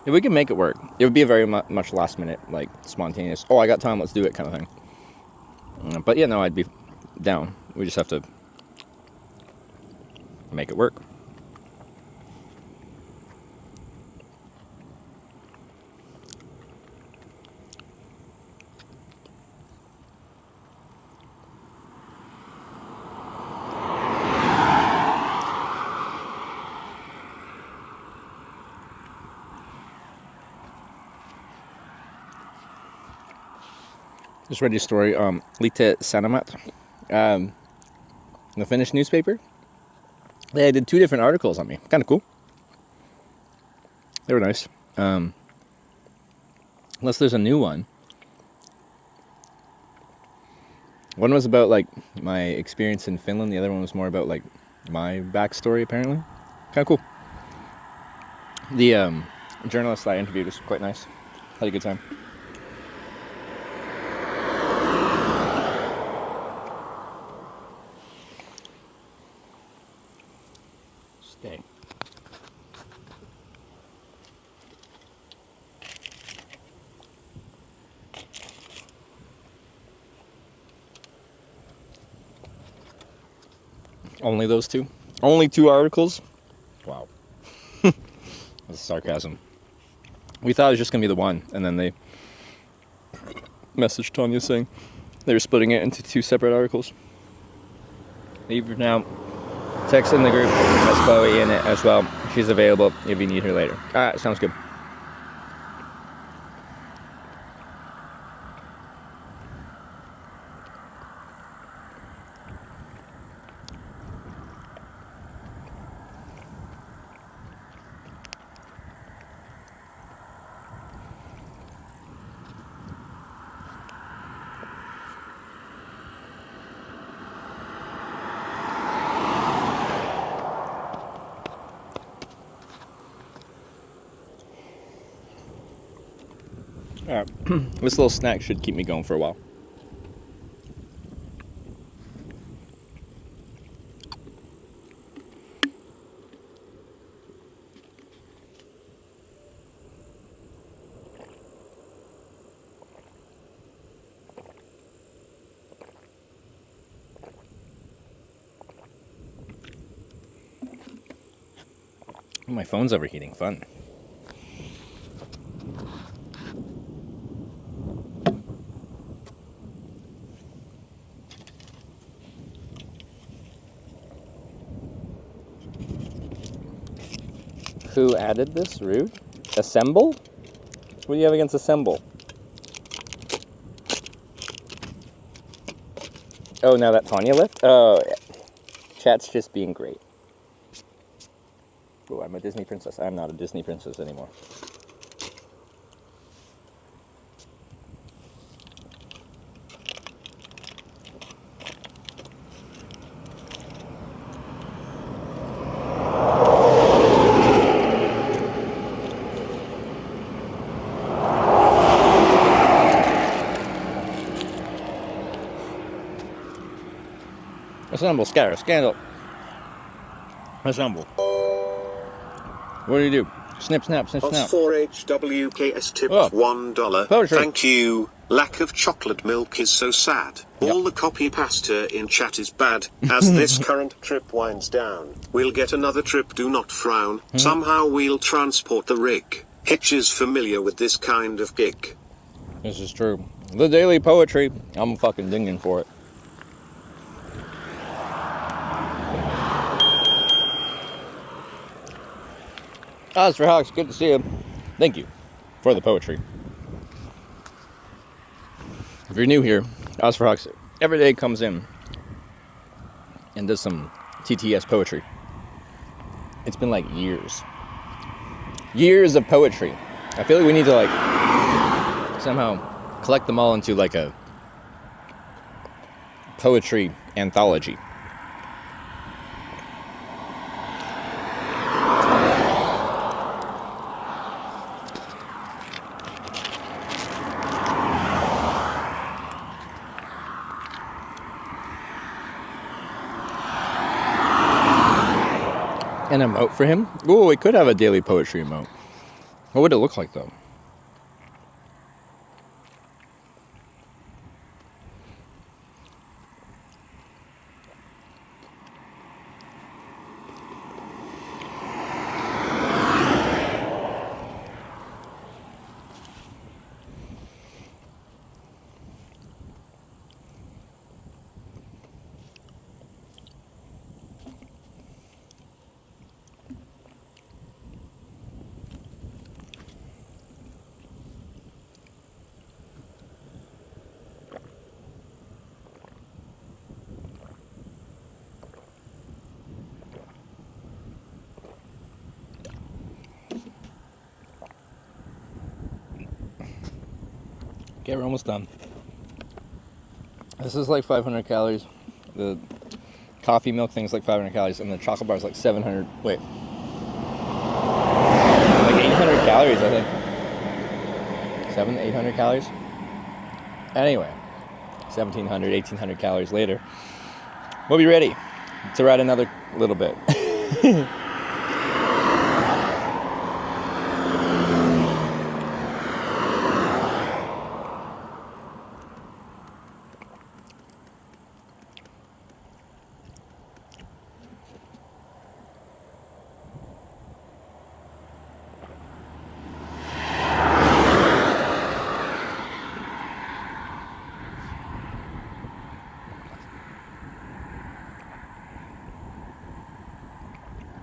If we can make it work, it would be a very much last minute, like, spontaneous, oh, I got time, let's do it kind of thing. But yeah, no, I'd be down. We just have to make it work. Just read your story, Lite Sanomat, the Finnish newspaper. They did 2 different articles on me. Kind of cool. They were nice. Unless there's a new one. One was about, like, my experience in Finland. The other one was more about, like, my backstory, apparently. Kind of cool. The journalist I interviewed was quite nice. Had a good time. Stay. Only those 2? Only 2 articles? Wow. That's sarcasm. We thought it was just going to be the one, and then they messaged Tonya saying they were splitting it into 2 separate articles. Leave her now. Text in the group. That's Chloe in it as well. She's available if you need her later. Alright, sounds good. Alright, this little snack should keep me going for a while. Oh, my phone's overheating. Fun. Who added this? Rude? Assemble? What do you have against Assemble? Oh, now that Tonya left? Oh, chat's just being great. Oh, I'm a Disney princess. I'm not a Disney princess anymore. Assemble, scatter, scandal. Assemble. What do you do? Snip, snap, snip, snap. Os4HWKS tipped Oh. $1. Poetry. Thank you. Lack of chocolate milk is so sad. All the copy pasta in chat is bad. As this current trip winds down, we'll get another trip. Do not frown. Somehow we'll transport the rig. Hitch is familiar with this kind of gig. This is true. The daily poetry. I'm fucking dinging for it. As for Hawks, good to see you. Thank you for the poetry. If you're new here, As for Hawks every day comes in and does some TTS poetry. It's been like years. Years of poetry. I feel like we need to like somehow collect them all into like a poetry anthology. An emote for him? Oh, we could have a daily poetry emote. What would it look like though? Okay, we're almost done. This is like 500 calories. The coffee milk thing's like 500 calories, and the chocolate bar is like 700. Wait. Like 800 calories, I think. 800 calories? Anyway, 1,700, 1,800 calories later, we'll be ready to ride another little bit.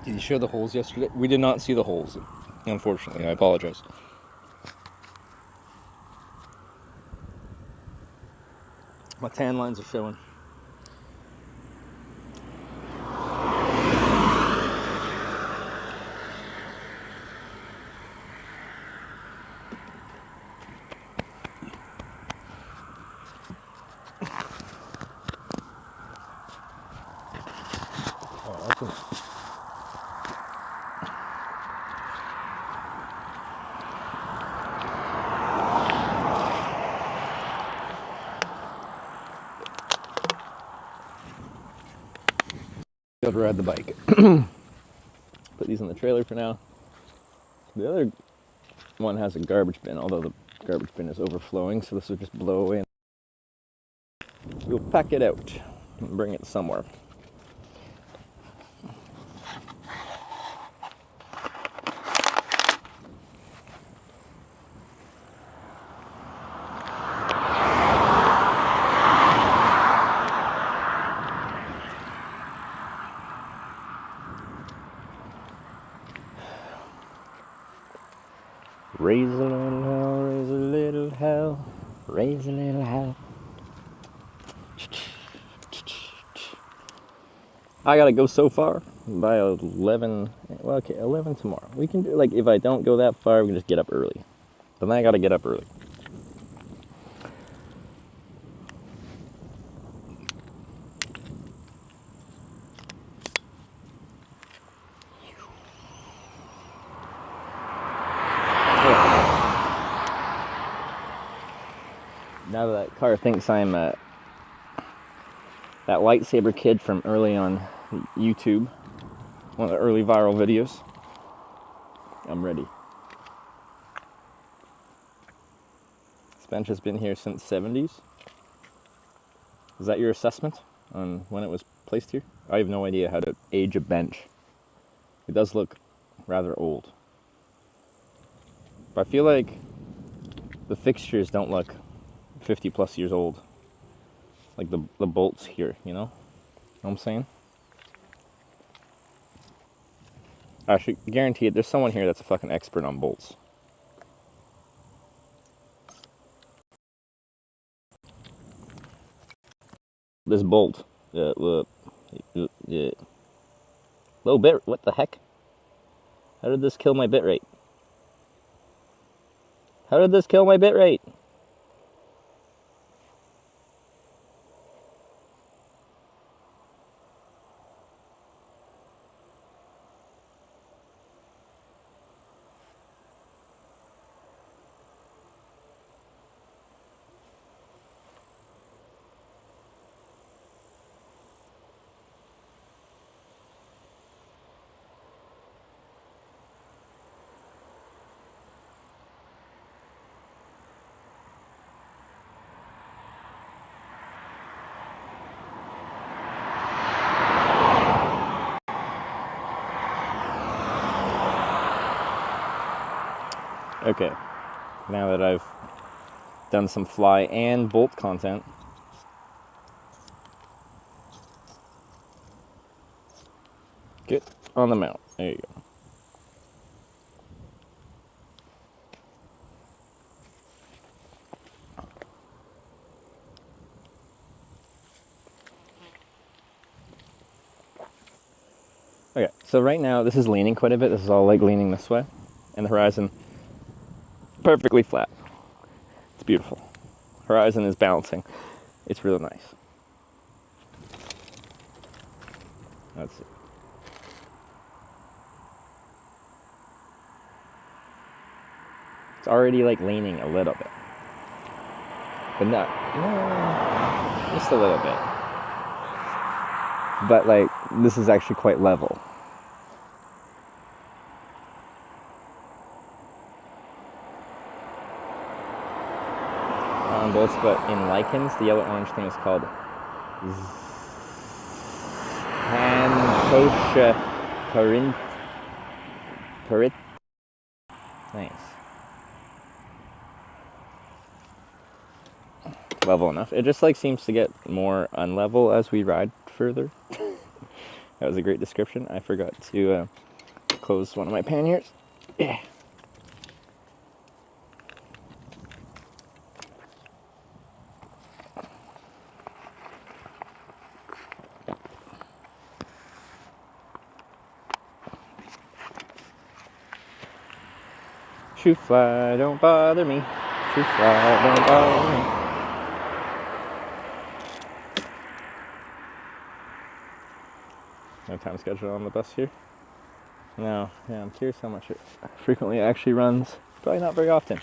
Did you show the holes yesterday? We did not see the holes, unfortunately. I apologize. My tan lines are showing. Oh, awesome. Be able to ride the bike. Put these in the trailer for now. The other one has a garbage bin, although the garbage bin is overflowing, so this will just blow away. We'll pack it out and bring it somewhere. Raise a little hell, raise a little hell, raise a little hell. I gotta go so far. by 11. Well, okay, 11 tomorrow. We can do, like, if I don't go that far, we can just get up early. But then I gotta get up early. Now that car thinks I'm that lightsaber kid from early on YouTube, one of the early viral videos, I'm ready. This bench has been here since 70s. Is that your assessment on when it was placed here? I have no idea how to age a bench. It does look rather old. But I feel like the fixtures don't look 50 plus years old. Like the bolts here, you know? Know what I'm saying? I should guarantee it, there's someone here that's a fucking expert on bolts. This bolt, low bit, what the heck? How did this kill my bit rate? How did this kill my bit rate? Okay, now that I've done some fly and bolt content, get on the mount. There you go. Okay, so right now this is leaning quite a bit. This is all like leaning this way, and the horizon perfectly flat. It's beautiful. Horizon is balancing. It's really nice. That's it. It's already like leaning a little bit, but not just a little bit. But like this is actually quite level. On bolts, but in lichens, the yellow-orange thing is called Xanthoscia parit. Nice. Level enough. It just like seems to get more unlevel as we ride further. That was a great description. I forgot to close one of my panniers. Yeah. Shoot fly, don't bother me. Shoot fly, don't bother me. No time schedule on the bus here? No, yeah, I'm curious how much it frequently actually runs. Probably not very often.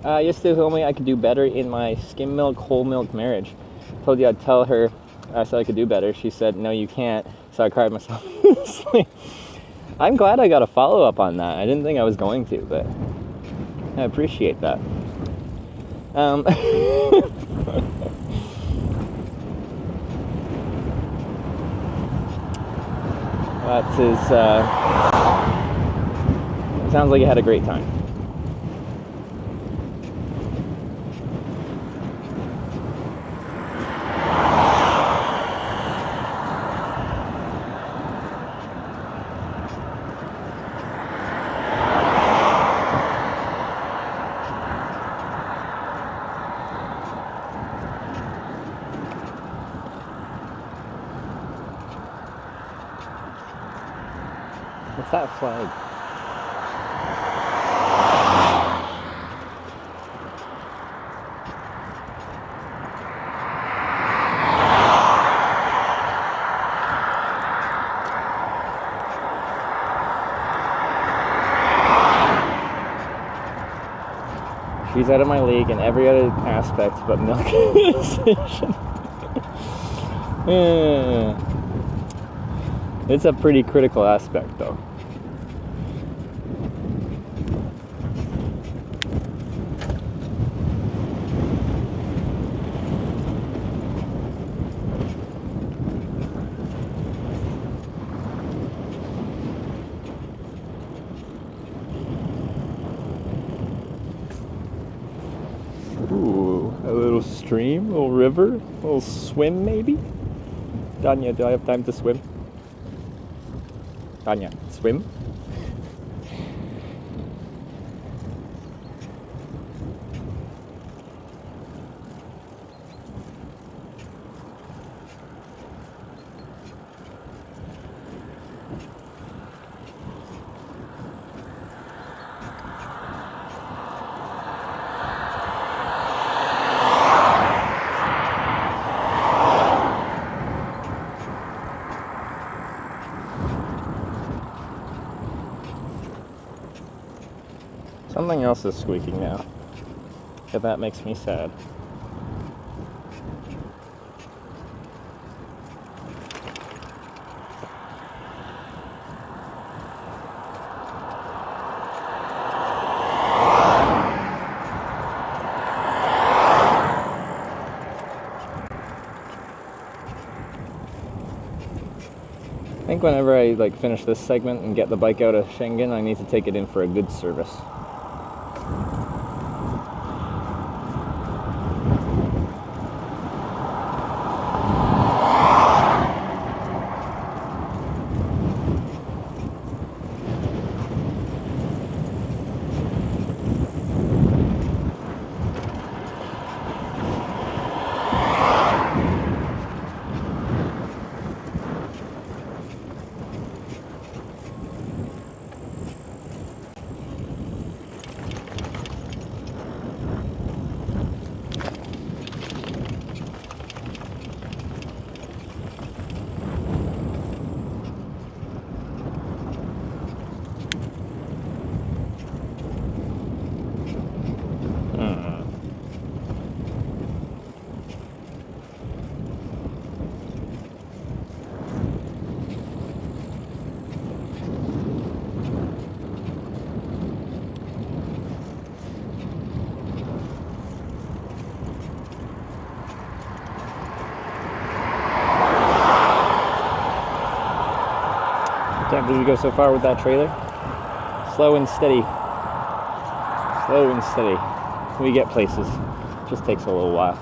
Yesterday told me I could do better in my skim milk, whole milk marriage. Told you I'd tell her I said I could do better. She said, no, you can't. So I cried myself to sleep. I'm glad I got a follow-up on that. I didn't think I was going to, but I appreciate that. That is, sounds like you had a great time. What's that flag? She's out of my league in every other aspect but milk decision. It's a pretty critical aspect, though. Ooh, a little stream, a little river, a little swim maybe? Danya, do I have time to swim? Danya, swim? Something else is squeaking now, and that makes me sad. I think whenever I finish this segment and get the bike out of Schengen, I need to take it in for a good service. Can't believe we go so far with that trailer. Slow and steady. Slow and steady. We get places. Just takes a little while.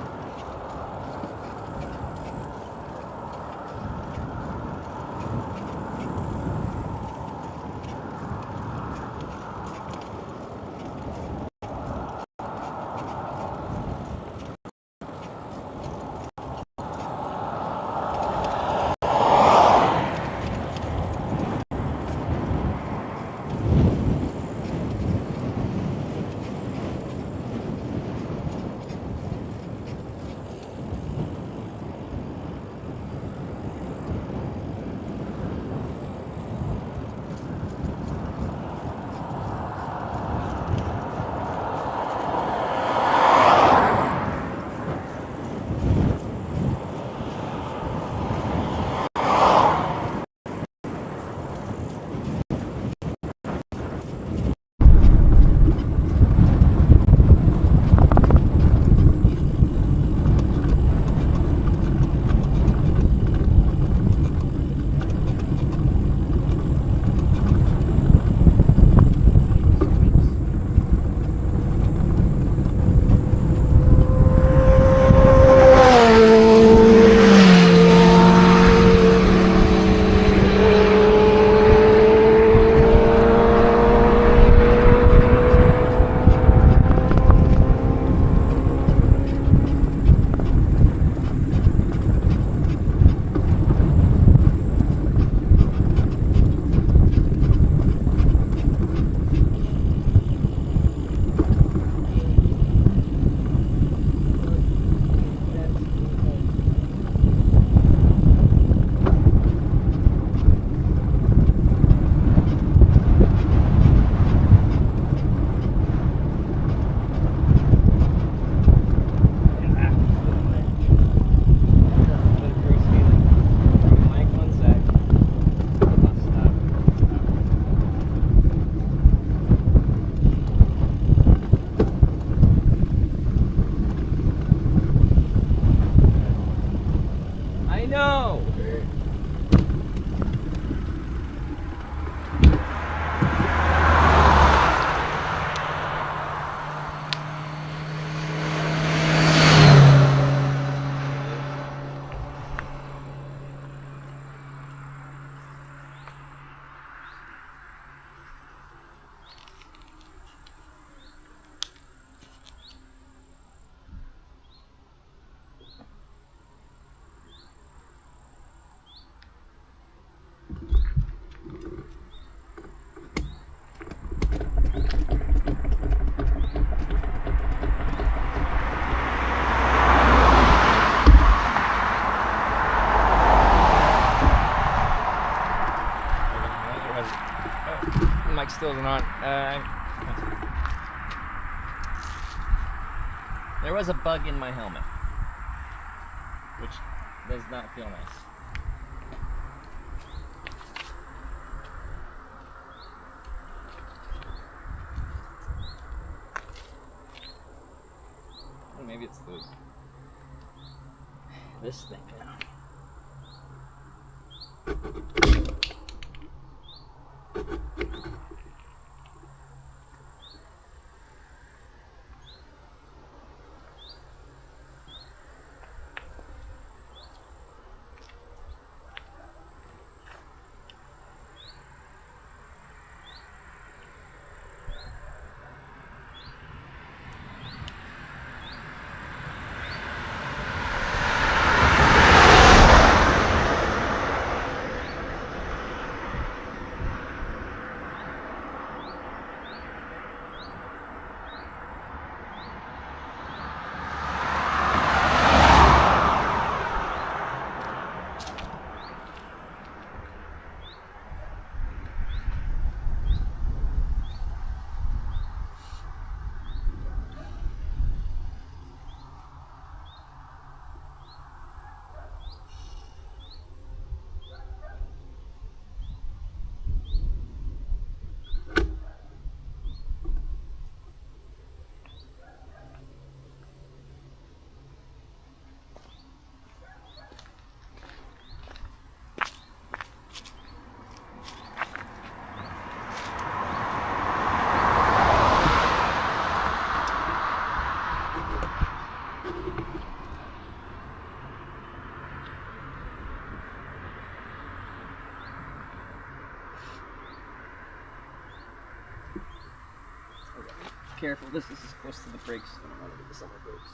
Moving on. There was a bug in my helmet, which does not feel nice. Or maybe it's this thing now. Careful, this is close to the brakes. I don't want to get this on my brakes.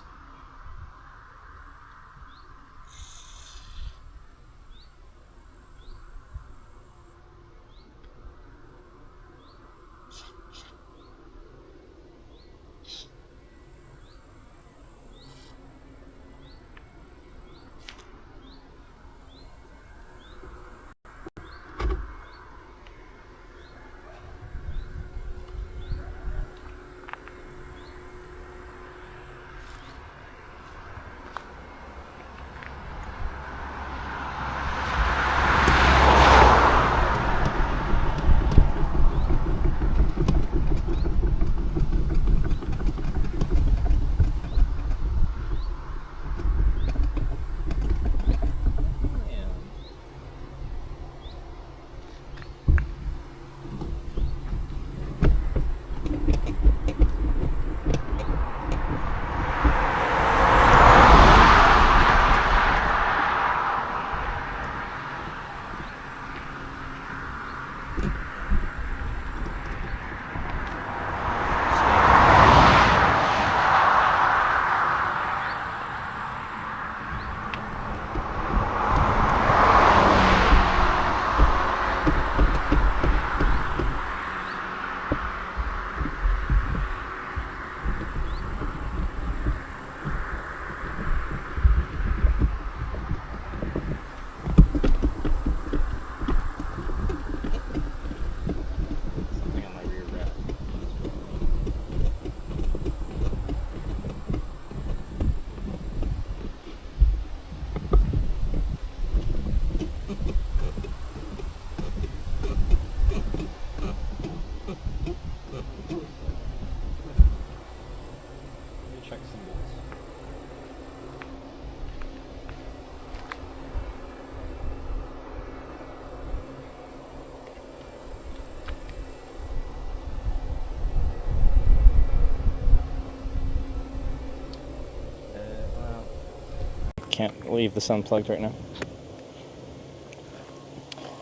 Can't leave this unplugged right now.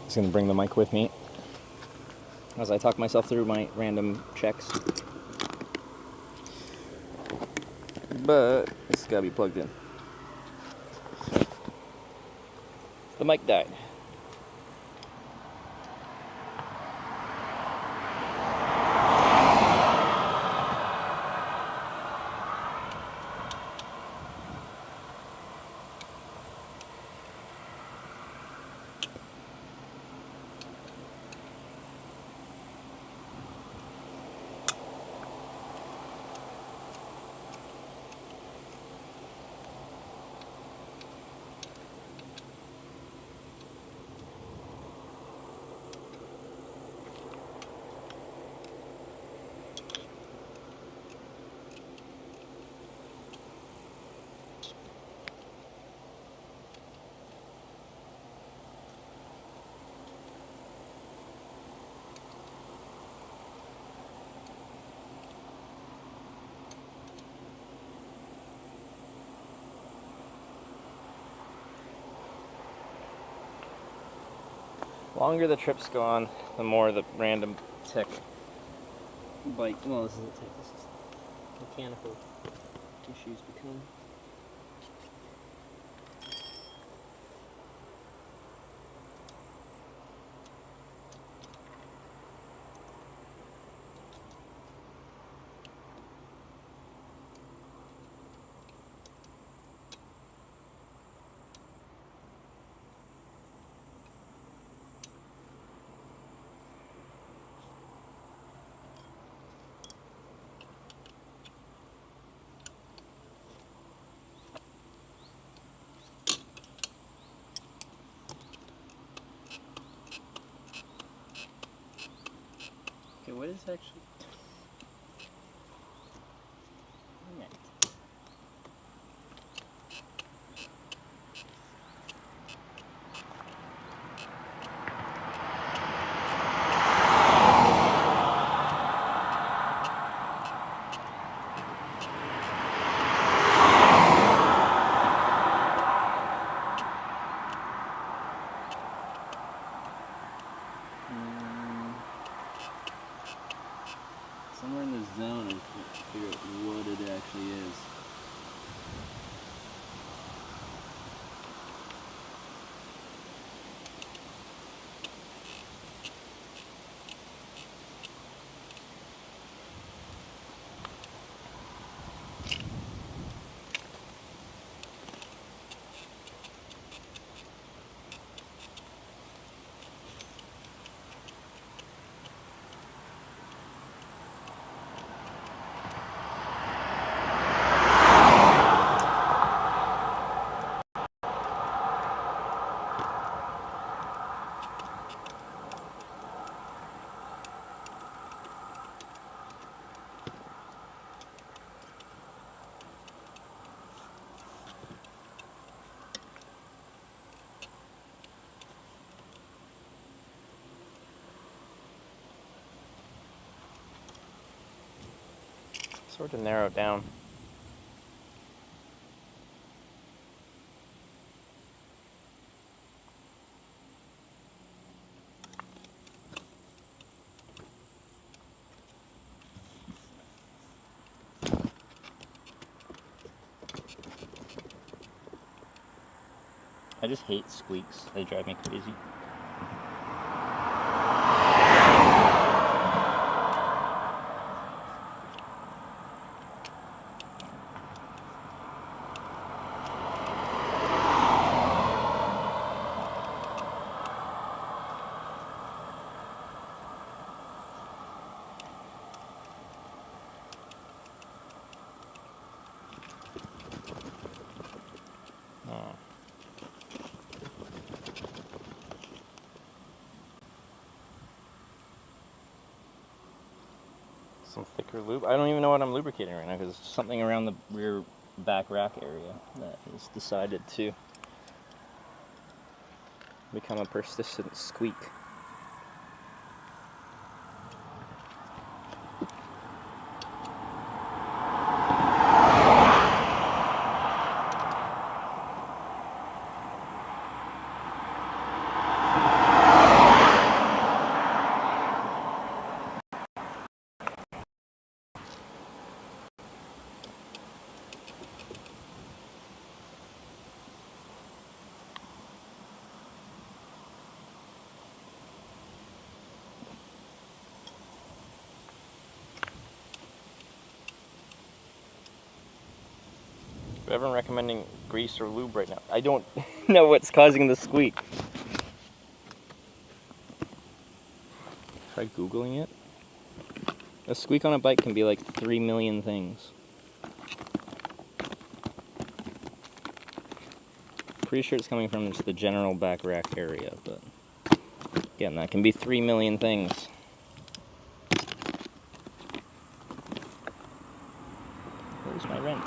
Just gonna bring the mic with me as I talk myself through my random checks. But it's gotta be plugged in. The mic died. The longer the trips go on, the more the random tick bite. Well, this isn't tick, this is mechanical issues become. Okay, what is actually... Somewhere in the zone, I can't figure out what it actually is. Sort of narrow down. I just hate squeaks. They drive me crazy. Some thicker lube. I don't even know what I'm lubricating right now because something around the rear back rack area that has decided to become a persistent squeak. I'm recommending grease or lube right now. I don't know what's causing the squeak. Try Googling it. A squeak on a bike can be like 3 million things. Pretty sure it's coming from just the general back rack area, but again, that can be 3 million things. Where's my wrench?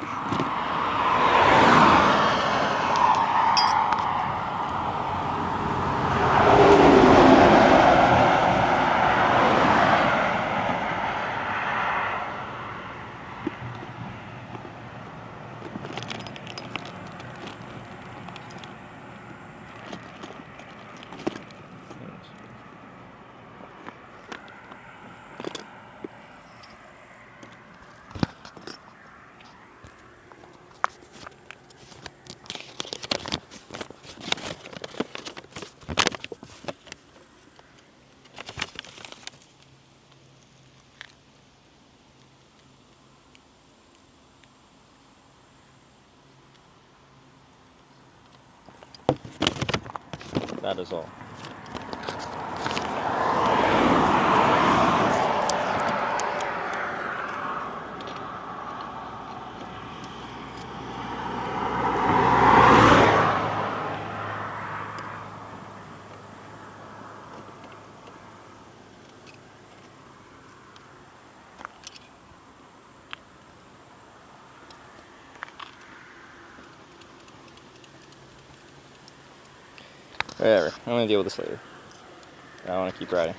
That is all. Whatever, I'm gonna deal with this later. I want to keep riding.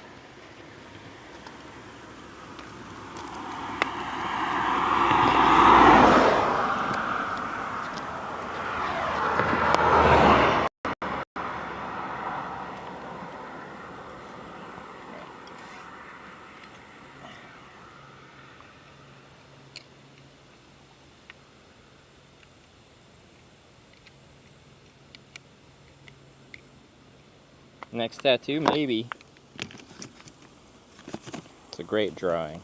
Next tattoo, maybe. It's a great drawing.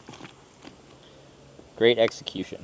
Great execution.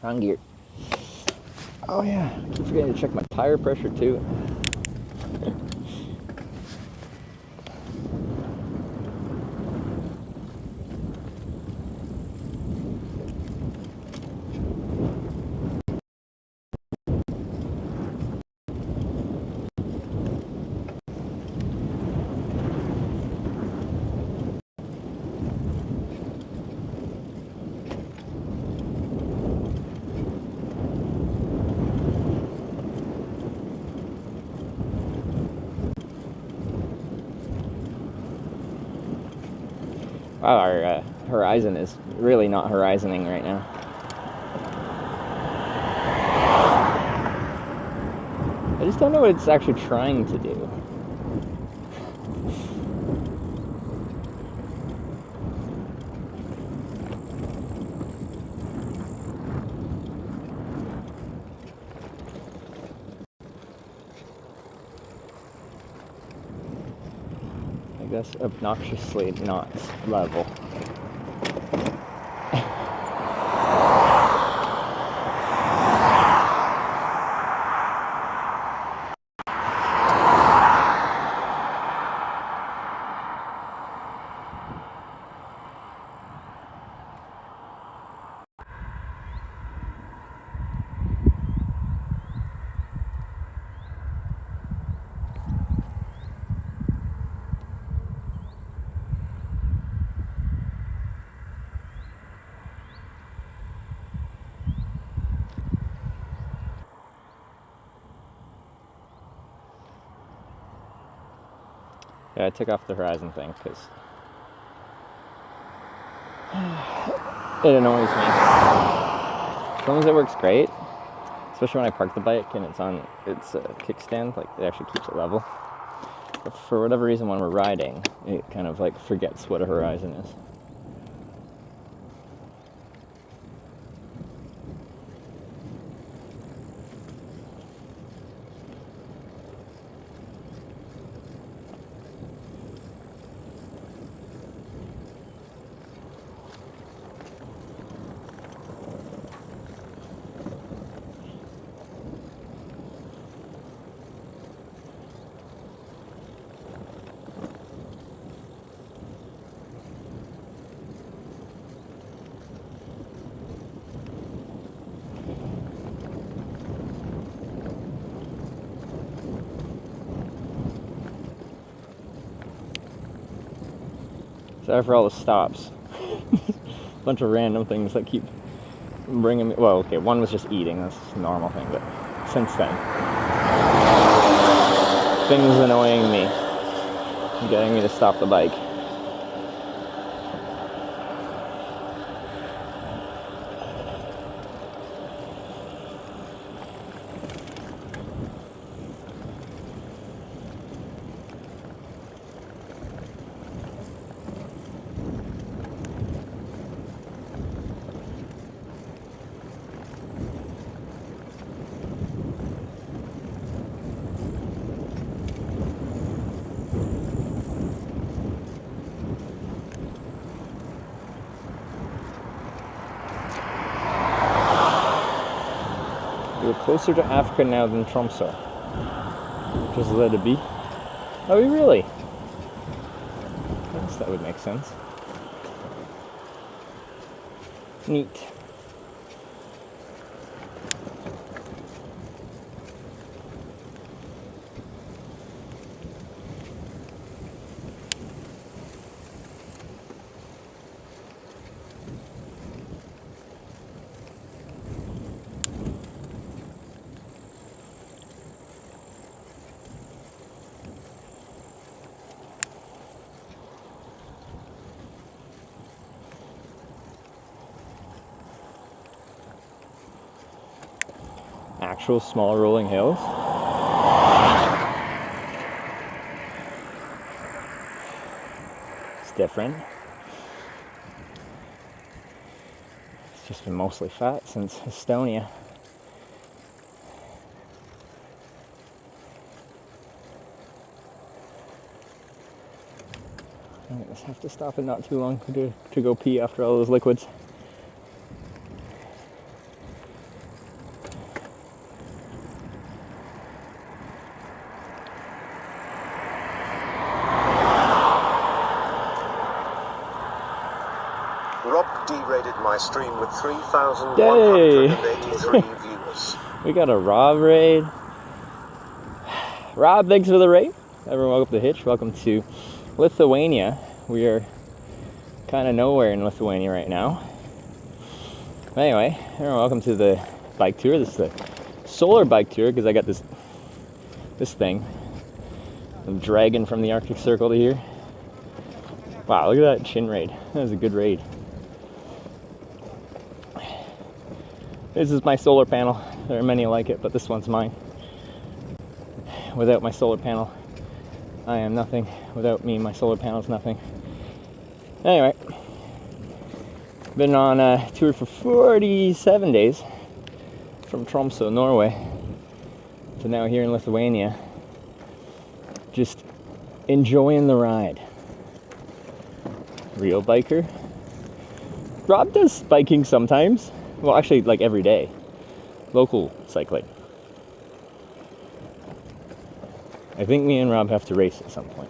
On gear. Oh yeah, I keep forgetting to check my tire pressure too. Wow, our horizon is really not horizoning right now. I just don't know what it's actually trying to do. I guess obnoxiously not level. Yeah, I took off the horizon thing because it annoys me. Sometimes it works great, especially when I park the bike and it's on its kickstand, like it actually keeps it level. But for whatever reason, when we're riding, it kind of like forgets what a horizon is. Sorry for all the stops. A bunch of random things that keep bringing me. Well, okay, one was just eating. That's a normal thing, but since then, things annoying me, getting me to stop the bike. We're closer to Africa now than Tromsø. Just let it be. Are we really? I guess that would make sense. Neat. Actual small rolling hills. It's different. It's just been mostly flat since Estonia. I just have to stop it not too long to go pee after all those liquids. D-rated my stream with 3,183 views. We got a Rob raid. Rob, thanks for the raid. Everyone, welcome to Hitch. Welcome to Lithuania. We are kind of nowhere in Lithuania right now. Anyway, everyone, welcome to the bike tour. This is the solar bike tour because I got this thing. I'm dragging from the Arctic Circle to here. Wow, look at that chin raid. That was a good raid. This is my solar panel. There are many like it, but this one's mine. Without my solar panel, I am nothing. Without me, my solar panel is nothing. Anyway, been on a tour for 47 days from Tromsø, Norway, to now here in Lithuania. Just enjoying the ride. Real biker. Rob does biking sometimes. Well, actually, like every day. Local cycling. I think me and Rob have to race at some point.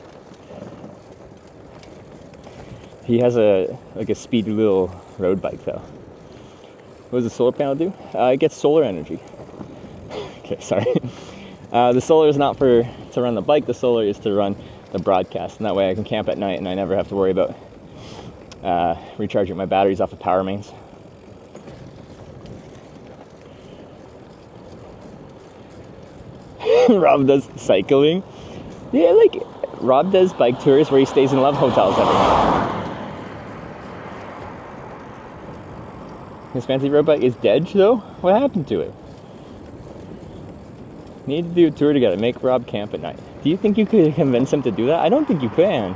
He has a speedy little road bike though. What does the solar panel do? It gets solar energy. Okay, sorry. The solar is not to run the bike. The solar is to run the broadcast, and that way I can camp at night and I never have to worry about recharging my batteries off of power mains. Rob does cycling. Yeah, like Rob does bike tours where he stays in love hotels every night. His fancy road bike is dead though? What happened to it? Need to do a tour together, make Rob camp at night. Do you think you could convince him to do that? I don't think you can.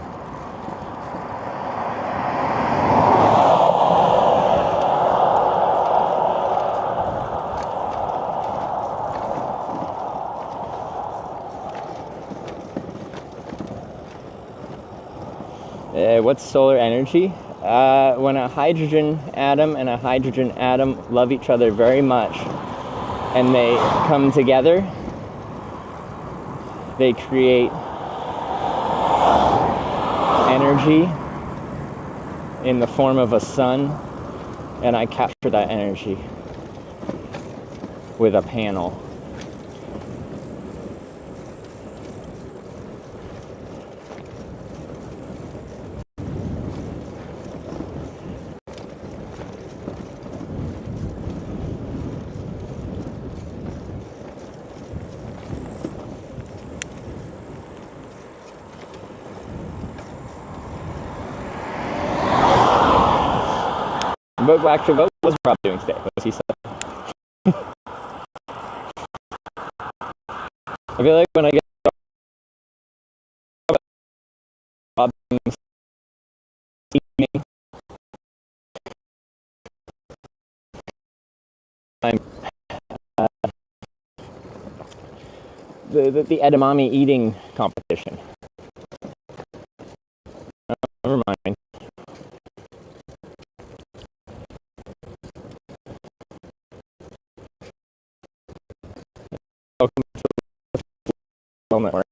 What's solar energy? When a hydrogen atom and a hydrogen atom love each other very much and they come together, they create energy in the form of a sun, and I capture that energy with a panel. But actually, what was Rob doing today? What was he said? I feel like when I get Rob the edamame eating competition. Never mind. Welcome to the network.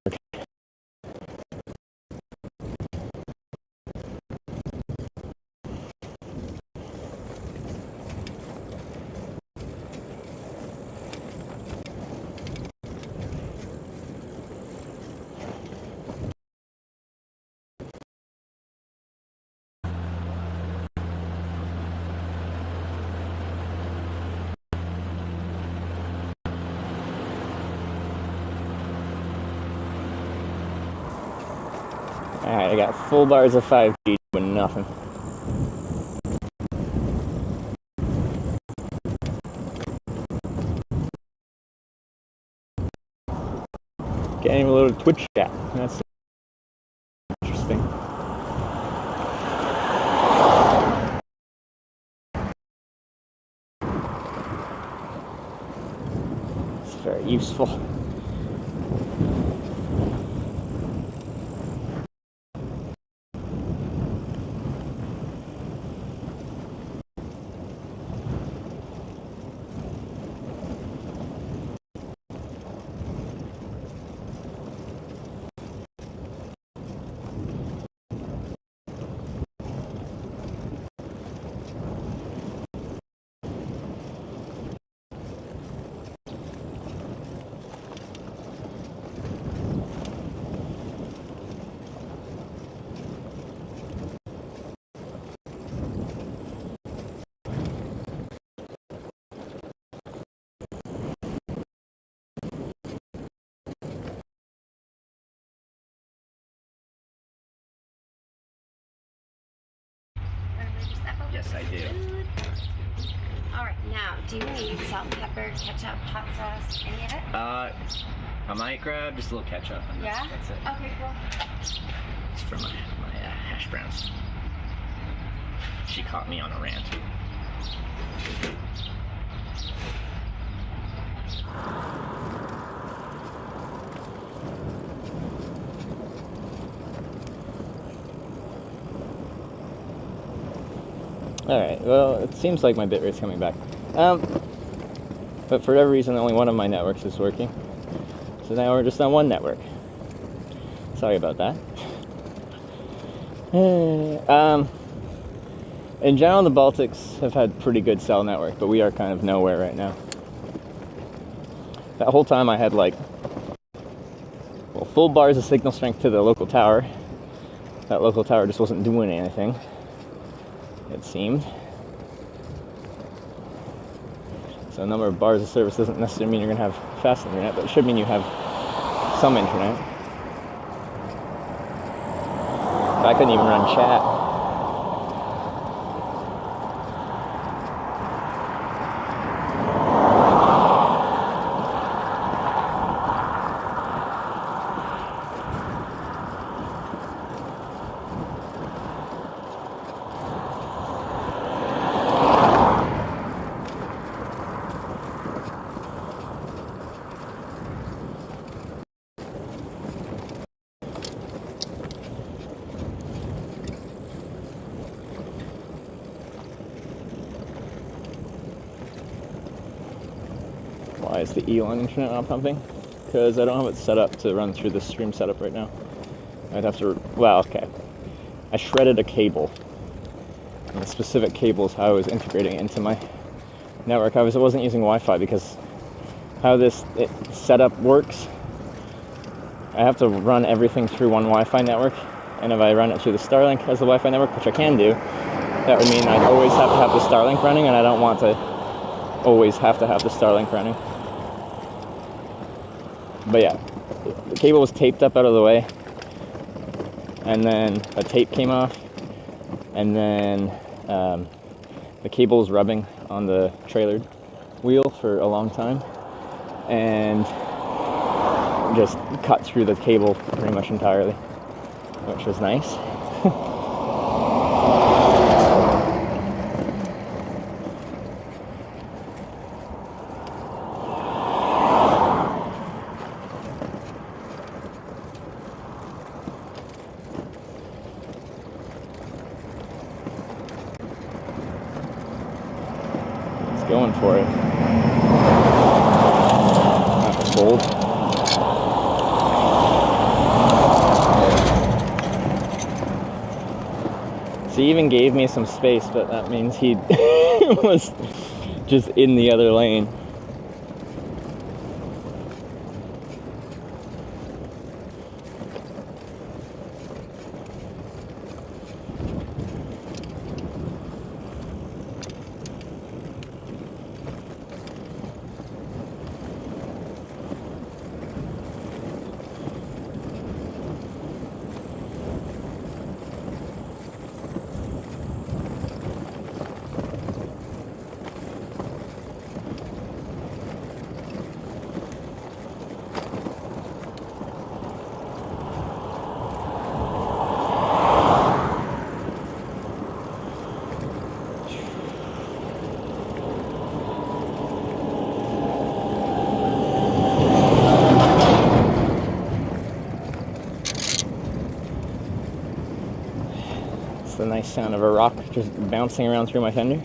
Alright, I got full bars of 5G with nothing. Getting a little Twitch chat. That's interesting. It's very useful. Yes, I do. Alright, now, do you need salt, pepper, ketchup, hot sauce, any of it? I might grab just a little ketchup. Yeah? That's it. Okay, cool. It's for my hash browns. She caught me on a rant. Alright, well, it seems like my bitrate's coming back. But for whatever reason, only one of my networks is working. So now we're just on one network. Sorry about that. In general, the Baltics have had pretty good cell network, but we are kind of nowhere right now. That whole time I had full bars of signal strength to the local tower. That local tower just wasn't doing anything, it seemed. So a number of bars of service doesn't necessarily mean you're going to have fast internet, but it should mean you have some internet. I couldn't even run chat. Why is the Elon internet not pumping? Because I don't have it set up to run through the stream setup right now. I'd have to, well, okay. I shredded a cable. And the specific cable is how I was integrating it into my network. I wasn't using Wi-Fi because how this setup works, I have to run everything through one Wi-Fi network. And if I run it through the Starlink as the Wi-Fi network, which I can do, that would mean I'd always have to have the Starlink running, and I don't want to always have to have the Starlink running. But yeah, the cable was taped up out of the way, and then a tape came off, and then the cable's rubbing on the trailer wheel for a long time, and just cut through the cable pretty much entirely, which was nice. Going for it. That was bold. So he even gave me some space, but that means he was just in the other lane. The nice sound of a rock just bouncing around through my fender.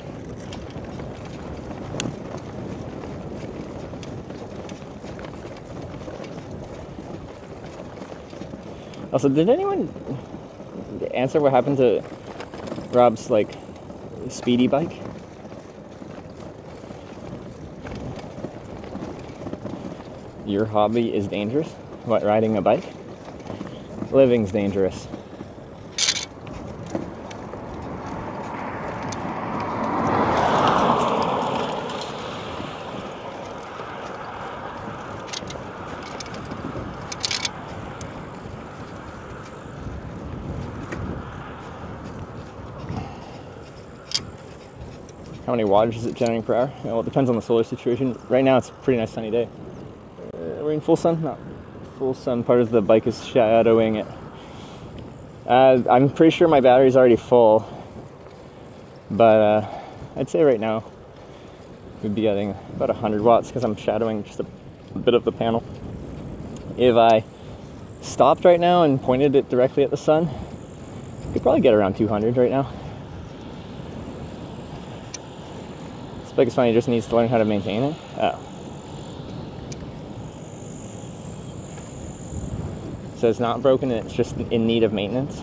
Also, did anyone answer what happened to Rob's like speedy bike? Your hobby is dangerous? What, riding a bike? Living's dangerous. How many wattage is it generating per hour? Well, it depends on the solar situation. Right now it's a pretty nice sunny day. We're in full sun? Not full sun. Part of the bike is shadowing it. I'm pretty sure my battery's already full. But I'd say right now we'd be getting about 100 watts because I'm shadowing just a bit of the panel. If I stopped right now and pointed it directly at the sun, I could probably get around 200 right now. This bike is funny, it just needs to learn how to maintain it. Oh. So it's not broken, it's just in need of maintenance.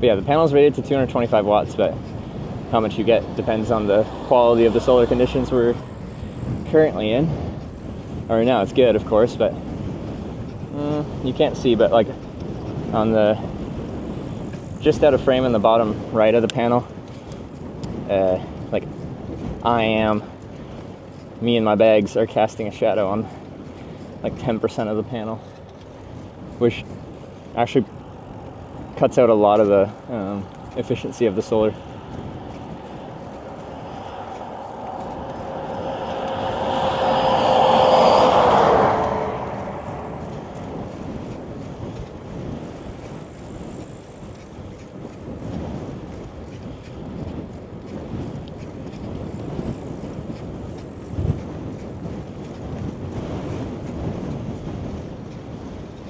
But yeah, the panel's rated to 225 watts, but how much you get depends on the quality of the solar conditions we're currently in. Or now it's good, of course, but you can't see, but like on the just out of frame in the bottom right of the panel, like me and my bags are casting a shadow on like 10% of the panel, which actually cuts out a lot of the efficiency of the solar.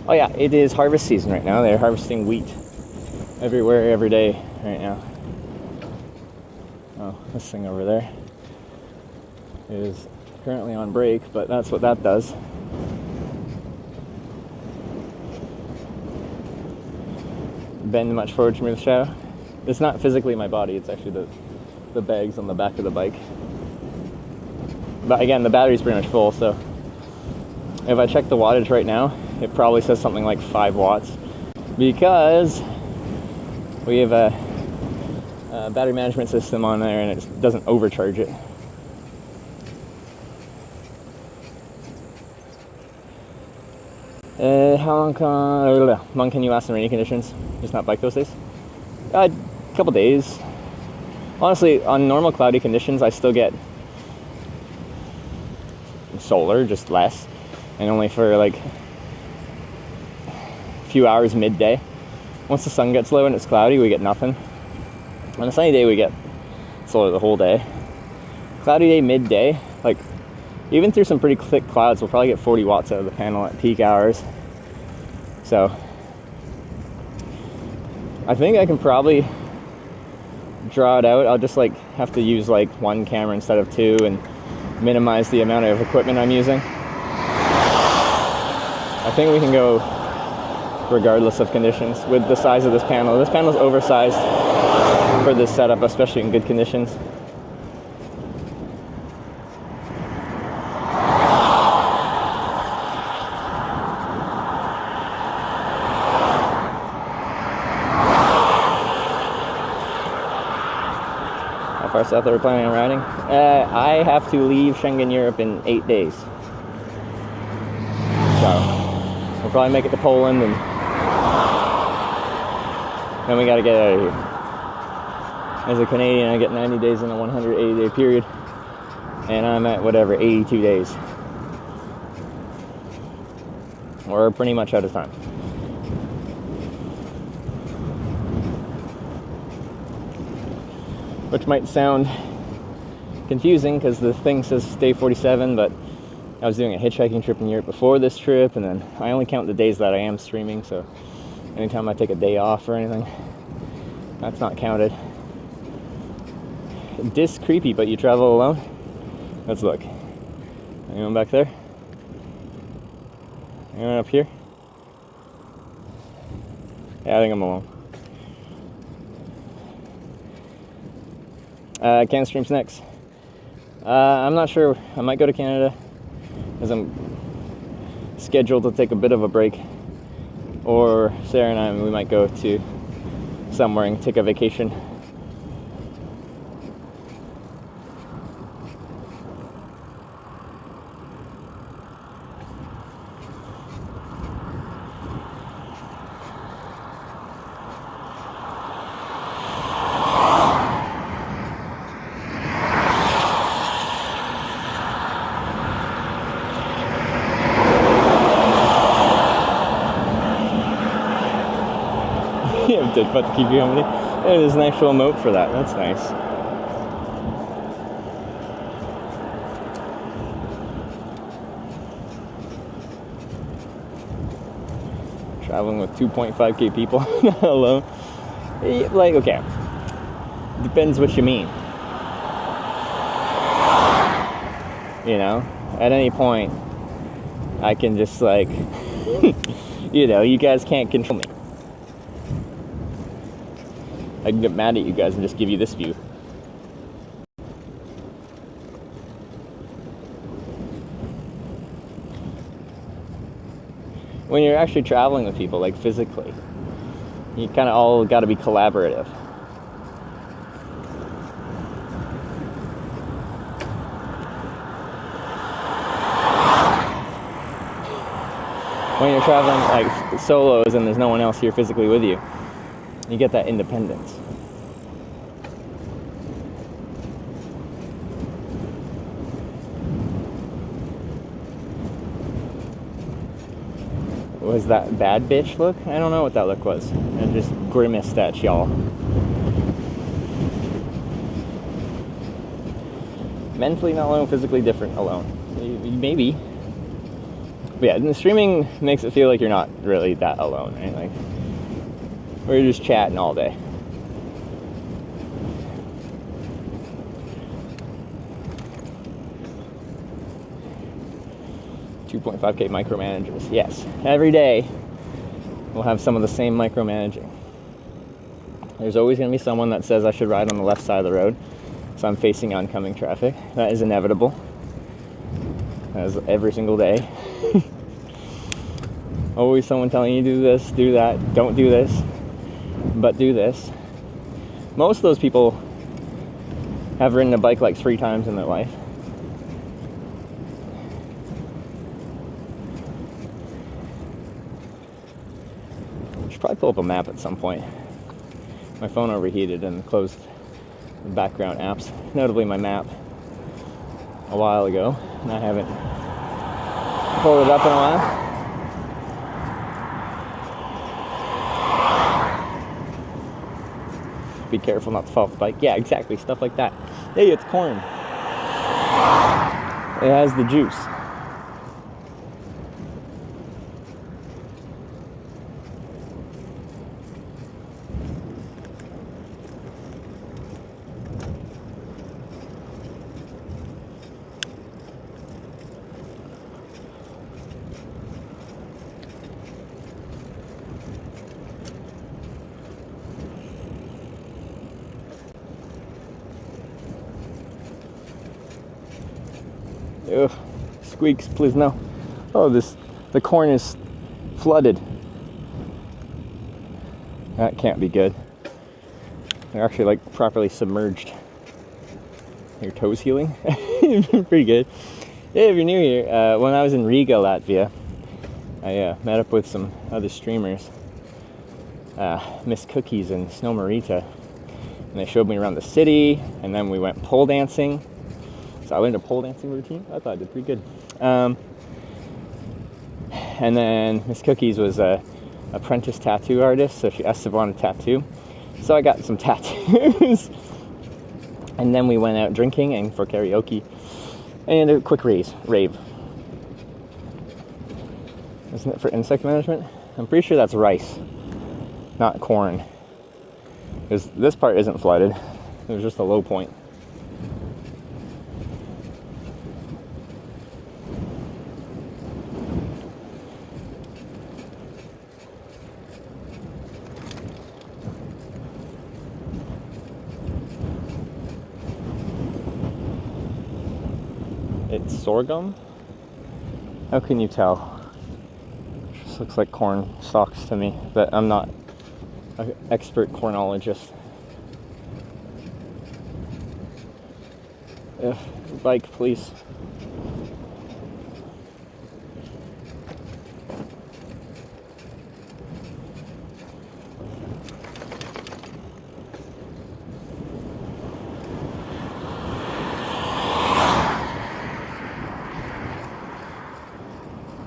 Oh yeah, it is harvest season right now. They're harvesting wheat everywhere, every day right now. Oh, this thing over there is currently on break, but that's what that does. Bend much forward to move the shadow. It's not physically my body, it's actually the bags on the back of the bike. But again, the battery's pretty much full, so if I check the wattage right now, it probably says something like 5 watts because we have a battery management system on there and it doesn't overcharge it. How long can you last in rainy conditions? Just not bike those days? A couple days. Honestly, on normal cloudy conditions, I still get solar, just less, and only for like a few hours midday. Once the sun gets low and it's cloudy, we get nothing. On a sunny day, we get solar the whole day. Cloudy day midday, like even through some pretty thick clouds, we'll probably get 40 watts out of the panel at peak hours. So I think I can probably draw it out. I'll just like have to use like one camera instead of two and minimize the amount of equipment I'm using. I think we can go regardless of conditions with the size of this panel. This panel is oversized for this setup, especially in good conditions. How far south are we planning on riding? I have to leave Schengen Europe in 8 days. So we'll probably make it to Poland, and then we gotta get out of here. As a Canadian, I get 90 days in a 180-day period, and I'm at whatever, 82 days. We're pretty much out of time. Which might sound confusing because the thing says day 47, but I was doing a hitchhiking trip in Europe before this trip, and then I only count the days that I am streaming, so anytime I take a day off or anything, that's not counted. This creepy, but you travel alone? Let's look. Anyone back there? Anyone up here? Yeah, I think I'm alone. Can streams next. I'm not sure. I might go to Canada as I'm scheduled to take a bit of a break, or Sarah and I, we might go to somewhere and take a vacation. But to keep you company. Yeah, there's an actual emote for that. That's nice. Traveling with 2.5k people alone. Like, okay. Depends what you mean. You know? At any point, I can just like, you know, you guys can't control me. I can get mad at you guys and just give you this view. When you're actually traveling with people, like physically, you kind of all got to be collaborative. When you're traveling like solos and there's no one else here physically with you, you get that independence. Was that bad bitch look? I don't know what that look was. I just grimaced at y'all. Mentally not alone, physically different alone. Maybe. But yeah, the streaming makes it feel like you're not really that alone, right? Like, we're just chatting all day. $2.5k micromanagers. Yes, every day we'll have some of the same micromanaging. There's always going to be someone that says I should ride on the left side of the road, so I'm facing oncoming traffic. That is inevitable. That is every single day. Always someone telling you do this, do that, don't do this, but do this. Most of those people have ridden a bike like 3 times in their life. should probably pull up a map at some point. My phone overheated and closed the background apps, notably my map, a while ago, and I haven't pulled it up in a while. Be careful not to fall off the bike. Yeah, exactly, stuff like that. Hey, it's corn. It has the juice. Ugh, Squeaks, please no. Oh, the corn is flooded. That can't be good. They're actually like properly submerged. Your toes healing? Pretty good. Yeah, if you're new here, when I was in Riga, Latvia, I met up with some other streamers, Miss Cookies and Snow Marita, and they showed me around the city, and then we went pole dancing. So I learned a pole dancing routine. I thought I did pretty good. And then Miss Cookies was a apprentice tattoo artist, so she asked if I wanted a tattoo. So I got some tattoos. And then we went out drinking and for karaoke. And a quick rave. Isn't it for insect management? I'm pretty sure that's rice, not corn. Because this part isn't flooded. It was just a low point. It's sorghum? How can you tell? Just looks like corn stalks to me, but I'm not an expert cornologist. Bike, please.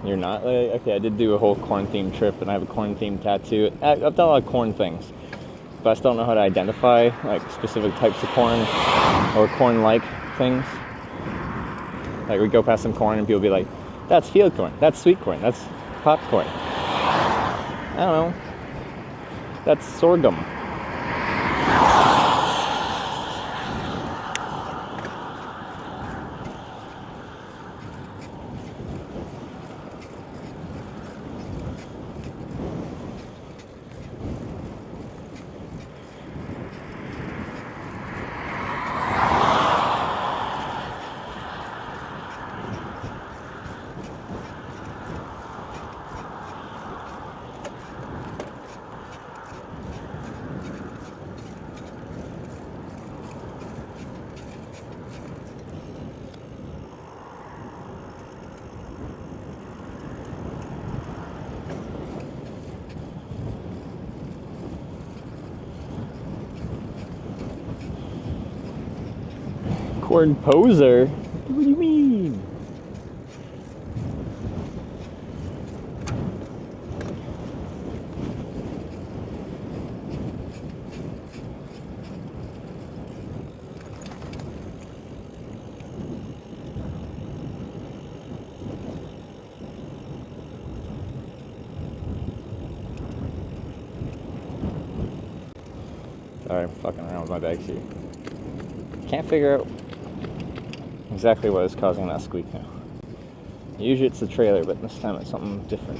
You're not? Okay, I did do a whole corn-themed trip, and I have a corn-themed tattoo. I've done a lot of corn things, but I still don't know how to identify like specific types of corn or corn-like things. Like we go past some corn, and people be like, "That's field corn. That's sweet corn. That's popcorn." I don't know. That's sorghum. Corn poser? What do you mean? Sorry, I'm fucking around with my bags here. Can't figure out exactly what is causing that squeak now. Usually it's the trailer, but this time it's something different.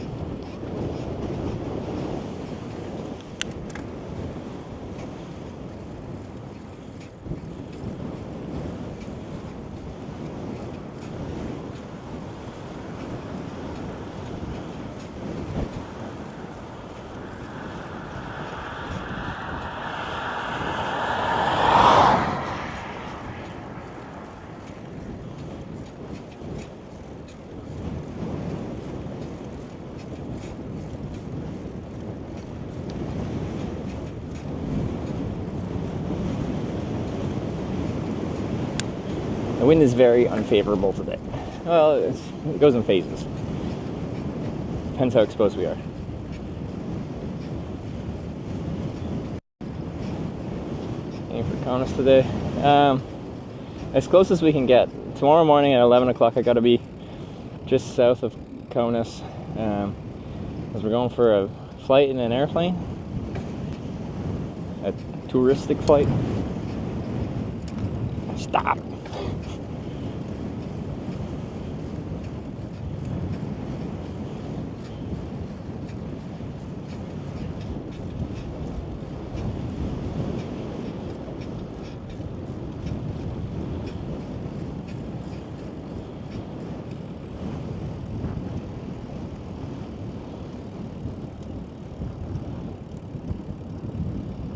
The wind is very unfavorable today. Well, it goes in phases. Depends how exposed we are. Aiming for Kaunas today. As close as we can get. Tomorrow morning at 11 o'clock I gotta be just south of Kaunas. Because we're going for a flight in an airplane. A touristic flight. Stop!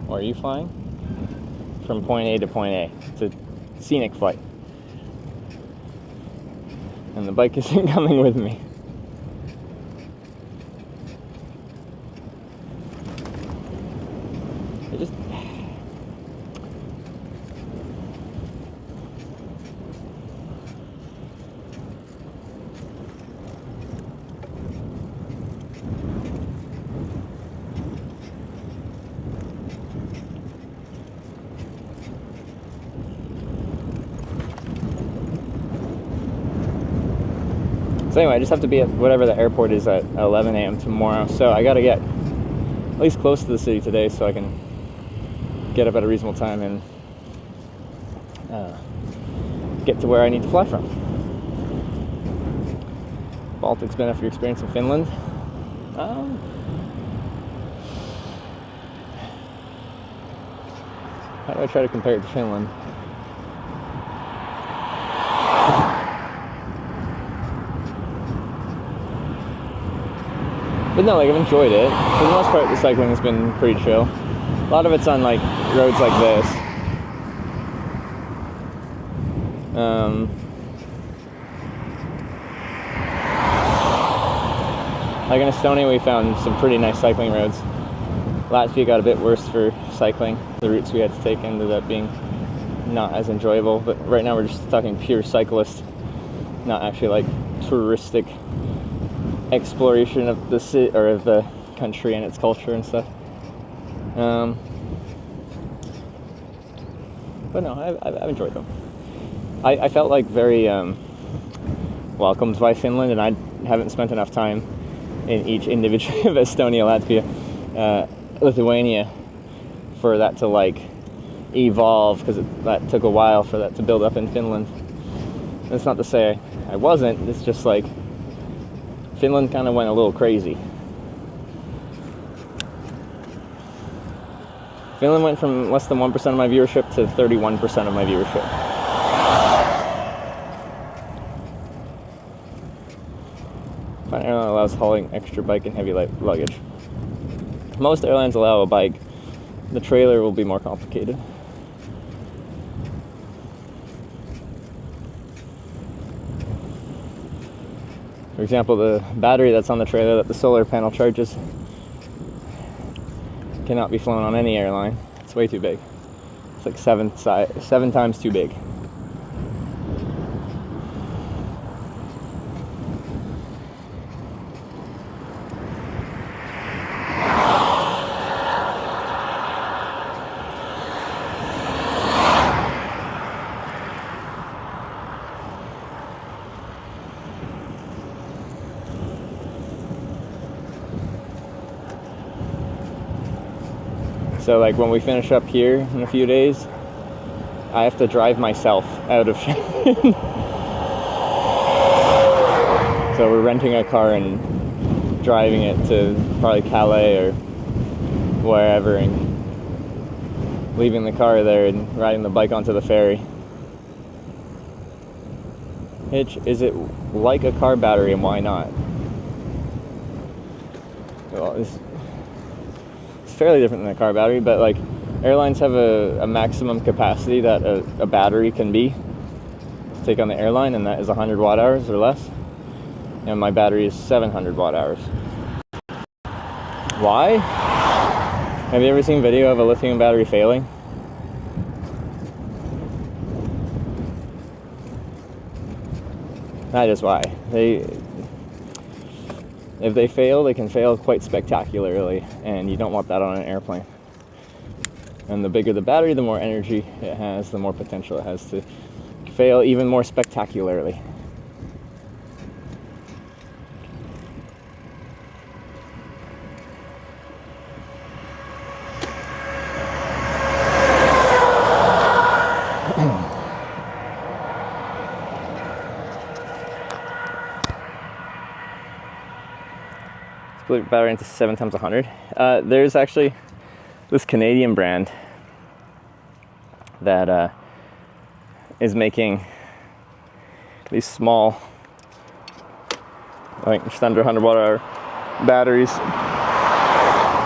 Are you flying? From point A to point A. It's a scenic flight. And the bike isn't coming with me. I just... So anyway, I just have to be at whatever the airport is at 11 a.m. tomorrow. So I gotta get at least close to the city today so I can get up at a reasonable time and get to where I need to fly from. Baltic's been after your experience in Finland. How do I try to compare it to Finland? But no, like, I've enjoyed it. For the most part, the cycling has been pretty chill. A lot of it's on, like, roads like this. Like in Estonia, we found some pretty nice cycling roads. Latvia got a bit worse for cycling. The routes we had to take ended up being not as enjoyable. But right now, we're just talking pure cyclist, not actually, like, touristic exploration of the city or of the country and its culture and stuff. But no, I've enjoyed them. I felt like very welcomed by Finland, and I haven't spent enough time in each individual of Estonia, Latvia, Lithuania for that to like evolve, because that took a while for that to build up in Finland. That's not to say I wasn't. It's just like Finland kind of went a little crazy. Finland went from less than 1% of my viewership to 31% of my viewership. Fine airline allows hauling extra bike and heavy light luggage. Most airlines allow a bike. The trailer will be more complicated. For example, the battery that's on the trailer that the solar panel charges cannot be flown on any airline. It's way too big. It's like seven times too big. So like when we finish up here in a few days, I have to drive myself out of Schengen. So we're renting a car and driving it to probably Calais or wherever, and leaving the car there and riding the bike onto the ferry. Hitch, is it like a car battery, and why not? Well, it's fairly different than a car battery, but like airlines have a maximum capacity that a battery can be to take on the airline, and that is 100 watt hours or less, and my battery is 700 watt hours. Why? Have you ever seen video of a lithium battery failing? That is why. If they fail, they can fail quite spectacularly, and you don't want that on an airplane. And the bigger the battery, the more energy it has, the more potential it has to fail even more spectacularly. Split battery into 7 times 100. There's actually this Canadian brand that is making these small, like just under 100 watt hour batteries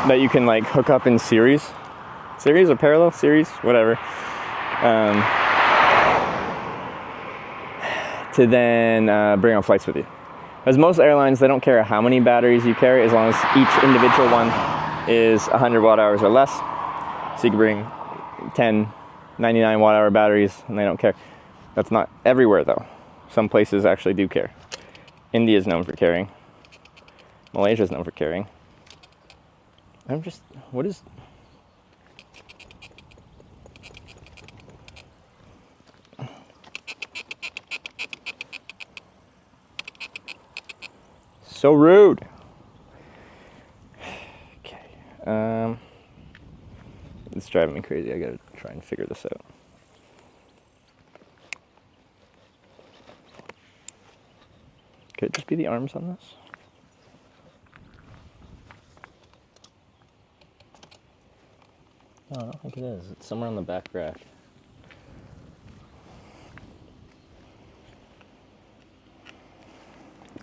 that you can like hook up in series or parallel series, whatever, to then bring on flights with you. Because most airlines, they don't care how many batteries you carry as long as each individual one is 100 watt hours or less. So you can bring 10 99 watt hour batteries and they don't care. That's not everywhere though. Some places actually do care. India is known for carrying. Malaysia is known for carrying. What is... So rude. Okay. It's driving me crazy. I gotta try and figure this out. Could it just be the arms on this? No, I don't think it is. It's somewhere on the back rack.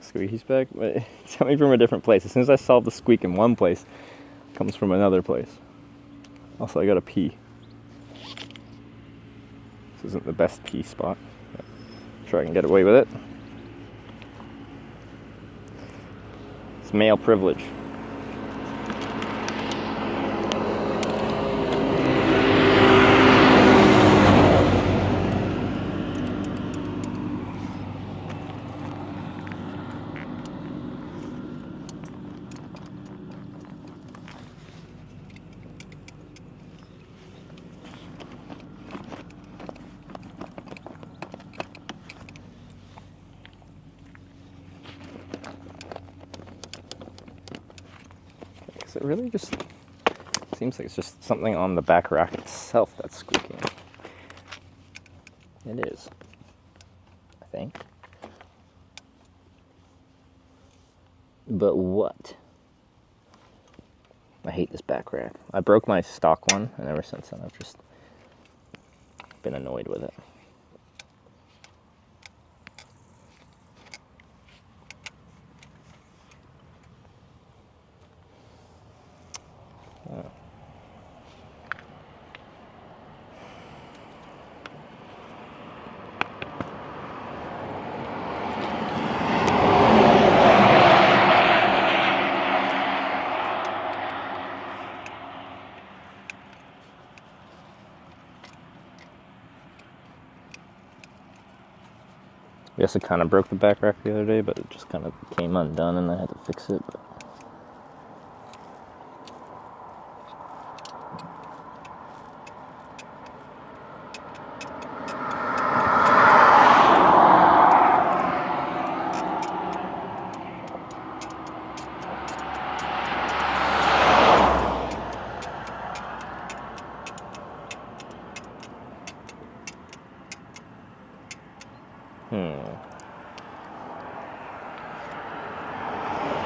Squeaky's back, but it's coming from a different place. As soon as I solve the squeak in one place, it comes from another place. Also, I gotta pee. This isn't the best pee spot, but I'm sure I can get away with it. It's male privilege. It really just seems like it's just something on the back rack itself that's squeaking. It is, I think. But what? I hate this back rack. I broke my stock one, and ever since then I've just been annoyed with it. I guess I kind of broke the back rack the other day, but it just kind of came undone and I had to fix it. But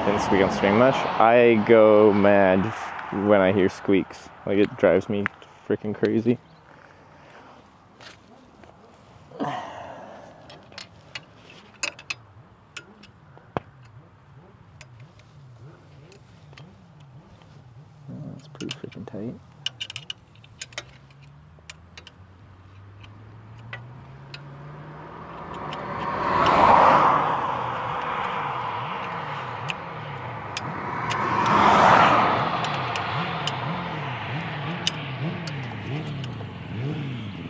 didn't squeak on stream much. I go mad when I hear squeaks. Like, it drives me freaking crazy. That's pretty freaking tight.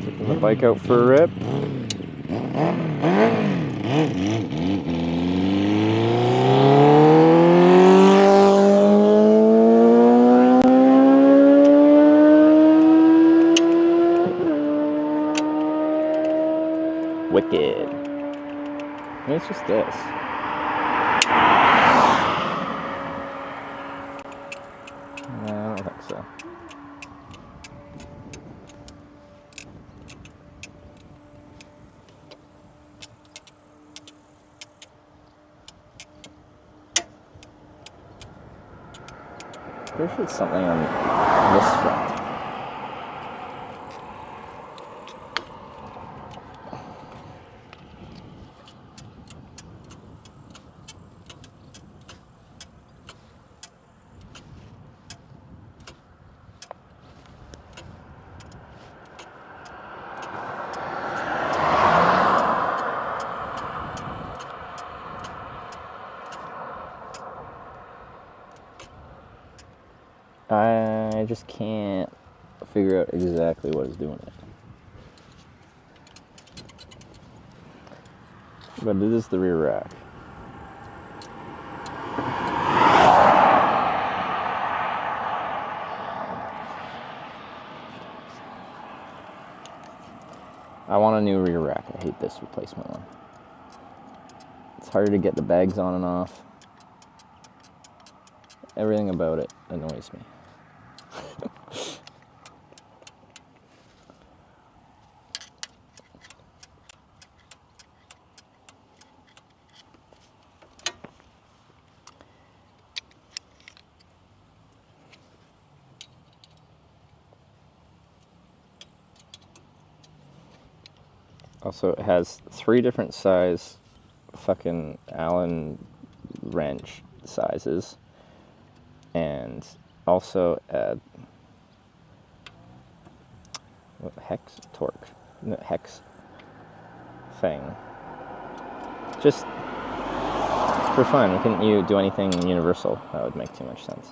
Taking the bike out for a rip. It's just this. No, I don't think so. There's just something on this front. I just can't figure out exactly what is doing it. But it is the rear rack. I want a new rear rack. I hate this replacement one. It's harder to get the bags on and off. Everything about it annoys me. Also, it has 3 different size fucking Allen wrench sizes, and also hex torque, no, hex thing. Just for fun. Why couldn't you do anything universal? That would make too much sense.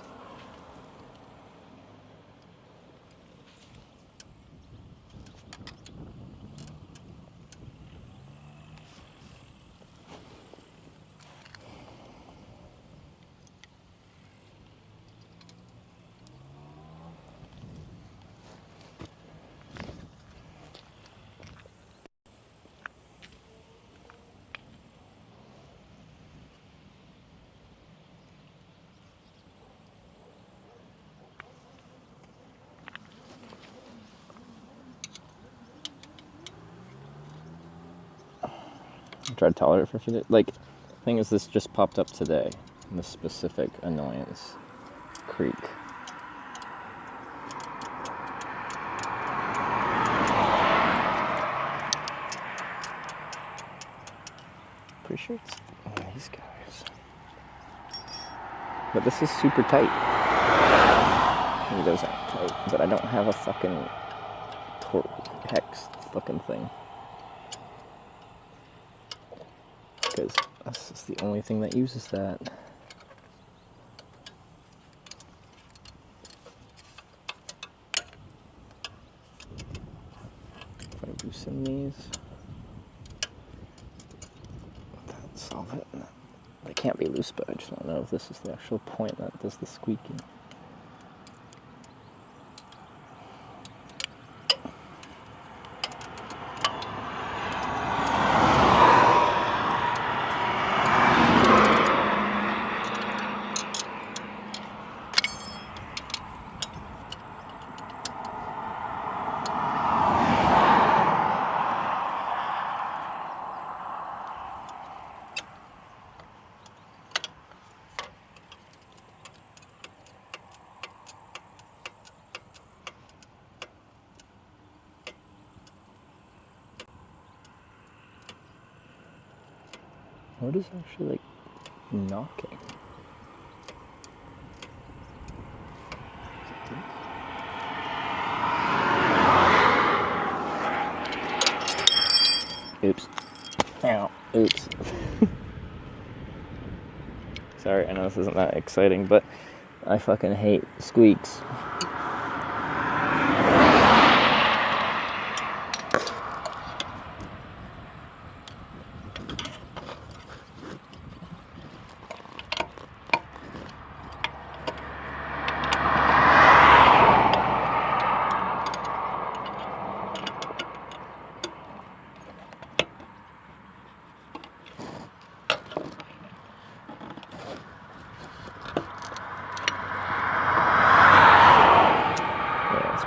Tried to tolerate it for a few days. Like, the thing is, this just popped up today. This specific annoyance. Creek. Pretty sure it's these guys. But this is super tight. Maybe those aren't tight, but I don't have a fucking hex fucking thing. Because this is the only thing that uses that. If I loosen these, that'll solve it. They can't be loose, but I just don't know if this is the actual point that does the squeaking. What is actually, like, knocking? Oops. Ow. Oops. Sorry, I know this isn't that exciting, but I fucking hate squeaks.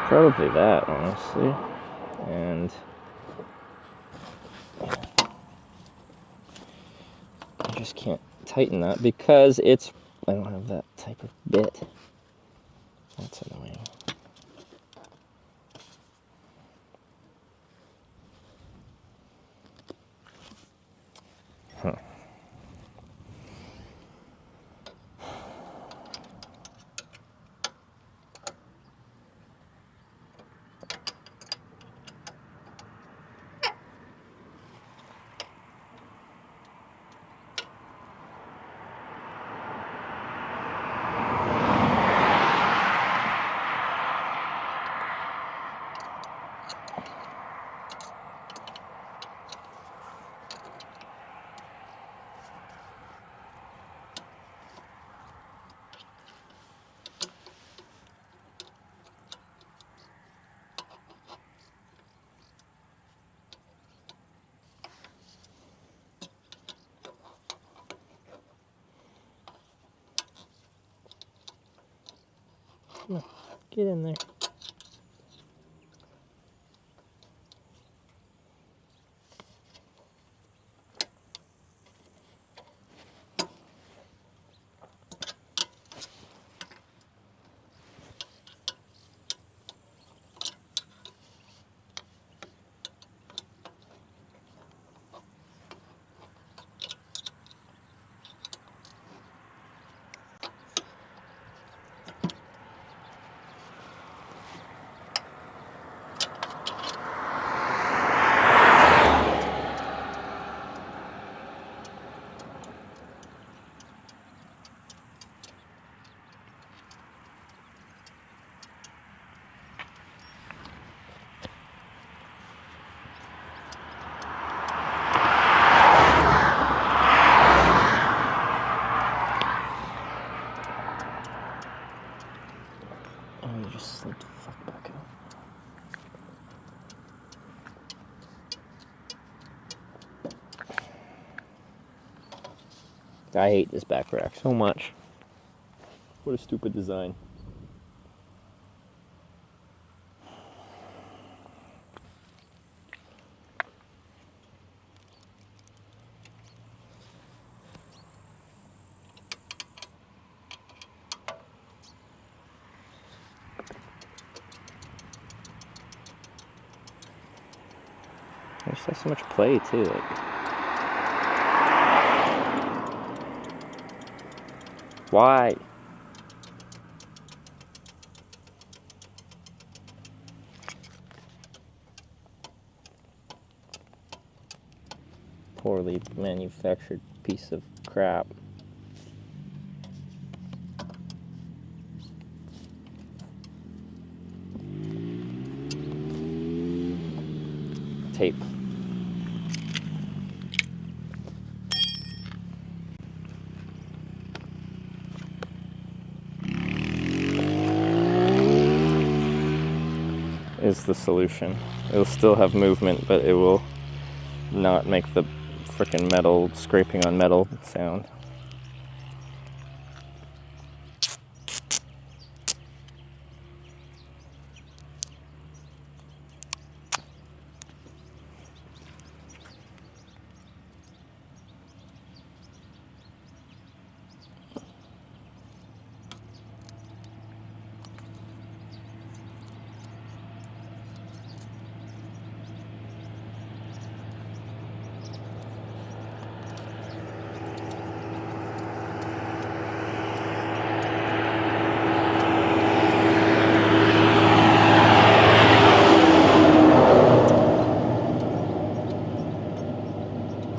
Probably that, honestly. And I just can't tighten that because I don't have that type of bit. That's annoying. Huh. Come on, get in there. Just slid the fuck back out. I hate this back rack so much. What a stupid design. It just has so much play too. Why? Poorly manufactured piece of crap. Tape. Is the solution. It'll still have movement, but it will not make the frickin' metal scraping on metal sound.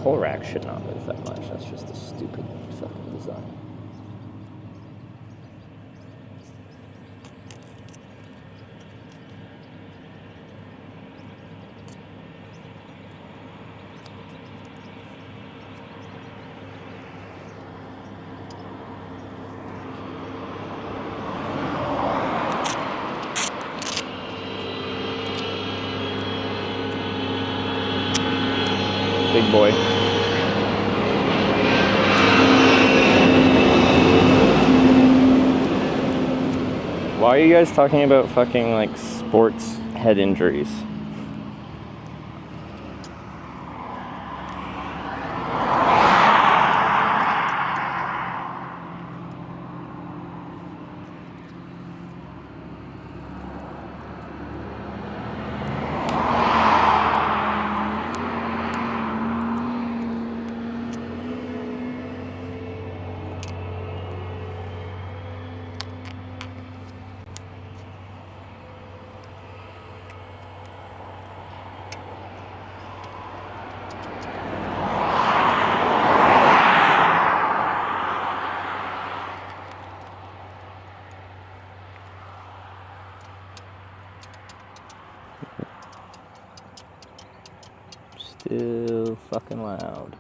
Whole rack should not move that much. That's just a stupid fucking design. Big boy. Why are you guys talking about fucking like sports head injuries? Still fucking loud.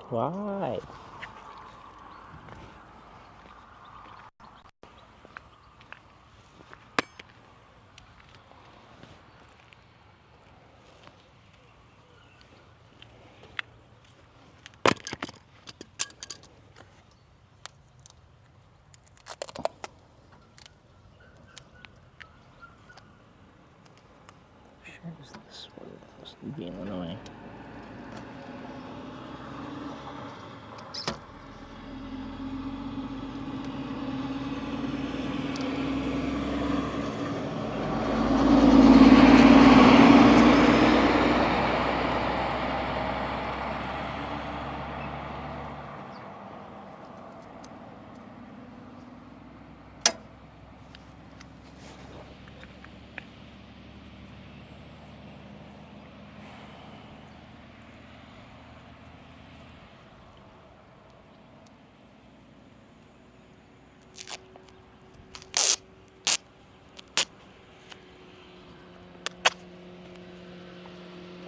Why? Sure is this one supposed to be in Illinois?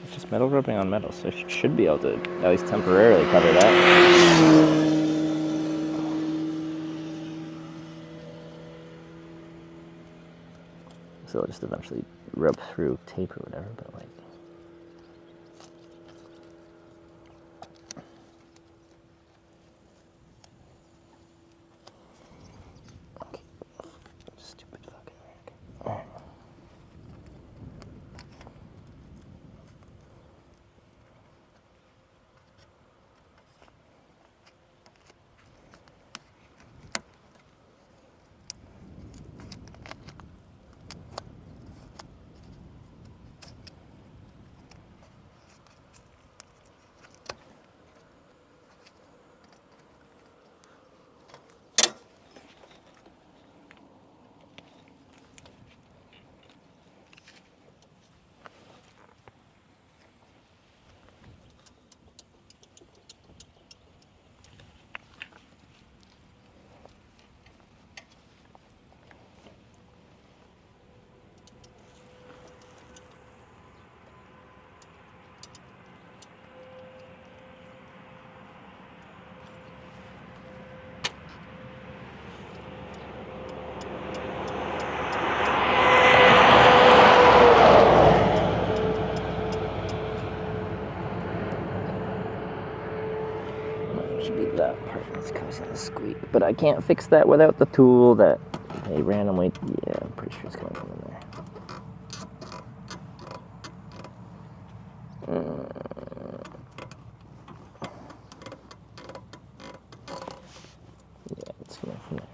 It's just metal rubbing on metal, so it should be able to at least temporarily cover that. So it'll just eventually rub through tape or whatever, but like... Okay. Stupid fucking America. Alright. But I can't fix that without the tool that they randomly, yeah, I'm pretty sure it's going in there. Yeah, it's coming from there.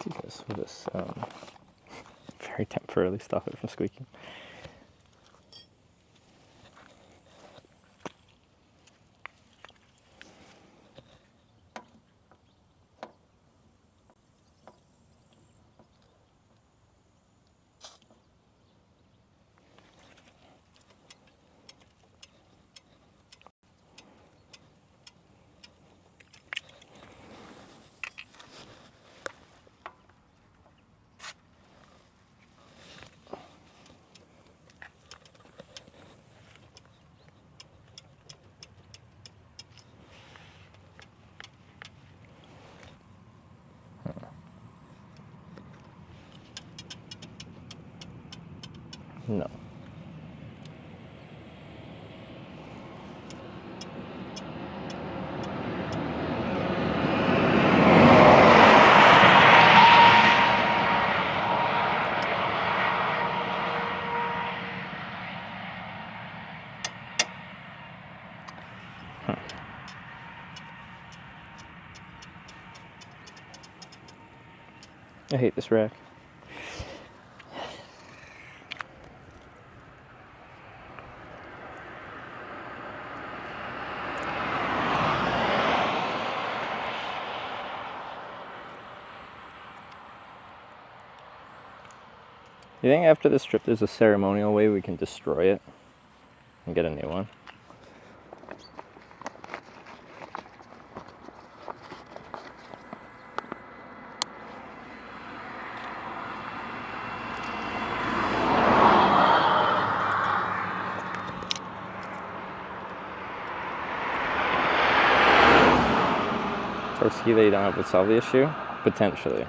Do this with this very temporarily stop it from squeaking. No. I hate this rack. You think after this trip there's a ceremonial way we can destroy it and get a new one? Torski that you don't have to solve the issue? Potentially.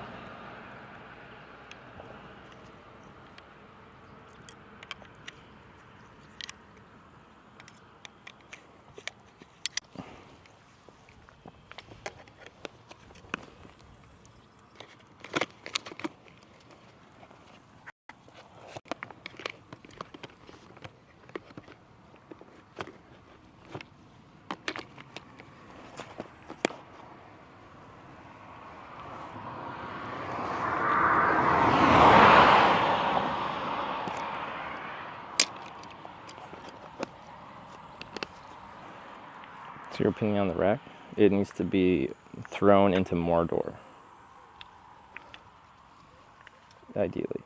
Your opinion on the rack? It needs to be thrown into Mordor. Ideally.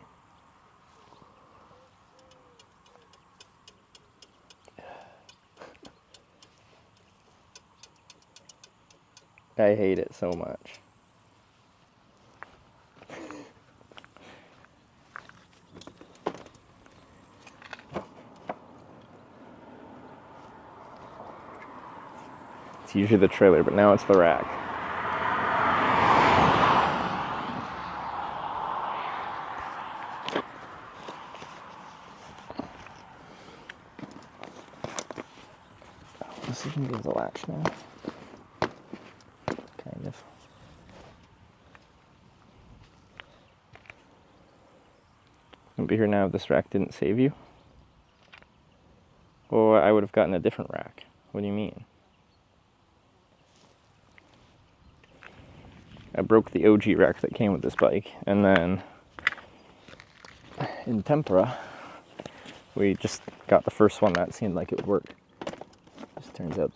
I hate it so much. It's usually the trailer, but now it's the rack. latch now. Kind of. Don't be here now if this rack didn't save you. Or I would have gotten a different rack. What do you mean? I broke the OG rack that came with this bike, and then in tempera, we just got the first one that seemed like it would work. Just turns out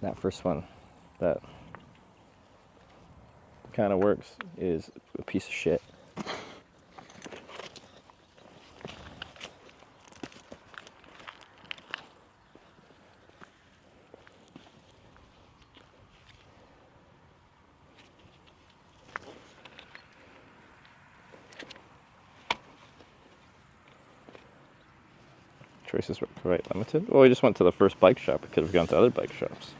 that first one that kind of works is a piece of shit. Choices were quite limited. Well, we just went to the first bike shop. We could have gone to other bike shops.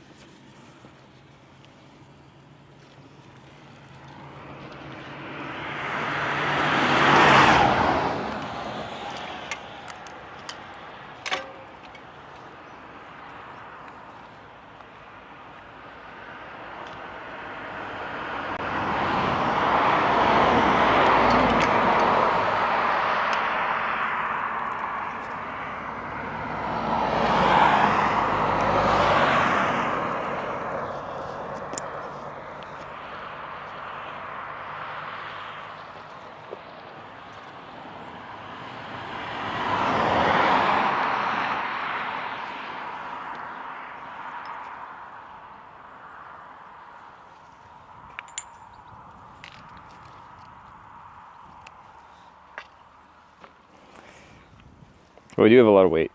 Well, we do have a lot of weight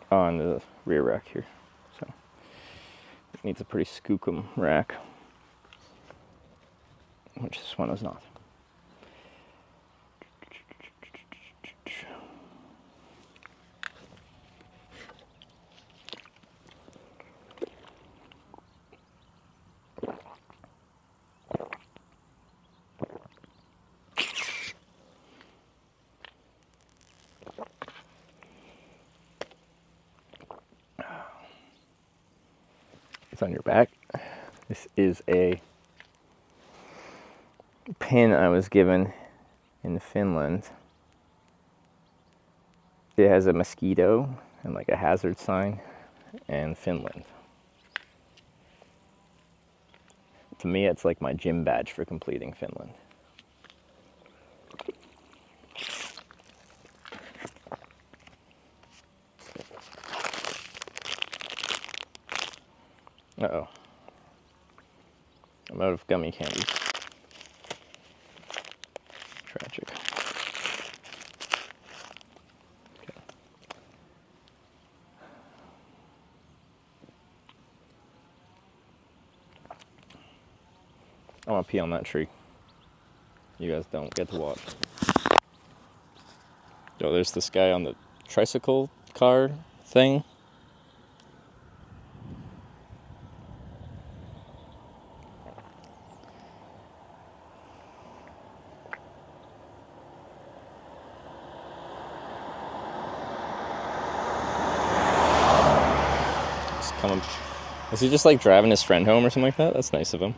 on the rear rack here, so it needs a pretty skookum rack, which this one is not. On your back. This is a pin I was given in Finland. It has a mosquito and like a hazard sign and Finland. To me, it's like my gym badge for completing Finland. Uh-oh. I'm out of gummy candies. Tragic. Okay. I want to pee on that tree. You guys don't get to watch. Oh, there's this guy on the tricycle car thing. Is he just like driving his friend home or something like that? That's nice of him.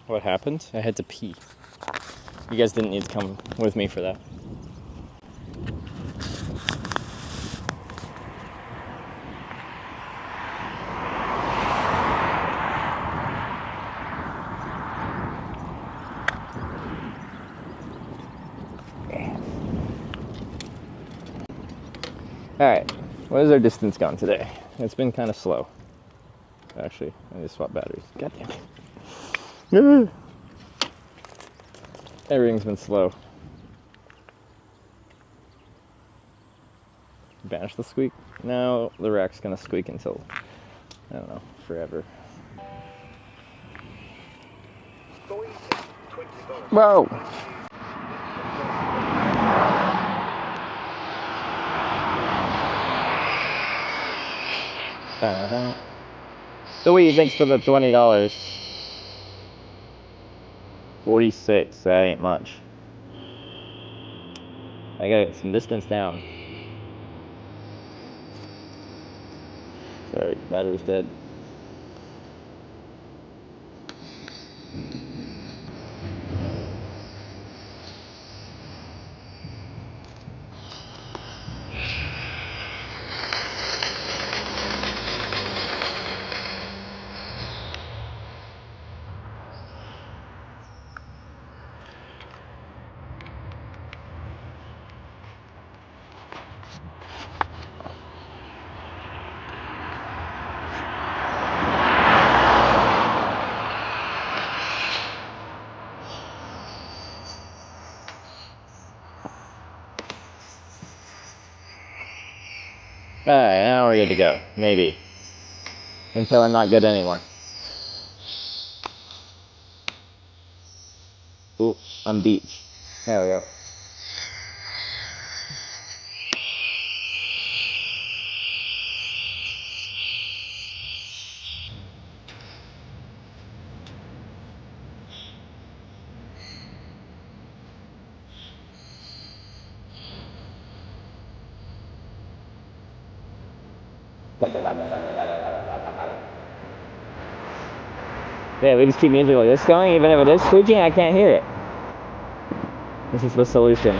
What happened? I had to pee. You guys didn't need to come with me for that. Alright, what is our distance gone today? It's been kind of slow. Actually, I need to swap batteries. God damn it. Everything's been slow. Banish the squeak? No, the rack's gonna squeak until, I don't know, forever. Whoa! Louis, thanks for the $20. 46, that ain't much. I gotta get some distance down. Sorry, battery's dead. Alright, now we're good to go. Maybe. Until I'm not good anymore. Ooh, I'm deep. There we go. Yeah, we just keep music like this going, even if it is squeaking, I can't hear it. This is the solution.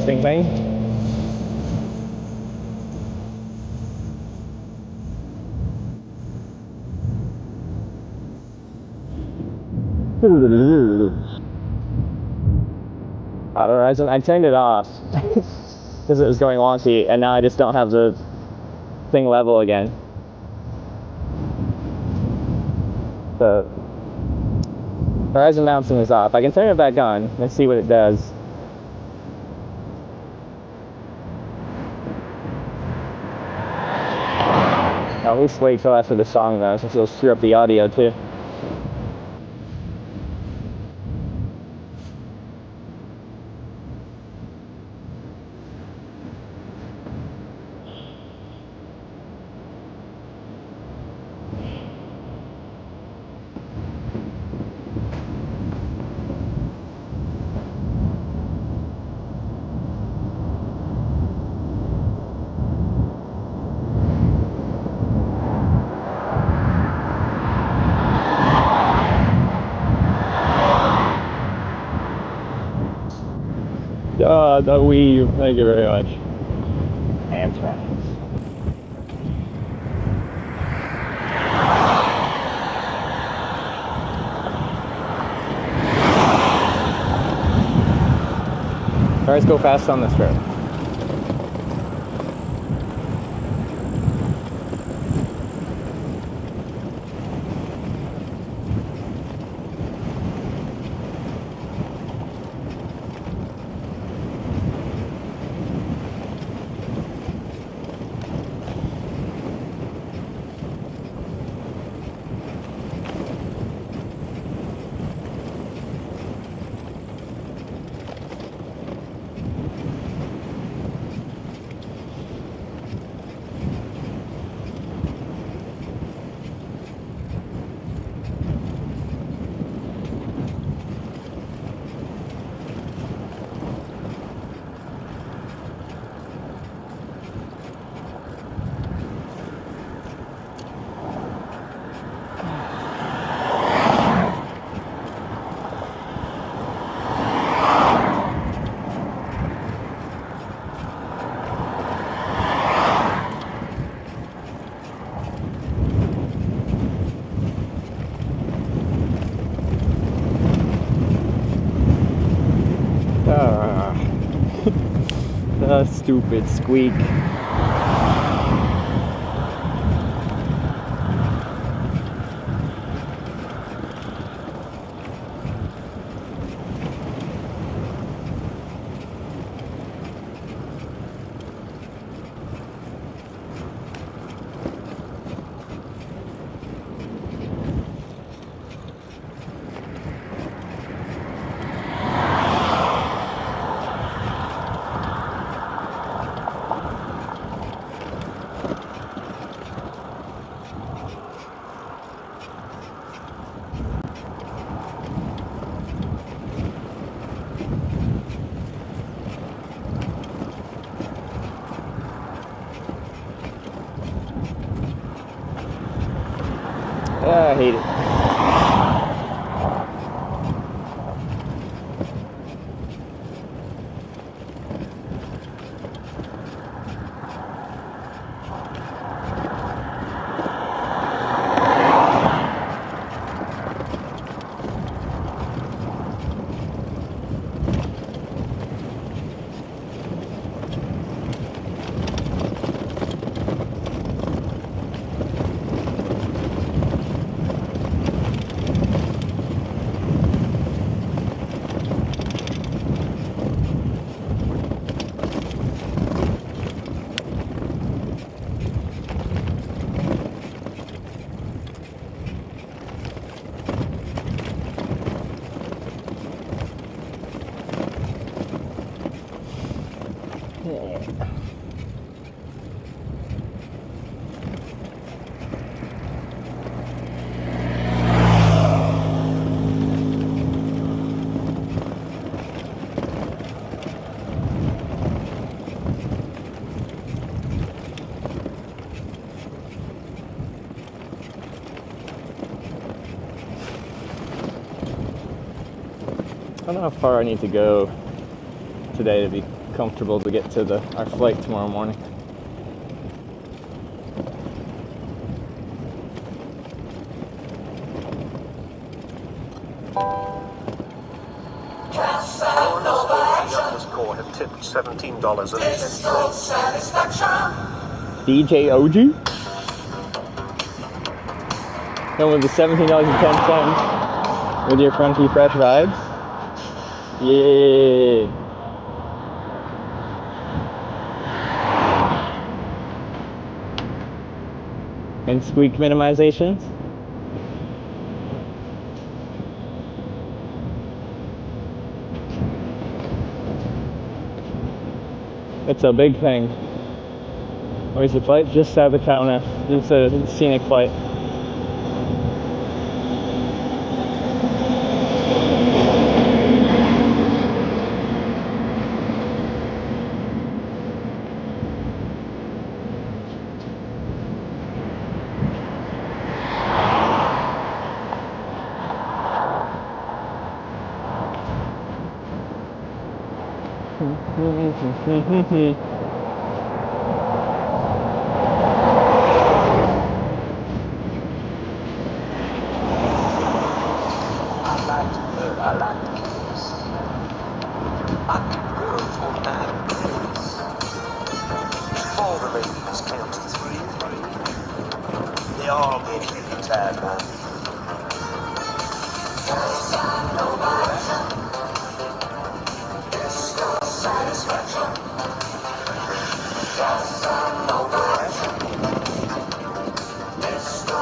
Thing bang. Auto horizon, I turned it off because it was going wonky, and now I just don't have the thing level again. So horizon bouncing is off. I can turn it back on. Let's see what it does. I'll at least wait till after the song though, since it'll screw up the audio too. The weave, thank you very much. Anthrax. Cars go fast on this road. Stupid Squeak. I hate it. I don't know how far I need to go today to be comfortable to get to our flight tomorrow morning. Score have tipped $17 and DJ OG? And with the $17.10 with your crunchy fresh vibes. Yeah. And squeak minimizations. It's a big thing. Where's the flight? Just south of Kauna. It's a scenic flight. all the ladies count to 3. They all get really tired, man.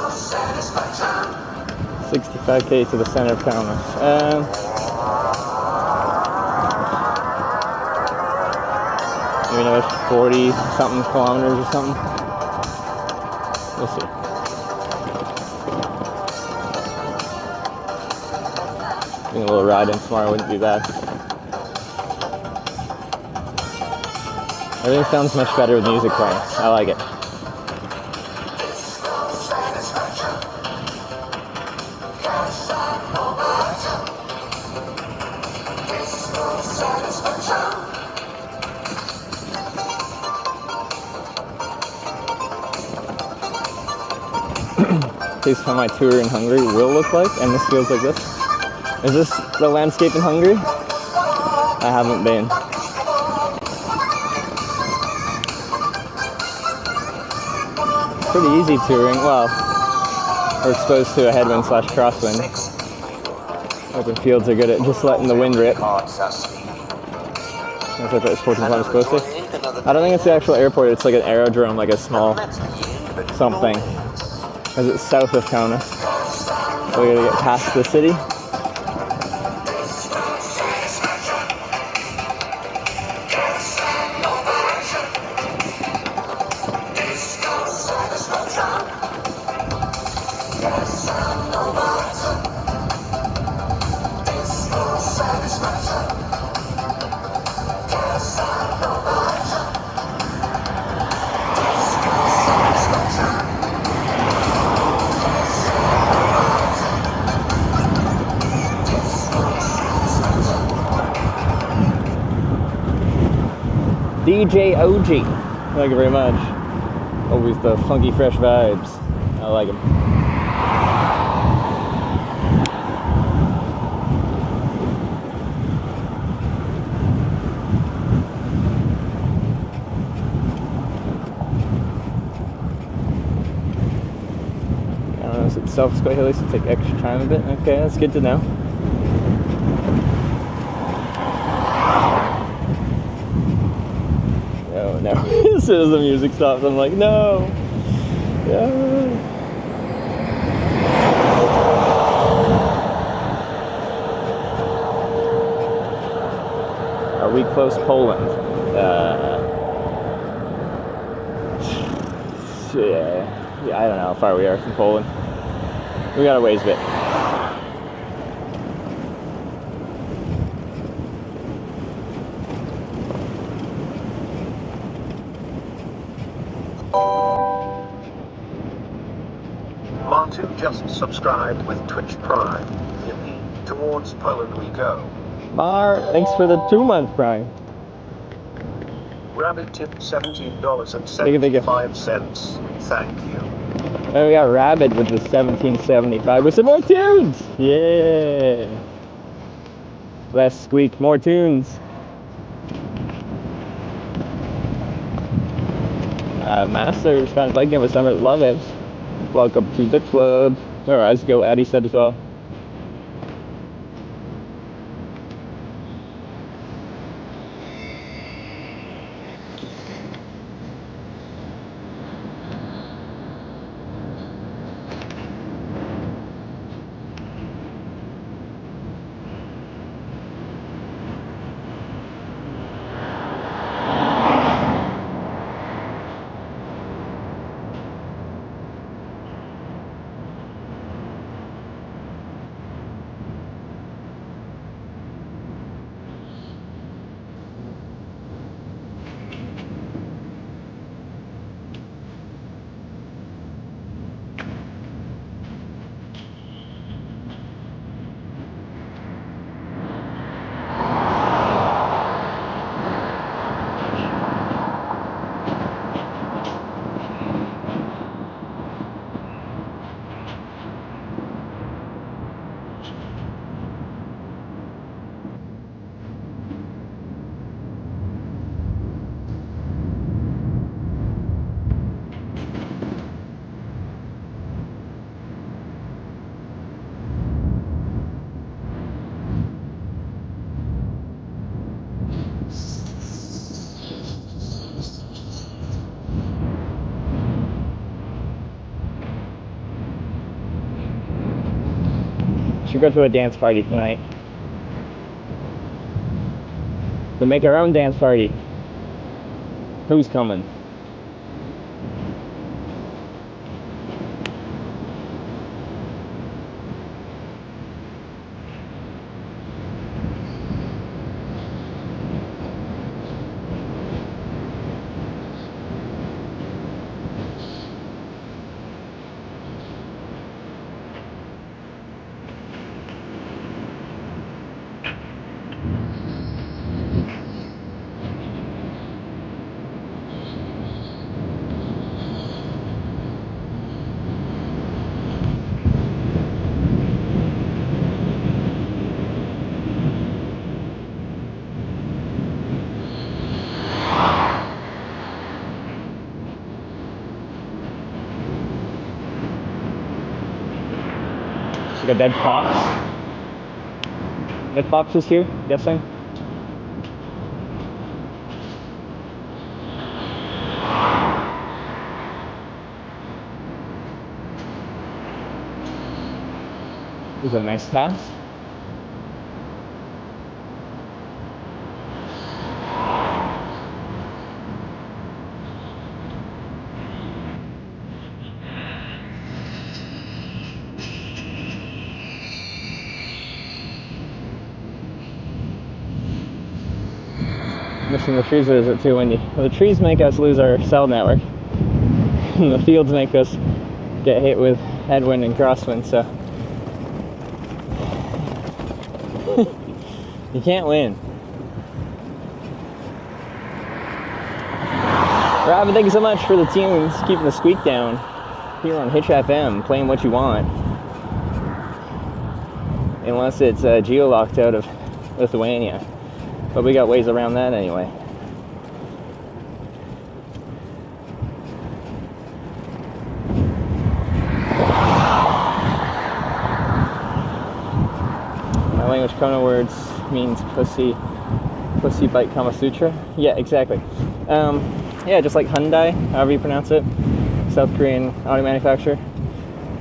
Satisfaction. 65k to the center of Kaunas. Maybe another 40 something kilometers or something. We'll see. I think a little ride in tomorrow wouldn't be bad. Everything sounds much better with music playing. I like it. Taste how my tour in Hungary will look like, and this feels like this. Is this the landscape in Hungary? I haven't been. Pretty easy touring. Well, we're exposed to a headwind / crosswind. Open fields are good at just letting the wind rip. As I put this 14 kilometers closer. I don't think it's the actual airport, it's like an aerodrome, like a small something. Because it's south of Kaunas. So we gotta get past the city. DJ OG. Thank you very much. Always the funky, fresh vibes. I like them. I don't know, it's itself quite hilly, so take extra time a bit. Okay, that's good to know. No. As soon as the music stops, I'm like, no. Yeah. Are we close Poland? Yeah, I don't know how far we are from Poland. We got a ways bit. Montu just subscribed with Twitch Prime. Yippee. Towards Poland we go. Mar, thanks for the 2-month Prime. Rabbit tip $17.75. Thank you. Oh, we got Rabbit with the 17.75 with some more tunes. Yeah. Less Squeak, more tunes. Masters, kind of like him with some love it. Welcome to the club. Or as Go Addy said as well. should go to a dance party tonight. To make our own dance party. Who's coming? Like a dead fox. Dead fox is here, guessing. This is a nice pass. Missing the trees, or is it too windy? Well, the trees make us lose our cell network. And the fields make us get hit with headwind and crosswind, so you can't win. Robin, thank you so much for the tunes, keeping the squeak down here on Hitch FM, playing what you want. Unless it's geo-locked out of Lithuania. But we got ways around that anyway. My language Kona words means pussy bite Kama Sutra. Yeah, exactly. Yeah, just like Hyundai, however you pronounce it, South Korean auto manufacturer.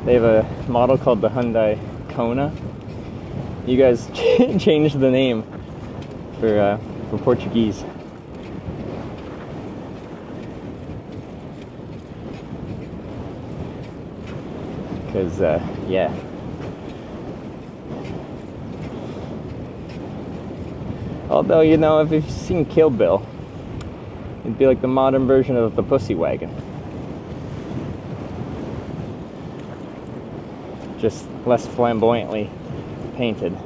They have a model called the Hyundai Kona. You guys changed the name for Portuguese. Because, yeah. Although, you know, if you've seen Kill Bill, it'd be like the modern version of the Pussy Wagon. Just less flamboyantly painted.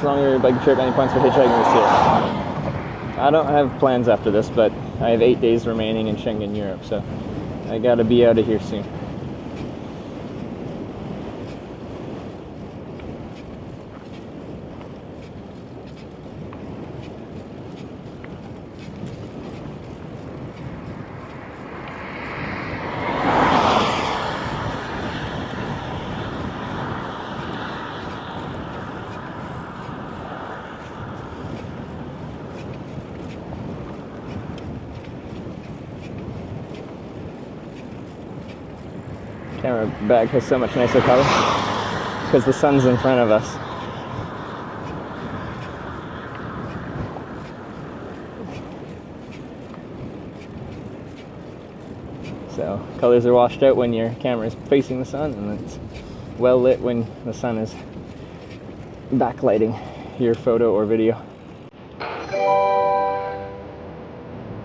Longer bike trip, any plans for hitchhiking this year? I don't have plans after this, but I have 8 days remaining in Schengen, Europe, so I gotta be out of here soon. Camera bag has so much nicer color because the sun's in front of us. So colors are washed out when your camera is facing the sun, and it's well lit when the sun is backlighting your photo or video.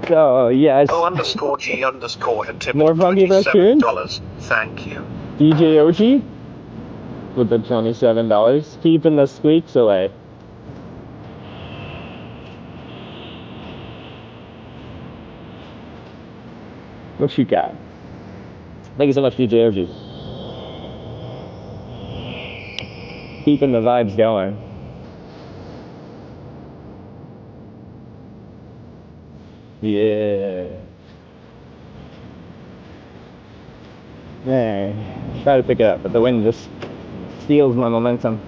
So yes. O_G_ had tipped More funky restaurant. $27. Thank you. DJ OG with the $27, keeping the squeaks away. What you got? Thank you so much, DJ OG. Keeping the vibes going. Yeah. Yeah, try to pick it up, but the wind just steals my momentum.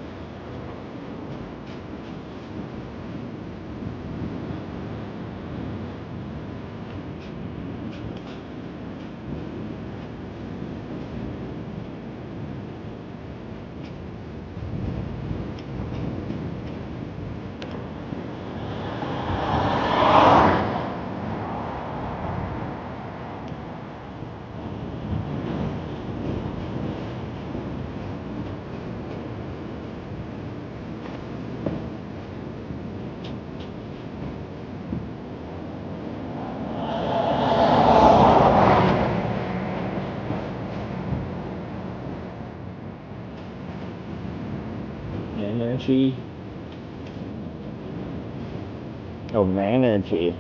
Energy. Oh, energy.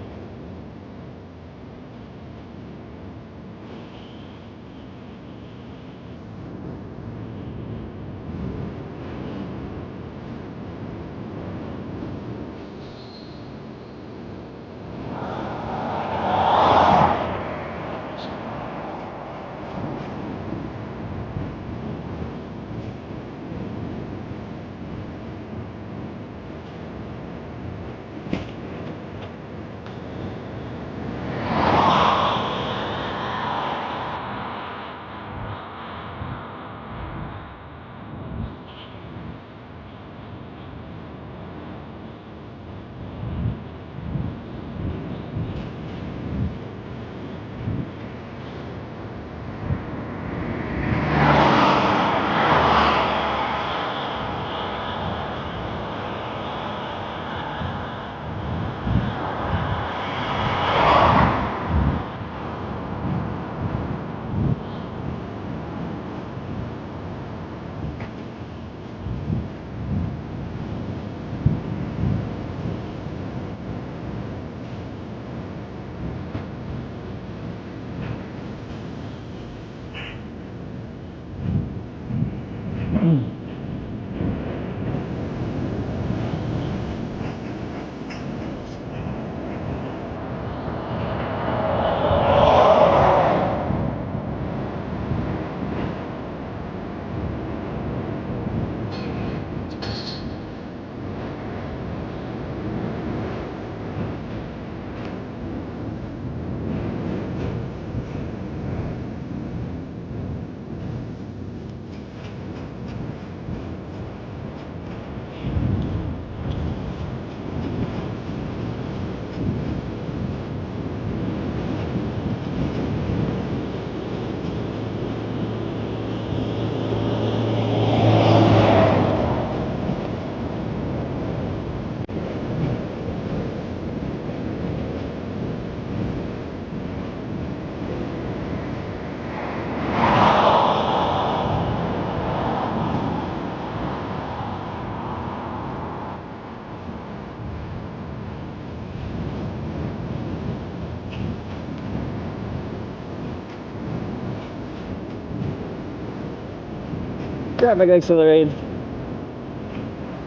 Traffic accelerated.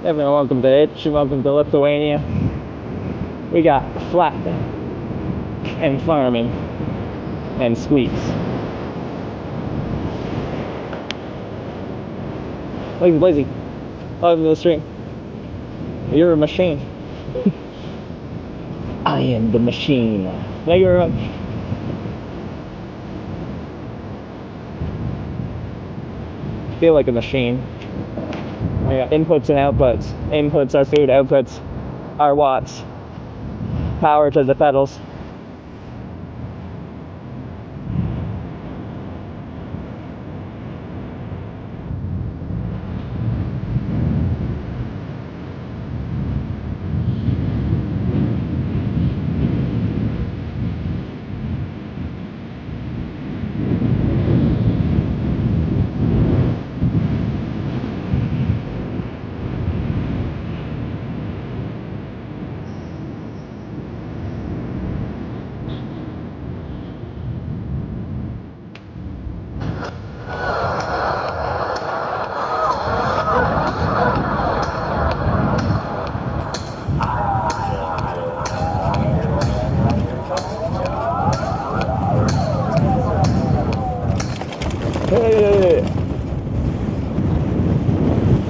Everyone, welcome to Hitch, welcome to Lithuania. We got flat and farming and squeaks. Lazy, welcome to the stream. You're a machine. I am the machine. Thank you very much. Feel like a machine. I got inputs and outputs. Inputs are food, outputs are watts. Power to the pedals.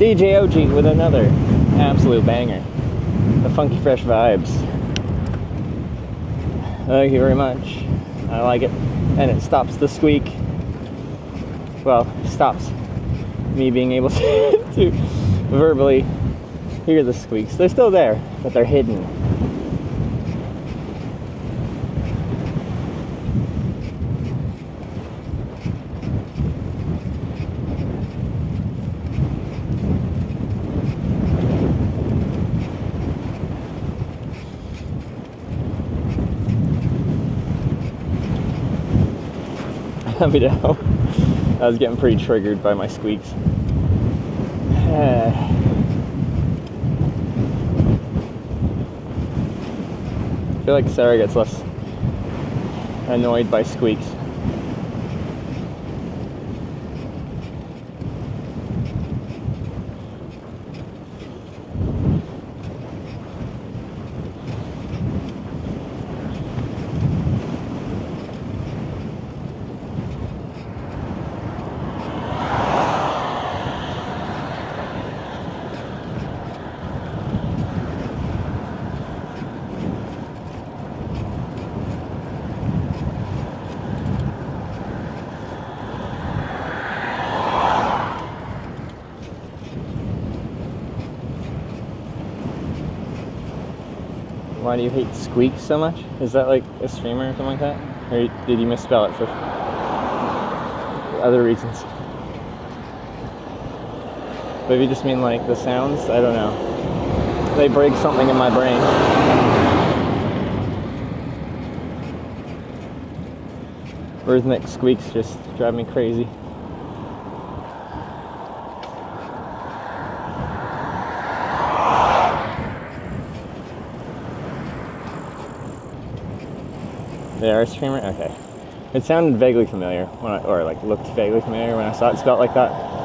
DJ OG with another absolute banger. The Funky Fresh Vibes. Thank you very much. I like it. And it stops the squeak. Well, stops me being able to verbally hear the squeaks. They're still there, but they're hidden. Happy to help. I was getting pretty triggered by my squeaks. I feel like Sarah gets less annoyed by squeaks. Why do you hate Squeak so much? Is that like a streamer or something like that? Or did you misspell it for other reasons? Maybe you just mean like the sounds? I don't know. They break something in my brain. Rhythmic squeaks just drive me crazy. They are a streamer? Okay. It sounded vaguely familiar, when or like looked vaguely familiar when I saw it spelled like that.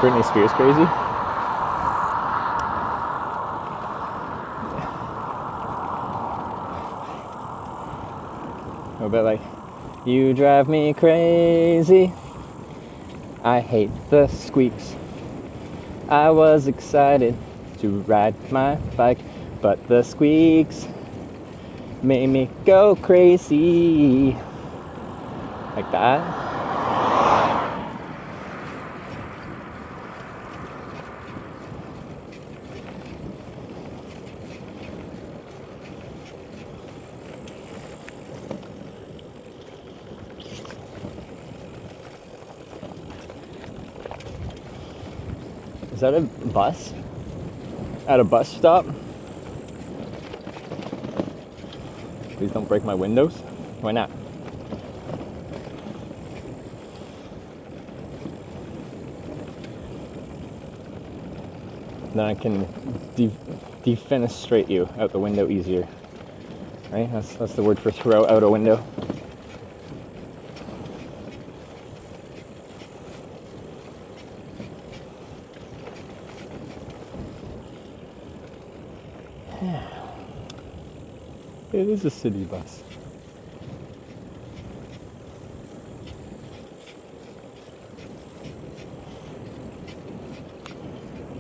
Britney Spears crazy? A bit like, you drive me crazy. I hate the squeaks. I was excited to ride my bike, but the squeaks made me go crazy. Like that. Is that a bus? At a bus stop? Please don't break my windows. Why not? Then I can defenestrate you out the window easier. Right? That's the word for throw out a window. It is a city bus.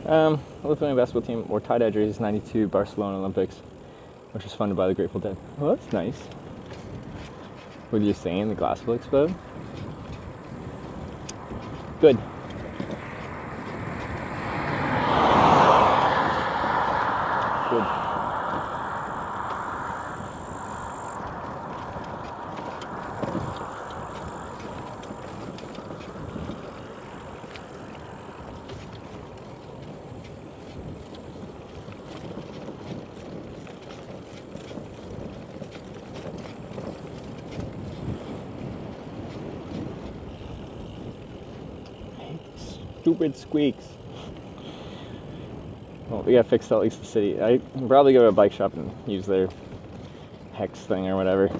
The Lithuanian basketball team wore tie-dye jerseys 92 Barcelona Olympics, which was funded by the Grateful Dead. Well, that's nice. What are you saying? The glass will explode? Good. Good. Stupid squeaks. Well, we gotta fix at least the city. I can probably go to a bike shop and use their hex thing or whatever.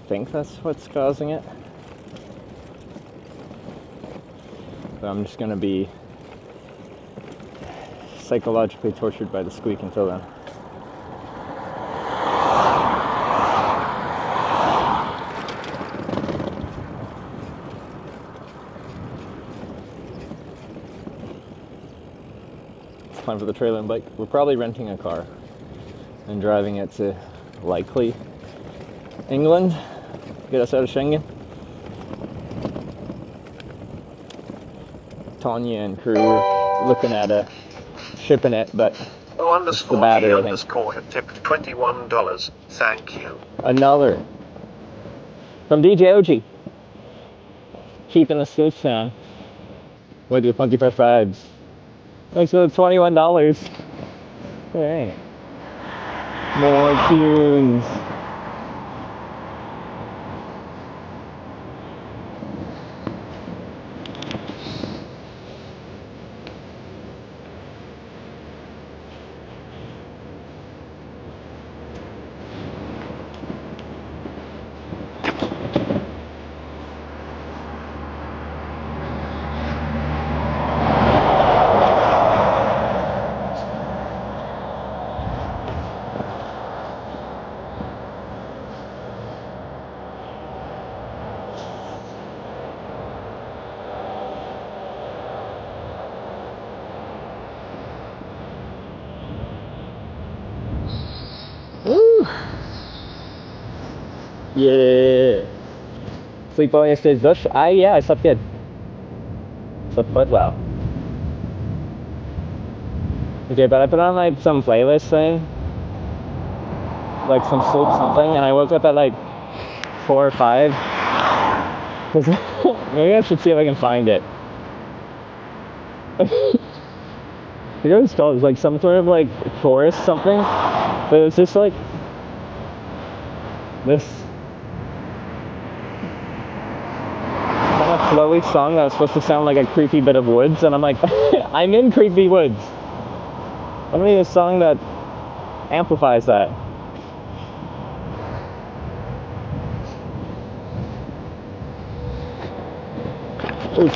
think that's what's causing it. But I'm just gonna be psychologically tortured by the squeak until then. It's time for the trailer and bike. We're probably renting a car and driving it to likely England, get us out of Schengen. Tanya and crew were looking at shipping it, but it's the battery, I think. Tipped $21. Thank you. Another from DJ OG. Keeping the scoops down. We'll do funky fresh vibes. Thanks for the $21. Alright. More tunes. Woo! Yeah. Sleep well yesterday's dush? Yeah, I slept good. Slept quite well. Okay, but I put on like some playlist thing. Like some sleep something, and I woke up at like 4 or 5. Maybe I should see if I can find it. You know what it's called? It's like some sort of like forest something. But it was just like this kind of flowy song that was supposed to sound like a creepy bit of woods, and I'm like, I'm in creepy woods. I need a song that amplifies that. Ooh.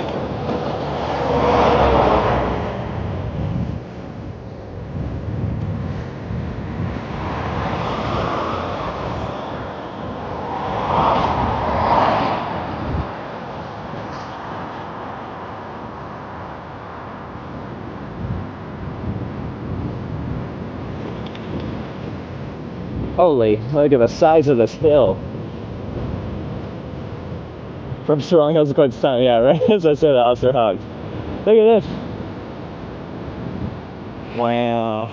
Holy, look at the size of this hill. From Strong Hills to Queenstown, yeah, right? As I said, Oster Hogs. Look at this. Wow.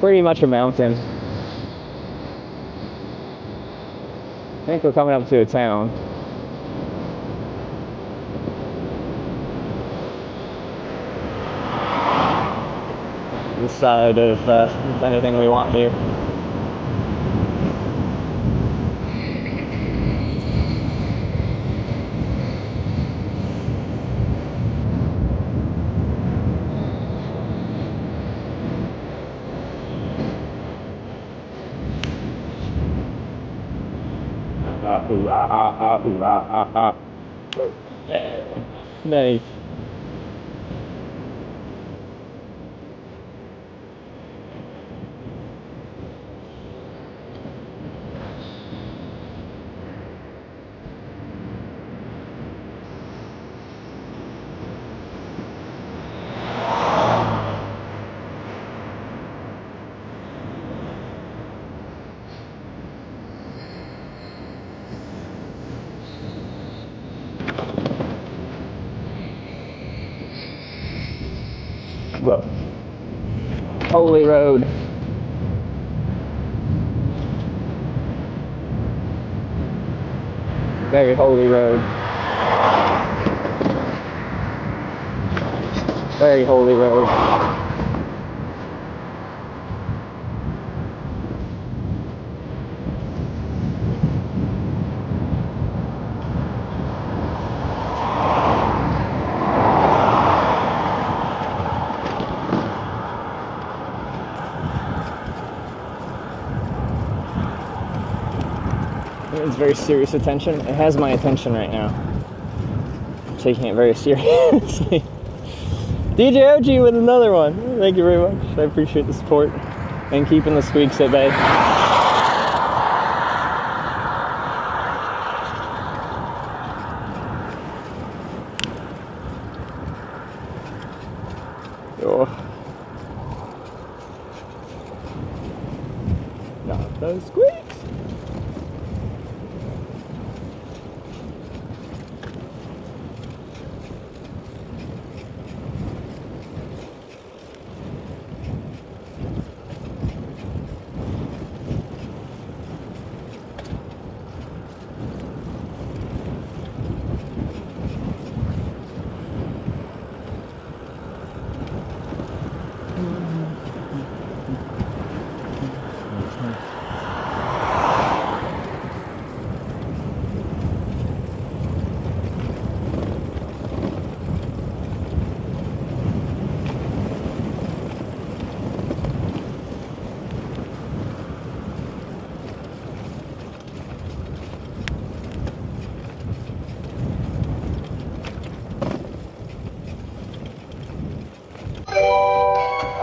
Pretty much a mountain. I think we're coming up to a town. This side of anything we want here. Nice. Whoa. Holy road. Very holy road. Very holy road. It's very serious attention. It has my attention right now. I'm taking it very seriously. DJ OG with another one. Thank you very much. I appreciate the support and keeping the squeaks at bay. Oh. Not those squeaks.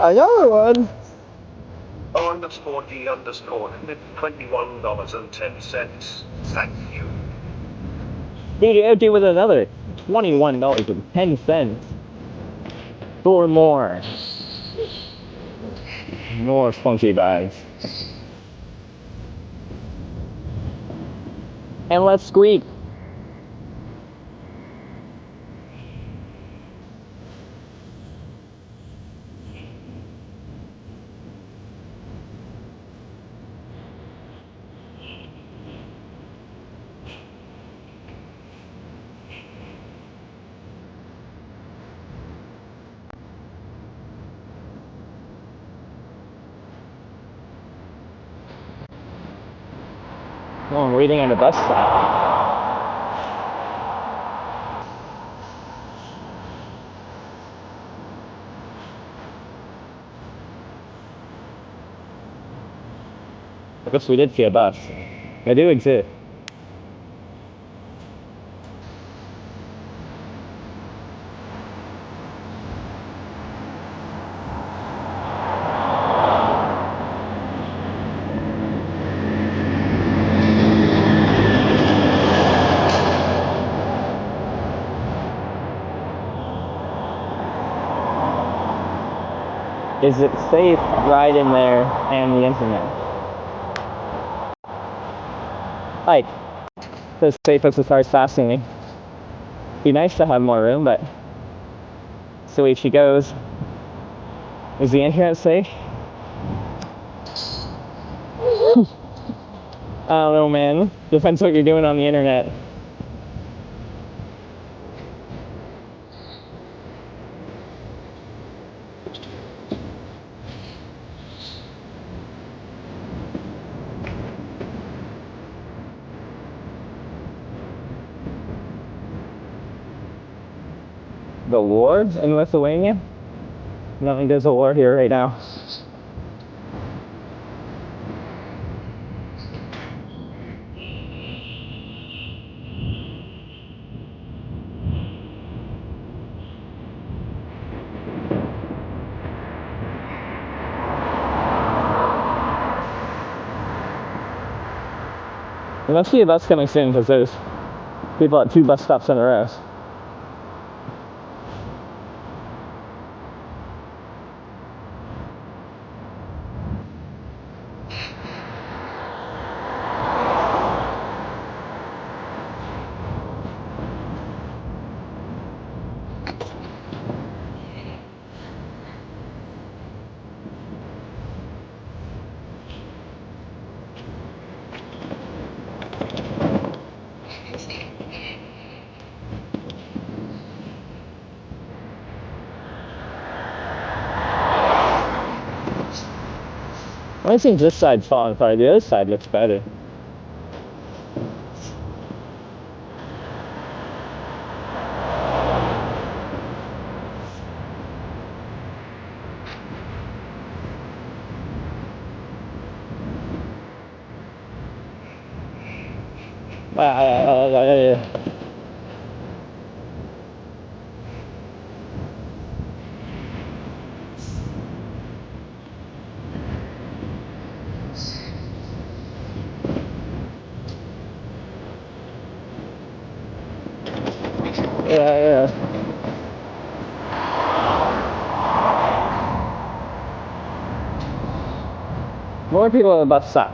Another one. O_D_21.10. Thank you. DJ OG with another $21.10 for more funky vibes. And let's squeak. Oh, I'm waiting on the bus stop. I guess we did see a bus. They do exist. Is it safe right in there and the internet? Like, the safe as far as fascinating. Be nice to have more room, but so if she goes, is the internet safe? I don't know, man. Depends what you're doing on the internet. The war in Lithuania? I don't think there's a war here right now. There must be a bus coming soon because there's people at 2 bus stops in a row. I think this side's falling apart. The other side looks better. Yeah. More people at the bus stop.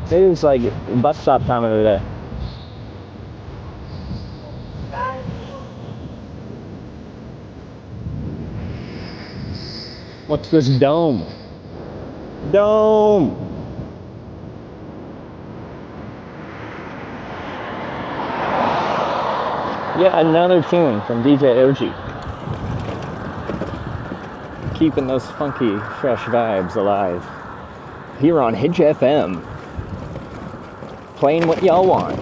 Maybe it's like bus stop time of the day. What's this dome? Dome! Yeah, another tune from DJ OG. Keeping those funky, fresh vibes alive. Here on Hitch FM. Playing what y'all want.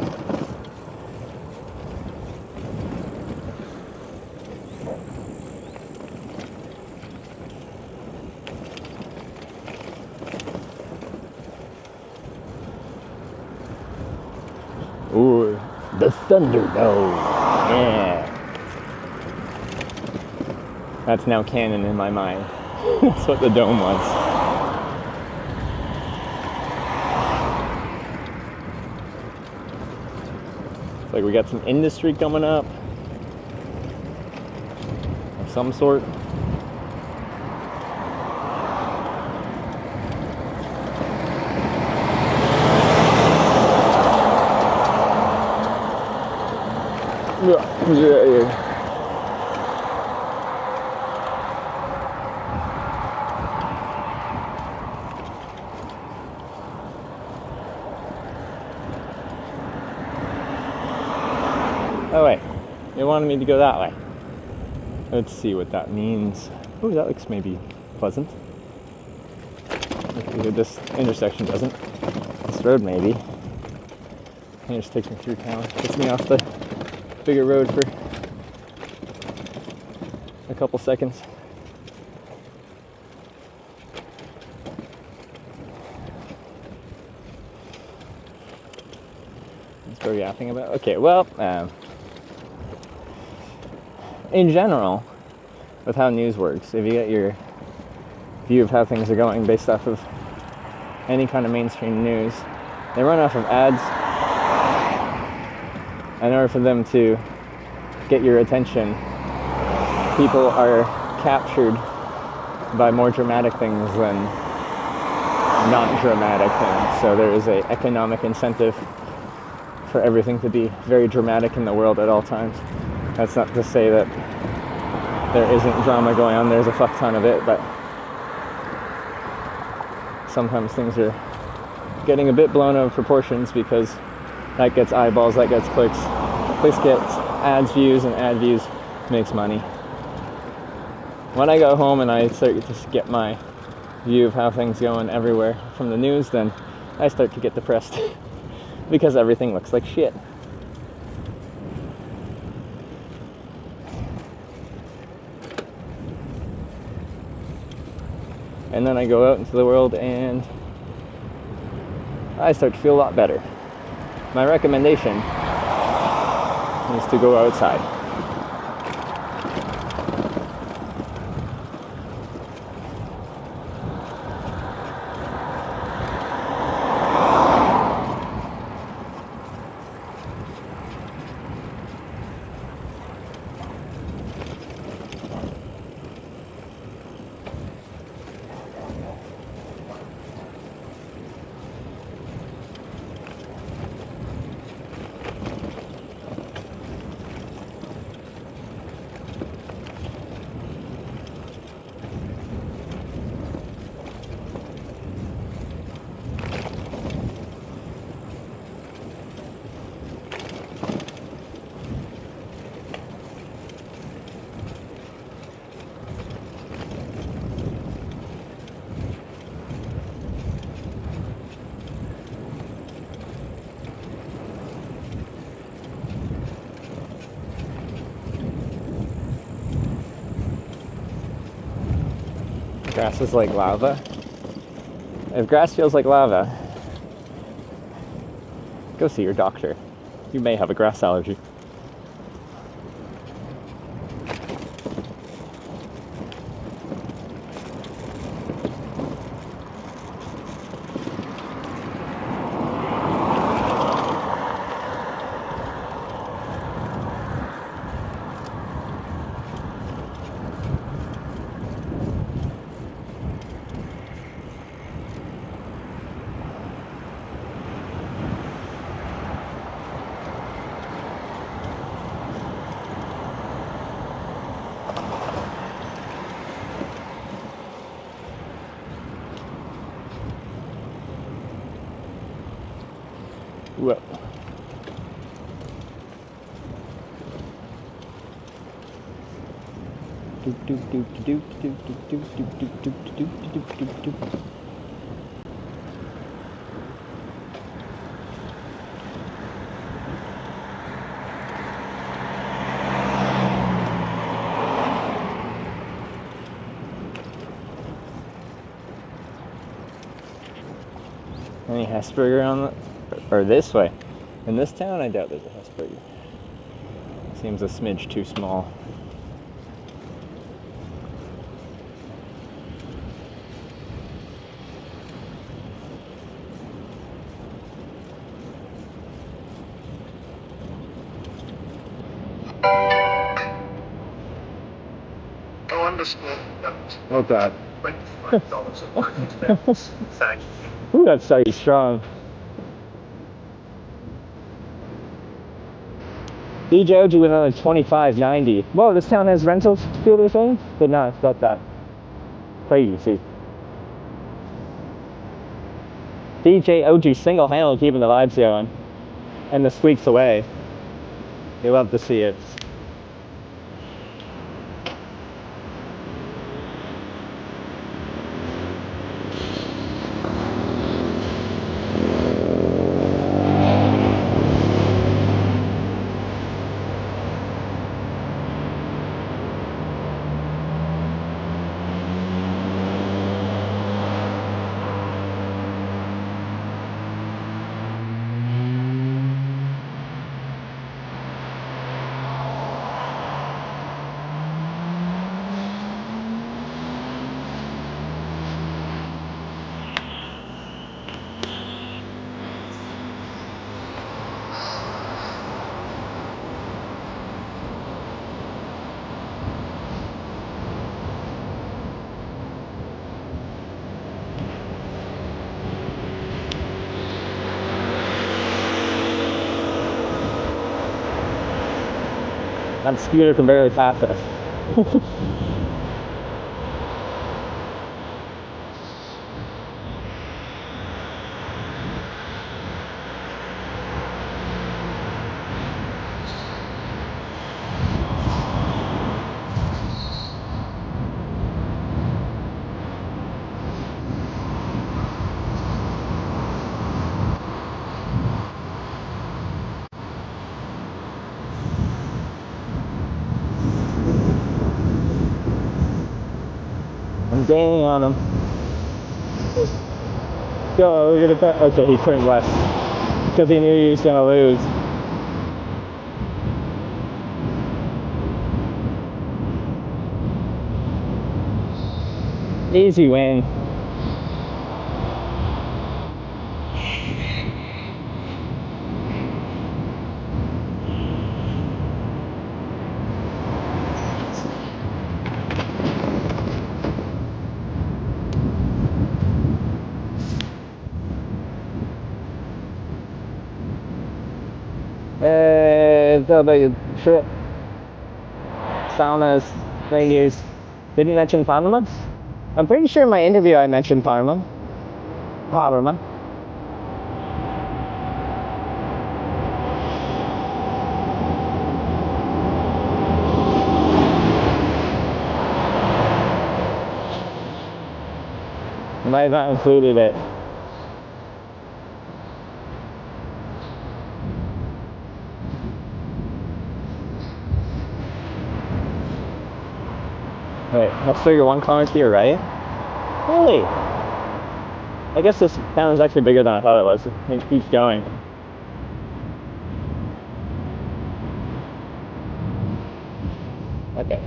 Ooh, the Thunderdome. Yeah. That's now canon in my mind. That's what the dome was. It's like we got some industry coming up of some sort. Yeah. Oh wait, they wanted me to go that way. Let's see what that means. Oh, that looks maybe pleasant. This intersection doesn't. This road maybe. It just takes me through town. Gets me off the bigger road for a couple seconds. That's what we're yapping about. Okay, well, in general, with how news works, if you get your view of how things are going based off of any kind of mainstream news, they run off of ads. In order for them to get your attention, people are captured by more dramatic things than non-dramatic things. So there is an economic incentive for everything to be very dramatic in the world at all times. That's not to say that there isn't drama going on. There's a fuck ton of it, but sometimes things are getting a bit blown out of proportions because that gets eyeballs, that gets clicks. Clicks gets ads views, and ad views makes money. When I go home and I start to just get my view of how things going everywhere from the news, then I start to get depressed because everything looks like shit. And then I go out into the world and I start to feel a lot better. My recommendation is to go outside. Grass is like lava. If grass feels like lava, Go see your doctor. You may have a grass allergy. Whoa. Any Hesburger on the, or this way? In this town, I doubt there's a Hesburger. Seems a smidge too small. Oh, understood. What's that? $25 a month. Thank you. Ooh, that's so strong. DJ OG with another $25.90. Whoa, this town has rental scooter things? But no, it's not that. Crazy. DJ OG single-handedly keeping the vibes going. And the Squeaks away. You love to see it. That scooter can barely pass us. I'm gaining on him. Go, we're gonna bet. Okay, he turned left. Because he knew he was gonna lose. Easy win. The trip, saunas, venues. Did you mention Parliament? I'm pretty sure in my interview I mentioned Parliament. Parliament. I might have not included it. Wait, let's figure one comment to your right. Really? I guess this town is actually bigger than I thought it was. It keeps going. Okay.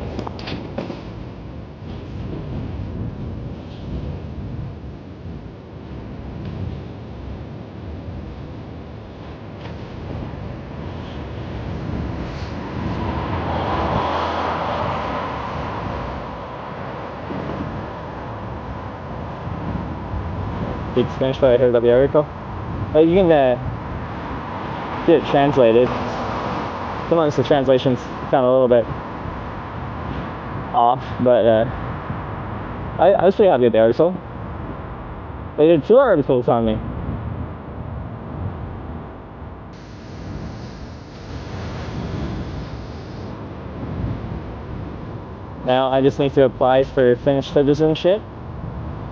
Speak Spanish, but I heard about the article. But you can get it translated. Sometimes the translation's kind of a little bit off, but I was pretty happy with the article. They did 2 articles on me. Now I just need to apply for Finnish citizenship.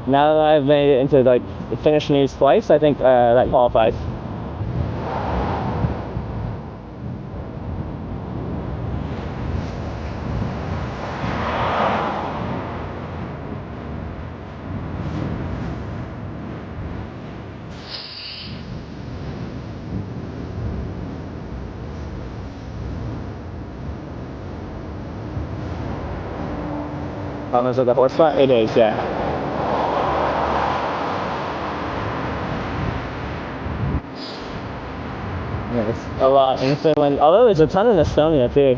Now that I've made it into like the Finnish news twice, I think that qualifies. Is it the horse spot? It is, yeah. There's a lot in Finland, although there's a ton in Estonia too.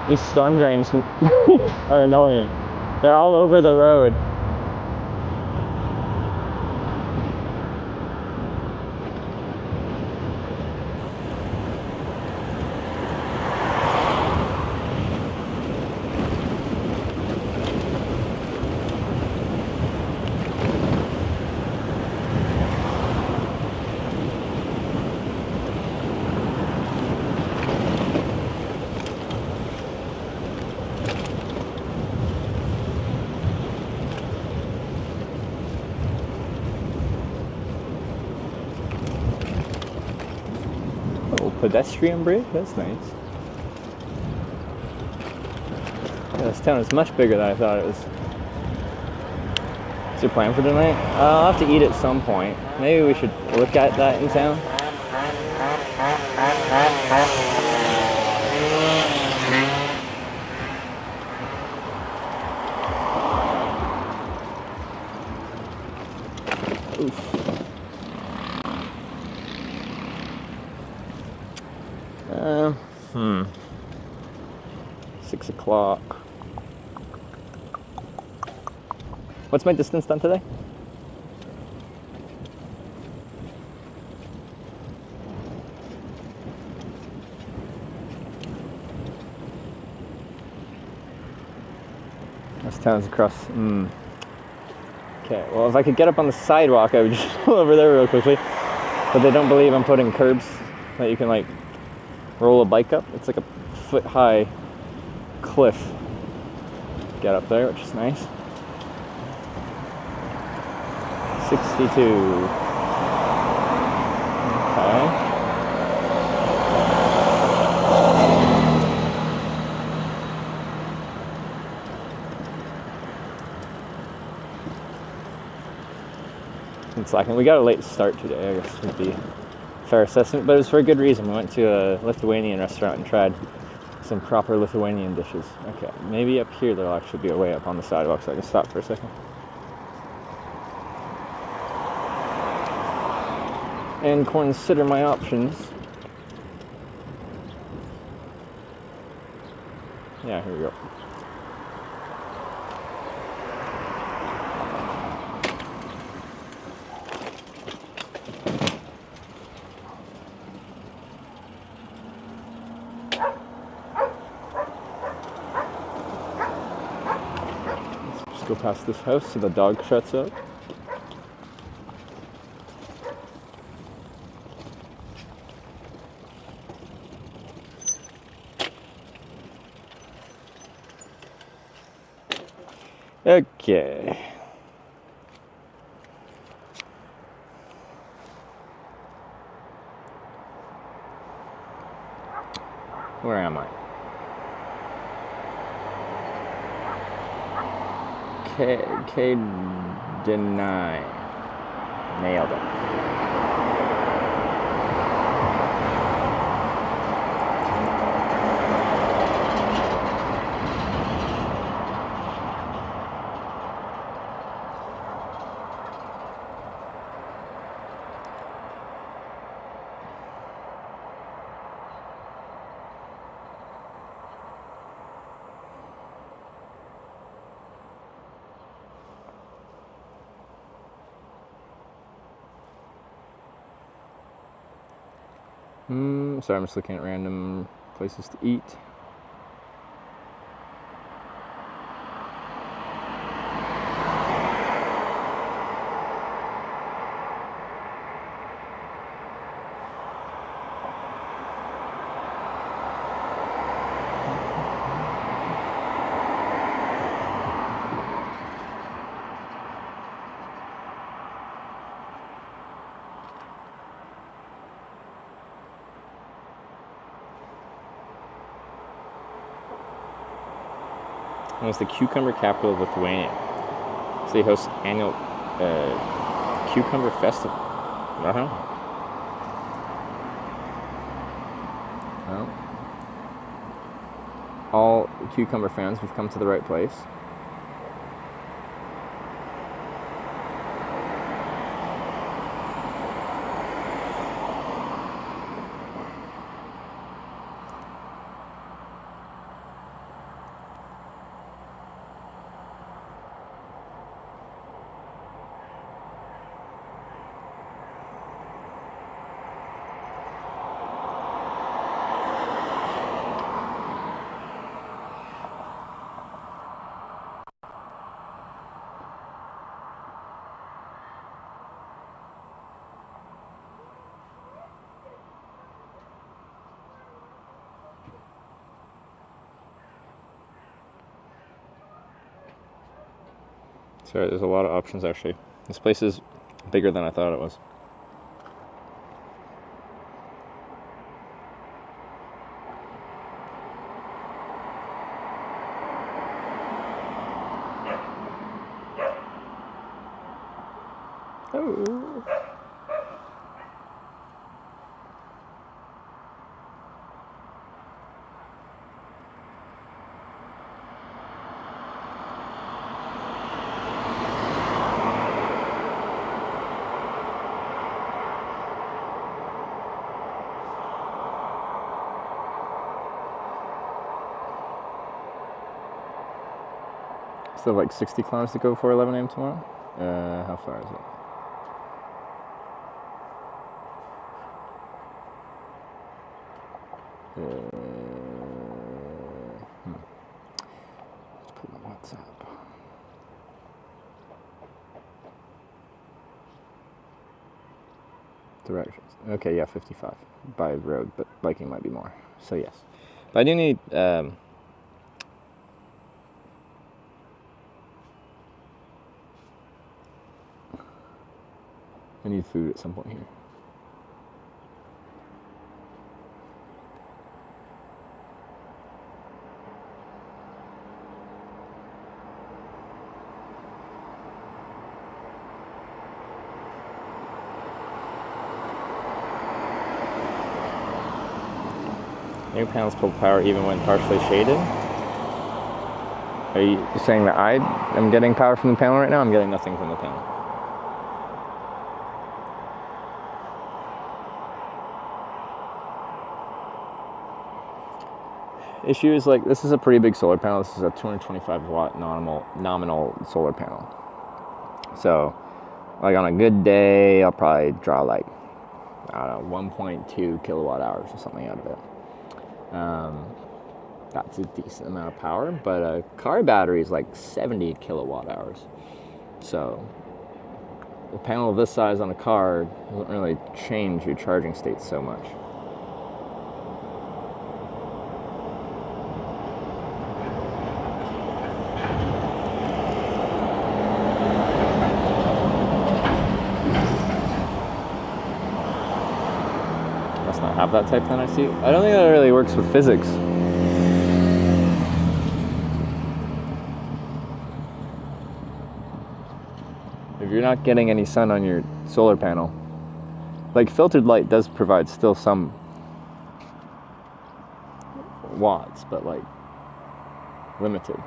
These storm drains are annoying. They're all over the road. Pedestrian bridge? That's nice. Yeah, this town is much bigger than I thought it was. What's your plan for tonight? I'll have to eat at some point. Maybe we should look at that in town. Oof. 6 o'clock. What's my distance done today? This town's across. Okay, well if I could get up on the sidewalk I would just pull over there real quickly. But they don't believe I'm putting curbs that you can like roll a bike up. It's like a foot high cliff. Get up there, which is nice. 62. Okay. It's lacking. We got a late start today, I guess would be a fair assessment, but it was for a good reason. We went to a Lithuanian restaurant and tried some proper Lithuanian dishes. Okay, maybe up here there'll actually be a way up on the sidewalk so I can stop for a second. And consider my options. Yeah, here we go. Go past this house so the dog shuts up. Okay. Where am I? Deny. Nailed it. Sorry, I'm just looking at random places to eat. It was the cucumber capital of Lithuania. So they host annual cucumber festival. Well, all cucumber fans, we've come to the right place. Sorry, there's a lot of options actually. This place is bigger than I thought it was. Oh. Still like 60 kilometers to go before 11 a.m. tomorrow. How far is it? Let's put my WhatsApp. Directions. Okay, yeah, 55 by road, but biking might be more. So yes, but I do need. I need food at some point here. New panels pull power even when partially shaded. Are you saying that I am getting power from the panel right now? I'm getting nothing from the panel. Issue is like, this is a pretty big solar panel. This is a 225 watt nominal solar panel. So like on a good day, I'll probably draw like, I don't know, 1.2 kilowatt hours or something out of it. That's a decent amount of power, but a car battery is like 70 kilowatt hours. So a panel of this size on a car doesn't really change your charging state so much. Have that type then I see. I don't think that really works with physics. you're not getting any sun on your solar panel. Like, filtered light does provide still some watts, but like limited.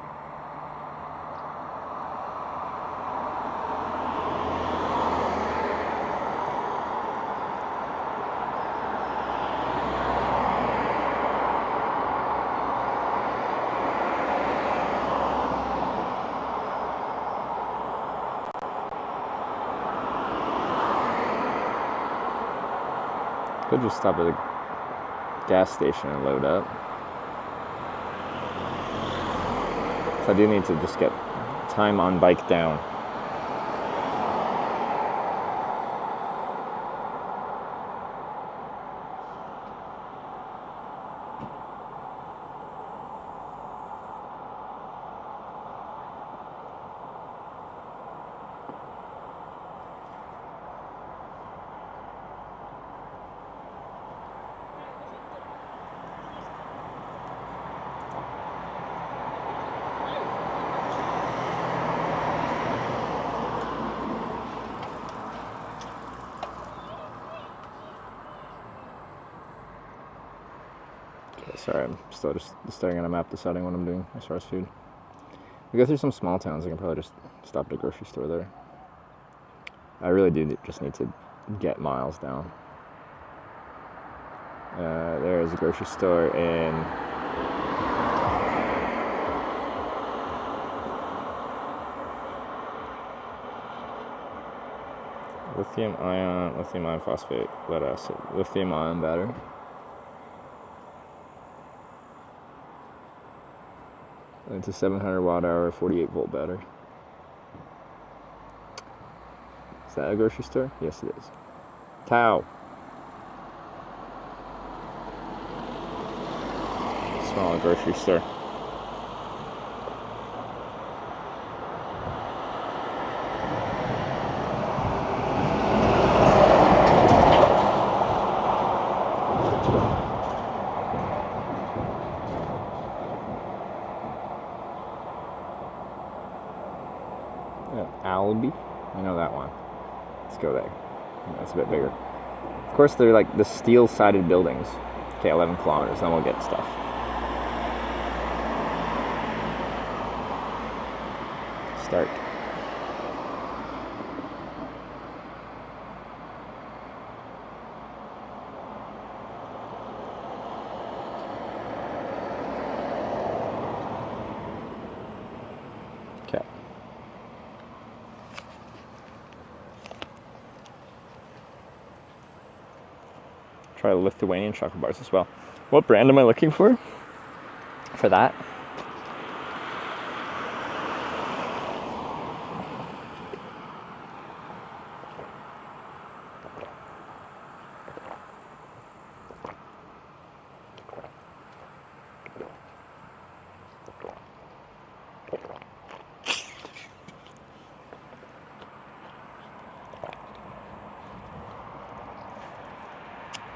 Could just stop at a gas station and load up. So I do need to just get time on bike down. Sorry, I'm still just staring at a map deciding what I'm doing as far as food. We go through some small towns, I can probably just stop at a grocery store there. I really do just need to get miles down. There is a grocery store in lithium ion phosphate, lead acid, lithium ion battery. It's a 700 watt hour, 48 volt battery. Is that a grocery store? Yes, it is. Tau. Small grocery store. Albi, I know that one. Let's go there. That's a bit bigger. Of course, they're like the steel-sided buildings. Okay, 11 kilometers, then we'll get stuff. Start. Okay. Try Lithuanian chocolate bars as well. What brand am I looking for that?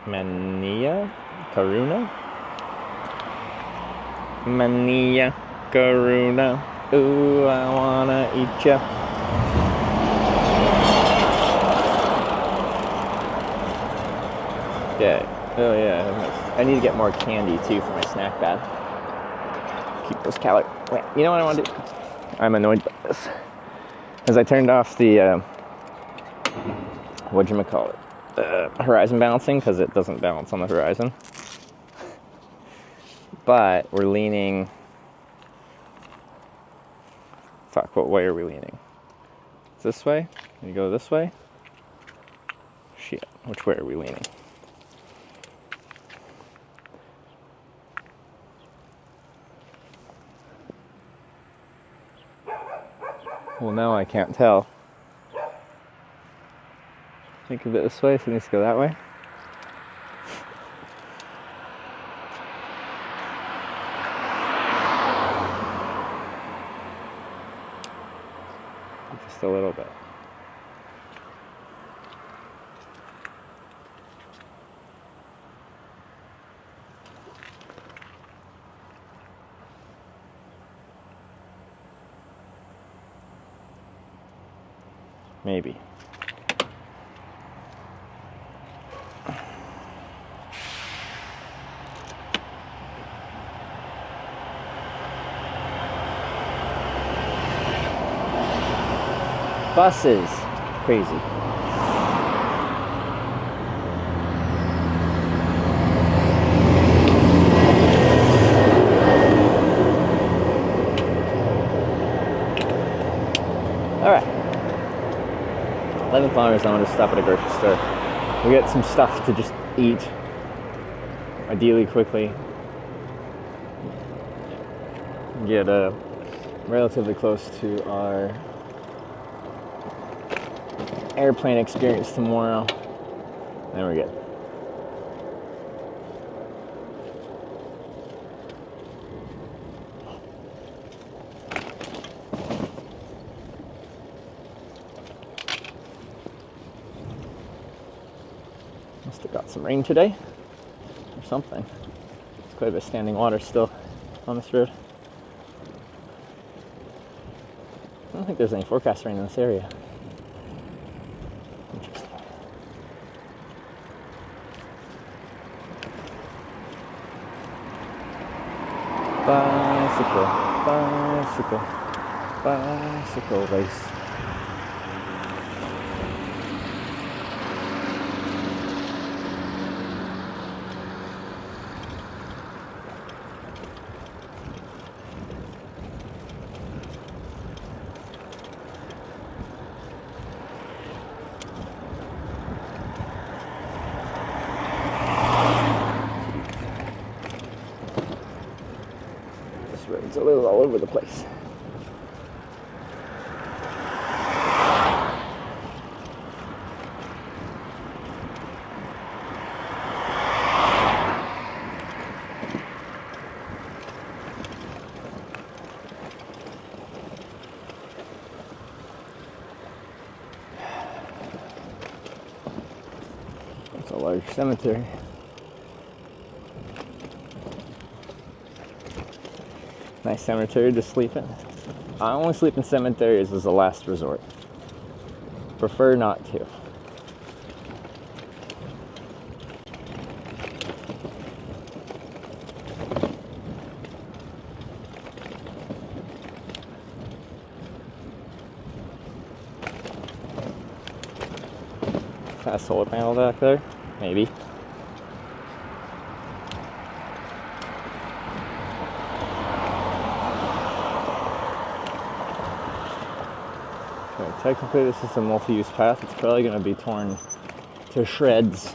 Mania Karuna? Mania Karuna. Ooh, I wanna eat ya. Okay. Oh yeah. I need to get more candy too for my snack bag. Keep those calories. Wait, you know what I want to do? I'm annoyed by this. As I turned off the whatchamacallit? Horizon balancing, because it doesn't balance on the horizon. But we're leaning. Fuck, what way are we leaning? This way? Can you go this way? Shit, which way are we leaning? Well, now I can't tell. Think of it this way, so it needs to go that way. Just a little bit. Maybe. Buses. Crazy. Alright. 11 kilometers, I want to stop at a grocery store. We get some stuff to just eat. Ideally quickly. Get relatively close to our airplane experience tomorrow. Then we're good. Must have got some rain today or something. There's quite a bit of standing water still on this road. I don't think there's any forecast rain in this area. Interesting. Bicycle, bicycle, bicycle race. It's a little all over the place. It's a large cemetery. Nice cemetery to sleep in. I only sleep in cemeteries as a last resort. Prefer not to. Got a solar panel back there? Maybe. Technically, this is a multi-use path. It's probably going to be torn to shreds.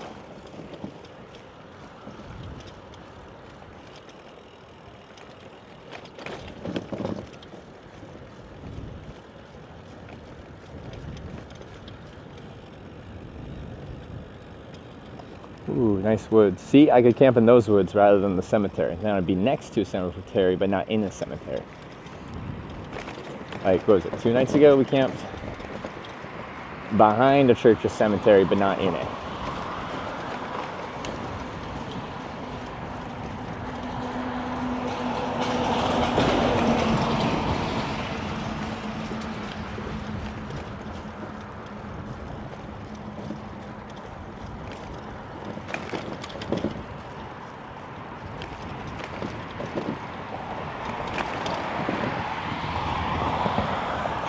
Ooh, nice woods. See, I could camp in those woods rather than the cemetery. Then I'd be next to a cemetery, but not in a cemetery. Like, what was it? 2 nights ago we camped behind a church or cemetery, but not in it.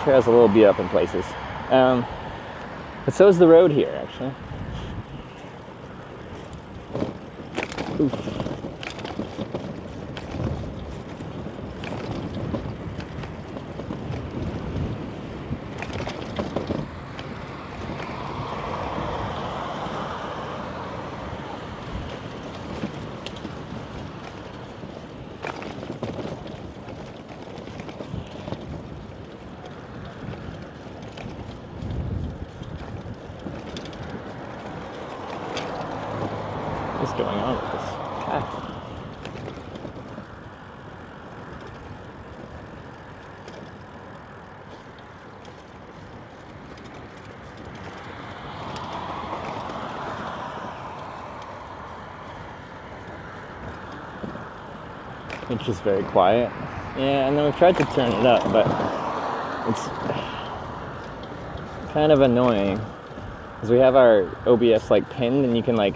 Trail's a little beat up in places. But so is the road here, actually. Oof. What's going on with this path? It's just very quiet. Yeah, and then we tried to turn it up, but it's kind of annoying because we have our OBS like pinned, and you can like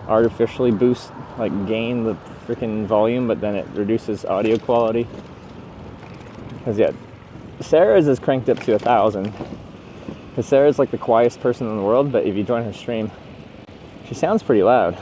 artificially boost, like gain the freaking volume, but then it reduces audio quality. Because yeah, Sarah's is cranked up to 1,000. Because Sarah's like the quietest person in the world, but if you join her stream, she sounds pretty loud.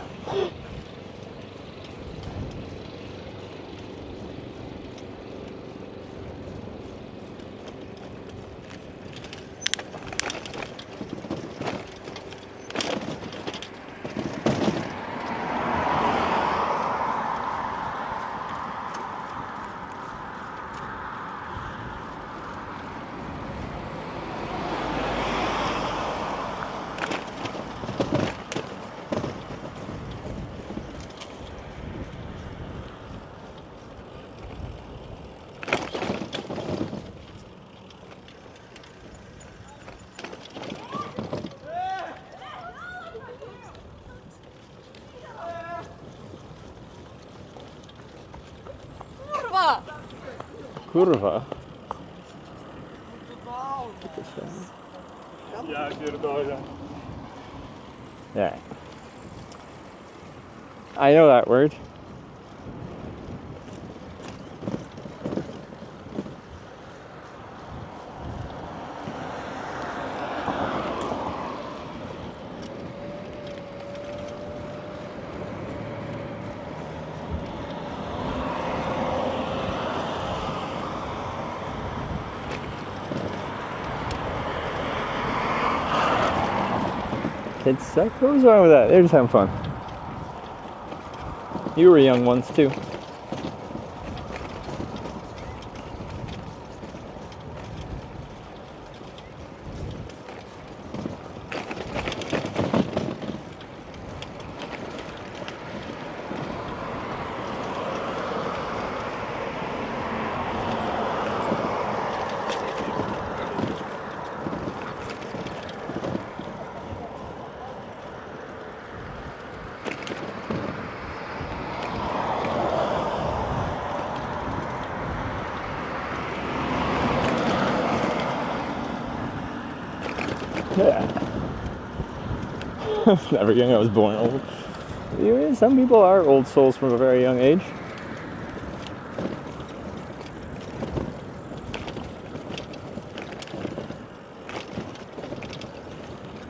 Kurwa. Ja pierdolę. Yeah. I know that word. Kids suck? What was wrong with that? They're just having fun. You were young once too. Yeah. I was never young, I was born old. Some people are old souls from a very young age.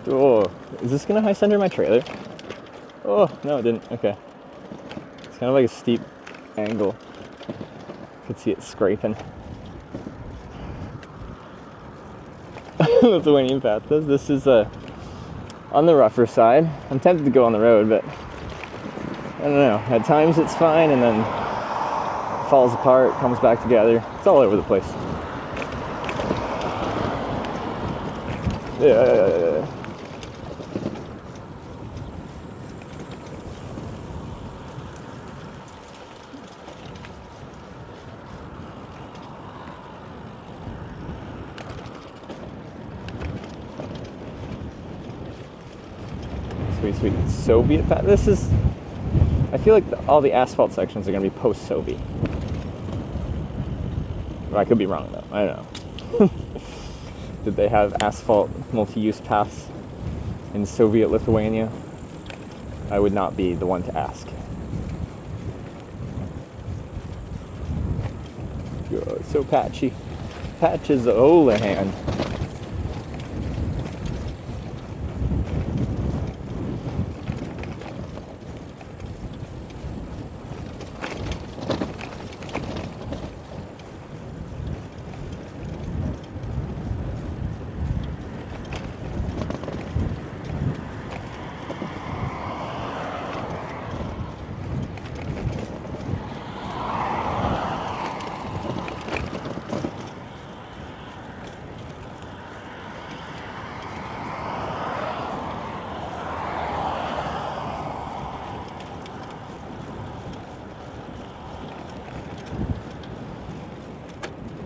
Oh, is this gonna high center my trailer? Oh, no it didn't, okay. It's kind of like a steep angle. You could see it scraping. Lithuanian path does. This is on the rougher side. I'm tempted to go on the road, but I don't know. At times it's fine, and then it falls apart, comes back together. It's all over the place. Yeah. Sweet Soviet path. This is, I feel like all the asphalt sections are going to be post-Soviet. Well, I could be wrong though, I don't know. Did they have asphalt multi-use paths in Soviet Lithuania? I would not be the one to ask. God, so patchy. Patch is the Olahan.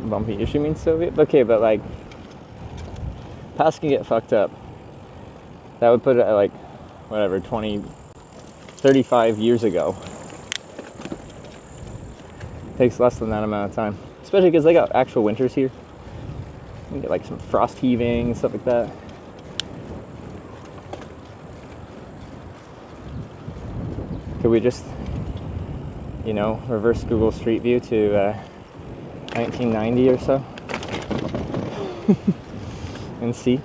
Bumpy issue means Soviet? Okay, but like, paths can get fucked up. That would put it at like, whatever, 20, 35 years ago. Takes less than that amount of time. Especially because they got actual winters here. You can get like some frost heaving and stuff like that. we just, you know, reverse Google Street View to 1990 or so and see?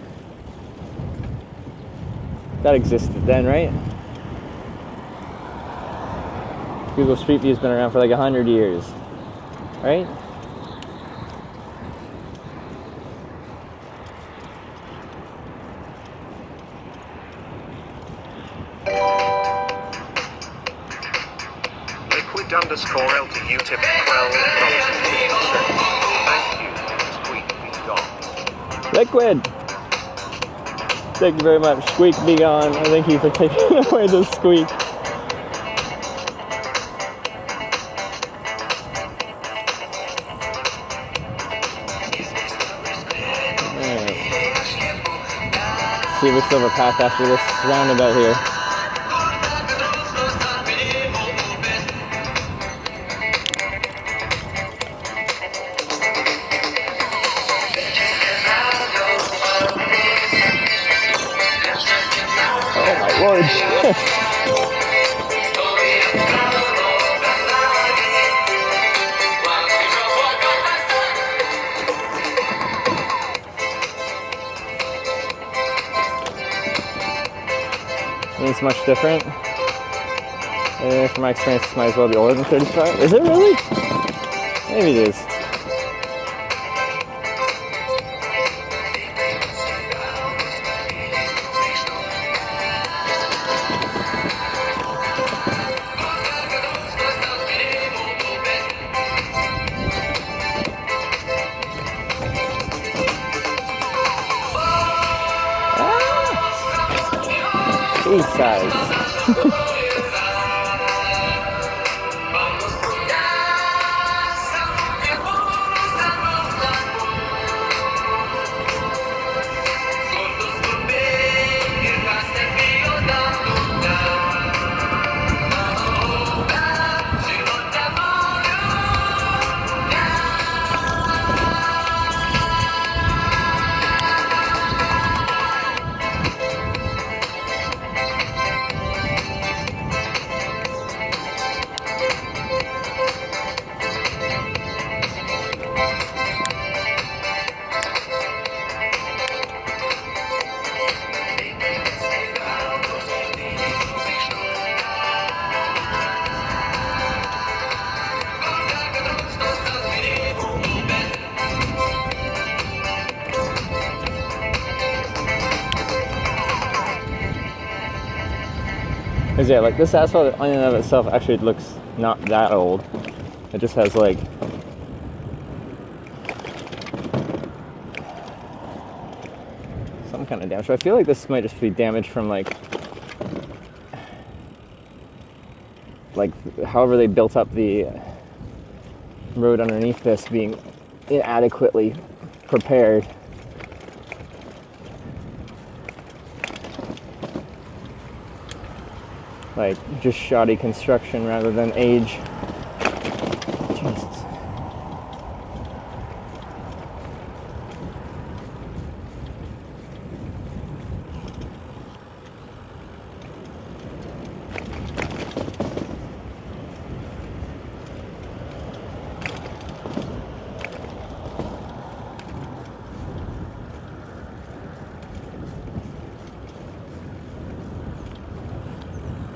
That existed then, right? Google Street View's been around for like 100 years, right? Liquid_LTU tip $12.15. Thank you, Squeak be gone. Liquid! Thank you very much, Squeak be gone. And thank you for taking away the squeak. See the silver path after this roundabout here. Oh my lord. It's much different. From my experience, it might as well be older than 35. Is it really? Maybe it is. Size. Because yeah, like this asphalt in and of itself actually looks not that old. It just has like some kind of damage. So I feel like this might just be damage from like however they built up the road underneath this being inadequately prepared. Like just shoddy construction rather than age. Jesus.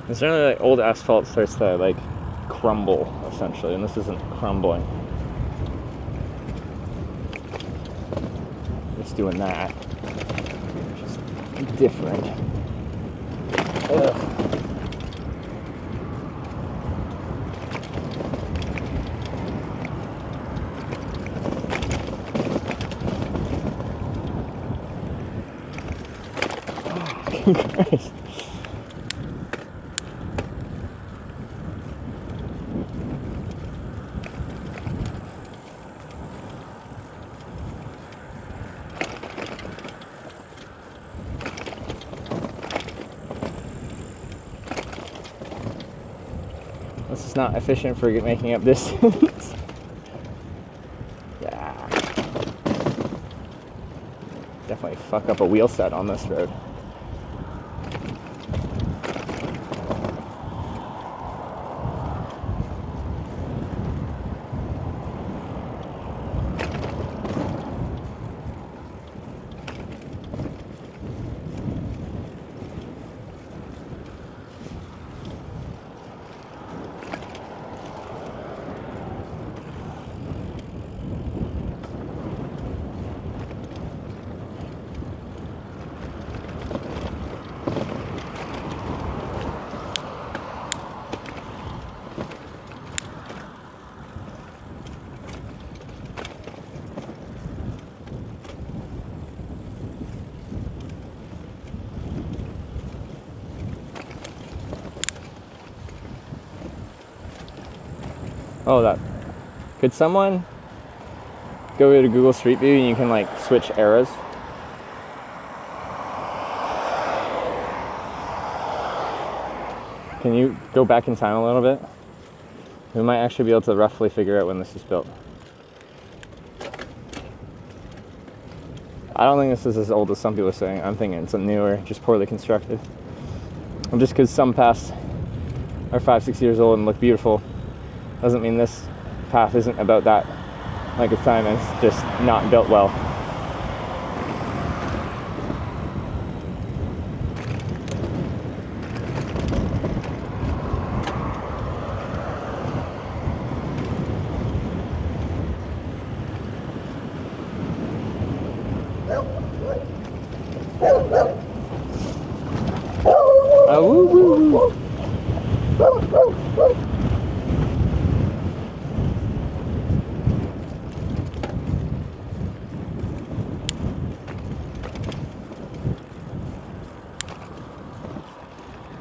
It's generally like old asphalt starts to like crumble essentially, and this isn't crumbling. It's doing that. Just different. Ugh. Christ. This is not efficient for making up distance. Yeah. Definitely fuck up a wheel set on this road. Oh, that. Could someone go to Google Street View and you can like switch eras? Can you go back in time a little bit? We might actually be able to roughly figure out when this was built. I don't think this is as old as some people are saying. I'm thinking it's newer, just poorly constructed. And just because some paths are 5-6 years old and look beautiful, doesn't mean this path isn't about that like its time. It's just not built well. Woo, woo, woo.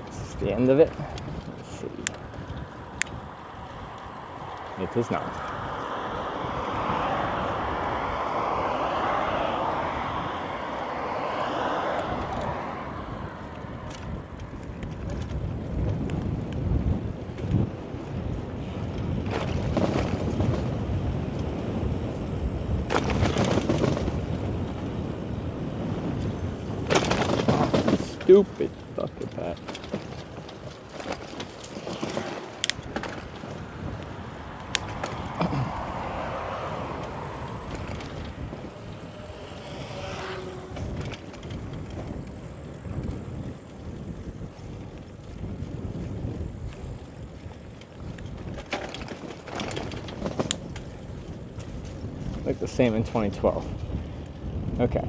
This is the end of it. Let's see. It is not. Stupid fucking pat. Like the same in 2012. Okay.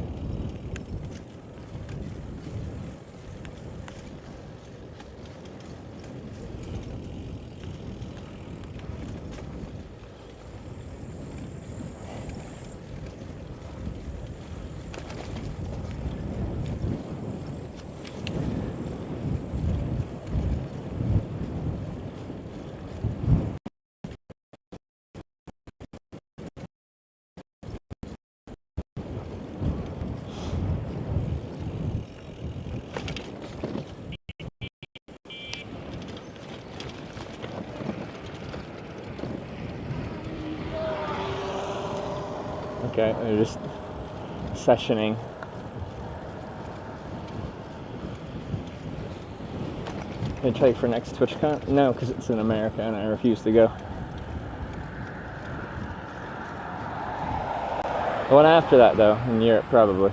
Okay, they're just sessioning. Hitchhike for next TwitchCon? No, because it's in America and I refuse to go. The one after that, though, in Europe, probably.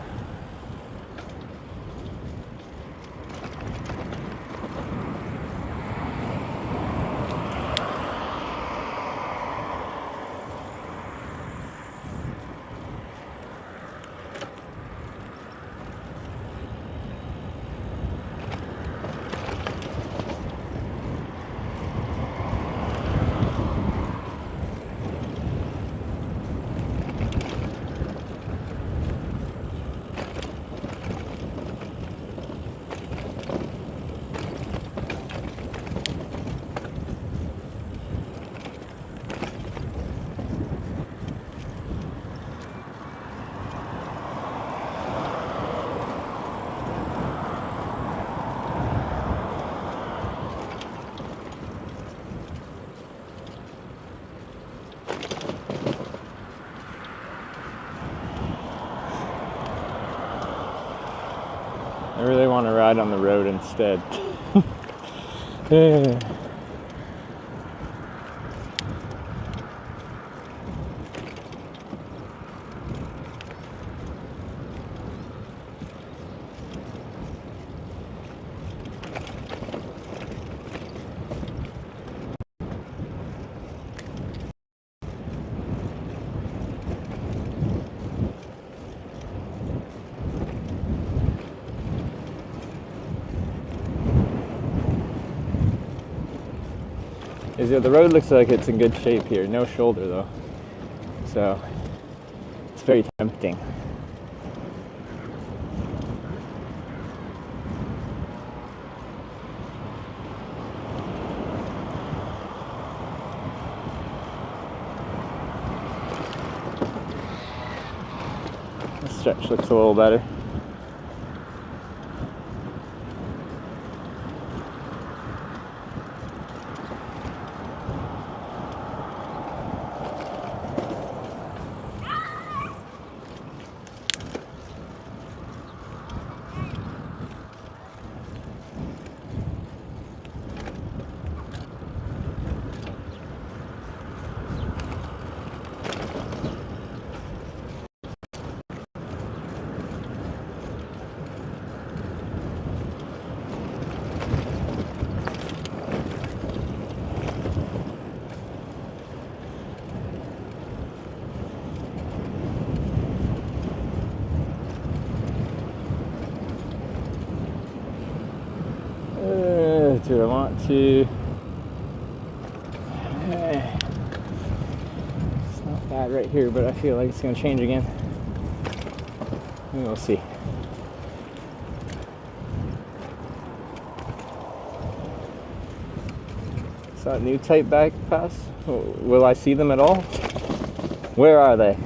I really want to ride on the road instead. The road looks like it's in good shape here. No shoulder though, so it's very tempting. stretch looks a little better. Do I want to? It's not bad right here, but I feel like it's going to change again. We'll see. Is that new type back pass? Will I see them at all? Where are they?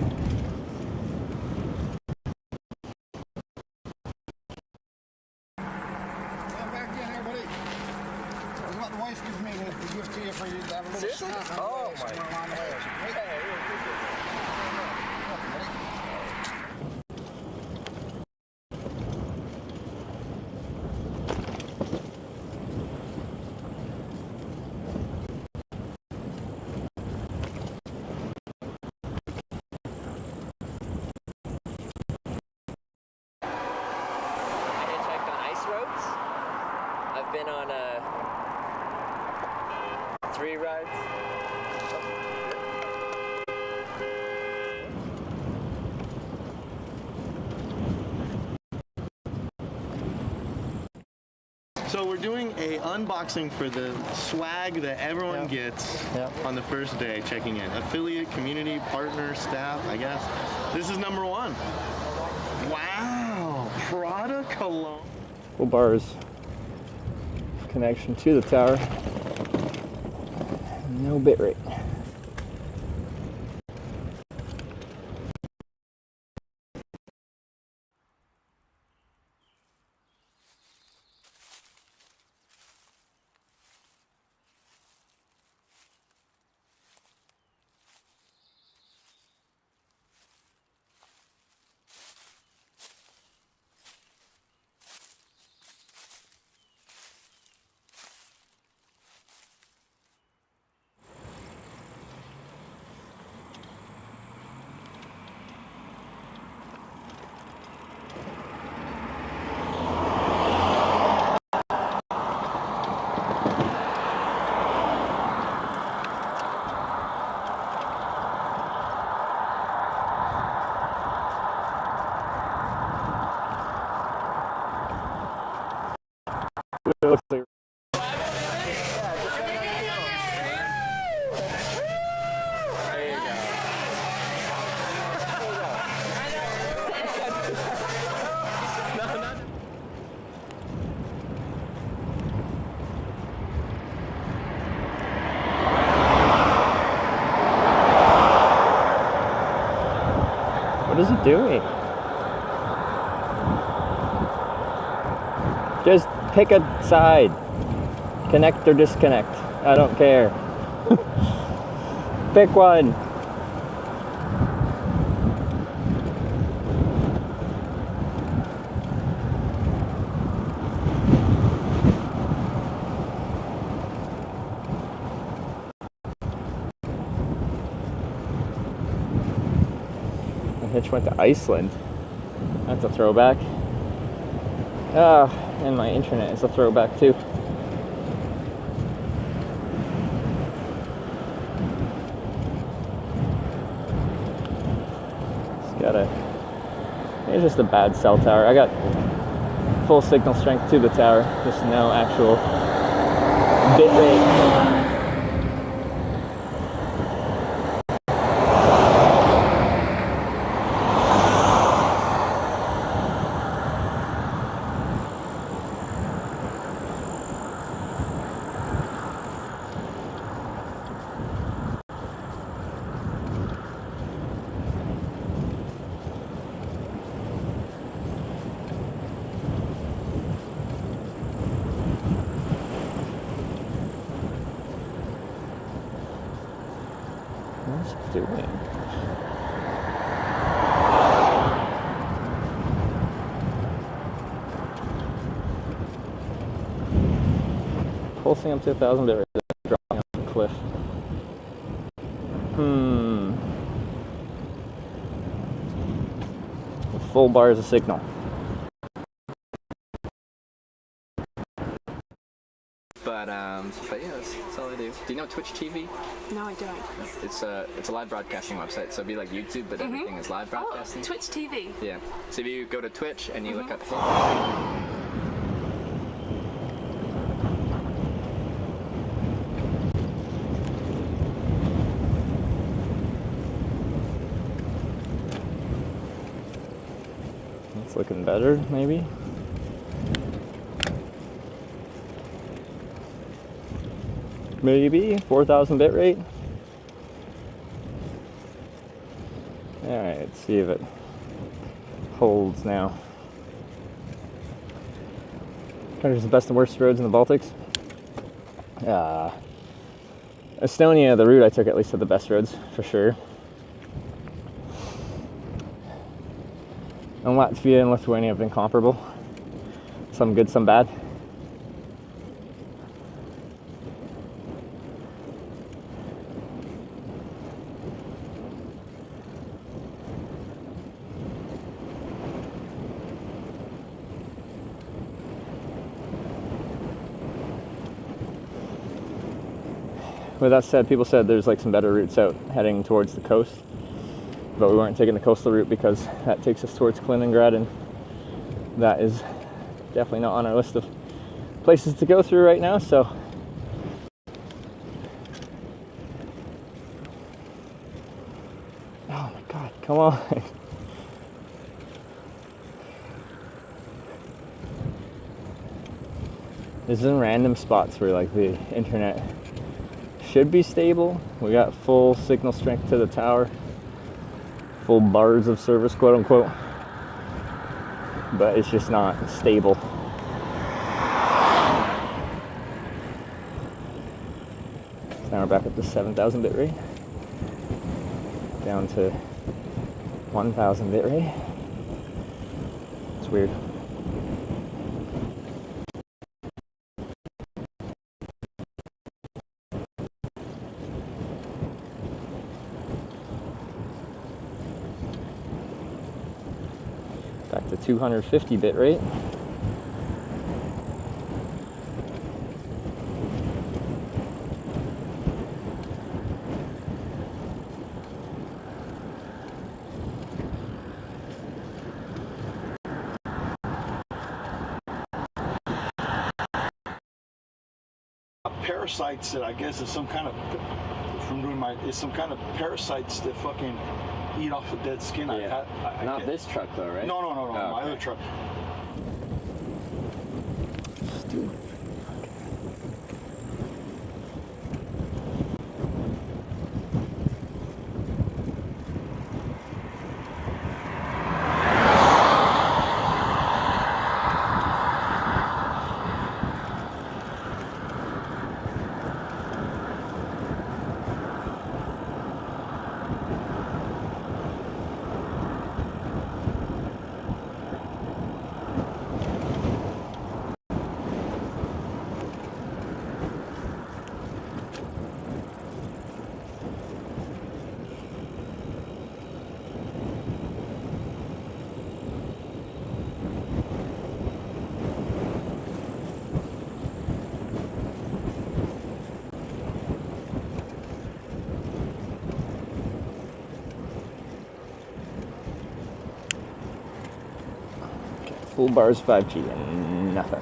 Been on 3 rides. So we're doing a unboxing for the swag that everyone gets on the first day checking in. Affiliate, community, partner, staff, I guess. This is number 1. Wow, Prada cologne. Full bars. Connection to the tower. No bitrate. It looks like what is it doing? Just pick a side. Connect or disconnect. I don't care. Pick one. Hitch went to Iceland. That's a throwback. And my internet is a throwback too. It's just a bad cell tower. I got full signal strength to the tower, just no actual bit rate. What's it doing? Pulsing up to 1,000 bit rate, dropping off the cliff. Full bars of signal. But yeah, that's all I do. Do you know Twitch TV? No, I don't. It's a live broadcasting website, so it'd be like YouTube, but everything is live broadcasting. Oh, Twitch TV. Yeah. So if you go to Twitch and you look up. It's looking better, maybe. Maybe 4,000 bit rate. Alright, let's see if it holds now. There's the best and worst roads in the Baltics. Estonia, the route I took at least had the best roads, for sure. And Latvia and Lithuania have been comparable. Some good, some bad. With that said, people said there's like some better routes out heading towards the coast, but we weren't taking the coastal route because that takes us towards Kaliningrad, and that is definitely not on our list of places to go through right now, so oh my god, come on. There's some random spots where like the internet should be stable. We got full signal strength to the tower, full bars of service, quote unquote, but it's just not stable. So now we're back at the 7,000 bit rate, down to 1,000 bit rate. It's weird. Back to 250 bit rate. Parasites that I guess is some kind of, from doing my, is some kind of parasites that fucking eat off the dead skin. Yeah. Not this truck though, right? No, Oh, my okay. other truck. Full bars 5G and nothing.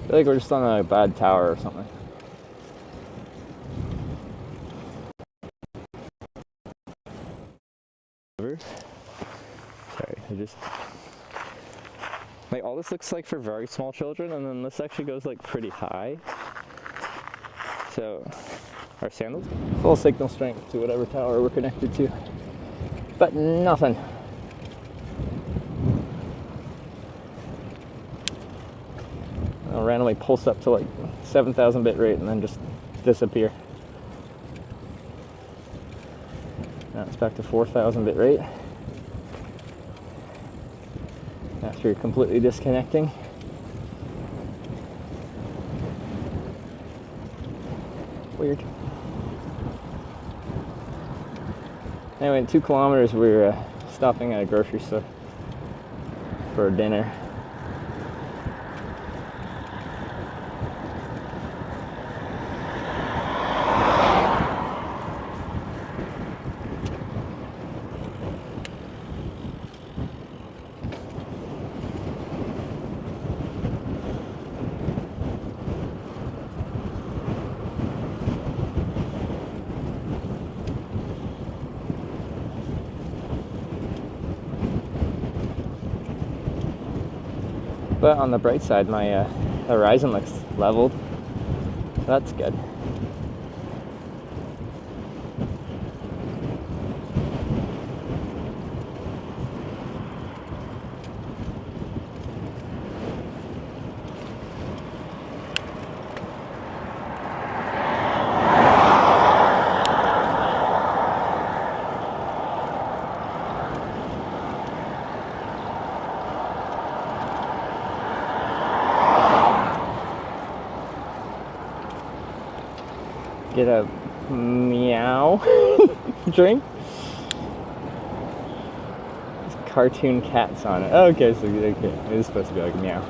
I feel like we're just on a bad tower or something. Sorry, I just... Like, all this looks like for very small children, and then this actually goes, like, pretty high. So, our sandals? Full signal strength to whatever tower we're connected to. But nothing. I'll randomly pulse up to, like, 7,000 bit rate and then just disappear. Now it's back to 4,000 bit rate. After completely disconnecting. Weird. Anyway, in 2 kilometers we're stopping at a grocery store for dinner. But on the bright side, my horizon looks leveled. That's good. Get a meow drink. There's cartoon cats on it. Oh, okay, so okay, it is supposed to be like a meow.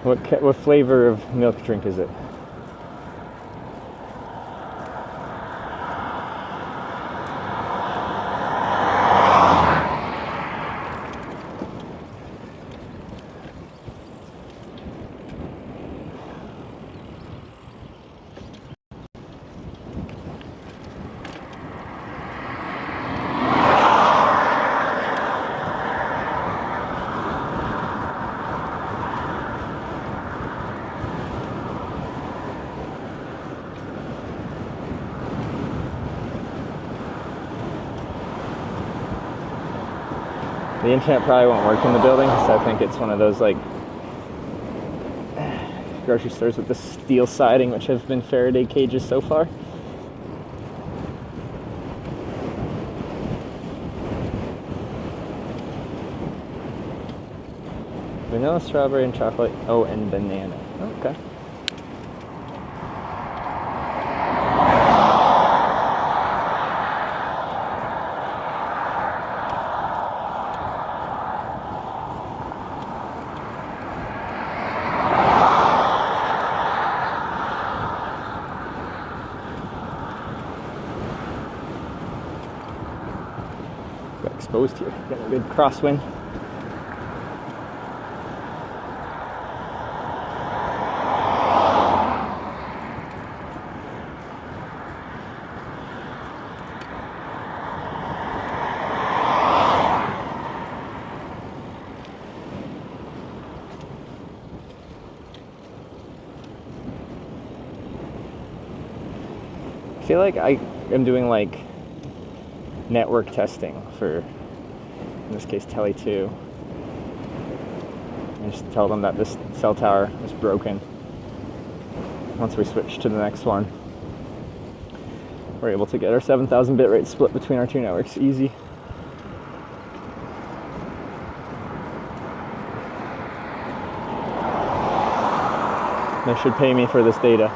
What flavor of milk drink is it? The internet probably won't work in the building, so I think it's one of those like grocery stores with the steel siding, which have been Faraday cages so far. Vanilla, strawberry, and chocolate. Oh, and banana. Okay. Exposed here, got a good crosswind. I feel like I am doing like network testing for, in this case, Tele 2. And just tell them that this cell tower is broken. Once we switch to the next one, we're able to get our 7,000 bit rate split between our 2 networks. Easy. They should pay me for this data.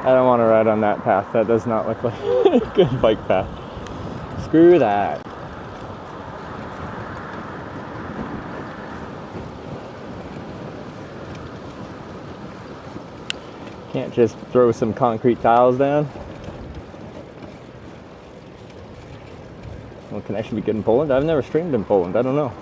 I don't want to ride on that path. That does not look like a good bike path. Screw that. Can't just throw some concrete tiles down. Will connection be good in Poland? I've never streamed in Poland. I don't know.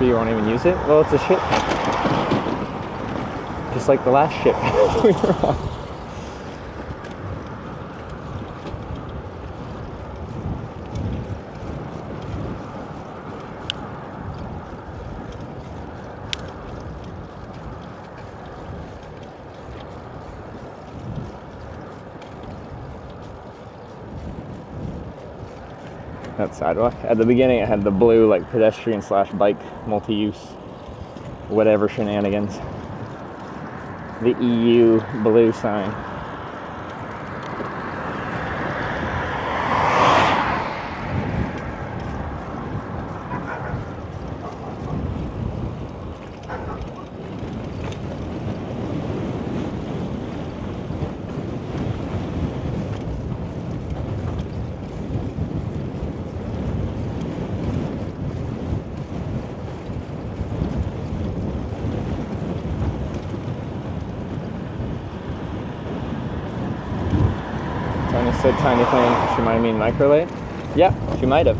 You won't even use it? Well, it's a ship. Just like the last ship we were on. That sidewalk. At the beginning it had the blue like pedestrian / bike multi-use whatever shenanigans. The EU blue sign. Said tiny thing, she might mean microlate? Yeah, she might have.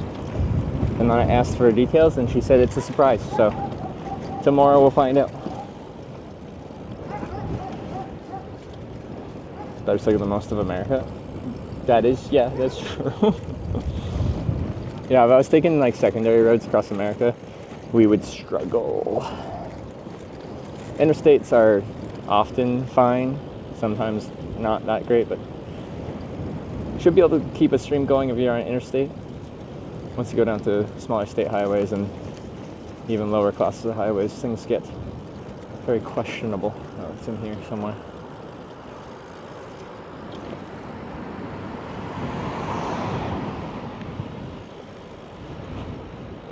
And then I asked for her details and she said it's a surprise, so tomorrow we'll find out. Better say the most of America. That is, yeah, that's true. Yeah, if I was taking like secondary roads across America, we would struggle. Interstates are often fine, sometimes not that great, but should be able to keep a stream going if you're on interstate. Once you go down to smaller state highways and even lower classes of highways, things get very questionable. Oh, it's in here somewhere.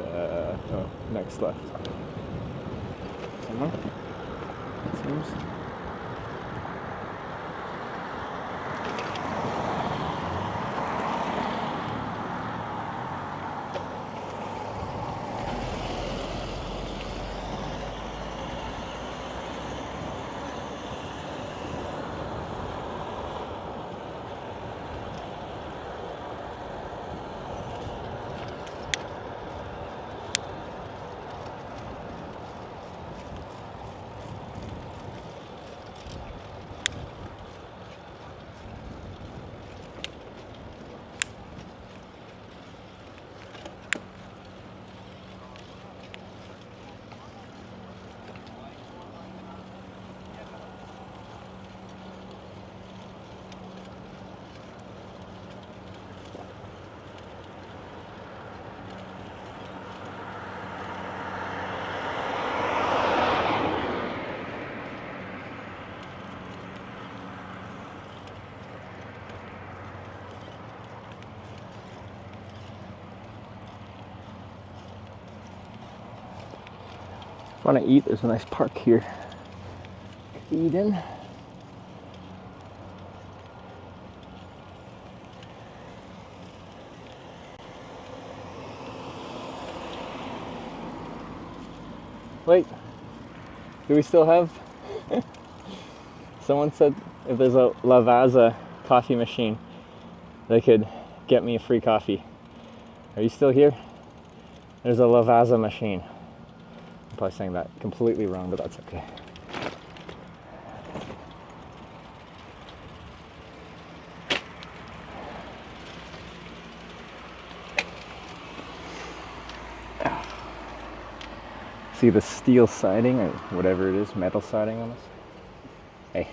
Oh, next left. Somewhere? It seems. If you want to eat, there's a nice park here. Eat in. Wait, do we still have? Someone said if there's a Lavazza coffee machine, they could get me a free coffee. Are you still here? There's a Lavazza machine. I'm probably saying that completely wrong, but that's okay. See the steel siding or whatever it is, metal siding on this? Hey.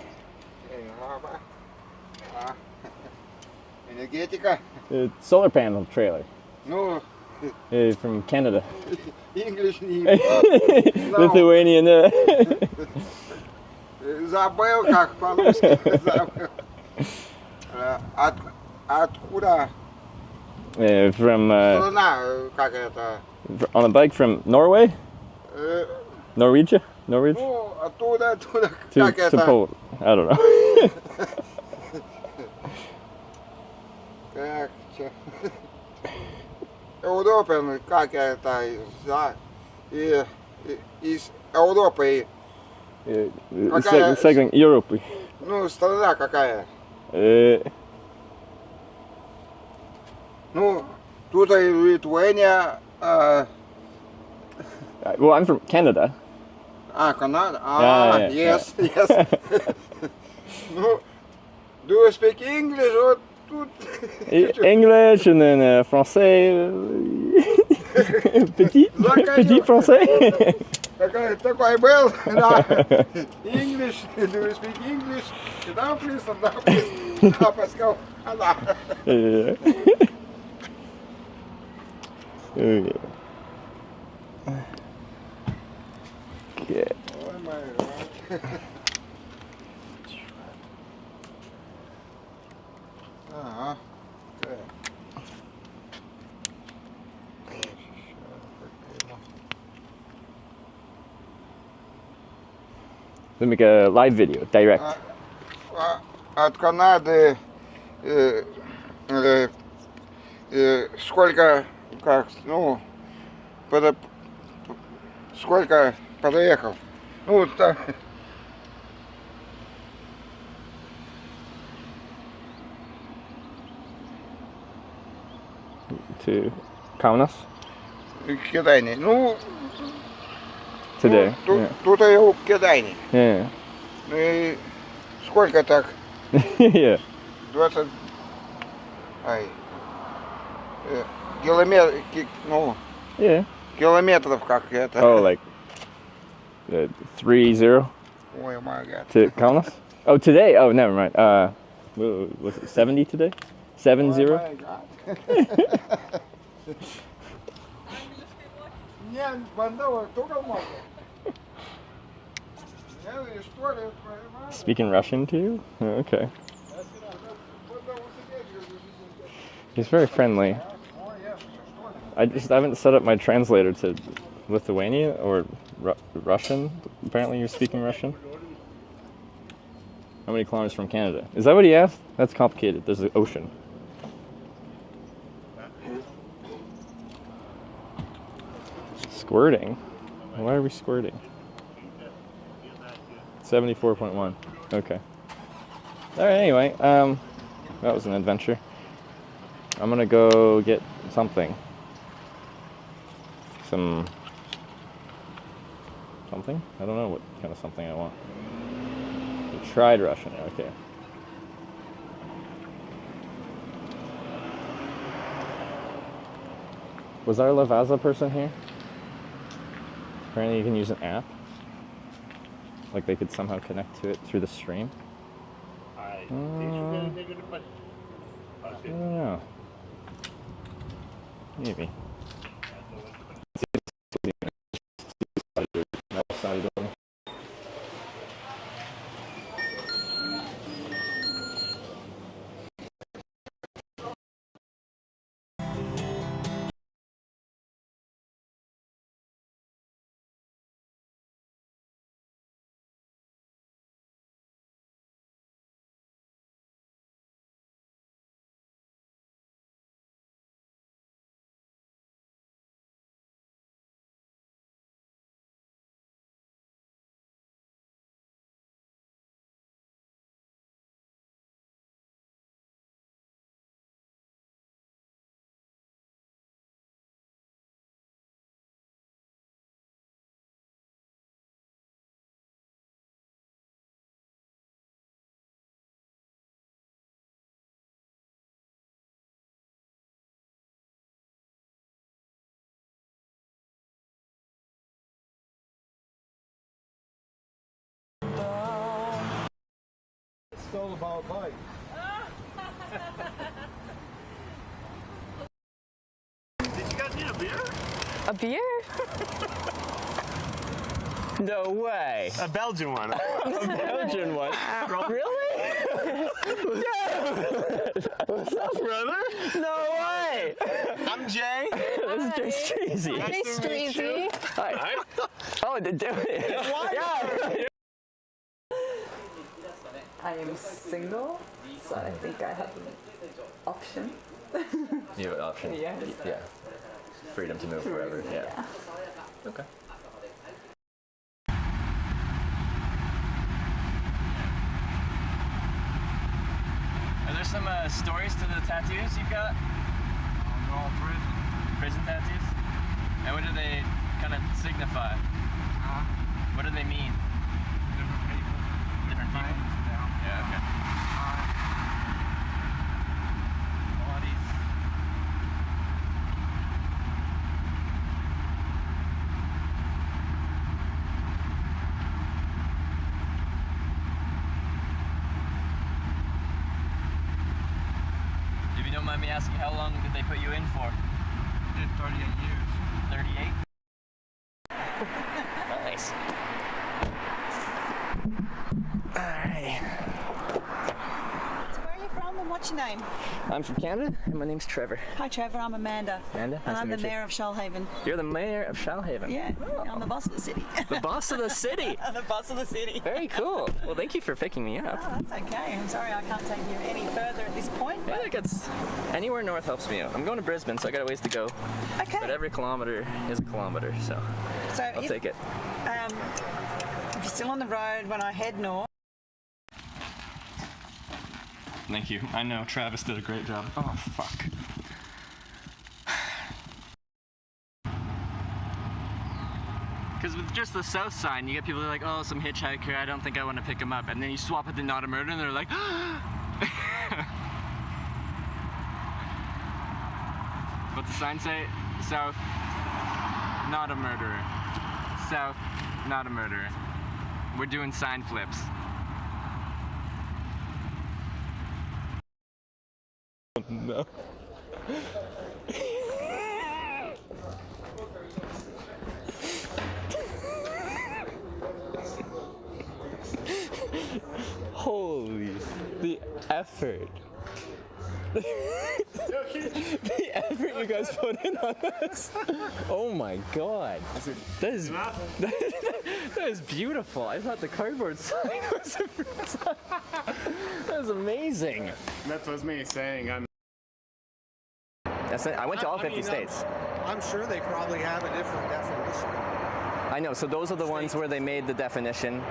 Solar panel trailer. No. From Canada. English. Lithuanian. Откуда? From Страна, как это? on a bike from Norway, Norwegia, Norwich. Ну, оттуда, To как это? Poland. I don't know. Как, Европа, как это, из Европы. Cycling Europe. Ну, страна какая? Ну, тут Lithuania. Well, I'm from Canada. Canada. Yeah, Yes. No, do you speak English or English and then français. Petit français. Такой был, да. English, do you speak English? Да, please, да, Pascal. Да. Okay. Oh my God. Okay. Let me make a live video, direct. От Канады сколько, как, ну, сколько подоехал? Ну, так. To Kaunas? Кидайни. Ну, Today. Тут я Кидайни. Yeah. Ну и сколько так? Yeah. 20... Километр, ну... Yeah. Километров как это. Oh, like 3-0? Ой, my God. To Kaunas? Oh, today? Oh, never mind. Was it 70 today? 7-0? Oh my God. Не, бандова, только можно. Speaking Russian to you? Oh, okay. He's very friendly. I haven't set up my translator to Lithuania or Russian. Apparently you're speaking Russian. How many kilometers from Canada? Is that what he asked? That's complicated. There's an ocean. Squirting? Why are we squirting? 74.1. Okay. Alright, anyway, that was an adventure. I'm gonna go get something. Something? I don't know what kind of something I want. I tried Russian, okay. Was our Lavaza person here? Apparently you can use an app. Like they could somehow connect to it through the stream. I don't know. Maybe. It's all about bike. Did you guys need a beer? A beer? No way. A Belgian one. A Belgian one. Really? What's up? else, brother? No way! I'm Jay. This is Jay Streezy. Hey, Streezy. Hi. Oh, to do it. Yeah. I am single, so I think I have an option. You have an option? Yeah. Yeah. Freedom to move wherever. Yeah. Okay. Are there some stories to the tattoos you've got? They're all prison. Prison tattoos? And what do they kind of signify? What do they mean? Different people. Different people? Yeah, okay. Bodies. If you don't mind me asking, how long did they put you in for? I did 38 years. 38? Nice. Alright. So where are you from and what's your name? I'm from Canada and my name's Trevor. Hi Trevor, I'm Amanda. Amanda, And nice to I'm the meet you. mayor of Shoalhaven. You're the mayor of Shoalhaven? Yeah, I'm the boss of the city. The boss of the city? I'm the boss of the city. Very cool. Well, thank you for picking me up. Oh, that's okay. I'm sorry I can't take you any further at this point. I think it's anywhere north helps me out. I'm going to Brisbane, so I got a ways to go. Okay. But every kilometer is a kilometer, so I'll take it. If you're still on the road when I head north. Thank you. I know Travis did a great job. Oh, fuck. Because with just the south sign, you get people that are like, oh, some hitchhiker, I don't think I want to pick him up. And then you swap it to not a murder, and they're like, what's the sign say? South, not a murderer. South, not a murderer. We're doing sign flips. No. Holy, the effort. The effort you guys put in on this. Oh my god. That is beautiful. I thought the cardboard sign was that was amazing. That was me saying I'm. That's it. I went to all 50 states. I'm sure they probably have a different definition. I know, so those are the ones where they made the definition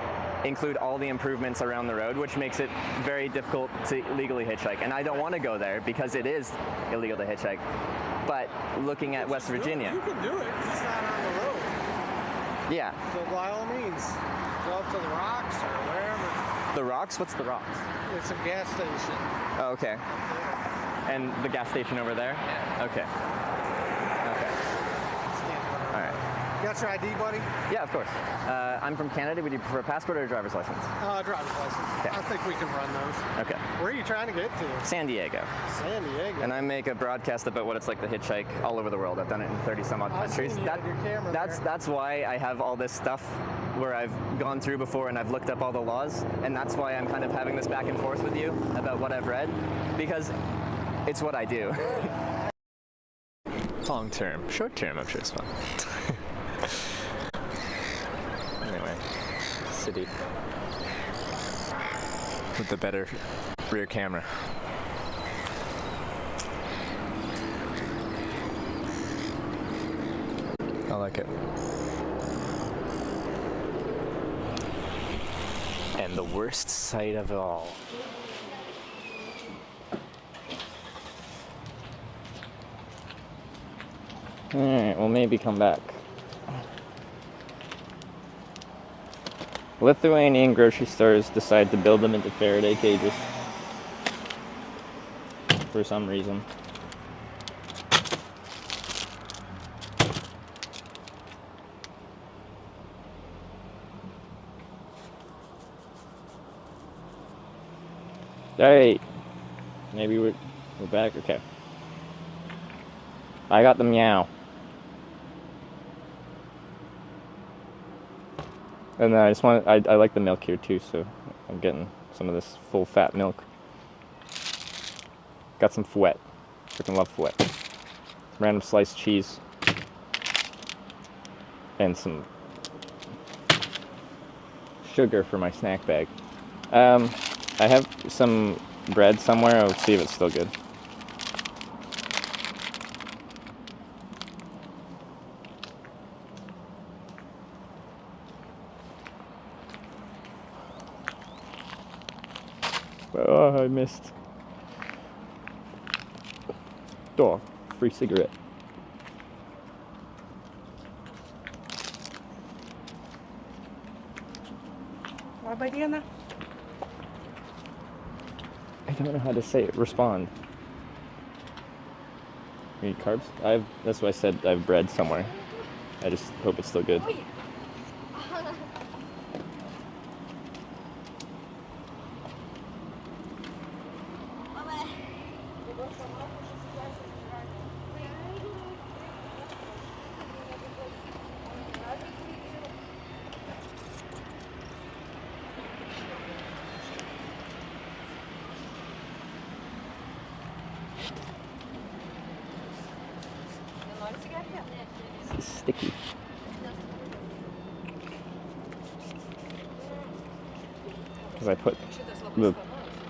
include all the improvements around the road, which makes it very difficult to legally hitchhike. And I don't want to go there because it is illegal to hitchhike. But looking at West Virginia. You can do it, it's not on the road. Yeah. So by all means, go up to the rocks or wherever. The rocks? What's the rocks? It's a gas station. Oh, okay. And the gas station over there? Yeah. Okay. Okay. All right. You got your ID, buddy? Yeah, of course. I'm from Canada. Would you prefer a passport or a driver's license? Driver's license. Okay. I think we can run those. Okay. Where are you trying to get to? San Diego. San Diego. And I make a broadcast about what it's like to hitchhike all over the world. I've done it in 30 some odd countries. That's why I have all this stuff where I've gone through before and I've looked up all the laws, and that's why I'm kind of having this back and forth with you about what I've read, because it's what I do. Long term. Short term, I'm sure it's fun. Anyway, city with the better rear camera. I like it. And the worst sight of all. Alright, we'll maybe come back. Lithuanian grocery stores decide to build them into Faraday cages. For some reason. Hey! Maybe we're back? Okay. I got the meow. And then I just want, I like the milk here too, so I'm getting some of this full fat milk. Got some fouet. Freaking love fouet. Random sliced cheese. And some sugar for my snack bag. I have some bread somewhere. I'll see if it's still good. Oh, I missed. Oh, free cigarette. What about you? I don't know how to say it. Respond. You need carbs? That's why I said I have bread somewhere. I just hope it's still good. It's sticky. Because I put the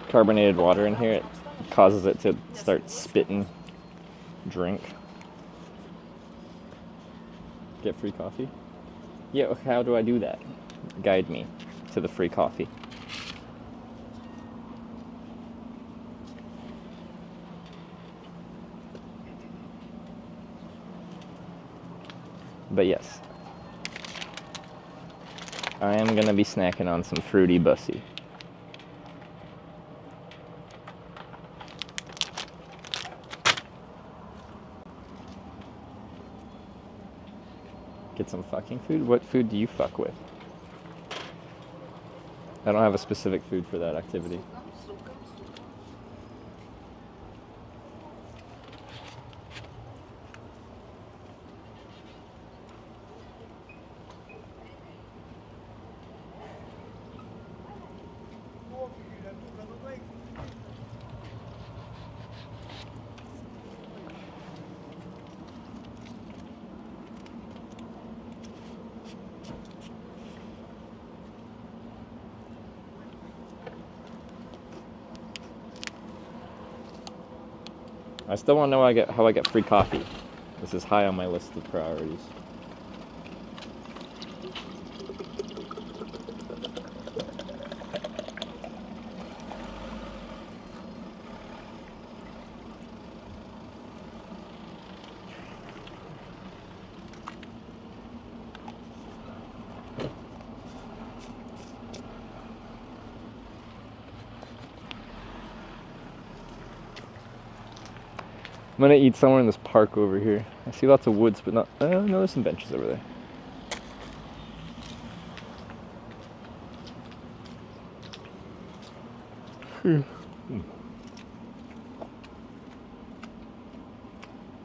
carbonated water in here, it causes it to start spitting drink. Get free coffee? Yeah, how do I do that? Guide me to the free coffee. But yes, I am gonna be snacking on some fruity bussy. Get some fucking food? What food do you fuck with? I don't have a specific food for that activity. I still want to know how I get free coffee. This is high on my list of priorities. I'm gonna eat somewhere in this park over here. I see lots of woods, but not. No, there's some benches over there.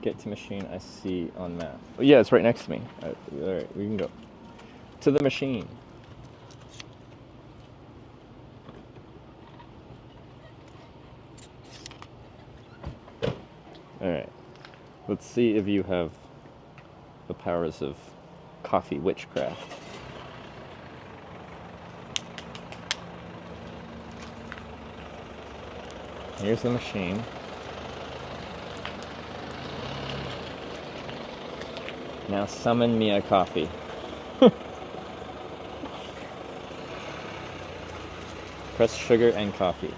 Get to machine. I see on map. Oh, yeah, it's right next to me. All right, we can go to the machine. Alright, let's see if you have the powers of coffee witchcraft. Here's the machine. Now summon me a coffee. Press sugar and coffee.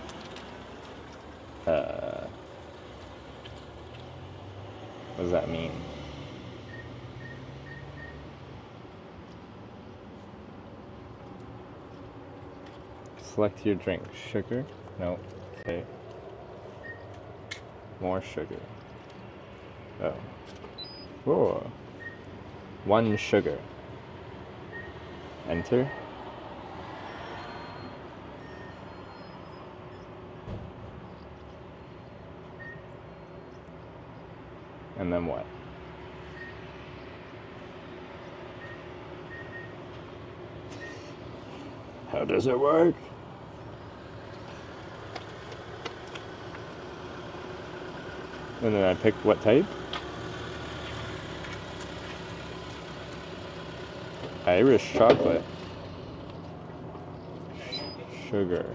What does that mean? Select your drink. Sugar? No. Okay. More sugar. Oh. Whoa. 1 sugar. Enter. And then what? How does it work? And then I picked what type? Irish chocolate. Sugar.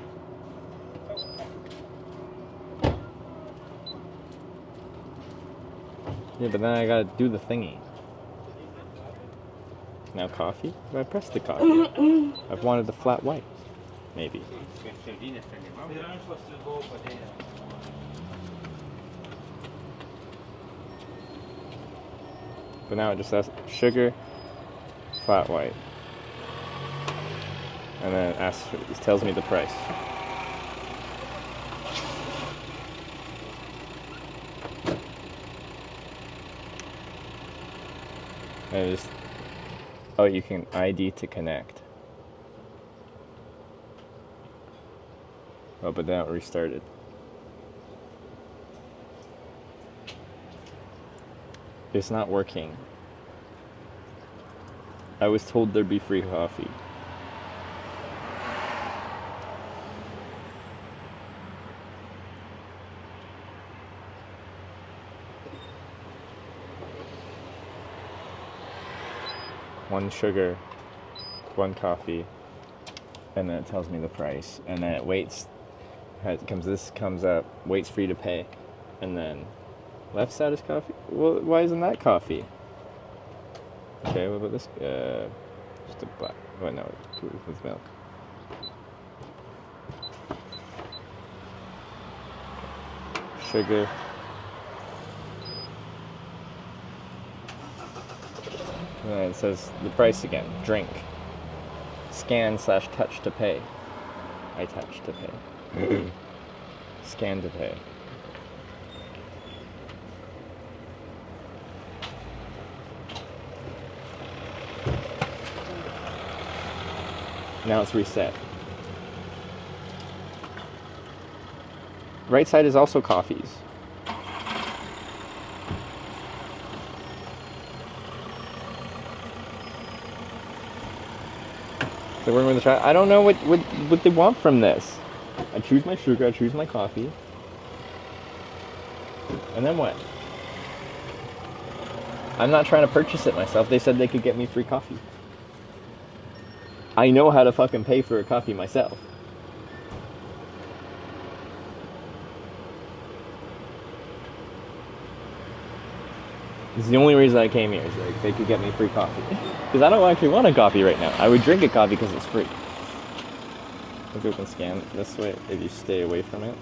Yeah, but then I gotta do the thingy. Now coffee? I pressed the coffee. I've wanted the flat white. Maybe. But now it just says sugar, flat white. And then it tells me the price. And just, oh, you can ID to connect. Oh, but then it restarted. It's not working. I was told there'd be free coffee. One sugar, one coffee, and then it tells me the price, and then it waits. This comes up, waits for you to pay, and then left side is coffee. Well, why isn't that coffee? Okay, what about this? Just a black. Oh no, with milk. Sugar. And then it says the price again. Drink. Scan/touch to pay. I touch to pay. Scan to pay. Now it's reset. Right side is also coffees. So we're going to try. I don't know what they want from this. I choose my sugar, I choose my coffee. And then what? I'm not trying to purchase it myself. They said they could get me free coffee. I know how to fucking pay for a coffee myself. This is the only reason I came here, is like they could get me free coffee. Because I don't actually want a coffee right now. I would drink a coffee because it's free. Maybe we can scan it this way if you stay away from it.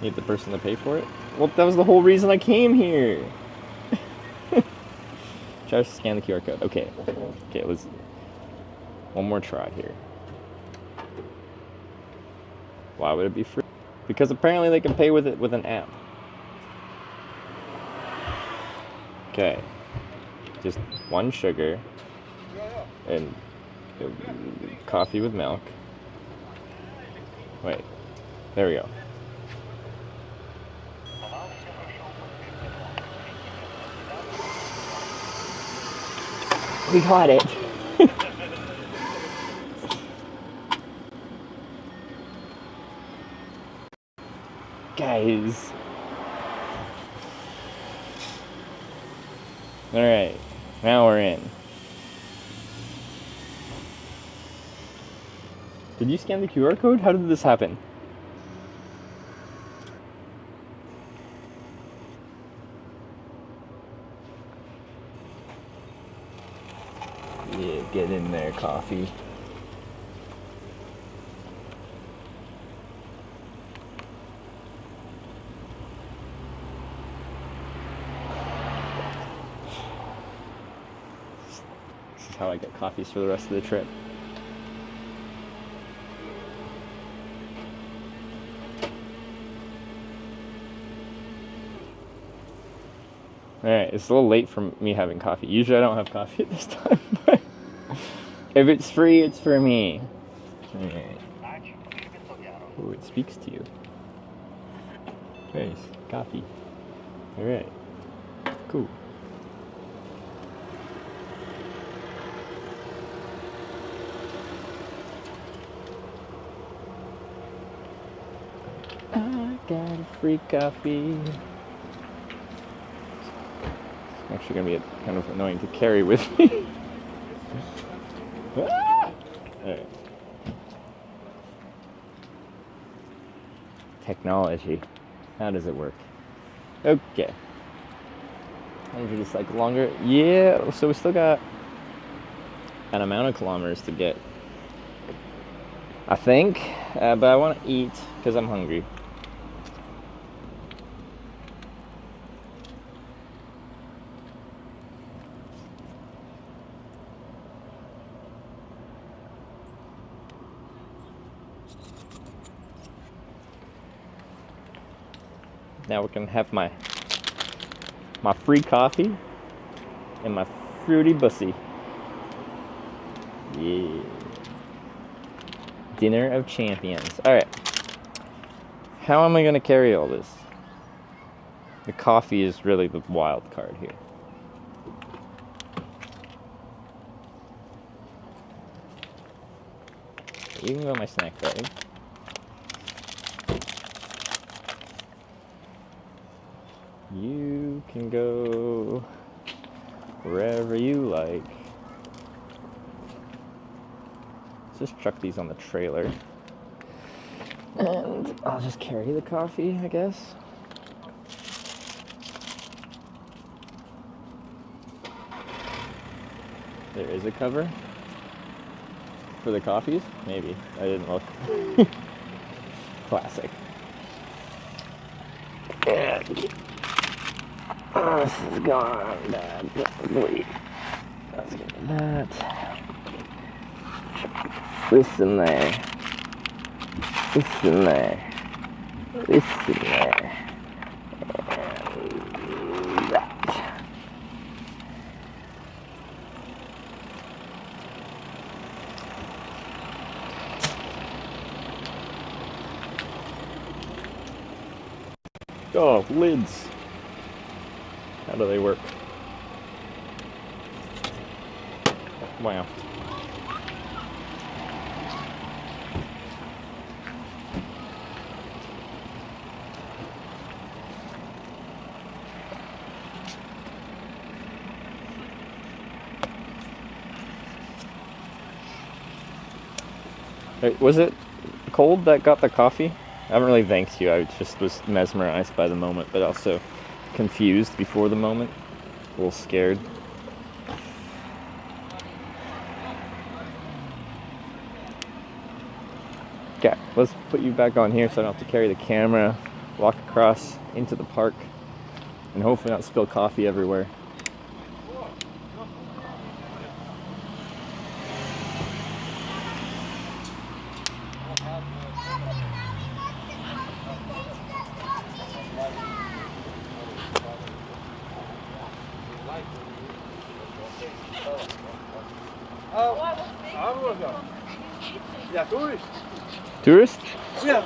Need the person to pay for it? Well, that was the whole reason I came here. Try to scan the QR code. Okay. Okay, let's... One more try here. Why would it be free? Because apparently they can pay with it with an app. Okay. Just one sugar and coffee with milk. Wait. There we go. We got it. Guys. Alright, now we're in. Did you scan the QR code? How did this happen? Yeah, get in there, coffee. How I get coffees for the rest of the trip. Alright, it's a little late for me having coffee. Usually I don't have coffee at this time, but if it's free, it's for me. Alright. Ooh, it speaks to you. Nice. Coffee. Alright. Cool. I got a free coffee. actually going to be kind of annoying to carry with me. Ah! Alright. Technology. How does it work? Okay. 100 is like longer. Yeah, so we still got an amount of kilometers to get, I think. But I want to eat because I'm hungry. Now we can have my free coffee and my fruity bussy. Yeah. Dinner of champions. Alright. How am I going to carry all this? The coffee is really the wild card here. You can go in my snack bag. You can go wherever you like. Let's just chuck these on the trailer. And I'll just carry the coffee, I guess. There is a cover for the coffees? Maybe. I didn't look. Classic. Yeah. Oh, this is gone bad. Wait. Let's get that. This in there. This in there. This in there. And that. Oh, lids. How do they work? Wow. Was it cold that got the coffee? I haven't really thanked you. I just was mesmerized by the moment, but also confused before the moment. A little scared. Okay, let's put you back on here so I don't have to carry the camera, walk across into the park, and hopefully not spill coffee everywhere. Tourist? Yeah.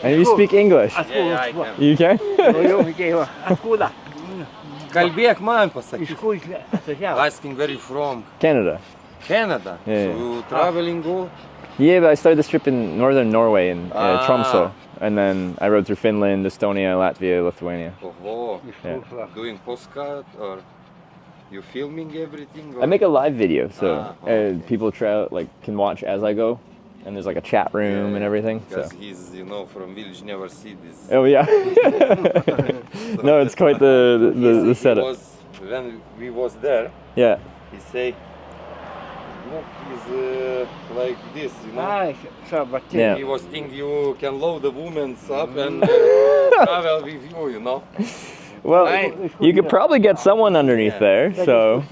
And you speak English? Yeah, I can. You can? Kalbėk man pasakyk. Asking where you from? Canada. Canada? Yeah. So you traveling go? Yeah, but I started this trip in northern Norway in Tromsø. And then I rode through Finland, Estonia, Latvia, Lithuania. Oh, yeah. Doing postcard or you filming everything? Or? I make a live video, so people can watch as I go. And there's like a chat room and everything. Because so. he's, from village, never see this. Oh yeah. So no, it's quite the setup. When we was there. Yeah. He say, look, he's like this, Yeah. He was thinking you can load the women up and travel with you, Well, you could probably get someone underneath there, so.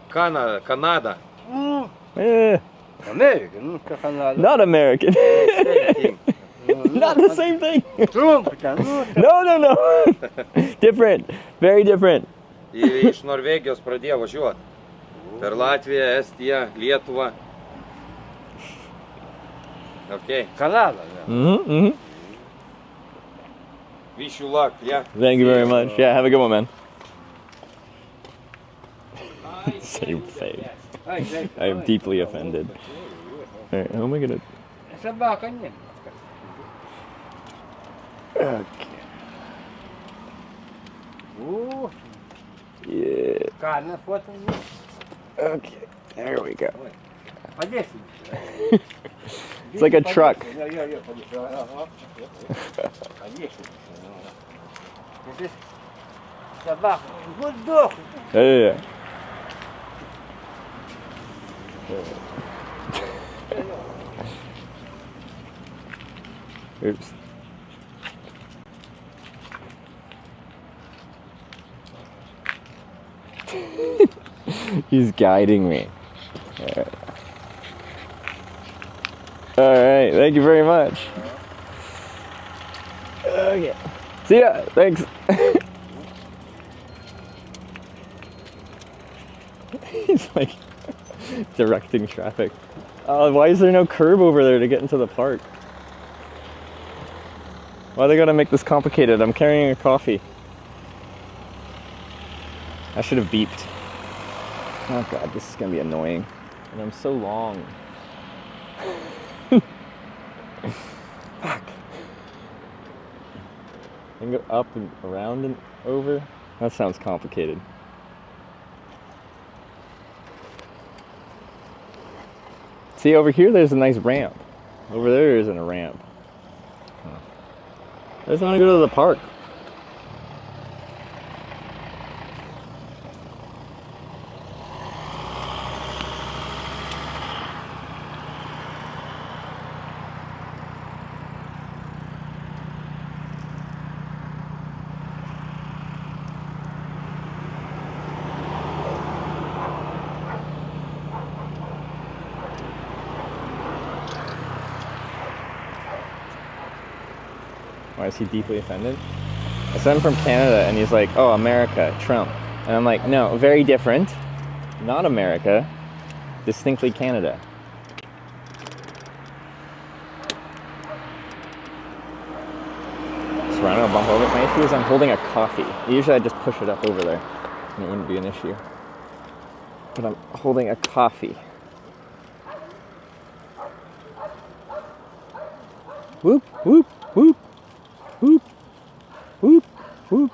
Canada. Yeah. American? Not American. Not the same thing. No. Different. Very different. Iš Norvegijos pradėjo važiuoti. Per Latviją, Estiją, Lietuvą. Okay. Canada. Mm-hmm. Wish you luck, yeah. Thank you very much. Yeah, have a good one, man. Same thing. I am deeply offended. Alright, how am I gonna... Okay. Yeah. Okay, there we go. It's like a truck. Yeah. Oops. He's guiding me. Alright, thank you very much. Okay. See ya, thanks. He's like directing traffic. Why is there no curb over there to get into the park? Why they gotta make this complicated? I'm carrying a coffee. I should have beeped. Oh god, this is gonna be annoying. And I'm so long. Fuck. I can go up and around and over? That sounds complicated. See, over here there's a nice ramp. Over there isn't a ramp. I just want to go to the park. Why is he deeply offended? I said I'm from Canada and he's like, oh, America, Trump. And I'm like, no, very different. Not America, distinctly Canada. So I'm gonna bump over. My issue is I'm holding a coffee. Usually I just push it up over there and it wouldn't be an issue. But I'm holding a coffee. Whoop, whoop, whoop. Whoop, whoop, whoop.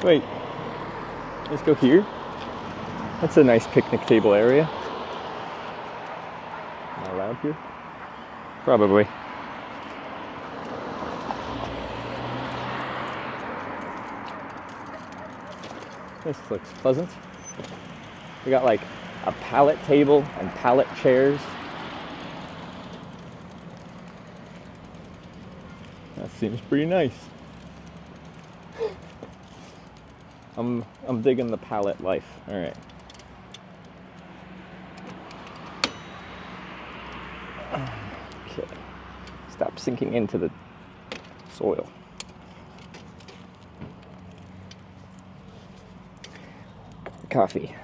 Wait, let's go here. That's a nice picnic table area. Am I allowed here? Probably. This looks pleasant. We got like a pallet table and pallet chairs. That seems pretty nice. I'm digging the pallet life. All right. Okay. Stop sinking into the soil. Coffee.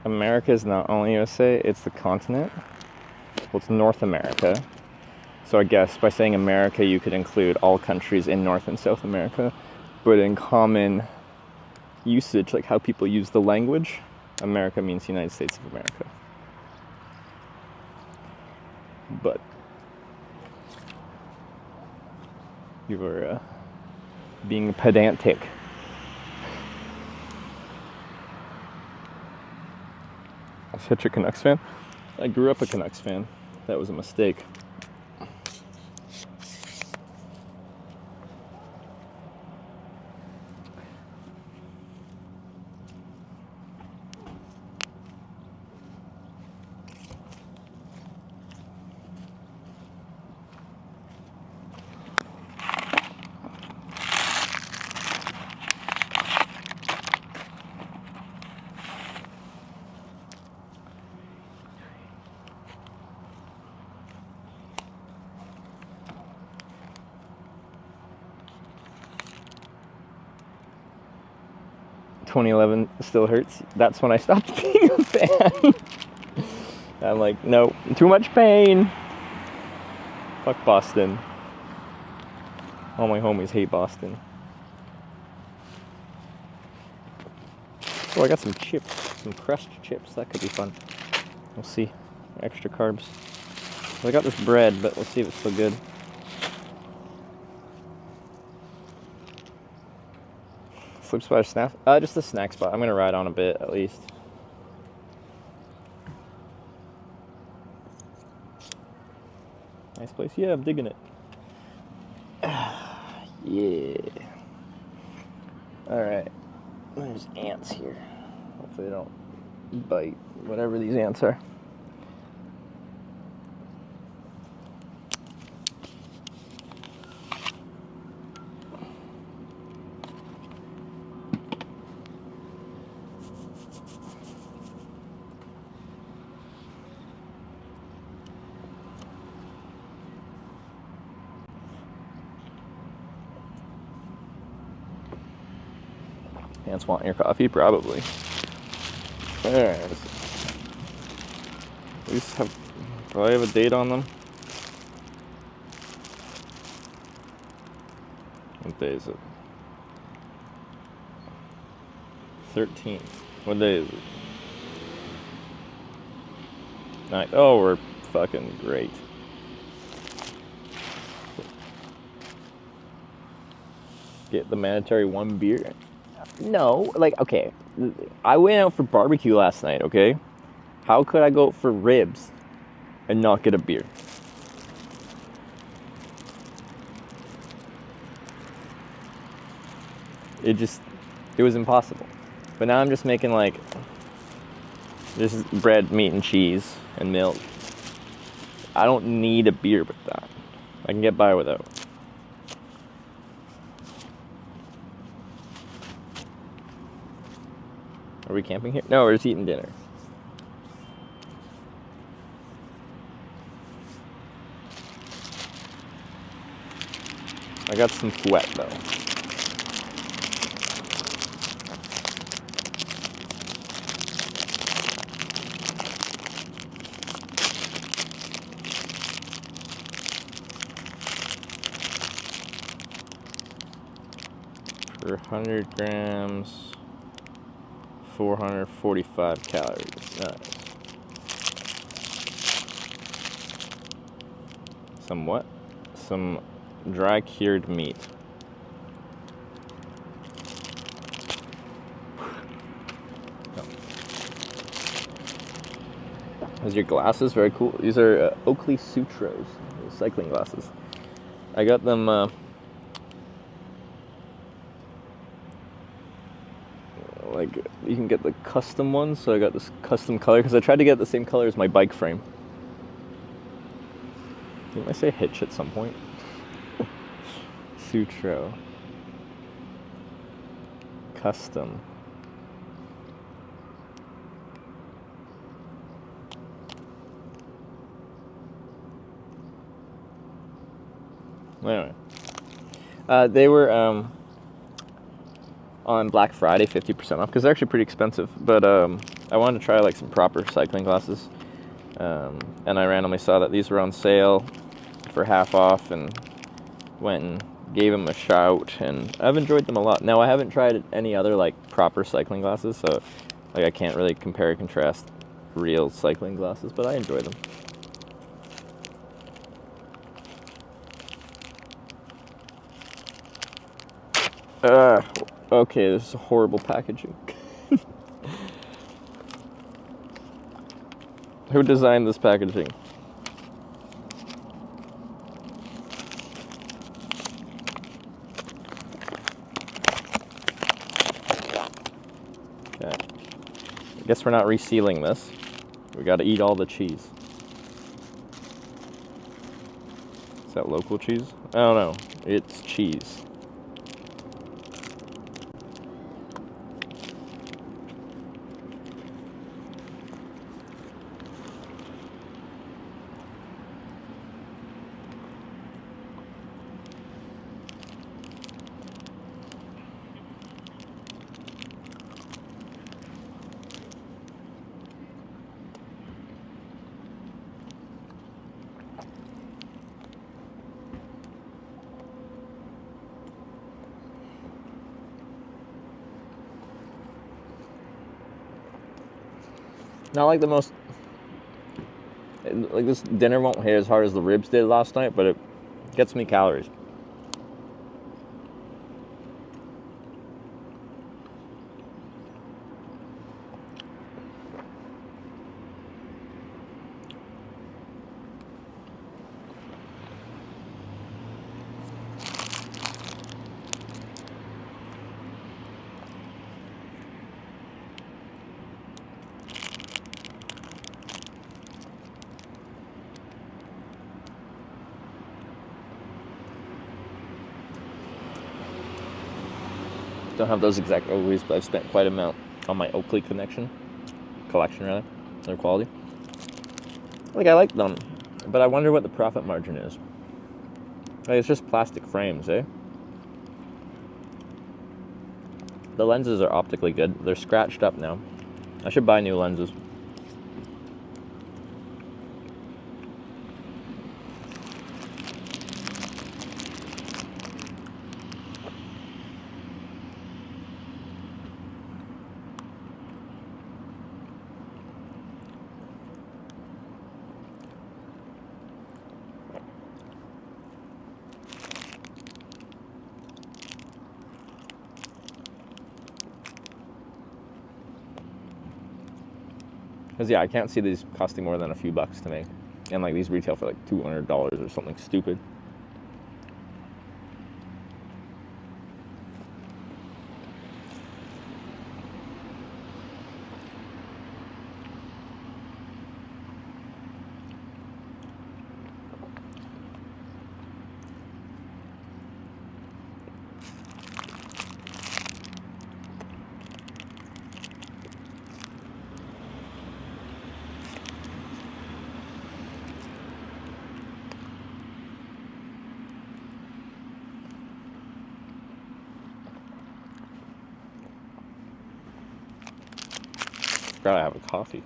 America is not only USA, it's the continent. Well, it's North America. So I guess by saying America, you could include all countries in North and South America. But in common usage, like how people use the language, America means United States of America. But you were being pedantic. I was such a Canucks fan. I grew up a Canucks fan. That was a mistake. 2011 still hurts. That's when I stopped being a fan. I'm like, no, too much pain. Fuck Boston. All my homies hate Boston. Oh, I got some chips, some crushed chips. That could be fun. We'll see. Extra carbs. I got this bread, but we'll see if it's still good. Sleep spot or snack? Just a snack spot. I'm gonna ride on a bit at least. Nice place. Yeah, I'm digging it. Yeah. Alright. There's ants here. Hopefully they don't bite whatever these ants are. Ants want your coffee? Probably. Alright. These probably have a date on them. What day is it? 13th. What day is it? 9th. Oh, we're fucking great. Get the mandatory 1 beer. No, like, okay, I went out for barbecue last night, okay? How could I go for ribs and not get a beer? It was impossible. But now I'm just making, like, this is bread, meat, and cheese, and milk. I don't need a beer with that. I can get by without. Are we camping here? No, we're just eating dinner. I got some sweat though. For 100 grams. 445 calories. Nice. Some what? Some dry cured meat. No. Those are your glasses, very cool. These are Oakley Sutros, cycling glasses. I got them. Like, you can get the custom ones, so I got this custom color because I tried to get the same color as my bike frame. Didn't I say Hitch at some point? Sutro. Custom. Anyway. They were, on Black Friday, 50% off, because they're actually pretty expensive, but I wanted to try like some proper cycling glasses, and I randomly saw that these were on sale for half off, and went and gave them a shout, and I've enjoyed them a lot. Now, I haven't tried any other like proper cycling glasses, so like I can't really compare and contrast real cycling glasses, but I enjoy them. Okay, this is horrible packaging. Who designed this packaging? Okay. I guess we're not resealing this. We gotta eat all the cheese. Is that local cheese? I don't know. It's cheese. Not like the most, like this dinner won't hit as hard as the ribs did last night, but it gets me calories. Don't have those exact Oakleys, but I've spent quite a amount on my Oakley collection rather, their quality. Like, I like them, but I wonder what the profit margin is. Like, it's just plastic frames, eh? The lenses are optically good. They're scratched up now. I should buy new lenses. Because, yeah, I can't see these costing more than a few bucks to make. And, like, these retail for, like, $200 or something stupid. Gotta have a coffee.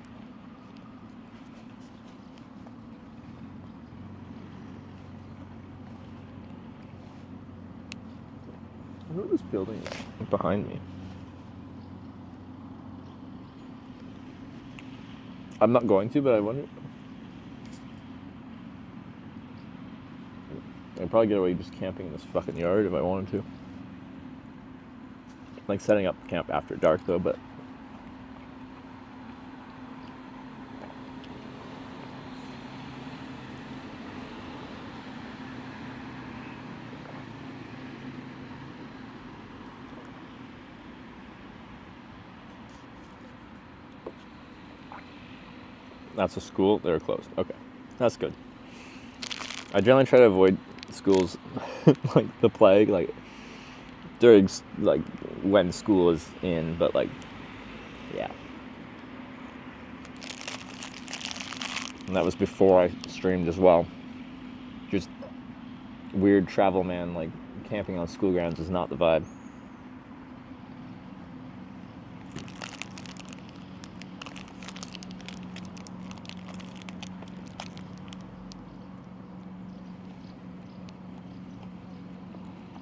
I wonder what this building is behind me. I'm not going to, but I wonder. I'd probably get away just camping in this fucking yard if I wanted to. Like setting up camp after dark though, but that's a school. They're closed. Okay, that's good. I generally try to avoid schools like the plague, like during like when school is in, but like, yeah. And that was before I streamed as well. Just weird travel man, like camping on school grounds is not the vibe.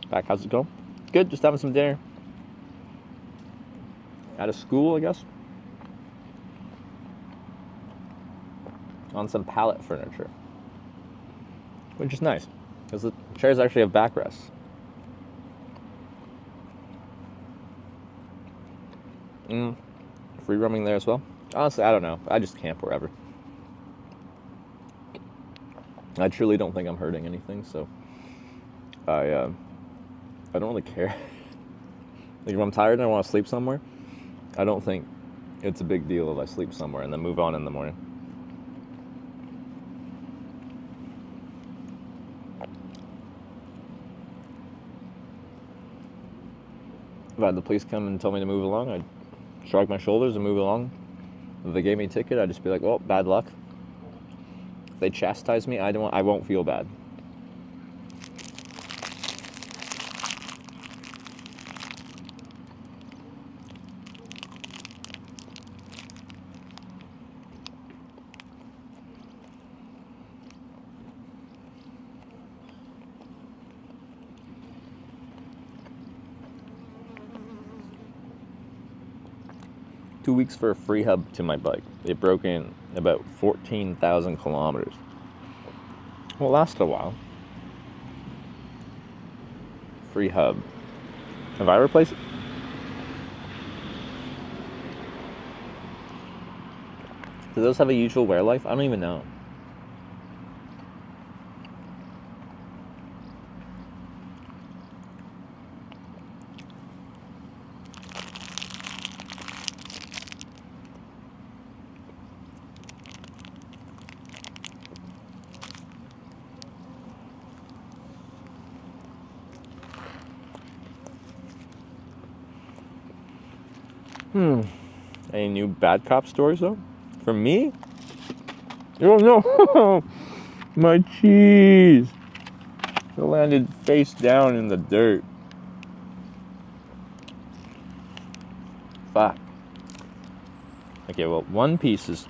Back, how's it going? Good, just having some dinner. Out of school, I guess. On some pallet furniture. Which is nice, because the chairs actually have backrests. Free roaming there as well? Honestly, I don't know. I just camp wherever. I truly don't think I'm hurting anything, so I don't really care. Like if I'm tired and I want to sleep somewhere, I don't think it's a big deal if I sleep somewhere and then move on in the morning. If I had the police come and tell me to move along, I'd shrug my shoulders and move along. If they gave me a ticket, I'd just be like, well, bad luck. If they chastise me, I won't feel bad. 2 weeks for a free hub to my bike. It broke in about 14,000 kilometers. Well, it lasted a while. Free hub. Have I replaced it? Do those have a usual wear life? I don't even know. Any new bad cop stories though? From me? Oh no! My cheese! It landed face down in the dirt. Fuck. Okay, well, one piece is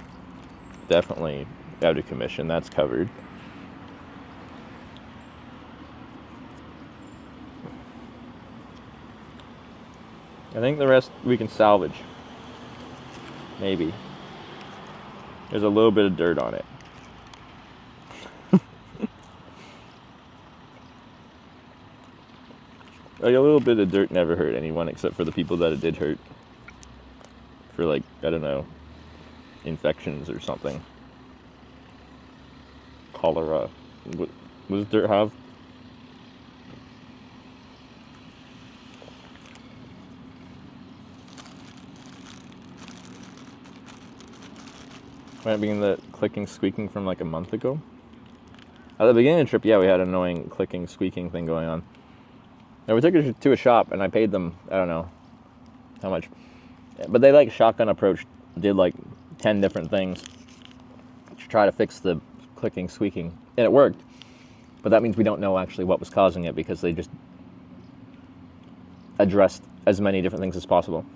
definitely out of commission. That's covered. I think the rest we can salvage. Maybe. There's a little bit of dirt on it. Like, a little bit of dirt never hurt anyone except for the people that it did hurt. For, like, I don't know, infections or something. Cholera. What does dirt have? Might be the clicking, squeaking from like a month ago. At the beginning of the trip, yeah, we had an annoying clicking, squeaking thing going on. And we took it to a shop, and I paid them, I don't know how much. But they like shotgun approach, did like 10 different things to try to fix the clicking, squeaking. And it worked. But that means we don't know actually what was causing it because they just addressed as many different things as possible.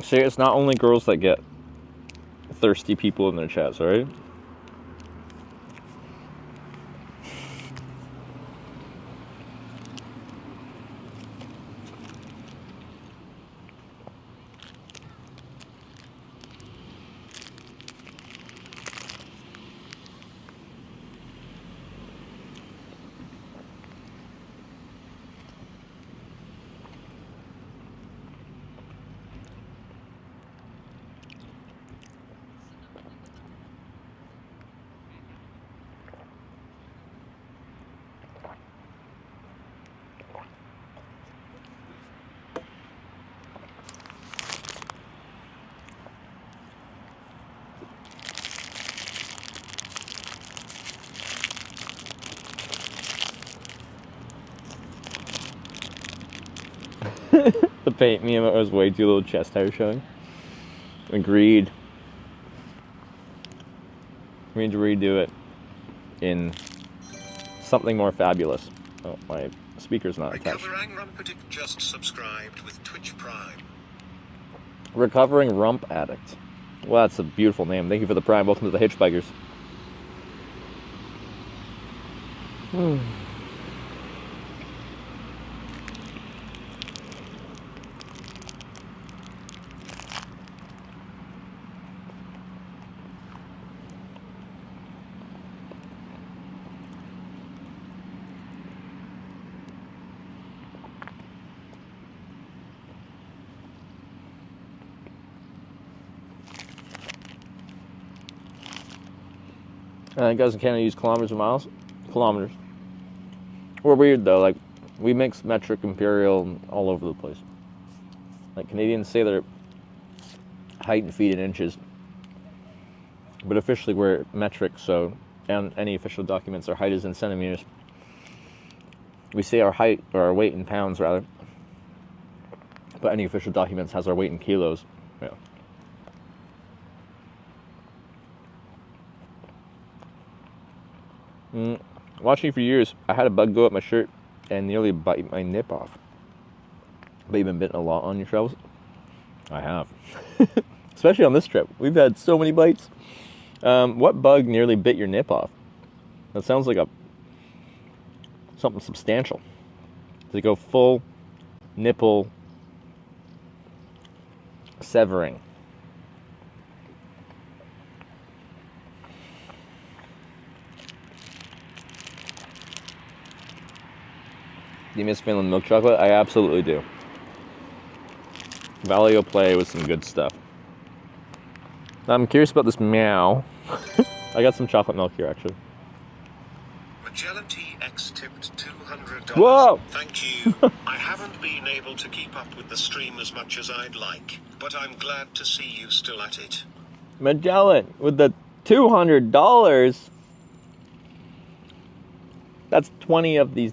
See, it's not only girls that get thirsty people in their chats, right? The paint meme was way too little chest hair showing. Agreed. We need to redo it in something more fabulous. Oh, my speaker's not attached. Recovering Rump Addict just subscribed with Twitch Prime. Recovering Rump Addict. Well, that's a beautiful name. Thank you for the Prime. Welcome to the Hitchhikers. Guys in Canada use kilometers and miles? Kilometers. We're weird though, like, we mix metric, imperial, all over the place. Like, Canadians say their height in feet and inches. But officially we're metric, so, and any official documents, our height is in centimeters. We say our height, or our weight in pounds, rather. But any official documents has our weight in kilos. Yeah. Watching you for years, I had a bug go up my shirt and nearly bite my nip off. But you've been bitten a lot on your travels? I have. Especially on this trip. We've had so many bites. What bug nearly bit your nip off? That sounds like something substantial. Does it go full nipple severing? Do you miss Finland milk chocolate? I absolutely do. Valio play with some good stuff. I'm curious about this meow. I got some chocolate milk here, actually. Magellan TX tipped $200. Whoa! Thank you. I haven't been able to keep up with the stream as much as I'd like, but I'm glad to see you still at it. Magellan with the $200. That's 20 of these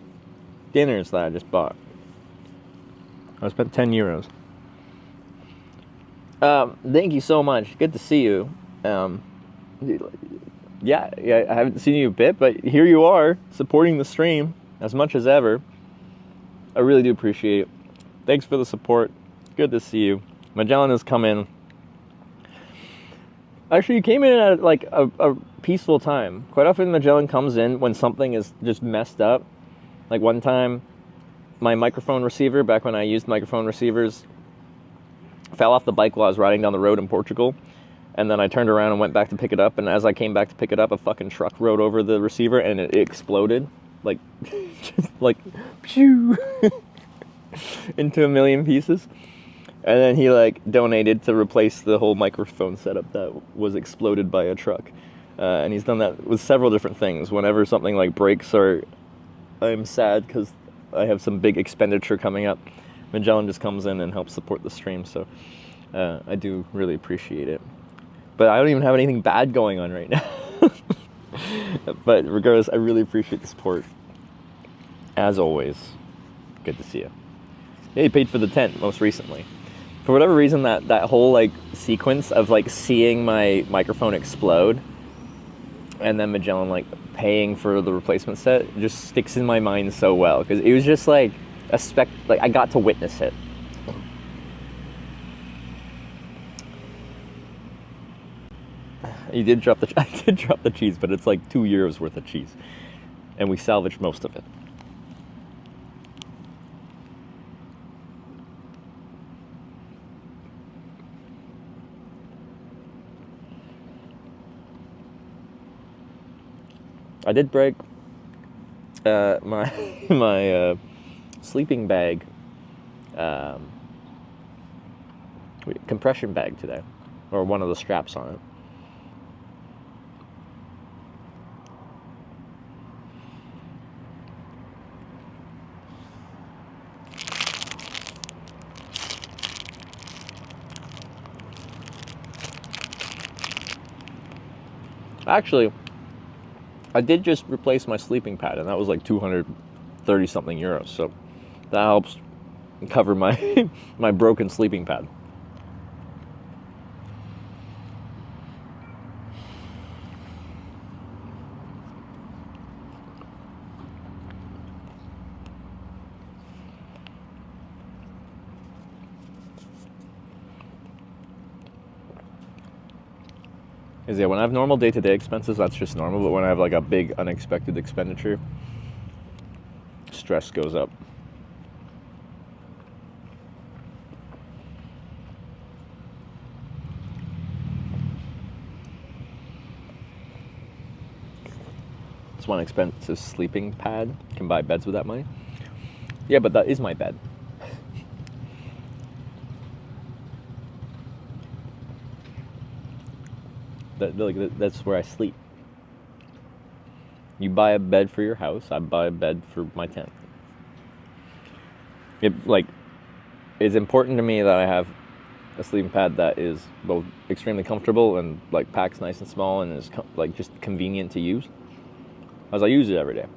dinners that I just bought. I spent 10 euros. Thank you so much. Good to see you. Yeah, I haven't seen you a bit, but here you are, supporting the stream as much as ever. I really do appreciate it. Thanks for the support. Good to see you. Magellan has come in. Actually, you came in at like a peaceful time. Quite often Magellan comes in when something is just messed up. Like one time, my microphone receiver, back when I used microphone receivers, fell off the bike while I was riding down the road in Portugal. And then I turned around and went back to pick it up. And as I came back to pick it up, a fucking truck rode over the receiver and it exploded. Like, just like, pew, into a million pieces. And then he like donated to replace the whole microphone setup that was exploded by a truck. And he's done that with several different things. Whenever something like breaks or I'm sad because I have some big expenditure coming up, Magellan just comes in and helps support the stream. So I do really appreciate it. But I don't even have anything bad going on right now. But regardless, I really appreciate the support. As always, good to see you. Yeah, you paid for the tent most recently. For whatever reason, that whole like sequence of like seeing my microphone explode and then Magellan like paying for the replacement set just sticks in my mind so well, because it was just like like I got to witness it. I did drop the cheese, but it's like 2 euros worth of cheese, and we salvaged most of it. I did break my sleeping bag, compression bag today, or one of the straps on it. Actually, I did just replace my sleeping pad, and that was like 230 something euros, so that helps cover my my broken sleeping pad. Is yeah, when I have normal day-to-day expenses, that's just normal, but when I have like a big unexpected expenditure, stress goes up. It's one expensive sleeping pad. You can buy beds with that money. Yeah, but that is my bed. That's where I sleep. You buy a bed for your house, I buy a bed for my tent. It's important to me that I have a sleeping pad that is both extremely comfortable and like packs nice and small and is like just convenient to use, as I use it every day.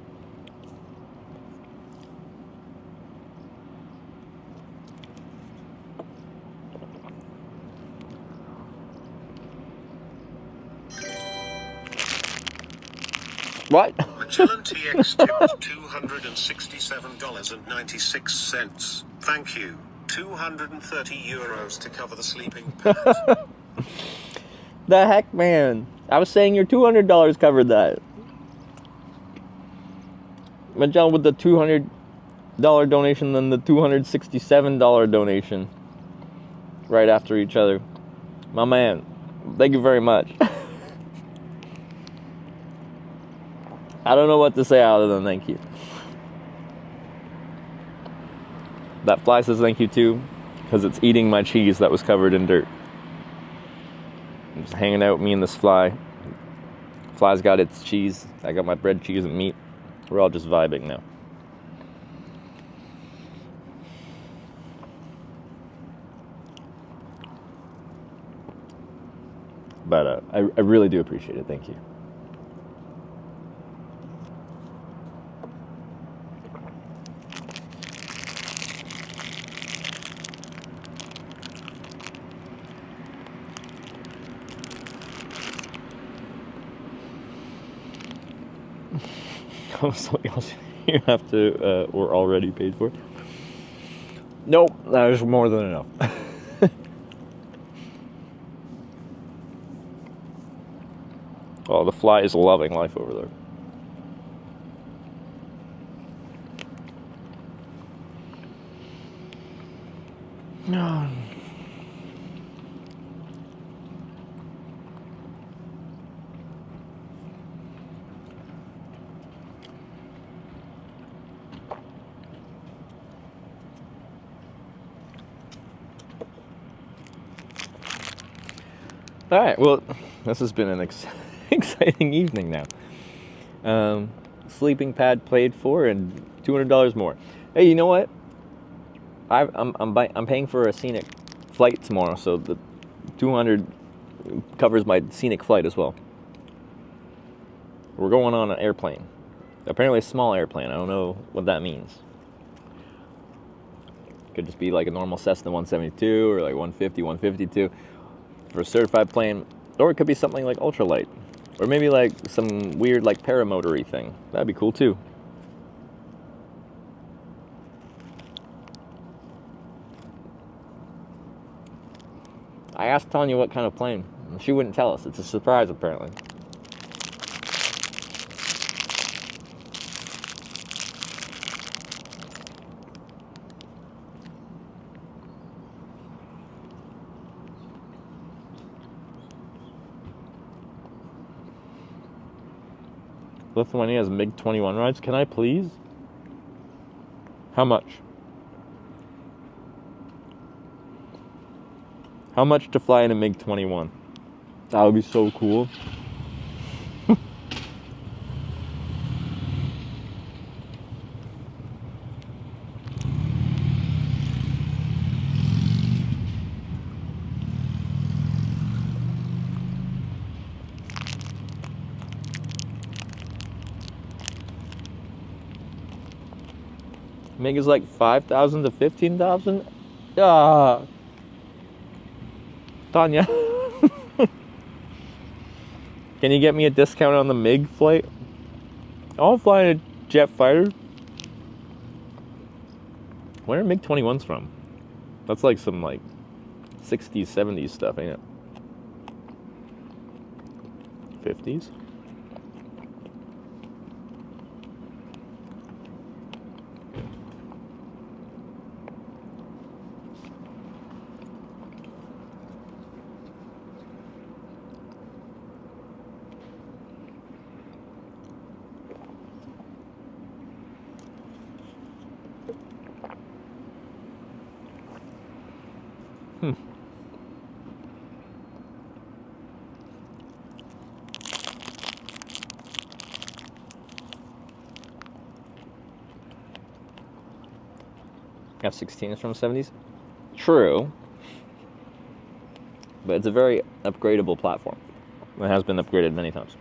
What? Magellan TX tipped $267.96. Thank you. 230 euros to cover the sleeping pad. The heck, man? I was saying your $200 covered that. Magellan with the $200 donation, then the $267 donation. Right after each other. My man, thank you very much. I don't know what to say other than thank you. That fly says thank you too, because it's eating my cheese that was covered in dirt. I'm just hanging out, me and this fly. Fly's got its cheese. I got my bread, cheese, and meat. We're all just vibing now. But I really do appreciate it. Thank you. Something else you have to or already paid for? Nope, that is more than enough. Oh, the fly is loving life over there. No. All right, well, this has been an exciting evening now. Sleeping pad paid for and $200 more. Hey, you know what? I'm paying for a scenic flight tomorrow, so the $200 covers my scenic flight as well. We're going on an airplane. Apparently a small airplane. I don't know what that means. Could just be like a normal Cessna 172 or like 150, 152 for a certified plane. Or it could be something like ultralight. Or maybe like some weird like paramotor-y thing. That'd be cool too. I asked Tanya what kind of plane. She wouldn't tell us. It's a surprise apparently. Lithuania has MiG-21 rides. Can I please? How much? How much to fly in a MiG-21? That would be so cool. MiG is like 5,000 to 15,000. Ah, Tanya, can you get me a discount on the MiG flight? I'll fly in a jet fighter. Where are MiG-21s from? That's like some like 60s, 70s stuff, ain't it? 50s? F-16 is from the 70s? True. But it's a very upgradable platform. It has been upgraded many times.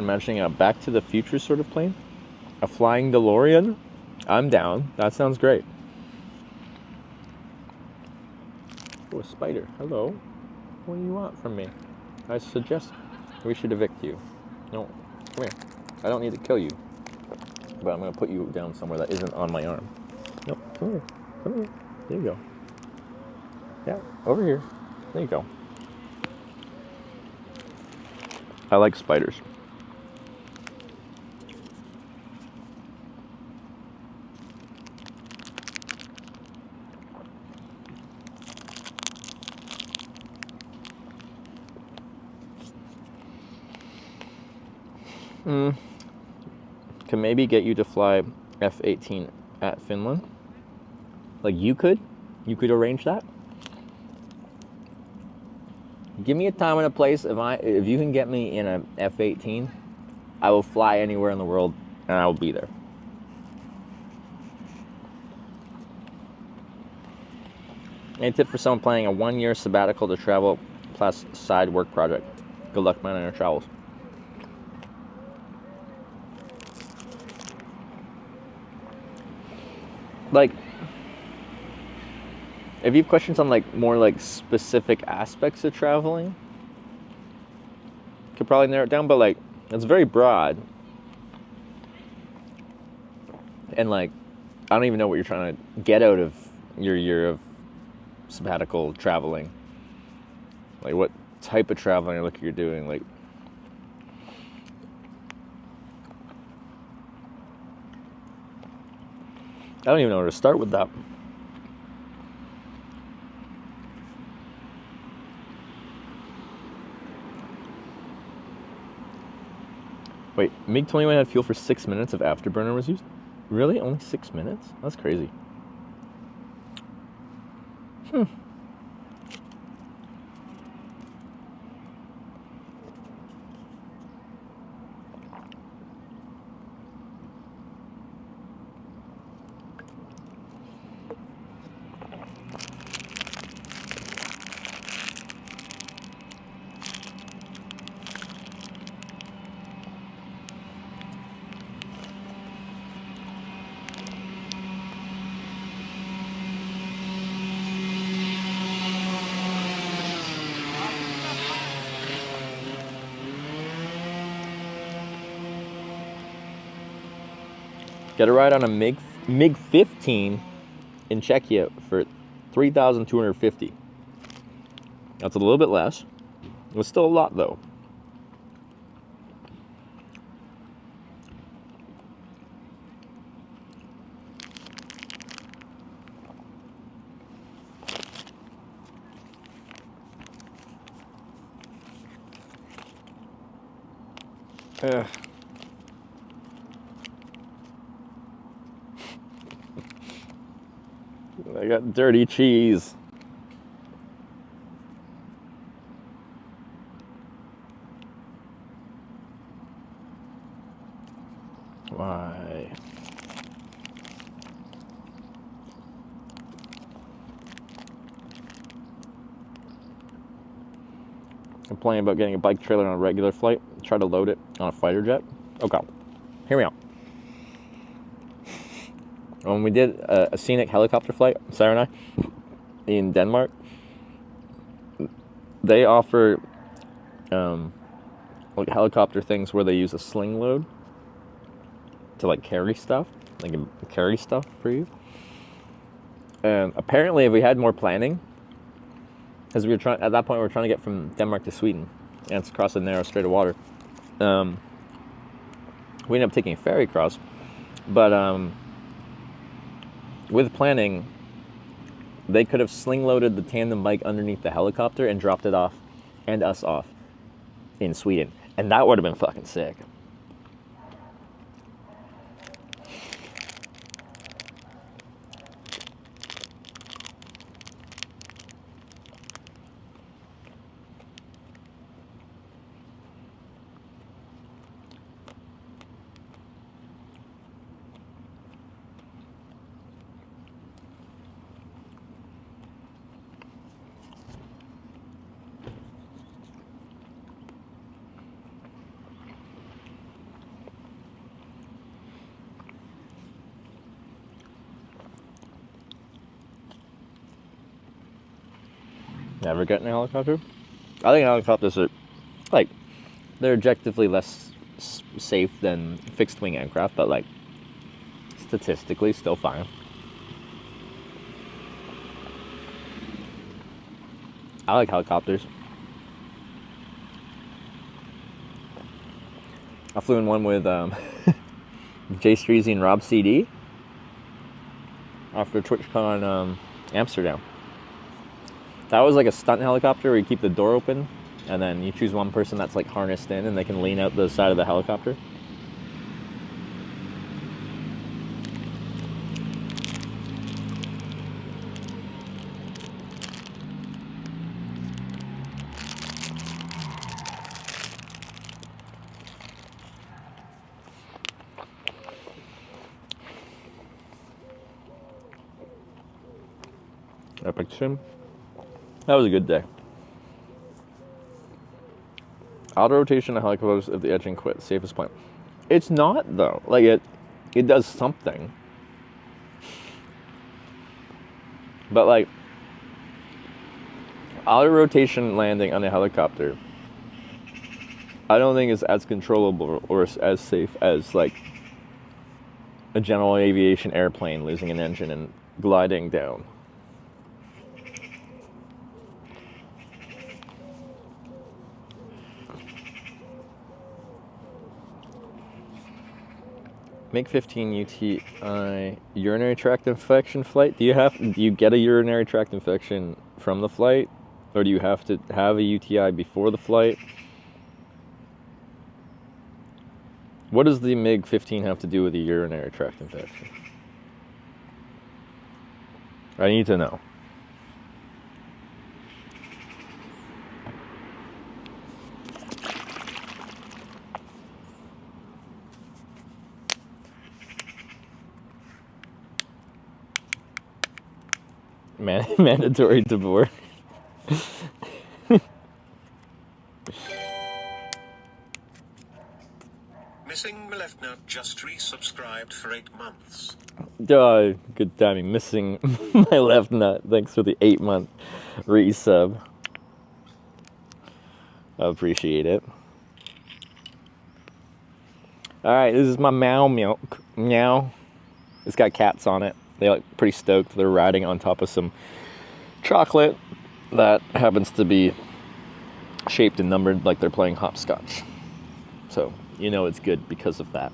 imagining a Back to the Future sort of plane. A flying DeLorean? I'm down. That sounds great. Oh, a spider. Hello. What do you want from me? I suggest we should evict you. No, come here. I don't need to kill you. But I'm going to put you down somewhere that isn't on my arm. Nope, come here. Come here. There you go. Yeah, over here. There you go. I like spiders. Can maybe get you to fly F-18 at Finland. Like you could arrange that. Give me a time and a place. If you can get me in a F-18, I will fly anywhere in the world and I will be there. A tip for someone planning a 1-year sabbatical to travel plus side work project. Good luck, man, on your travels. Like, if you have questions on like more like specific aspects of traveling, could probably narrow it down, but like it's very broad. And like I don't even know what you're trying to get out of your year of sabbatical traveling. Like what type of traveling you're doing, like I don't even know where to start with that. Wait, MiG-21 had fuel for 6 minutes if afterburner was used? Really? Only 6 minutes? That's crazy. Get a ride on a MiG-15 in Czechia for $3,250. That's a little bit less. It's still a lot though. I got dirty cheese. Why? Complaining about getting a bike trailer on a regular flight. Try to load it on a fighter jet. Okay, hear me out. When we did a scenic helicopter flight, Sarah and I, in Denmark, they offer like helicopter things where they use a sling load to like carry stuff, for you. And apparently, if we had more planning, because we were trying at that point, we were trying to get from Denmark to Sweden, and it's across a narrow strait of water. We ended up taking a ferry across, but with planning, they could have sling loaded the tandem bike underneath the helicopter and dropped it off, and us off, in Sweden. And that would have been fucking sick. Never get in a helicopter? I think helicopters are, like, they're objectively less safe than fixed wing aircraft, but like statistically still fine. I like helicopters. I flew in one with Jay Streezy and Rob CD after TwitchCon Amsterdam. That was like a stunt helicopter where you keep the door open and then you choose one person that's like harnessed in and they can lean out the side of the helicopter. Epic sim. That was a good day. Auto rotation of helicopters if the engine quit. Safest point. It's not though. Like it does something. But like auto rotation landing on a helicopter, I don't think it's as controllable or as safe as like a general aviation airplane losing an engine and gliding down. Make 15 UTI urinary tract infection flight. Do you get a urinary tract infection from the flight, or do you have to have a UTI before the flight? What does the MiG-15 have to do with a urinary tract infection? I need to know. Mandatory to board. Missing Malefna just resubscribed for 8 months. Good timing. Missing my left nut. Thanks for the 8-month resub. I appreciate it. Alright, this is my Meow milk. Meow. It's got cats on it. They look pretty stoked. They're riding on top of some chocolate that happens to be shaped and numbered like they're playing hopscotch. So, you know it's good because of that.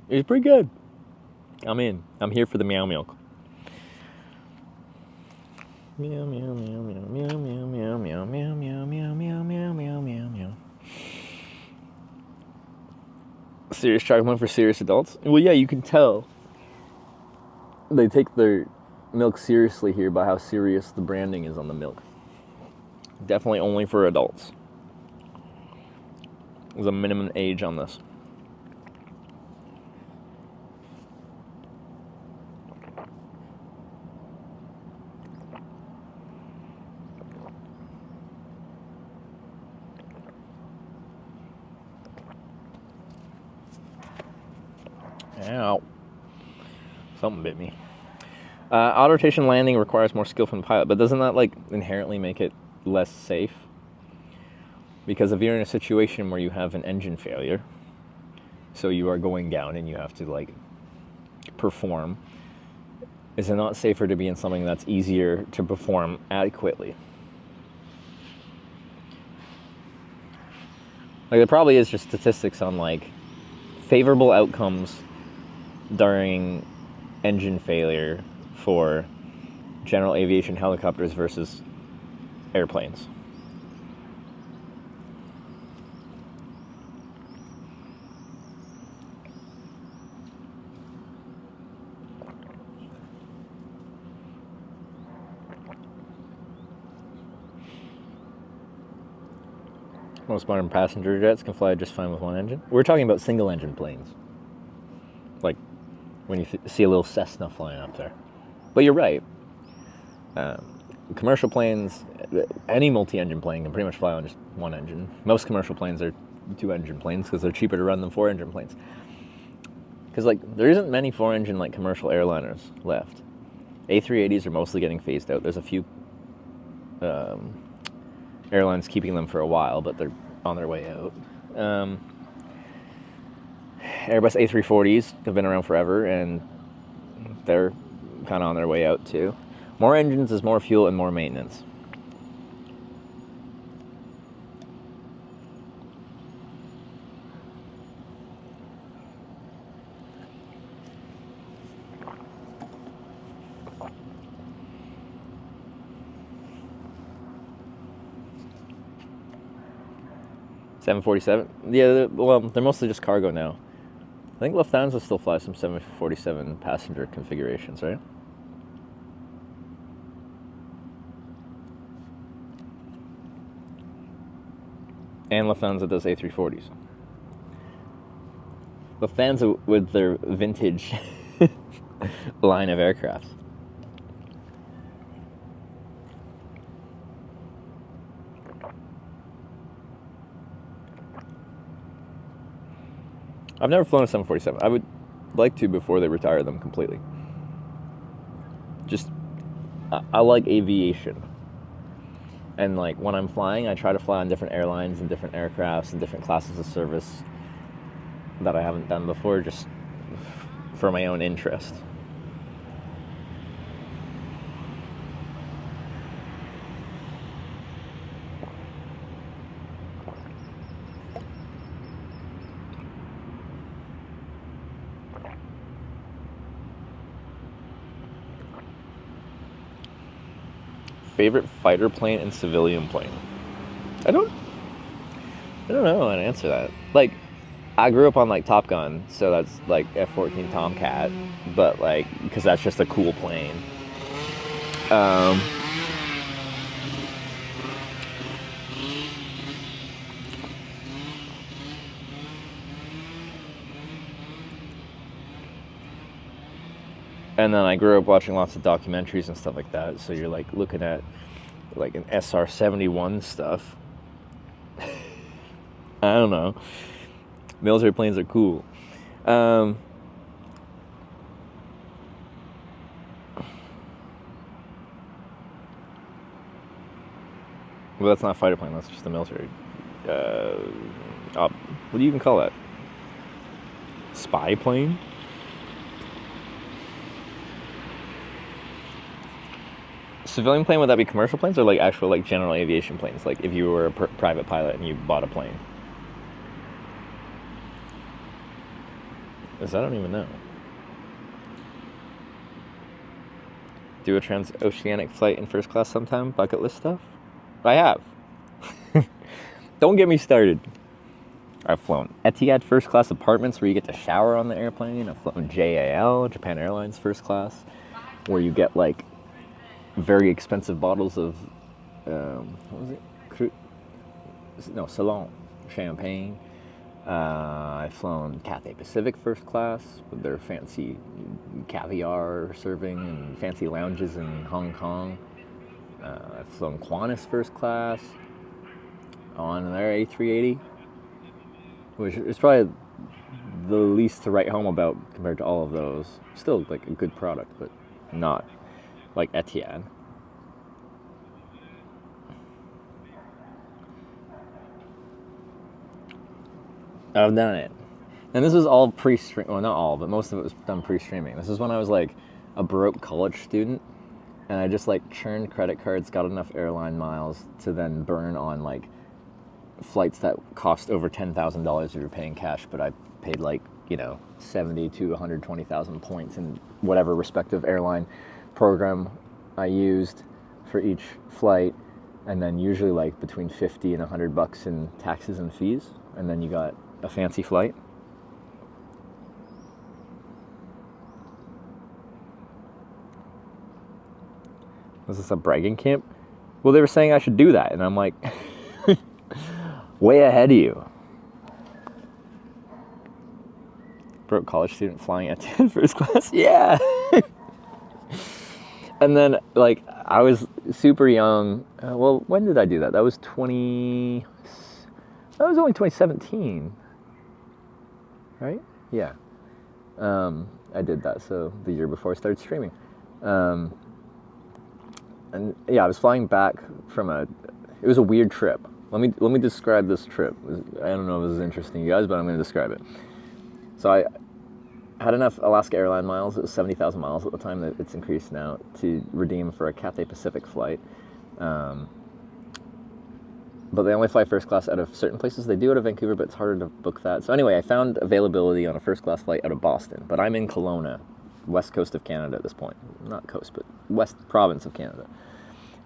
It's pretty good. I'm in. I'm here for the meow milk. Meow meow meow meow meow meow meow meow meow meow meow meow meow meow meow meow. Serious chocolate for serious adults? Well, yeah, you can tell they take their milk seriously here by how serious the branding is on the milk. Definitely only for adults. There's a minimum age on this. Ow. Something bit me. Auto rotation landing requires more skill from the pilot, but doesn't that like inherently make it less safe? Because if you're in a situation where you have an engine failure, so you are going down and you have to like perform, is it not safer to be in something that's easier to perform adequately? Like there probably is just statistics on like favorable outcomes during engine failure for general aviation helicopters versus airplanes. Most modern passenger jets can fly just fine with one engine. We're talking about single engine planes. Like when you see a little Cessna flying up there. But you're right. commercial planes, any multi-engine plane can pretty much fly on just one engine. Most commercial planes are 2-engine planes because they're cheaper to run than 4-engine planes. Because like there isn't many 4-engine like commercial airliners left. A380s are mostly getting phased out. There's a few airlines keeping them for a while, but they're on their way out. Airbus A340s have been around forever, and they're kind of on their way out too. More engines is more fuel and more maintenance. $747? Yeah, well, they're mostly just cargo now. I think Lufthansa still flies some 747 passenger configurations, right? And Lufthansa does A340s. Lufthansa with their vintage line of aircraft. I've never flown a 747. I would like to before they retire them completely. Just, I like aviation. And like when I'm flying, I try to fly on different airlines and different aircrafts and different classes of service that I haven't done before, just for my own interest. Favorite fighter plane and civilian plane? I don't know how to answer that. Like, I grew up on like Top Gun, so that's like F-14 Tomcat, but like, because that's just a cool plane. And then I grew up watching lots of documentaries and stuff like that, so you're like looking at like an SR-71 stuff. I don't know. Military planes are cool. Well, that's not a fighter plane, that's just a military. What do you even call that? Spy plane? Civilian plane, would that be commercial planes or like actual like general aviation planes? Like if you were a private pilot and you bought a plane? I don't even know. Do a transoceanic flight in first class sometime? Bucket list stuff? I have. Don't get me started. I've flown Etihad first class apartments where you get to shower on the airplane. I've flown JAL, Japan Airlines first class, where you get like very expensive bottles of, what was it? Ceylon champagne. I've flown Cathay Pacific first class with their fancy caviar serving and fancy lounges in Hong Kong. I've flown Qantas first class on their A380, which is probably the least to write home about compared to all of those. Still like a good product, but not like Etihad. I've done it. And this was all pre-stream, well not all, but most of it was done pre-streaming. This is when I was like a broke college student and I just like churned credit cards, got enough airline miles to then burn on like flights that cost over $10,000 if you're paying cash, but I paid like, 70 to 120,000 points in whatever respective airline program I used for each flight, and then usually like between 50 and $100 in taxes and fees, and then you got a fancy flight. Was this a bragging camp? Well, they were saying I should do that, and I'm like, way ahead of you. Broke college student flying at first class? Yeah! And then, like, I was super young. Well, when did I do that? That was only 2017, right? Yeah. I did that, so the year before I started streaming. And yeah, I was flying back from it was a weird trip. Let me describe this trip. I don't know if this is interesting to you guys, but I'm going to describe it. So I had enough Alaska Airline miles. It was 70,000 miles at the time. That it's increased now to redeem for a Cathay Pacific flight. But they only fly first class out of certain places. They do out of Vancouver, but it's harder to book that. So anyway, I found availability on a first class flight out of Boston, but I'm in Kelowna, west coast of Canada at this point. Not coast, but west province of Canada.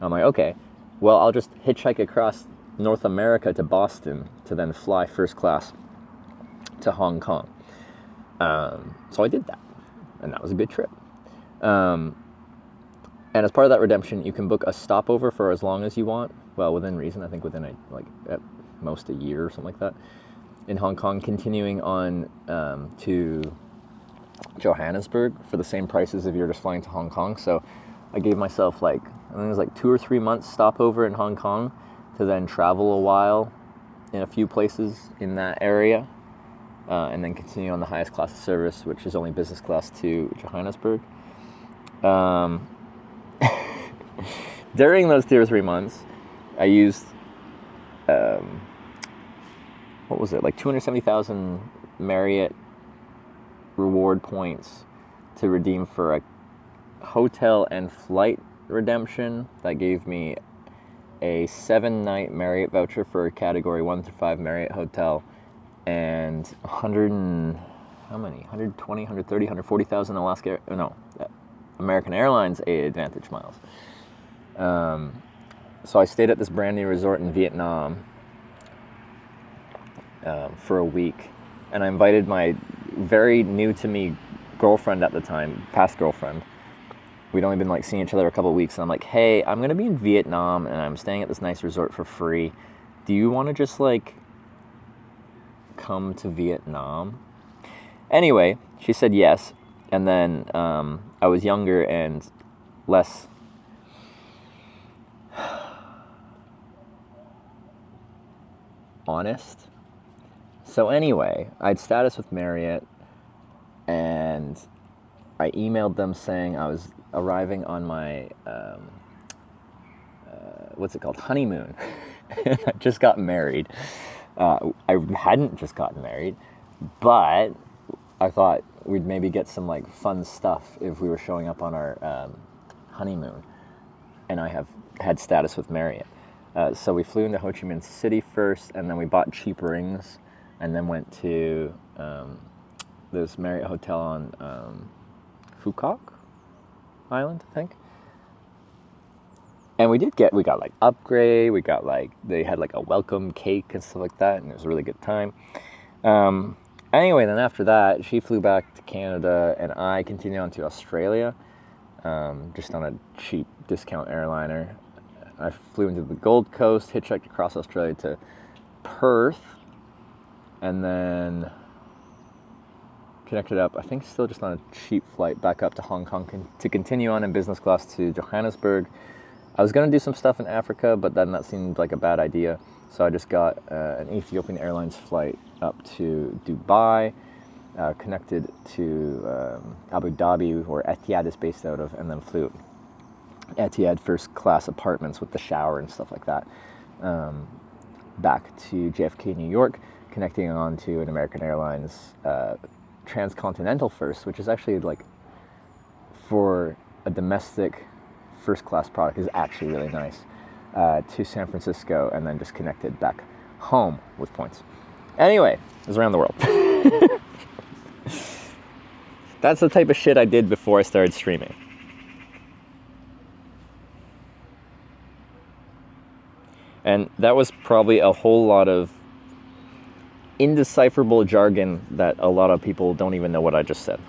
I'm like, okay, well, I'll just hitchhike across North America to Boston to then fly first class to Hong Kong. So I did that, and that was a good trip. And as part of that redemption, you can book a stopover for as long as you want. Well, within reason, I think within at most a year or something like that, in Hong Kong, continuing on to Johannesburg for the same price as if you're just flying to Hong Kong. So I gave myself I think it was 2 or 3 months stopover in Hong Kong to then travel a while in a few places in that area, and then continue on the highest class of service, which is only business class to Johannesburg. During those 2 or 3 months, I used, what was it, 270,000 Marriott reward points to redeem for a hotel and flight redemption that gave me a 7-night Marriott voucher for a category 1 through 5 Marriott hotel and 120, 130, 140,000 American Airlines AAdvantage miles. So I stayed at this brand new resort in Vietnam for a week, and I invited my very new to me girlfriend at the time, past girlfriend. We'd only been seeing each other a couple of weeks, and I'm like, hey, I'm gonna be in Vietnam and I'm staying at this nice resort for free. Do you want to just come to Vietnam? Anyway, she said yes, and then I was younger and less honest. So anyway, I had status with Marriott, and I emailed them saying I was arriving on my honeymoon. I just got married. I hadn't just gotten married, but I thought we'd maybe get some fun stuff if we were showing up on our honeymoon, and I have had status with Marriott. So we flew into Ho Chi Minh City first, and then we bought cheap rings, and then went to this Marriott hotel on Phu Quoc Island, I think. And we got upgrade, we got they had a welcome cake and stuff like that, and it was a really good time. Anyway, then after that, she flew back to Canada, and I continued on to Australia, just on a cheap discount airliner. I flew into the Gold Coast, hitchhiked across Australia to Perth, and then connected up, I think still just on a cheap flight, back up to Hong Kong to continue on in business class to Johannesburg. I was going to do some stuff in Africa, but then that seemed like a bad idea, so I just got an Ethiopian Airlines flight up to Dubai, connected to Abu Dhabi, where Etihad is based out of, and then flew Etihad first class apartments with the shower and stuff like that, back to JFK, New York, connecting on to an American Airlines transcontinental first, which is actually for a domestic first class product is actually really nice, to San Francisco, and then just connected back home with points. Anyway, it was around the world. That's the type of shit I did before I started streaming. And that was probably a whole lot of indecipherable jargon that a lot of people don't even know what I just said.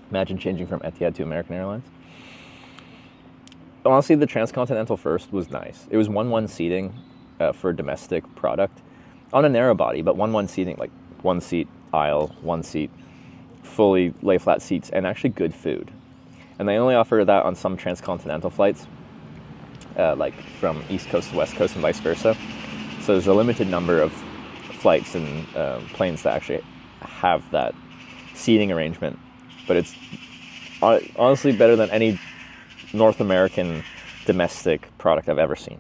Imagine changing from Etihad to American Airlines. honestly, the transcontinental first was nice. It was 1-1 seating for a domestic product on a narrow body, but 1-1 seating, like 1 seat aisle, 1 seat, fully lay flat seats, and actually good food. And they only offer that on some transcontinental flights, like from East Coast to West Coast and vice versa. So there's a limited number of flights and planes that actually have that seating arrangement. But it's honestly better than any North American domestic product I've ever seen.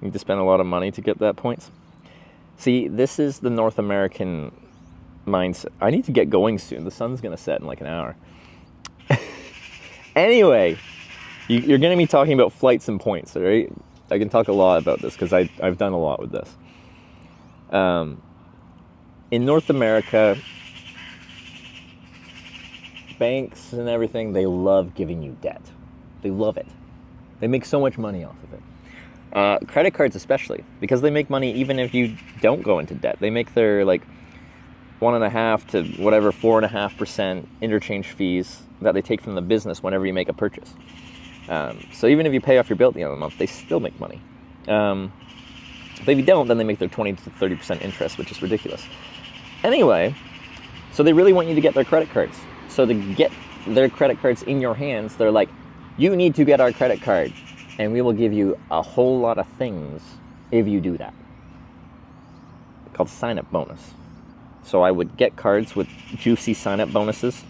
You need to spend a lot of money to get that points. See, this is the North American mindset. I need to get going soon. The sun's going to set in like an hour. Anyway, you're going to be talking about flights and points, all right? I can talk a lot about this because I've done a lot with this. In North America, banks and everything, they love giving you debt. They love it. They make so much money off of it. Credit cards especially, because they make money even if you don't go into debt. They make their like 1.5 to whatever 4.5% interchange fees that they take from the business whenever you make a purchase. So even if you pay off your bill at the end of the month, they still make money. But if you don't, then they make their 20 to 30% interest, which is ridiculous. Anyway, so they really want you to get their credit cards. So to get their credit cards in your hands, they're like, you need to get our credit card, and we will give you a whole lot of things if you do that. Called sign-up bonus. So I would get cards with juicy sign-up bonuses.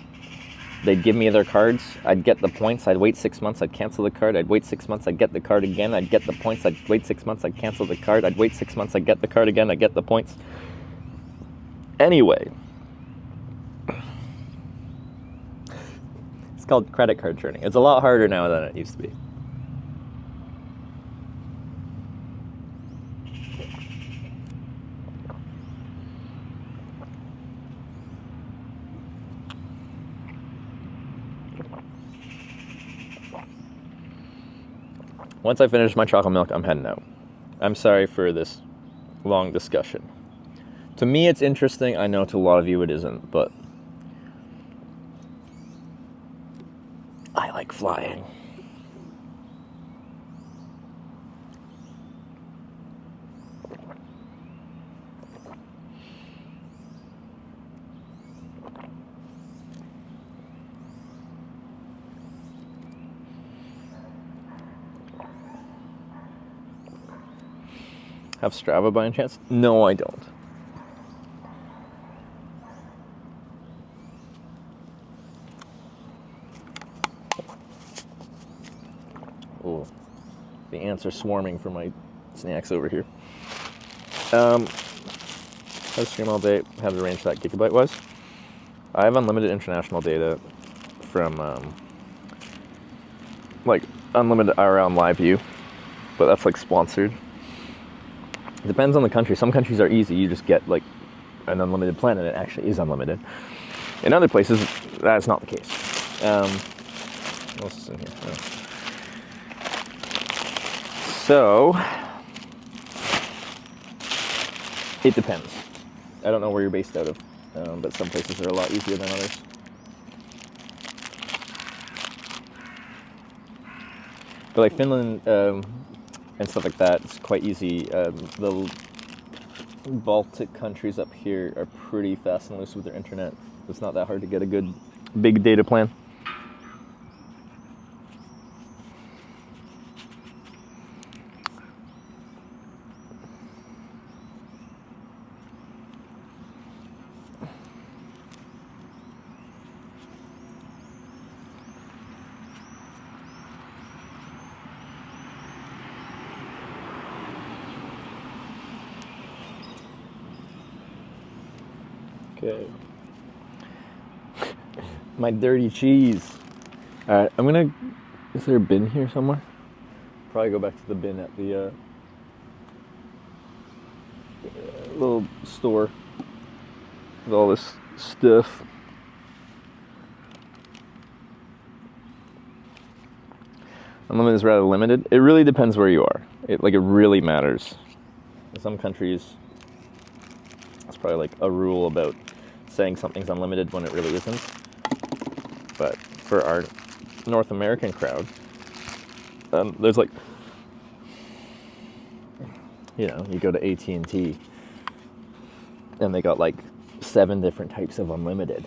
They'd give me their cards, I'd get the points, I'd wait 6 months, I'd cancel the card, I'd wait 6 months, I'd get the card again, I'd get the points, I'd wait 6 months, I'd cancel the card, I'd wait 6 months, I'd get the card again, I'd get the points. Anyway, it's called credit card churning. It's a lot harder now than it used to be. Once I finish my chocolate milk, I'm heading out. I'm sorry for this long discussion. To me, it's interesting. I know to a lot of you it isn't, but I like flying. Have Strava by any chance? No, I don't. Oh, the ants are swarming for my snacks over here. Have stream all day. Have the range that gigabyte was. I have unlimited international data from like unlimited IRL and live view, but that's like sponsored. It depends on the country. Some countries are easy. You just get like an unlimited plan and it actually is unlimited. In other places, that's not the case. What else is in here? Oh. So, it depends. I don't know where you're based out of, but some places are a lot easier than others. But like Finland, and stuff like that, it's quite easy. The Baltic countries up here are pretty fast and loose with their internet. It's not that hard to get a good big data plan. Okay. My dirty cheese. Alright, I'm gonna... Is there a bin here somewhere? Probably go back to the bin at the little store with all this stuff. Unlimited is rather limited. It really depends where you are. It really matters. In some countries, it's probably like a rule about saying something's unlimited when it really isn't. but for our North American crowd, there's like, you know, you go to AT&T and they got like 7 different types of unlimited.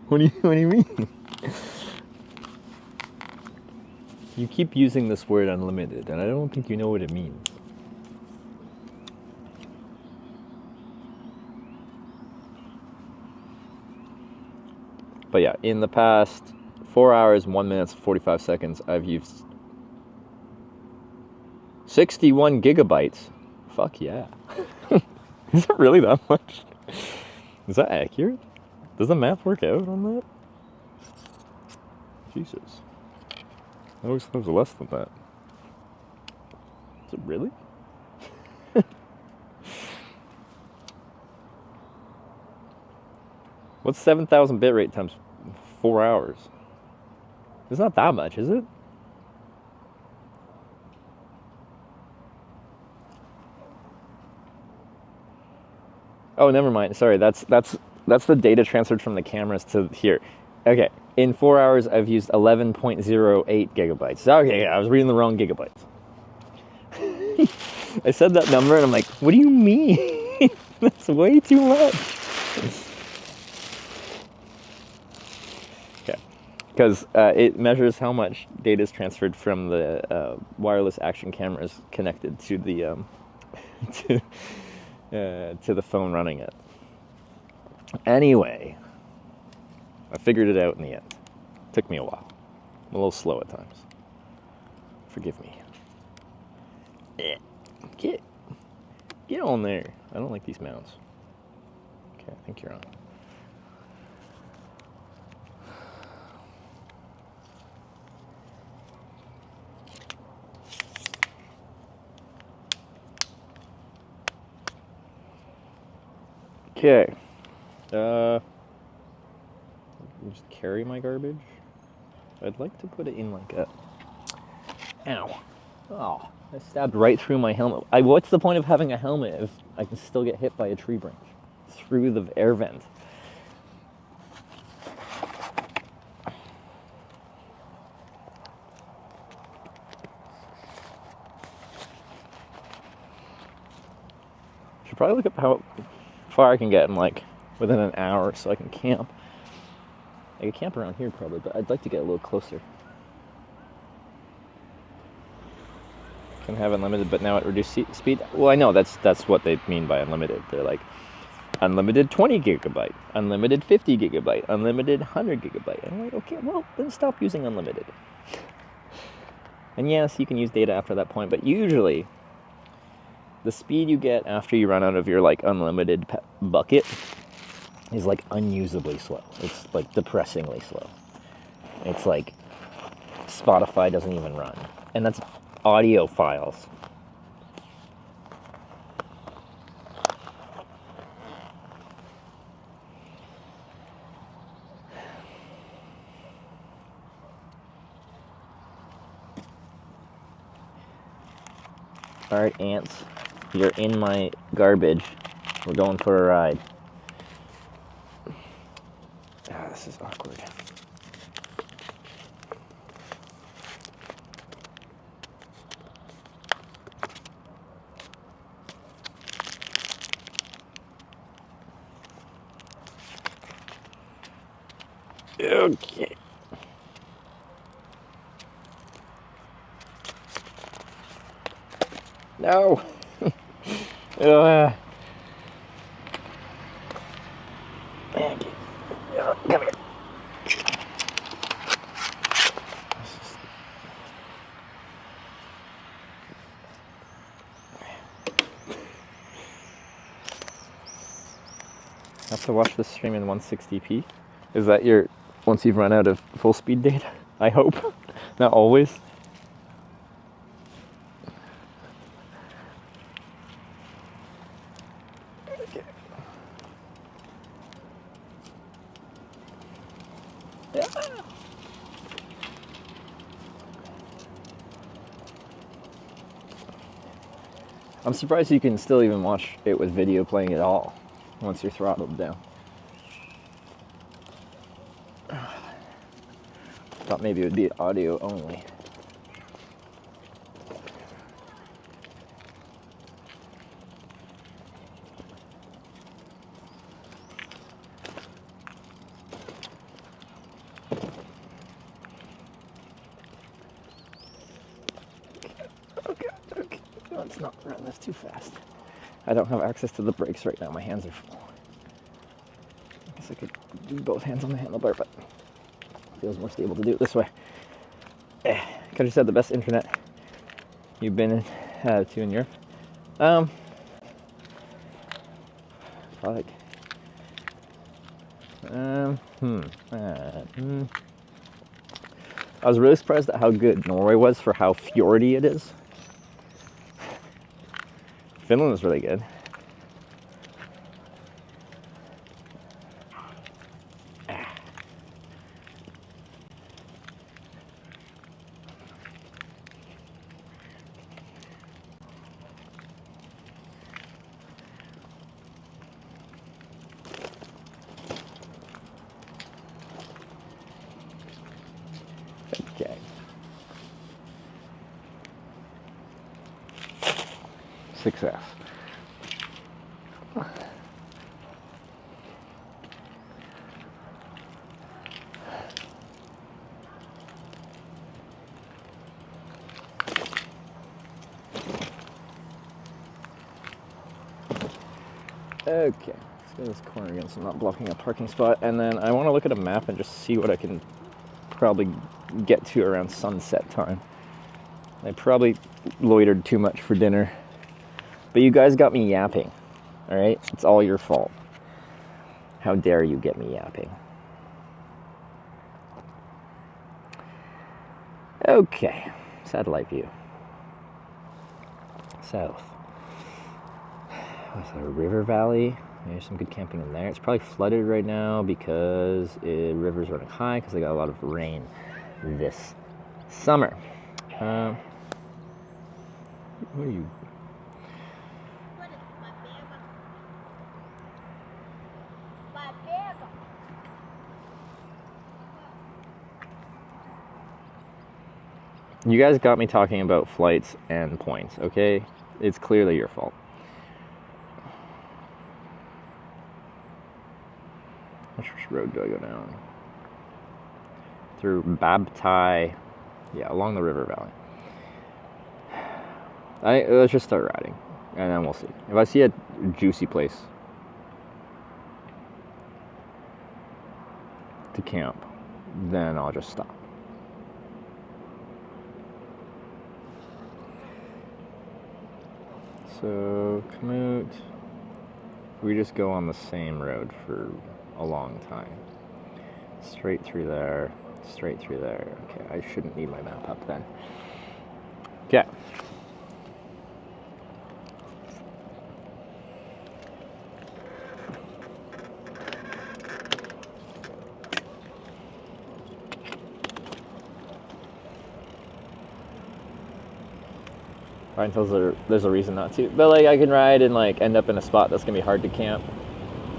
What do you mean? You keep using this word unlimited, and I don't think you know what it means. But yeah, in the past 4 hours, 1 minute, 45 seconds, I've used 61 gigabytes. Fuck yeah. Is it really that much? Is that accurate? Does the math work out on that? Jesus. I always thought it was less than that. Is it really? What's 7,000 bitrate times 4 hours? It's not that much, is it? Oh, never mind. Sorry, that's the data transferred from the cameras to here. Okay, in 4 hours, I've used 11.08 gigabytes. Okay, yeah, I was reading the wrong gigabytes. I said that number, and I'm like, what do you mean? That's way too much. Okay, because it measures how much data is transferred from the wireless action cameras connected to the to the phone running it. Anyway, I figured it out in the end. Took me a while. I'm a little slow at times. Forgive me. Get on there. I don't like these mounts. Okay, I think you're on. Okay. Just carry my garbage. I'd like to put it in like a... Ow. Oh, I stabbed right through my helmet. What's the point of having a helmet if I can still get hit by a tree branch through the air vent? Should probably look up how far I can get in like within an hour so I can camp. I could camp around here probably, but I'd like to get a little closer. Can have unlimited, but now at reduced speed. Well, I know that's what they mean by unlimited. They're like unlimited 20 gigabyte, unlimited 50 gigabyte, unlimited 100 gigabyte. And I'm like, okay, well then stop using unlimited. And yes, you can use data after that point, but usually the speed you get after you run out of your like unlimited bucket is like unusably slow. It's like depressingly slow. It's like Spotify doesn't even run, and that's audio files. All right, ants, you're in my garbage. We're going for a ride. Ah, this is awkward. Okay. No. Come here. Have to watch this stream in 160p. Is that your once you've run out of full speed data? I hope. Not always. Okay. Yeah. I'm surprised you can still even watch it with video playing at all once you're throttled down. Thought maybe it would be audio only. Okay. Let's not run this too fast. I don't have access to the brakes right now. My hands are full. I guess I could do both hands on the handlebar, but it feels more stable to do it this way. Could have said the best internet you've been to in Europe. Like, I was really surprised at how good Norway was for how fjordy it is. Finland was really good. Okay. Success. Okay, let's go to this corner again so I'm not blocking a parking spot, and then I want to look at a map and just see what I can probably get to around sunset time. I probably loitered too much for dinner, but you guys got me yapping, alright? It's all your fault. How dare you get me yapping. Okay, satellite view. South. What's that, a river valley? There's some good camping in there. It's probably flooded right now because the river's running high because they got a lot of rain this summer. What are you? You guys got me talking about flights and points, okay? It's clearly your fault. Which road do I go down? Through Babtai, yeah, along the river valley. Let's just start riding, and then we'll see. If I see a juicy place to camp, then I'll just stop. So, commute. We just go on the same road for a long time. Straight through there, straight through there. Okay, I shouldn't need my map up then. Okay. Ryan tells there's a reason not to, but like I can ride and like end up in a spot that's gonna be hard to camp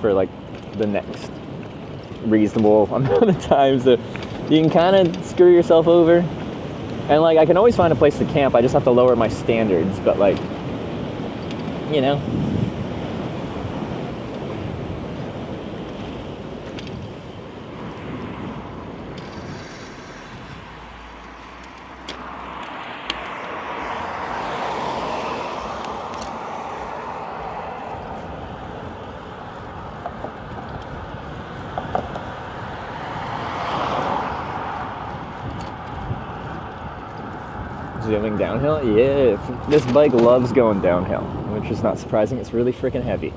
for like the next reasonable amount of time, so you can kind of screw yourself over. And like I can always find a place to camp, I just have to lower my standards, but like, you know. Zooming downhill? Yeah, this bike loves going downhill, which is not surprising. It's really freaking heavy.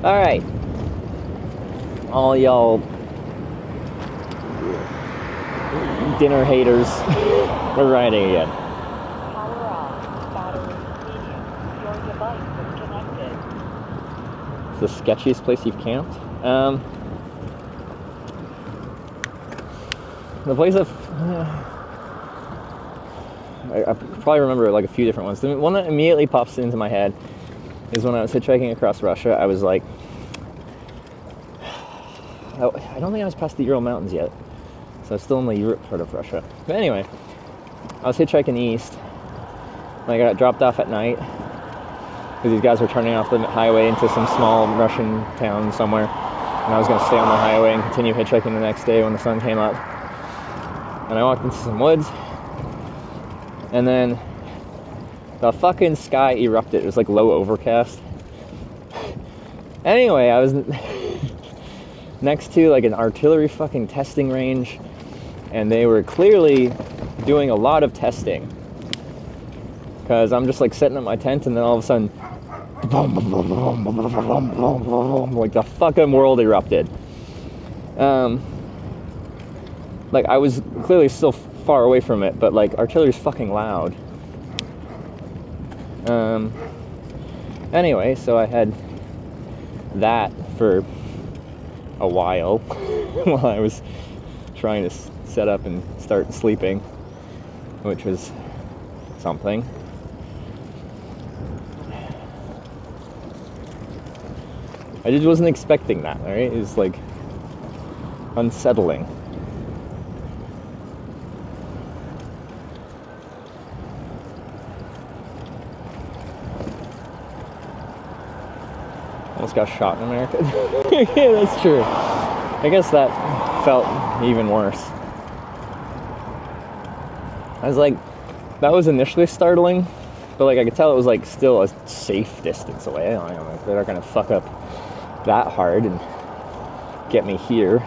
Alright. All y'all dinner haters, we're riding again. Power off. Battery medium. Your device is connected. It's the sketchiest place you've camped? The place I probably remember like a few different ones. The one that immediately pops into my head is when I was hitchhiking across Russia. I was like, I don't think I was past the Ural Mountains yet. So I was still in the Europe part of Russia. But anyway, I was hitchhiking east. I got dropped off at night because these guys were turning off the highway into some small Russian town somewhere. And I was going to stay on the highway and continue hitchhiking the next day when the sun came up. And I walked into some woods. And then the fucking sky erupted. It was like low overcast. Anyway, I was next to like an artillery fucking testing range. And they were clearly doing a lot of testing. Because I'm just like sitting in my tent and then all of a sudden, like the fucking world erupted. Like I was clearly still far away from it, but like artillery's fucking loud. Anyway, so I had that for a while while I was trying to set up and start sleeping, which was something. I just wasn't expecting that, right? It was like unsettling. Almost got shot in America. Yeah, that's true. I guess that felt even worse. I was like, that was initially startling, but like I could tell it was like still a safe distance away. I don't know, they're not gonna fuck up that hard and get me here.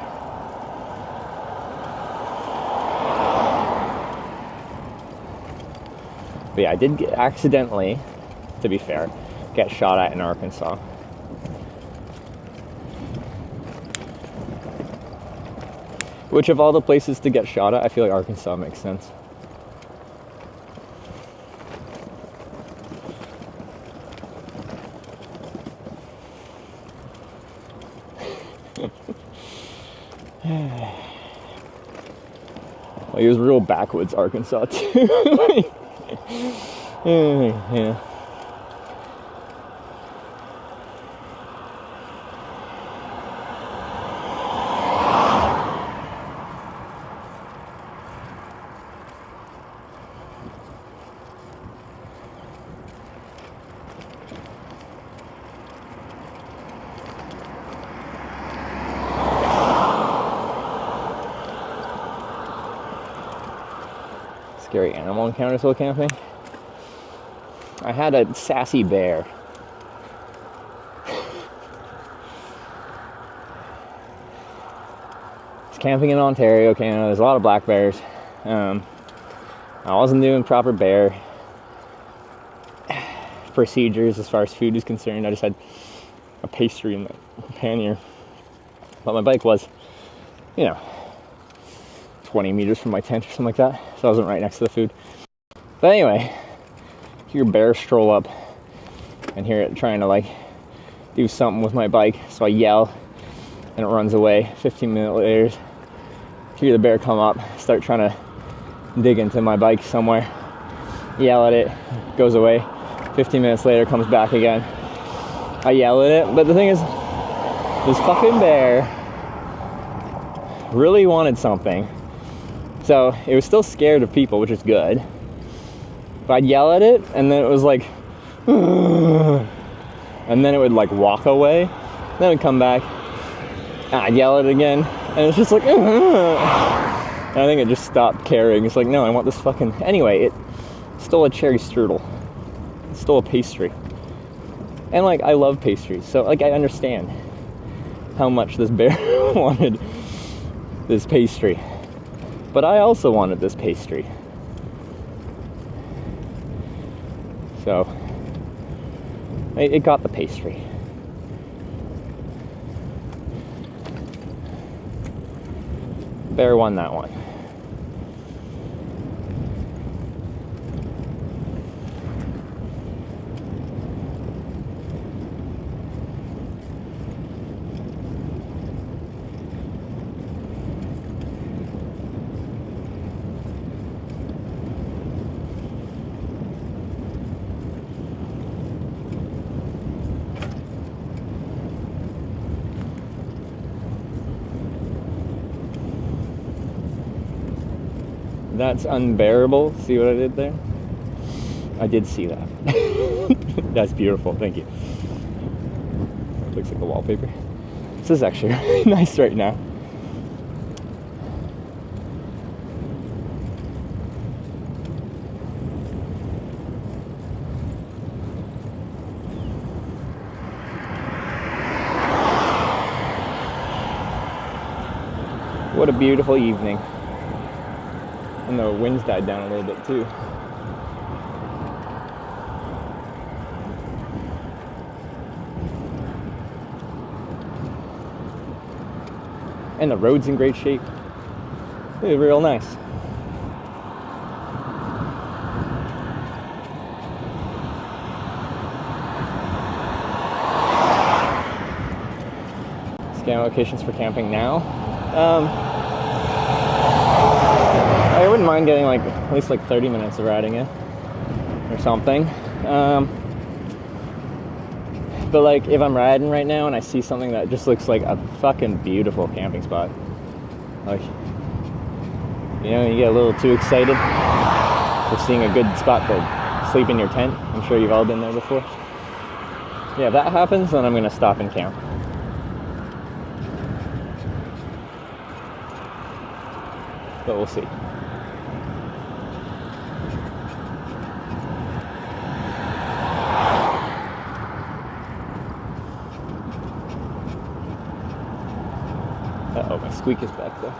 But yeah, I did accidentally, to be fair, get shot at in Arkansas. Which of all the places to get shot at, I feel like Arkansas makes sense. Like, it was real backwoods Arkansas too. Yeah. Scary animal encounters while camping. I had a sassy bear. It's camping in Ontario, Canada. There's a lot of black bears. I wasn't doing proper bear procedures as far as food is concerned. I just had a pastry in the pannier. But my bike was, 20 meters from my tent or something like that, so I wasn't right next to the food. But anyway, hear bear stroll up and hear it trying to like do something with my bike, so I yell and it runs away. 15 minutes later, hear the bear come up, start trying to dig into my bike somewhere, yell at it, goes away. 15 minutes later, comes back again. I yell at it, but the thing is, this fucking bear really wanted something. So it was still scared of people, which is good. But I'd yell at it, and then it was like, and then it would like walk away. Then it'd come back, and I'd yell at it again, and it's just like, and I think it just stopped caring. It's like, no, I want this fucking. Anyway, it stole a cherry strudel. It stole a pastry. And like, I love pastries, so like, I understand how much this bear wanted this pastry. But I also wanted this pastry. So, it got the pastry. Bear won that one. That's unbearable. See what I did there? I did see that. That's beautiful. Thank you. It looks like the wallpaper. This is actually really nice right now. What a beautiful evening. And the wind's died down a little bit too. And the road's in great shape. It's real nice. Scan locations for camping now. I wouldn't mind getting like at least like 30 minutes of riding in or something. But like if I'm riding right now and I see something that just looks like a fucking beautiful camping spot, like, you know, you get a little too excited for seeing a good spot to sleep in your tent. I'm sure you've all been there before. Yeah, if that happens, then I'm gonna stop and camp. But we'll see. Uh-oh, my Squeak is back there.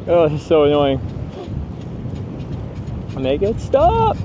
Oh, he's so annoying. Make it stop!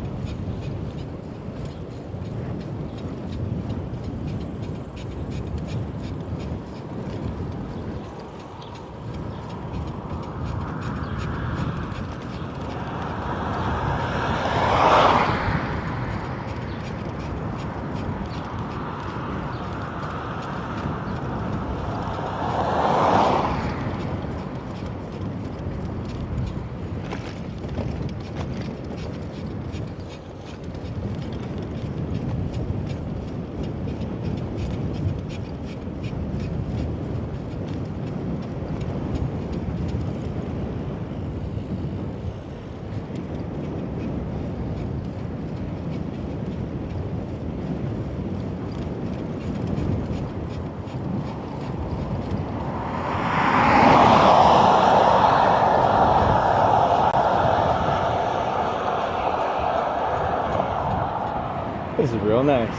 This is real nice.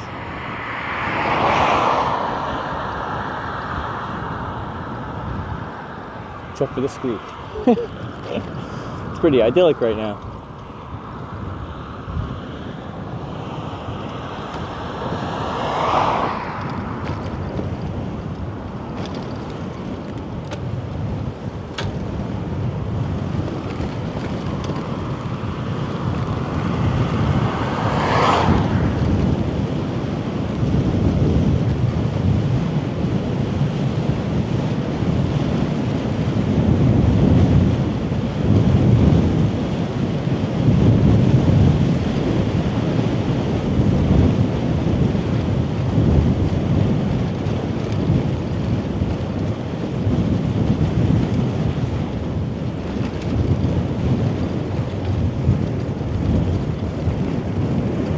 Except for the Squeak. It's pretty idyllic right now.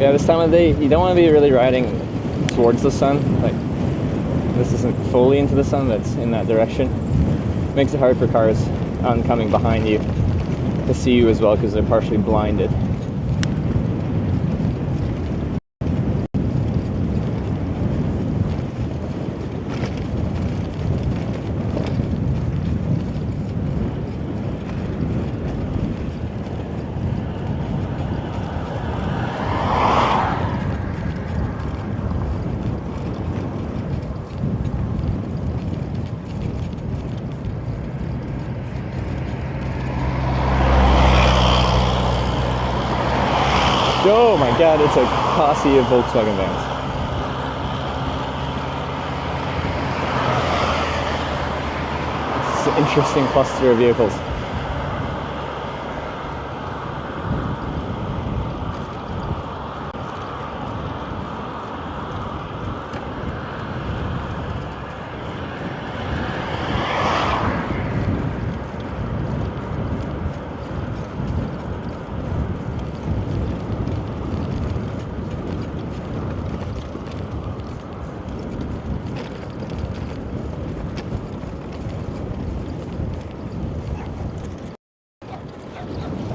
Yeah, this time of day, you don't want to be really riding towards the sun. Like, this isn't fully into the sun, that's in that direction. Makes it hard for cars oncoming behind you to see you as well because they're partially blinded. Oh my god, it's a posse of Volkswagen vans. It's an interesting cluster of vehicles.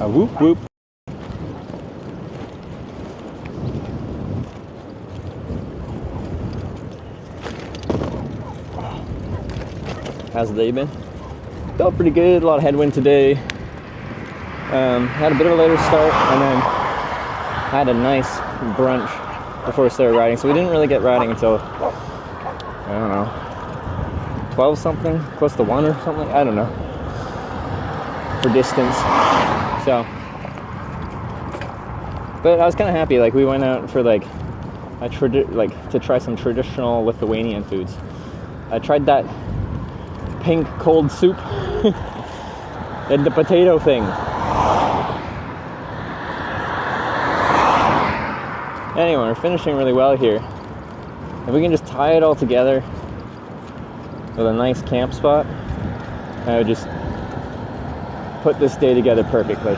Whoop whoop. How's the day been? Felt pretty good, a lot of headwind today. Had a bit of a later start and then had a nice brunch before we started riding. So we didn't really get riding until, I don't know, 12 something, close to 1 or something, I don't know, for distance. So, but I was kind of happy. Like, we went out for like to try some traditional Lithuanian foods. I tried that pink cold soup and the potato thing. Anyway, we're finishing really well here. If we can just tie it all together with a nice camp spot, I would just put this day together perfectly.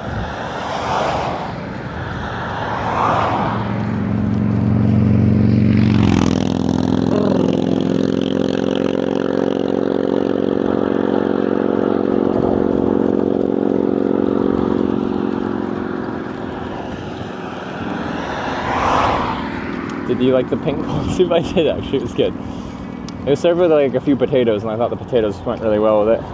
Did you like the pink cold soup? I did actually, it was good. It was served with like a few potatoes and I thought the potatoes went really well with it.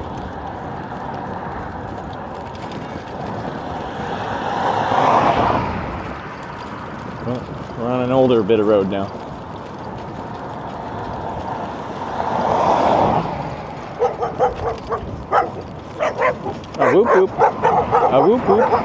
We're on an older bit of road now. A whoop whoop. A whoop whoop.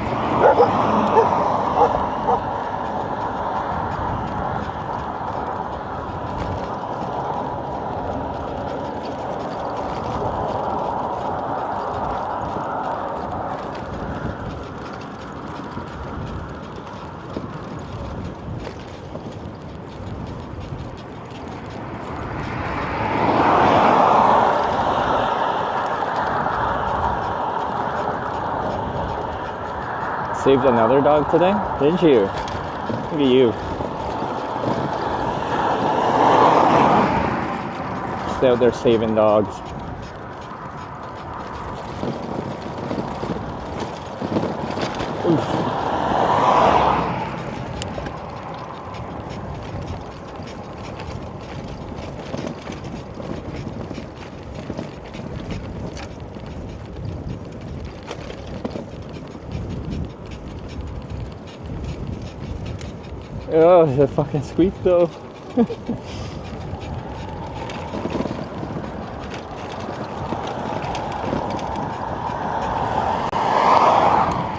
Saved another dog today? Did you? Look at you. Just out there saving dogs. Oof. Oh, the fucking Squeak though.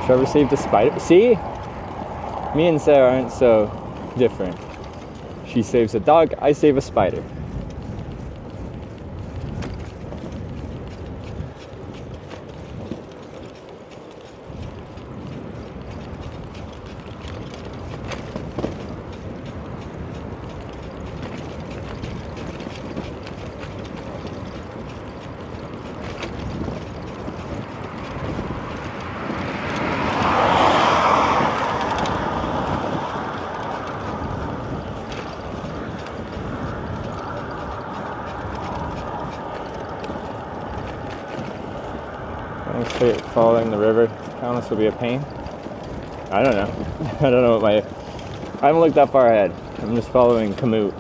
Trevor saved a spider. See? Me and Sarah aren't so different. She saves a dog, I save a spider. Wait, following the river count will be a pain? I don't know. I don't know what my... I haven't looked that far ahead. I'm just following Kamut.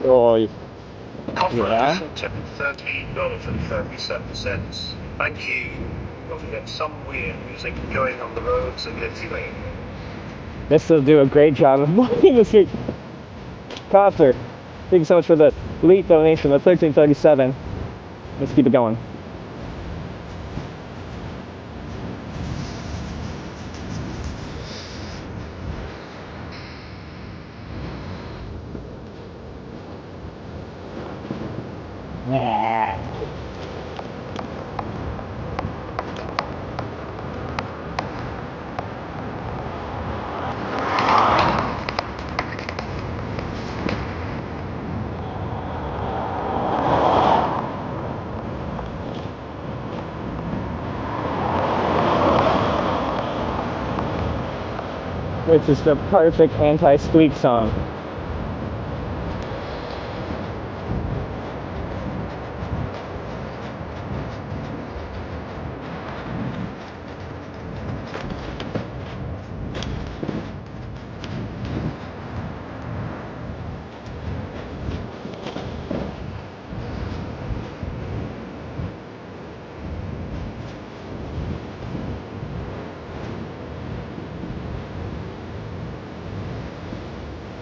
Oh, yeah. Tip $13.37. Thank you. We'll get some weird music going on the roads in Lithuania. This will do a great job of moving the street. Copter, thank you so much for the late donation of $13.37. Let's keep it going. Which is the perfect anti-Squeak song.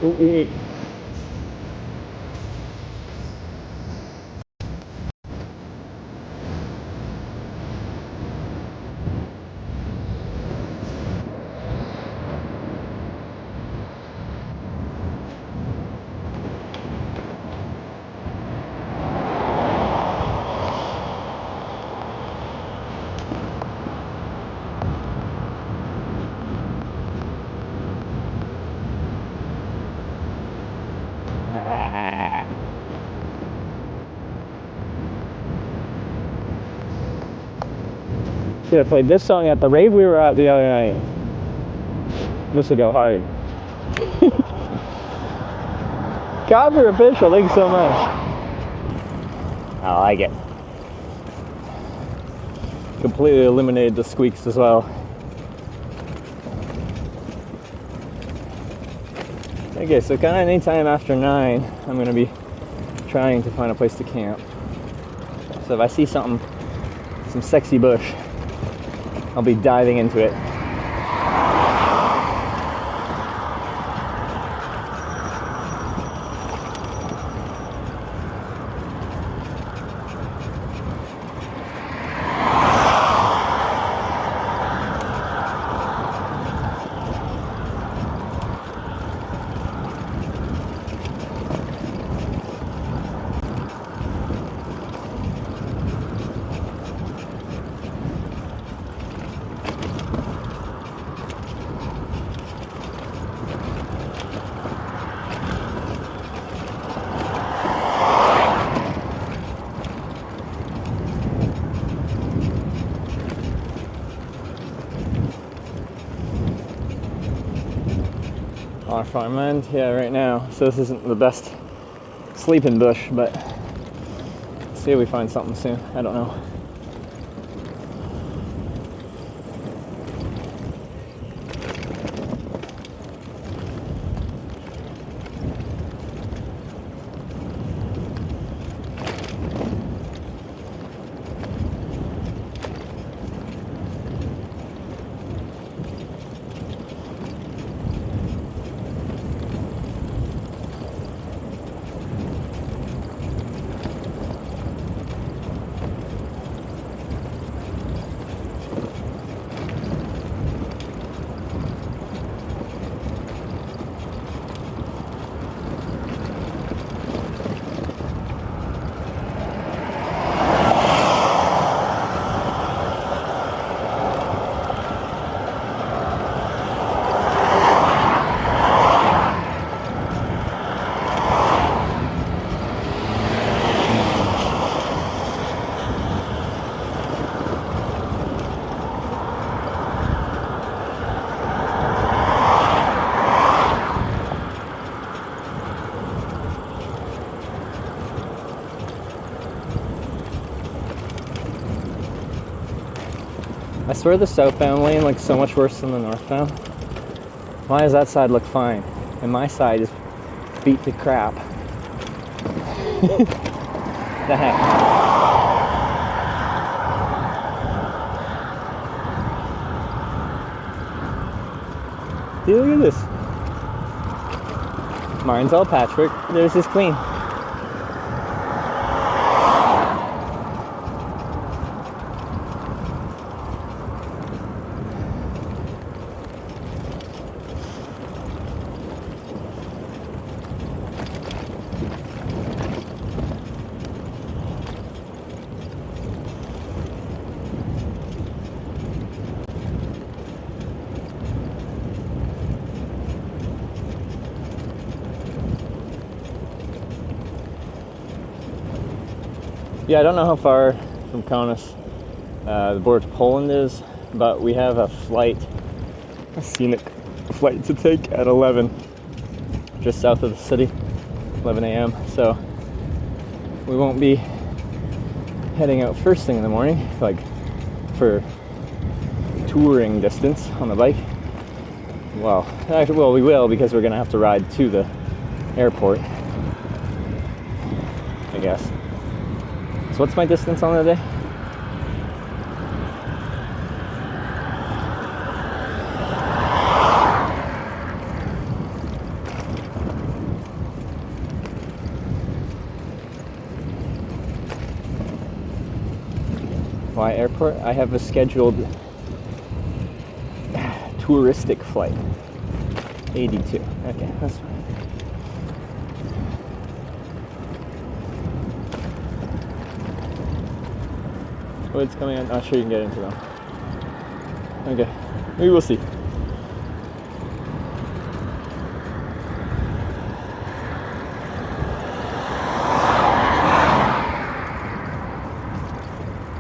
Ooh. Should have played this song at the rave we were at the other night. This will go hard. Copper official, thank you so much. I like it. Completely eliminated the squeaks as well. Okay, so kind of anytime after 9, I'm going to be trying to find a place to camp. So if I see something, some sexy bush, I'll be diving into it. Our farmland, yeah, right now. So this isn't the best sleeping bush, but see if we find something soon. I don't know. I swear the southbound lane looks so much worse than the northbound. Why does that side look fine? And my side is beat to crap. The heck? Dude, look at this. Mine's all patchwork. There's his clean. Yeah, I don't know how far from Kaunas the border to Poland is, but we have a scenic flight to take at 11, just south of the city, 11 a.m. So we won't be heading out first thing in the morning, like for touring distance on the bike. Well, we will, because we're gonna have to ride to the airport, I guess. So what's my distance on the day? Why airport? I have a scheduled touristic flight. 82. Okay, that's fine. What's coming in? Not sure you can get into them. Okay, we will see.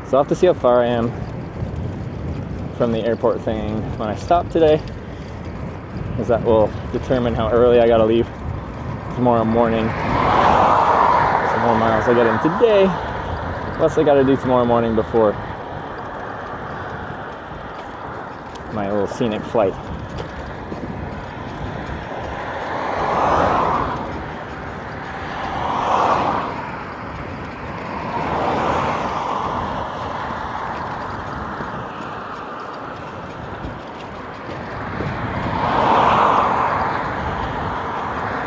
So I'll have to see how far I am from the airport thing when I stop today, because that will determine how early I gotta leave tomorrow morning. Some more miles I get in today. Plus I gotta do tomorrow morning before my little scenic flight.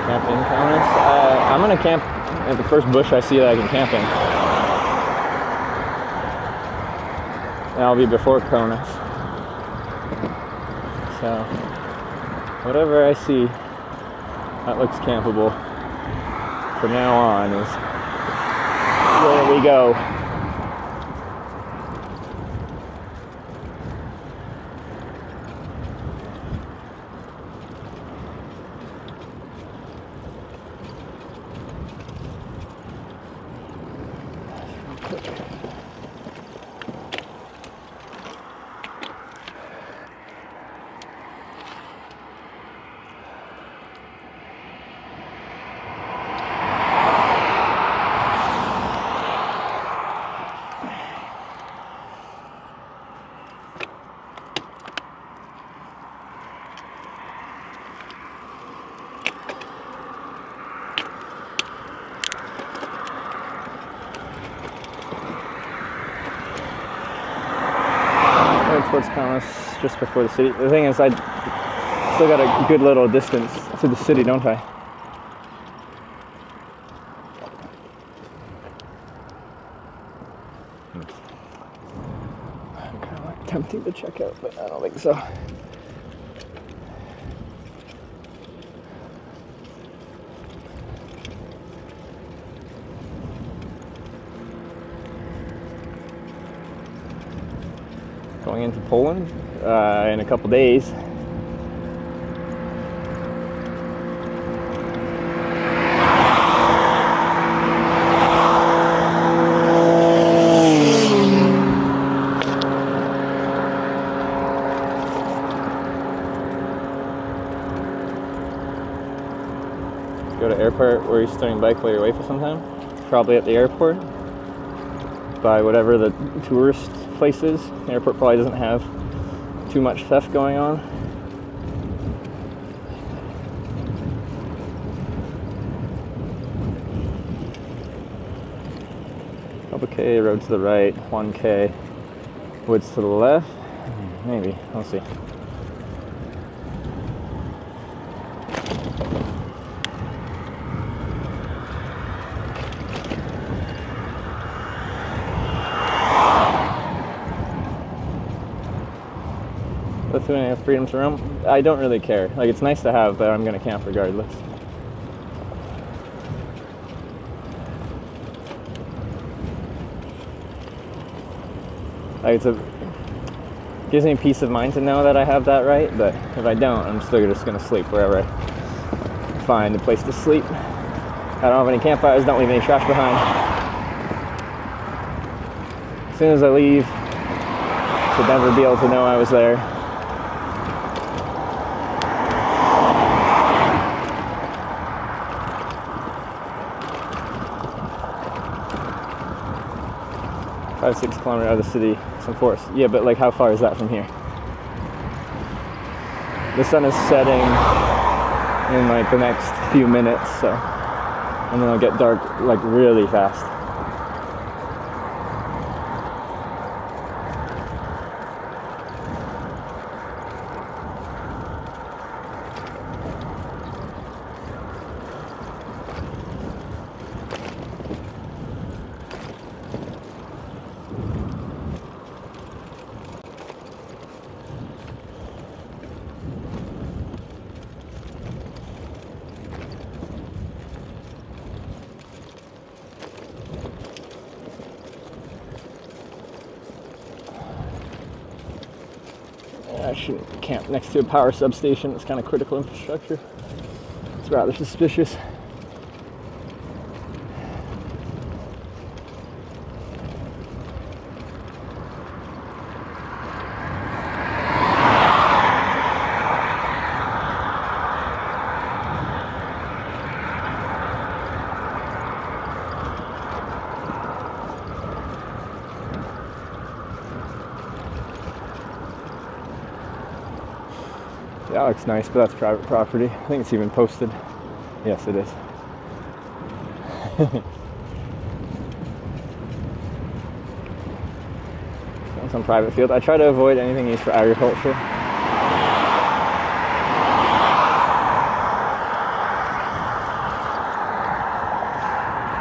Camp in Kaunas? I'm gonna camp at the first bush I see that I can camp in. That'll be before Kaunas. So, whatever I see that looks campable from now on is where we go. Towards Kaunas, just before the city. The thing is, I still got a good little distance to the city, don't I? I'm kind of like tempting to check out, but I don't think so. Going into Poland in a couple days. Go to airport where you're starting bike while you're away for some time. Probably at the airport. By whatever the tourist places. The airport probably doesn't have too much theft going on. Couple K, road to the right, 1K, woods to the left. Maybe, we'll see. Lithuania freedom to roam? I don't really care. Like, it's nice to have, but I'm gonna camp regardless. Like, gives me peace of mind to know that I have that right, but if I don't, I'm still just gonna sleep wherever I find a place to sleep. I don't have any campfires, don't leave any trash behind. As soon as I leave, should never be able to know I was there. Five, 6 kilometers out of the city, some forest. Yeah, but like, how far is that from here? The sun is setting in like the next few minutes, so, and then it'll get dark like really fast. I shouldn't camp next to a power substation. It's kind of critical infrastructure. It's rather suspicious. That looks nice, but that's private property. I think it's even posted. Yes, it is. That's on private field. I try to avoid anything used for agriculture.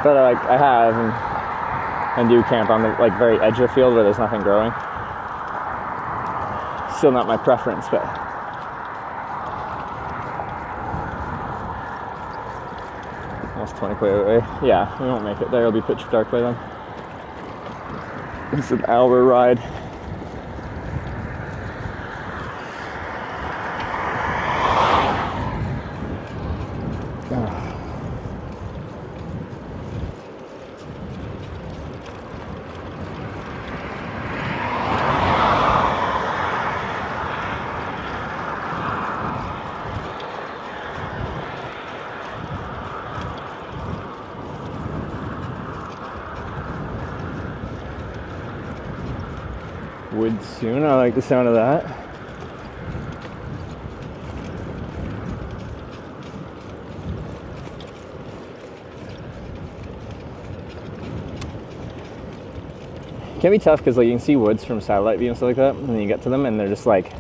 But I have and do camp on the like very edge of the field where there's nothing growing. Still not my preference, but almost 20 km away. Yeah, we won't make it there. It'll be pitch dark by then. It's an hour ride. Wood soon. I like the sound of that. It can be tough because like you can see woods from satellite view and stuff like that, and then you get to them and they're just like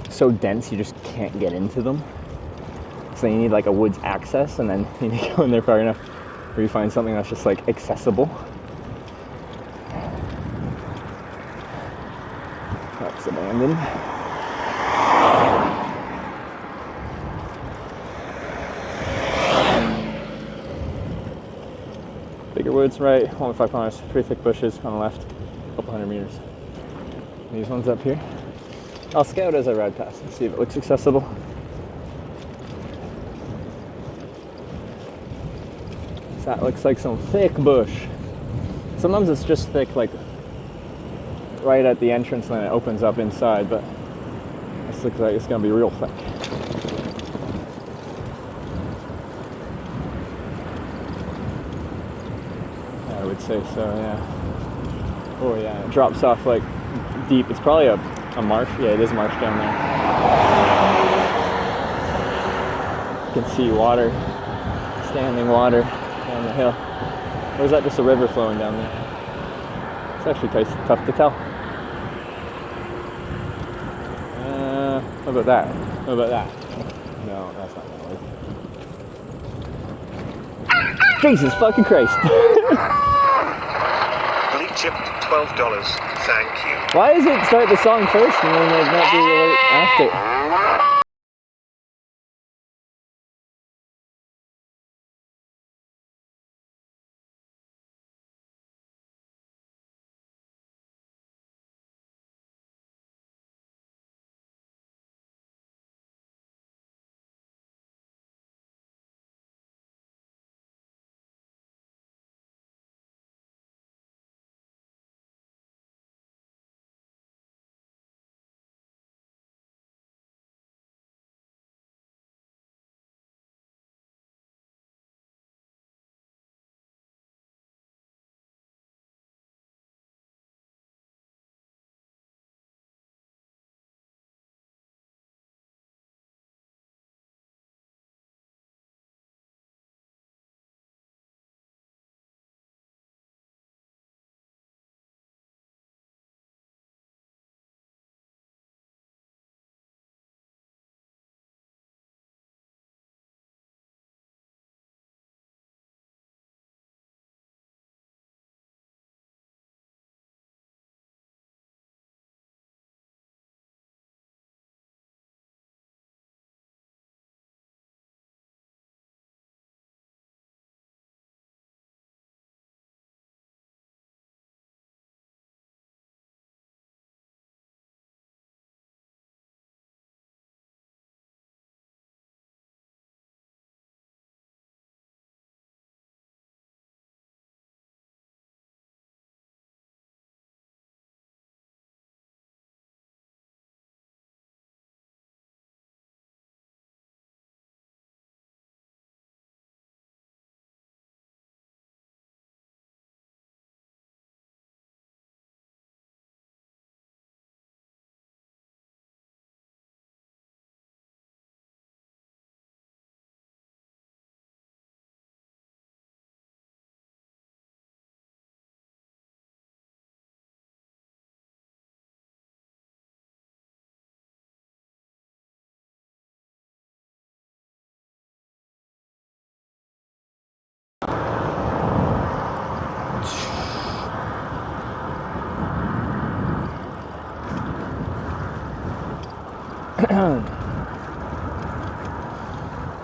so dense you just can't get into them. So you need like a woods access, and then you need to go in there far enough where you find something that's just like accessible. That's abandoned. Bigger woods right, 1.5 kilometers, pretty thick bushes on the left, a couple hundred meters. These ones up here. I'll scout as I ride past and see if it looks accessible. That looks like some thick bush. Sometimes it's just thick like right at the entrance and then it opens up inside, but this looks like it's gonna be real thick. I would say so, yeah. Oh yeah, it drops off like deep. It's probably a marsh. Yeah, it is marsh down there. You can see water, standing water down the hill. Or is that just a river flowing down there? It's actually tough to tell. What about that? What about that? No, that's not gonna work. Jesus fucking Christ. Bleak chipped $12. Thank you. Why does it start the song first and then like not do the alert after?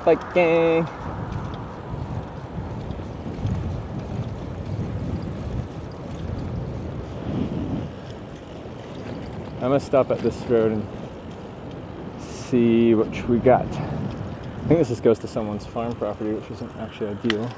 Biking. I'm gonna stop at this road and see what we got. I think this just goes to someone's farm property, which isn't actually ideal.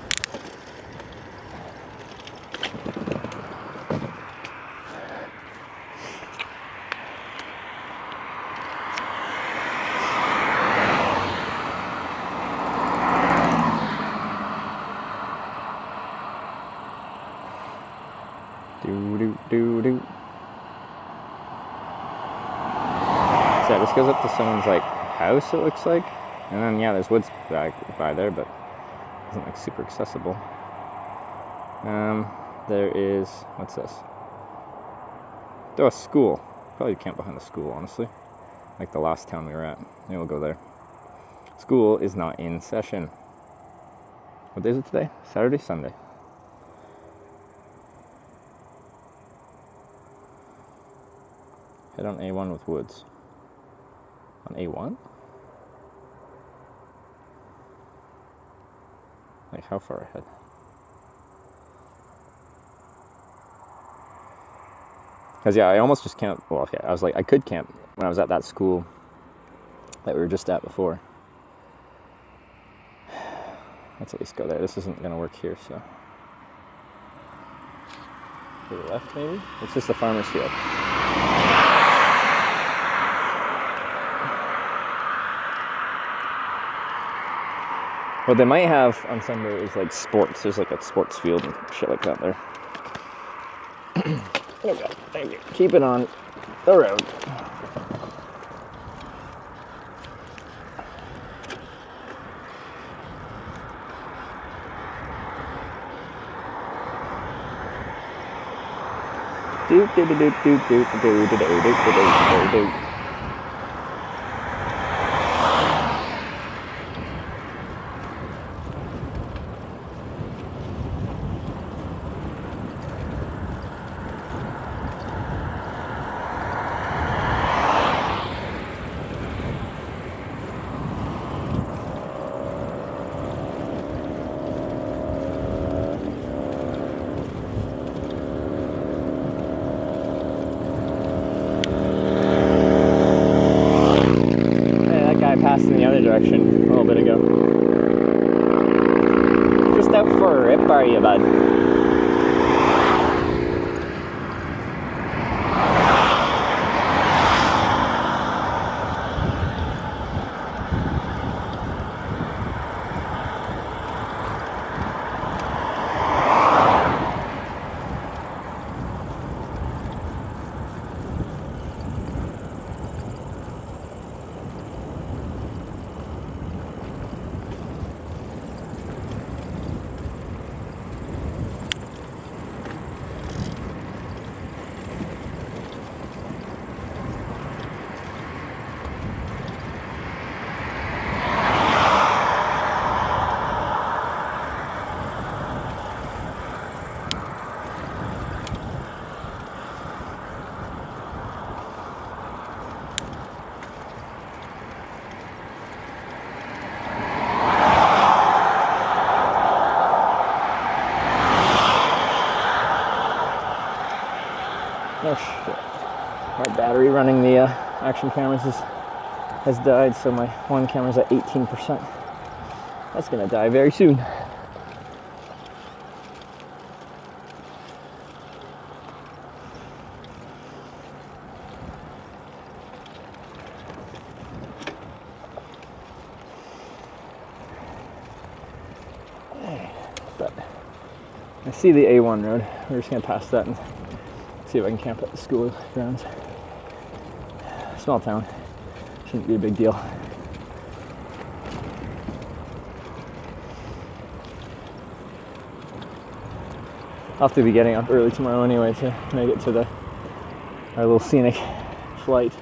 So this goes up to someone's like house, it looks like, and then yeah, there's woods by there, but it isn't like super accessible. There is, what's this? Oh, a school. Probably camp behind the school, honestly. Like the last town we were at. Maybe we'll go there. School is not in session. What day is it today? Saturday, Sunday. Head on A1 with woods. On A1? Like how far ahead? Because yeah, I almost just camped. Well, okay, I was like, I could camp when I was at that school that we were just at before. Let's at least go there. This isn't going to work here, so. To the left, maybe? It's just a farmer's field. What they might have on Sunday is like sports. There's like a sports field and shit like that there. There you go. Thank you. Keep it on the road. Doot doot doot doot doot doot doot doot doot doot. Passed in the other direction a little bit ago. Just out for a rip, are you, bud? Oh shit. My battery running the action cameras has died, so my one camera's at 18%. That's gonna die very soon. But I see the A1 road. We're just gonna pass that and see if I can camp at the school grounds. Small town. Shouldn't be a big deal. I'll have to be getting up early tomorrow anyway to make it to our little scenic flight.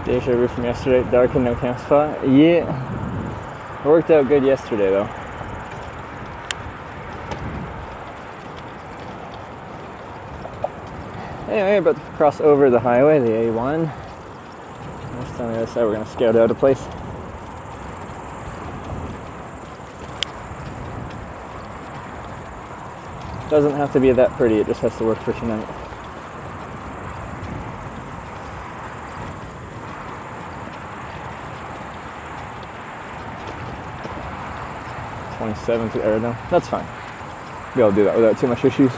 Deja vu from yesterday, dark and no camp spot. Yeah, it worked out good yesterday though. Anyway, about to cross over the highway, the A1. Next on the other side, we're going to scout out a place. Doesn't have to be that pretty, it just has to work for tonight. To Arizona. That's fine. Be able to do that without too much issues.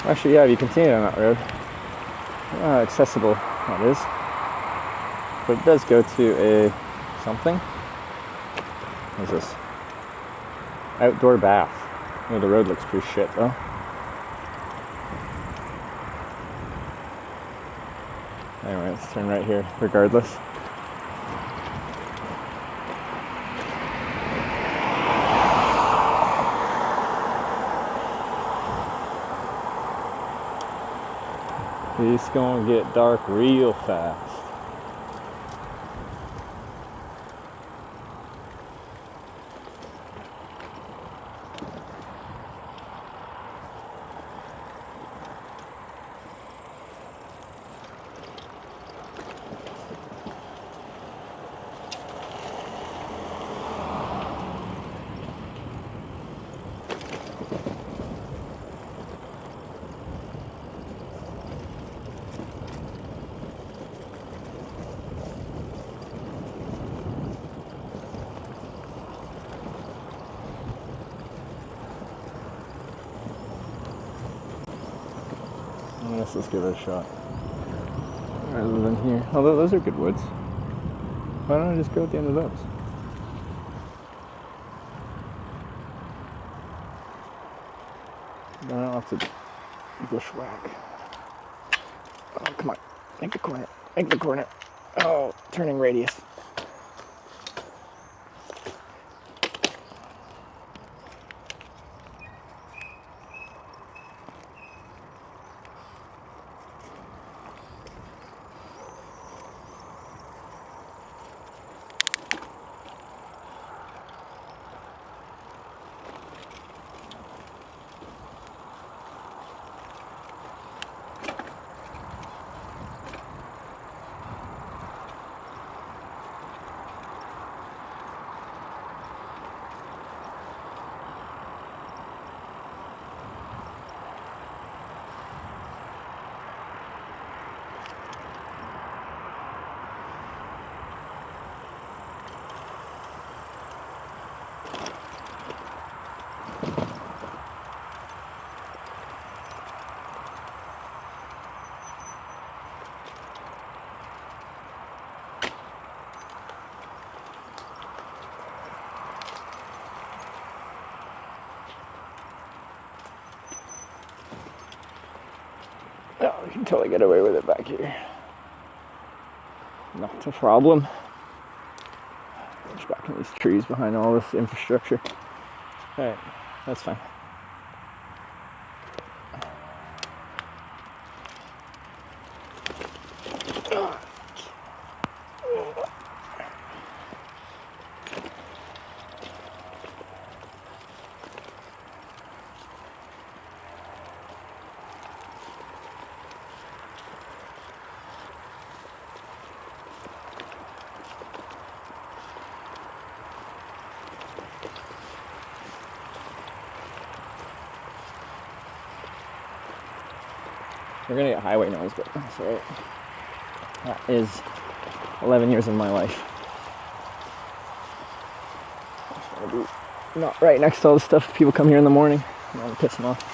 Actually, yeah, if you continue on that road, I don't know how accessible that is, but it does go to a something. What is this? Outdoor bath. Oh, the road looks pretty shit though. Anyway, let's turn right here regardless. It's gonna get dark real fast. Let's just give it a shot. Rather than here. Although those are good woods. Why don't I just go at the end of those? I don't have to bushwhack. Oh, come on. Make the corner. Make the corner. Oh, turning radius. Oh, we can totally get away with it back here. Not a problem. Push back in these trees behind all this infrastructure. Alright, that's fine. We're gonna get highway noise, but that's alright. That is 11 years of my life. Just wanna be not right next to all the stuff. People come here in the morning. I don't want to piss them off.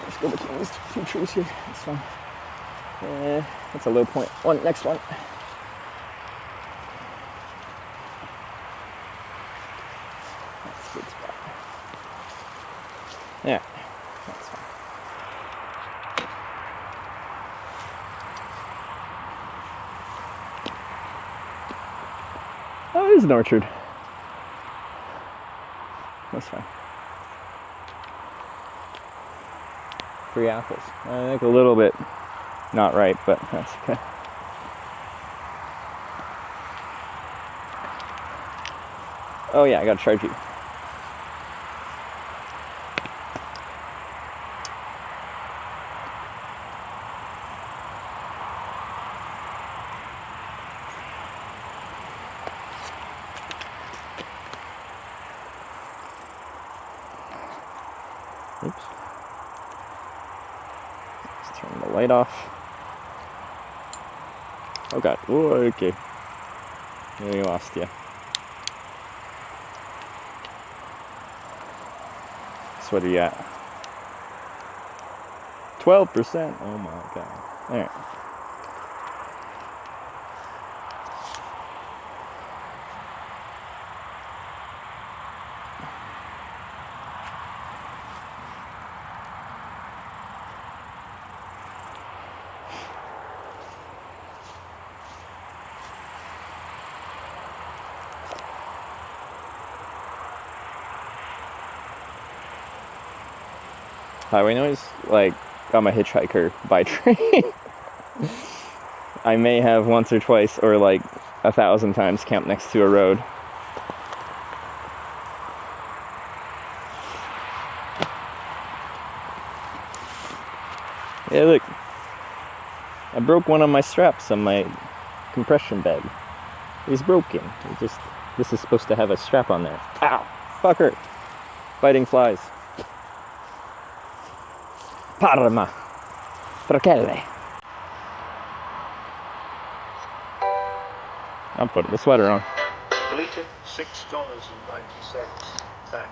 Let's go between these two trees here. That's fine. Yeah, that's a low point. Next one. That's a good spot. Yeah. Oh, it is an orchard. That's fine. Free apples. I think a little bit not right, but that's okay. Oh yeah, I gotta charge you. Oops. Let's turn the light off. Oh god. Oh, okay. We lost you. So what are you at? 12%. Oh my god. Alright. Highway noise? Like, I'm a hitchhiker by train. I may have once or twice or like 1,000 times camped next to a road. Yeah, look. I broke one of my straps on my compression bag. It's broken. This is supposed to have a strap on there. Ow! Fucker! Fighting flies. Parma! Fratelli! I'm putting the sweater on. Deleted $6.90. Thank you.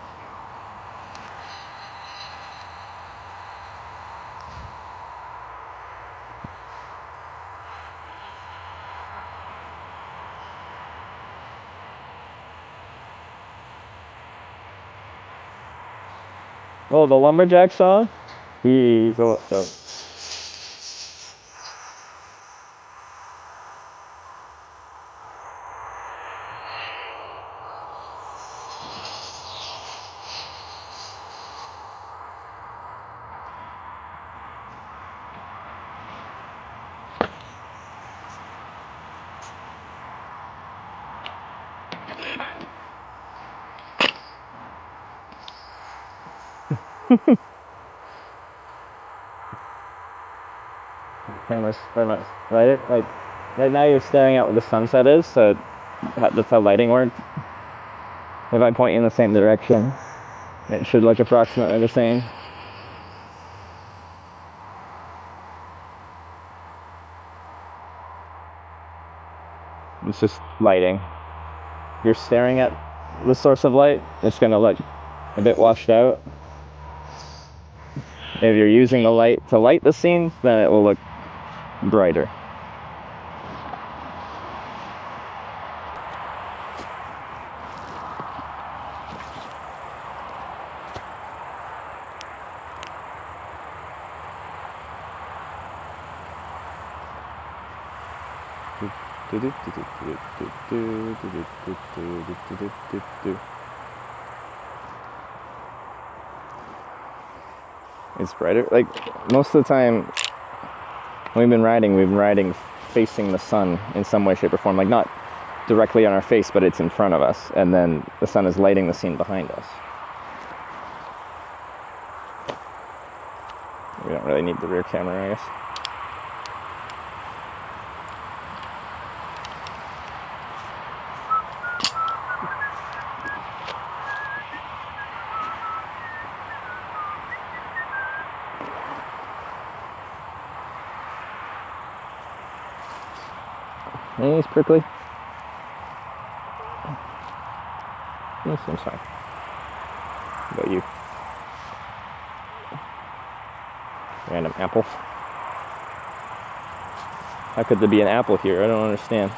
Oh, the lumberjack song? He's awesome. Very much. Right? Like, right now you're staring at what the sunset is, so that's how lighting works. If I point in the same direction, it should look approximately the same. It's just lighting. You're staring at the source of light, it's gonna look a bit washed out. If you're using the light to light the scene, then it will look brighter. It's brighter. Like, most of the time when we've been riding facing the sun in some way, shape, or form. Like, not directly on our face, but it's in front of us, and then the sun is lighting the scene behind us. We don't really need the rear camera, I guess. Hey, it's prickly. Yes, I'm sorry. What about you? Random apple. How could there be an apple here? I don't understand.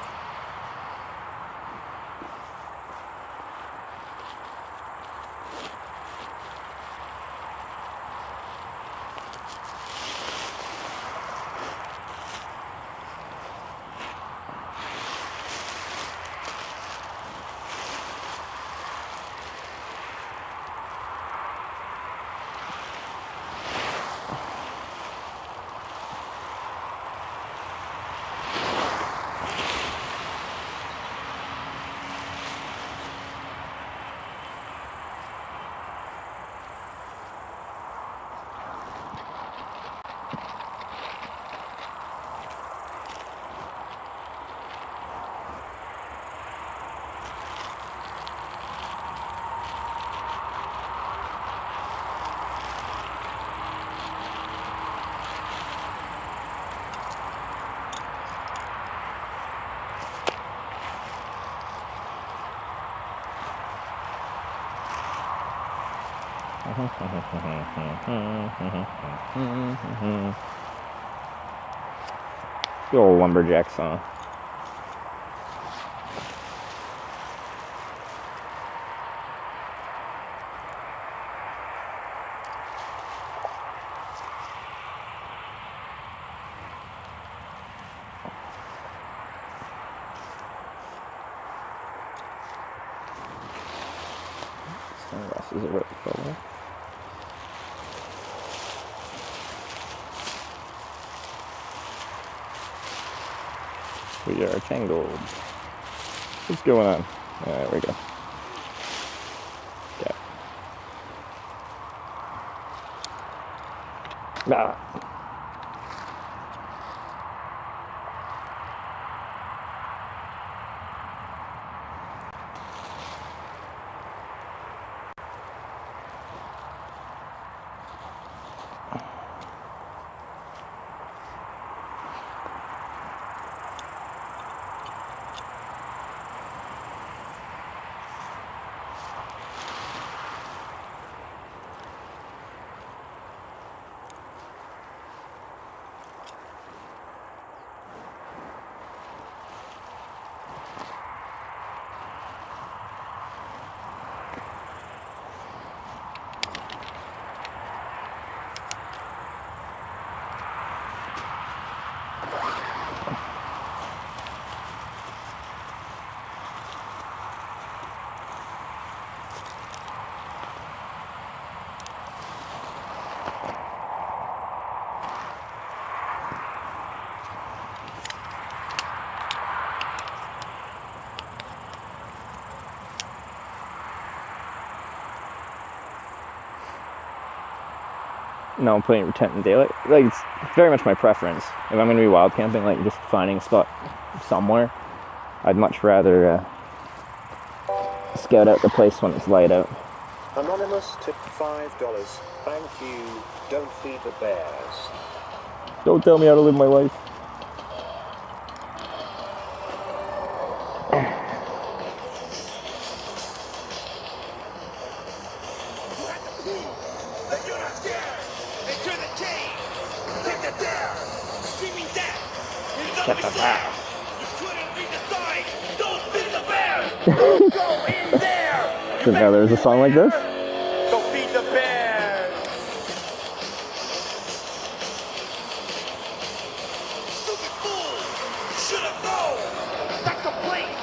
The old lumberjack song. Sunglasses are right color. We are tangled. What's going on? There we go. Okay. Ah. No, I'm putting tent in daylight. Like, it's very much my preference. If I'm going to be wild camping, like just finding a spot somewhere, I'd much rather scout out the place when it's light out. Anonymous tip $5. Thank you. Don't feed the bears. Don't tell me how to live my life. Didn't know there was a song like this. Go feed the bears. Stupid fool. Should've known. That's the place.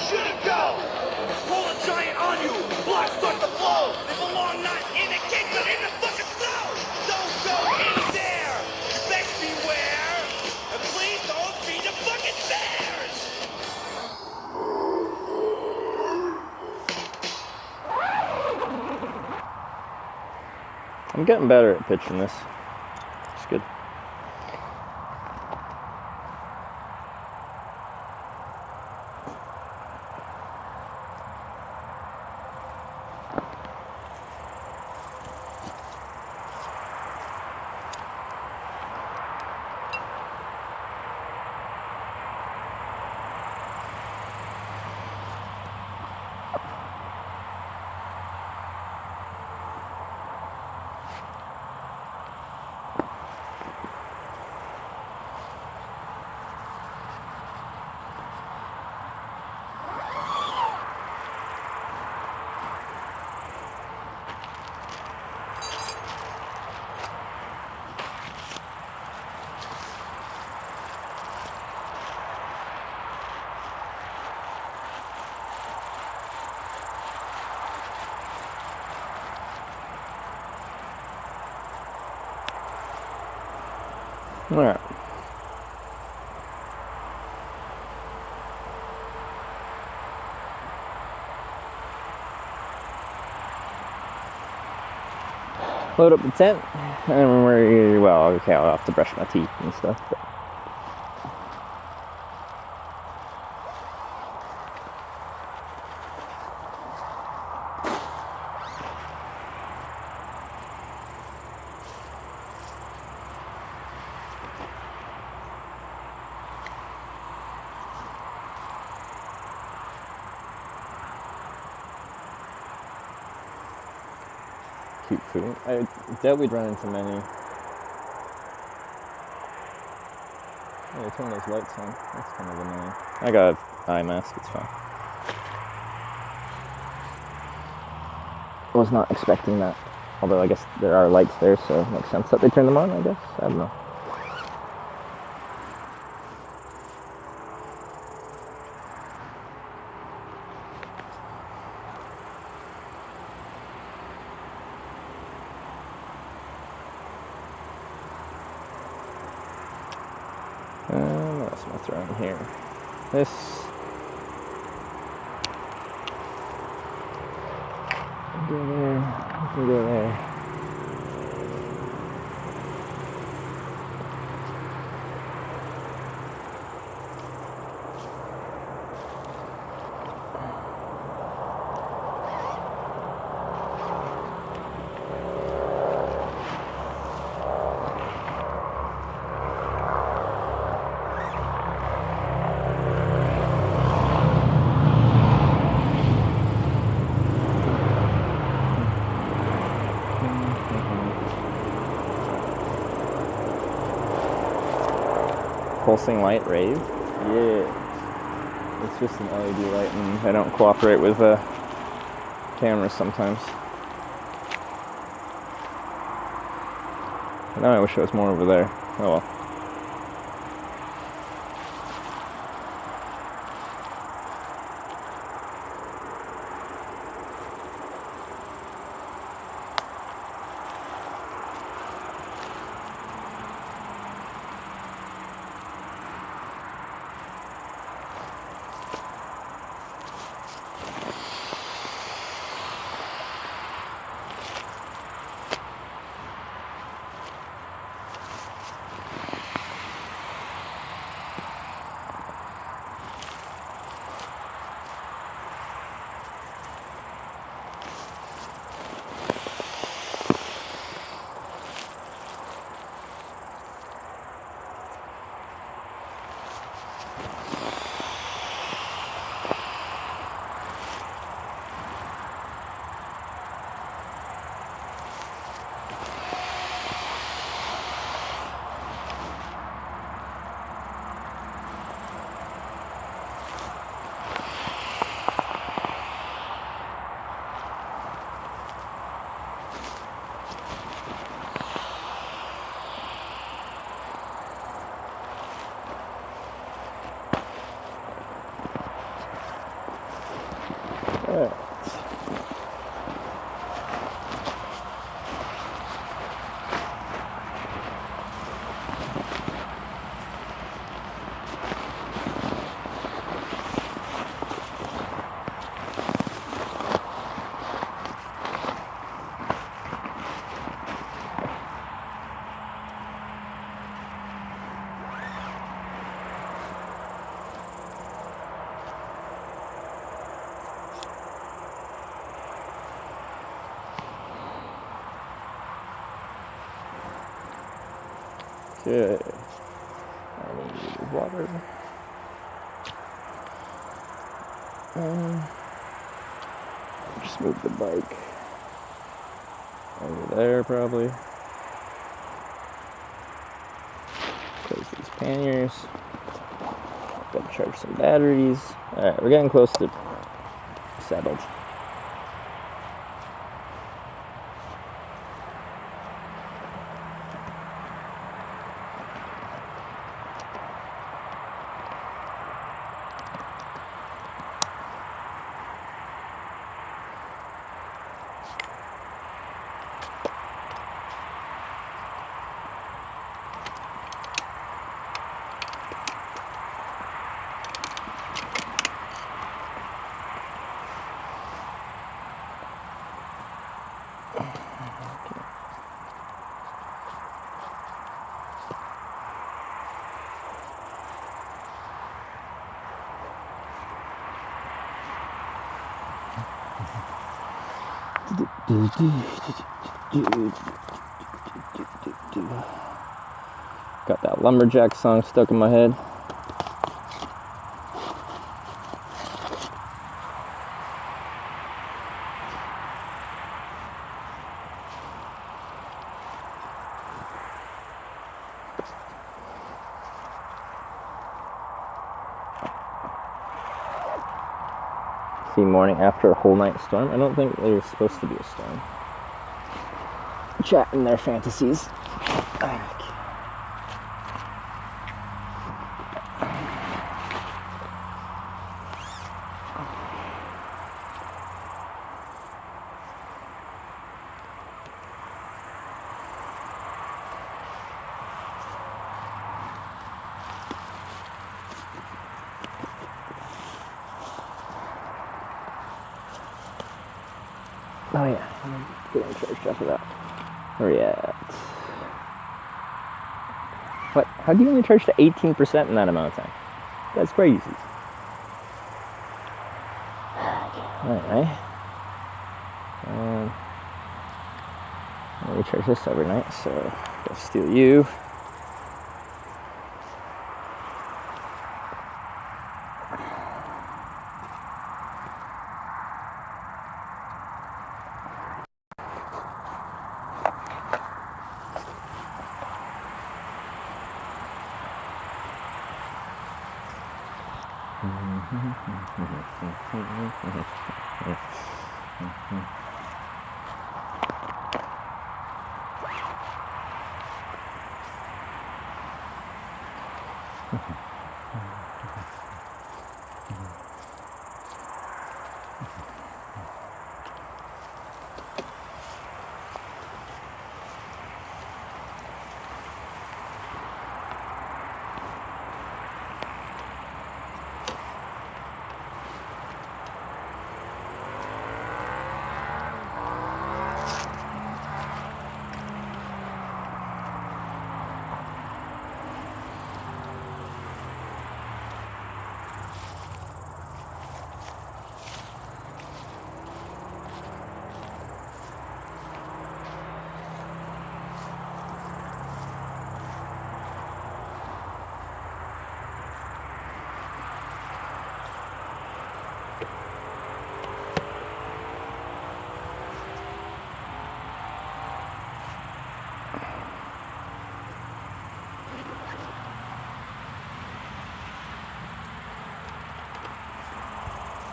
Should've go. Pull a giant on you. Blood start to flow. They belong not in a cake but in the fucking snow. Don't go in there. You best beware. And please don't feed the fucking bears. I'm getting better at pitching this. It's good. All right. Load up the tent, and we're, well, okay, I'll have to brush my teeth and stuff. But. Cute food. I doubt we'd run into many. Oh, they turn those lights on. That's kind of annoying. I got an eye mask, it's fine. I was not expecting that. Although I guess there are lights there, so it makes sense that they turn them on, I guess. I don't know. What else am I throwing here? This. Go there. We can go there. Pulsing light rays? Yeah. It's just an LED light and I don't cooperate with cameras sometimes. Now I wish I was more over there. Oh well. Good. I need water. Just move the bike over there, probably. Close these panniers. Gotta charge some batteries. Alright, we're getting close to settled. Got that lumberjack song stuck in my head. See, morning after a whole night storm. I don't think there's supposed to be a storm. Chat in their fantasies. Oh yeah, I'm getting charged after that. Where are you at? What? How do you only charge to 18% in that amount of time? That's crazy. Alright. Let me charge this overnight, so I'll steal you.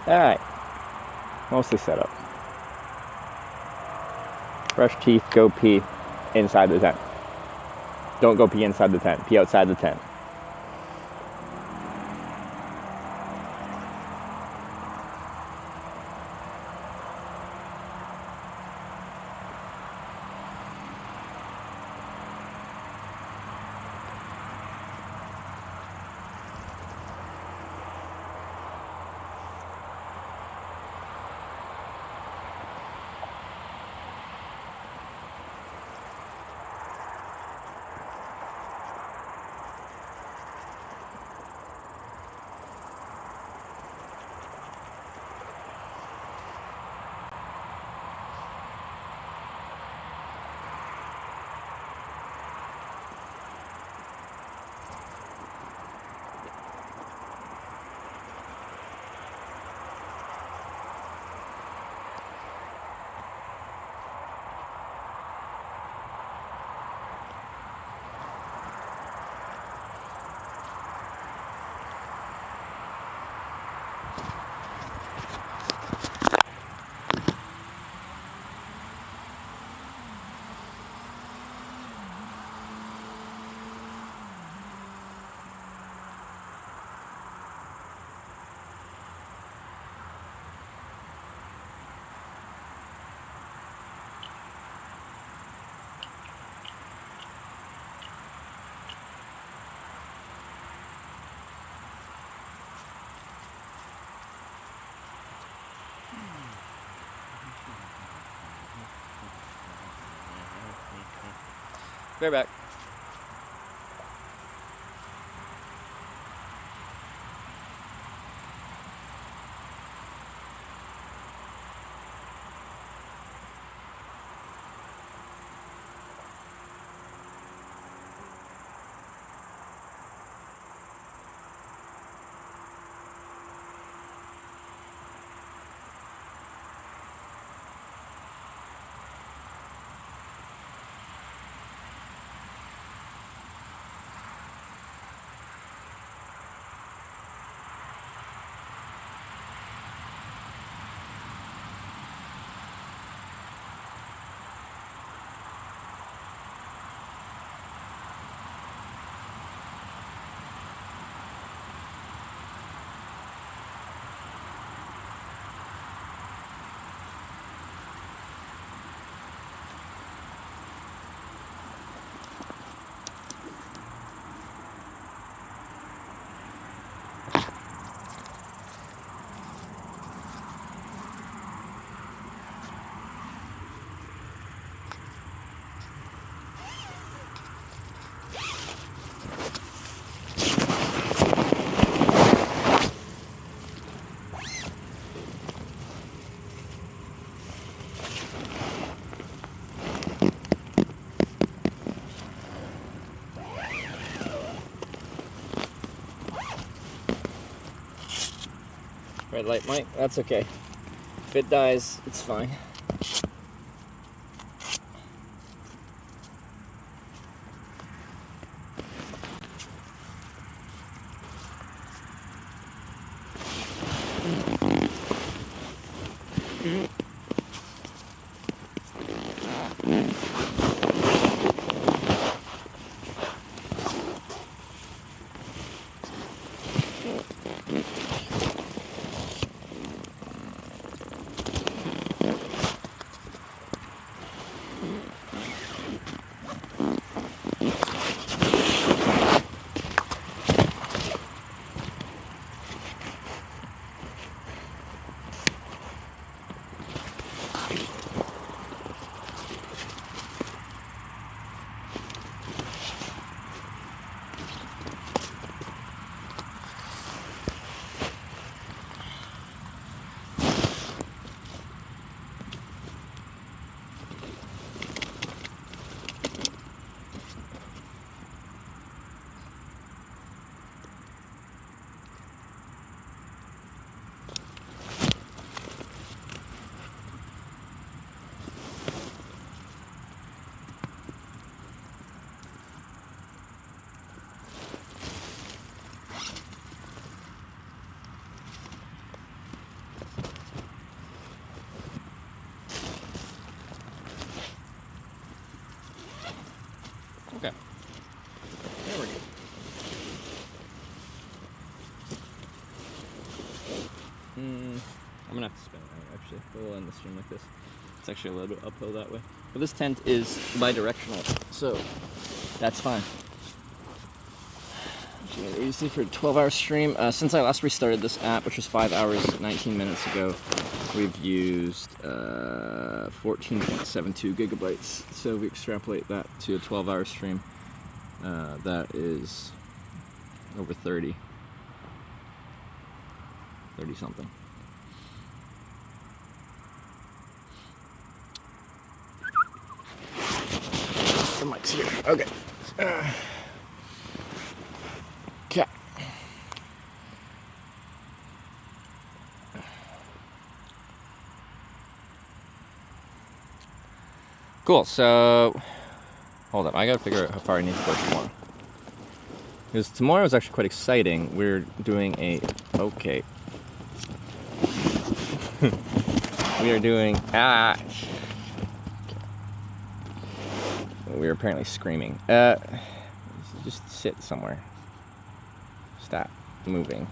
Alright, mostly set up. Brush teeth, go pee inside the tent. Don't go pee inside the tent, pee outside the tent. Bear back. Red light, Mike. That's okay. If it dies, it's fine. Okay. There we go. I'm gonna have to spin it out actually. We'll end the stream like this. It's actually a little bit uphill that way. But this tent is bi-directional, so that's fine. Easy for a 12-hour stream. Since I last restarted this app, which was 5 hours, 19 minutes ago, we've used 14.72 gigabytes. So if we extrapolate that to a 12-hour stream, that is over 30 something. The mic's here. Okay. Okay. Cool, so hold up, I gotta figure out how far I need to go tomorrow. Because tomorrow is actually quite exciting. We're doing a we are doing we are apparently screaming. Just sit somewhere. Stop moving.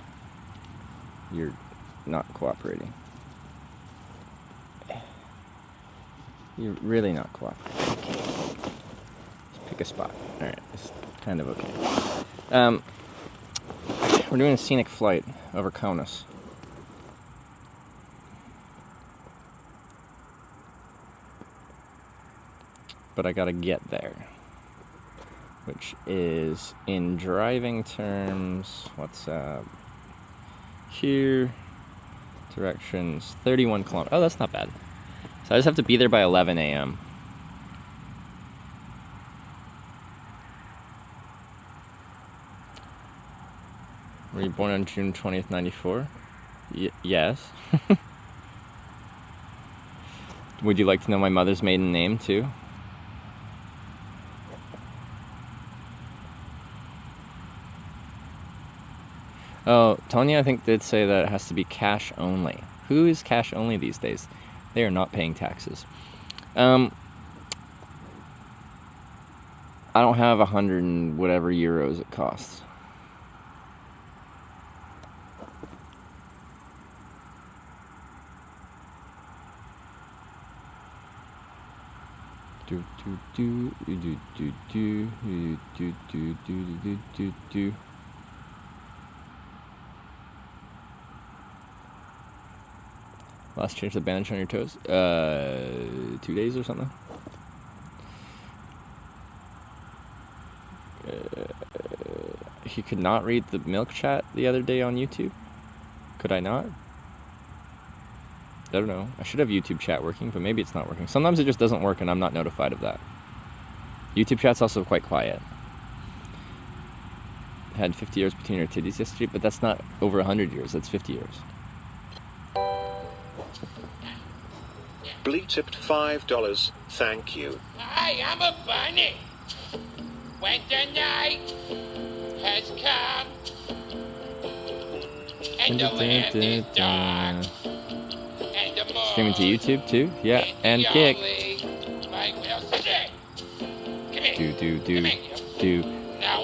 You're not cooperating. You're really not cooperating. Okay. Just pick a spot. Alright, it's kind of okay. We're doing a scenic flight over Kaunas. But I gotta get there. Which is, in driving terms, what's here, directions, 31 kilometers. Oh, that's not bad. So I just have to be there by 11 a.m. Were you born on June 20th, 94? Yes. Would you like to know my mother's maiden name, too? Oh, Tonya, I think, did say that it has to be cash only. Who is cash only these days? They are not paying taxes. I don't have 100 and whatever euros it costs. Last change the bandage on your toes? 2 days or something? He could not read the milk chat the other day on YouTube? Could I not? I don't know. I should have YouTube chat working, but maybe it's not working. Sometimes it just doesn't work and I'm not notified of that. YouTube chat's also quite quiet. Had 50 years between your titties yesterday, but that's not over 100 years, that's 50 years. Blee tipped $5. Thank you. Hi, I'm a bunny. Winter night has come, and the land is dark, and the moon Streaming to YouTube too? Yeah, and is Kick. jolly, like Will said. Come here. Do.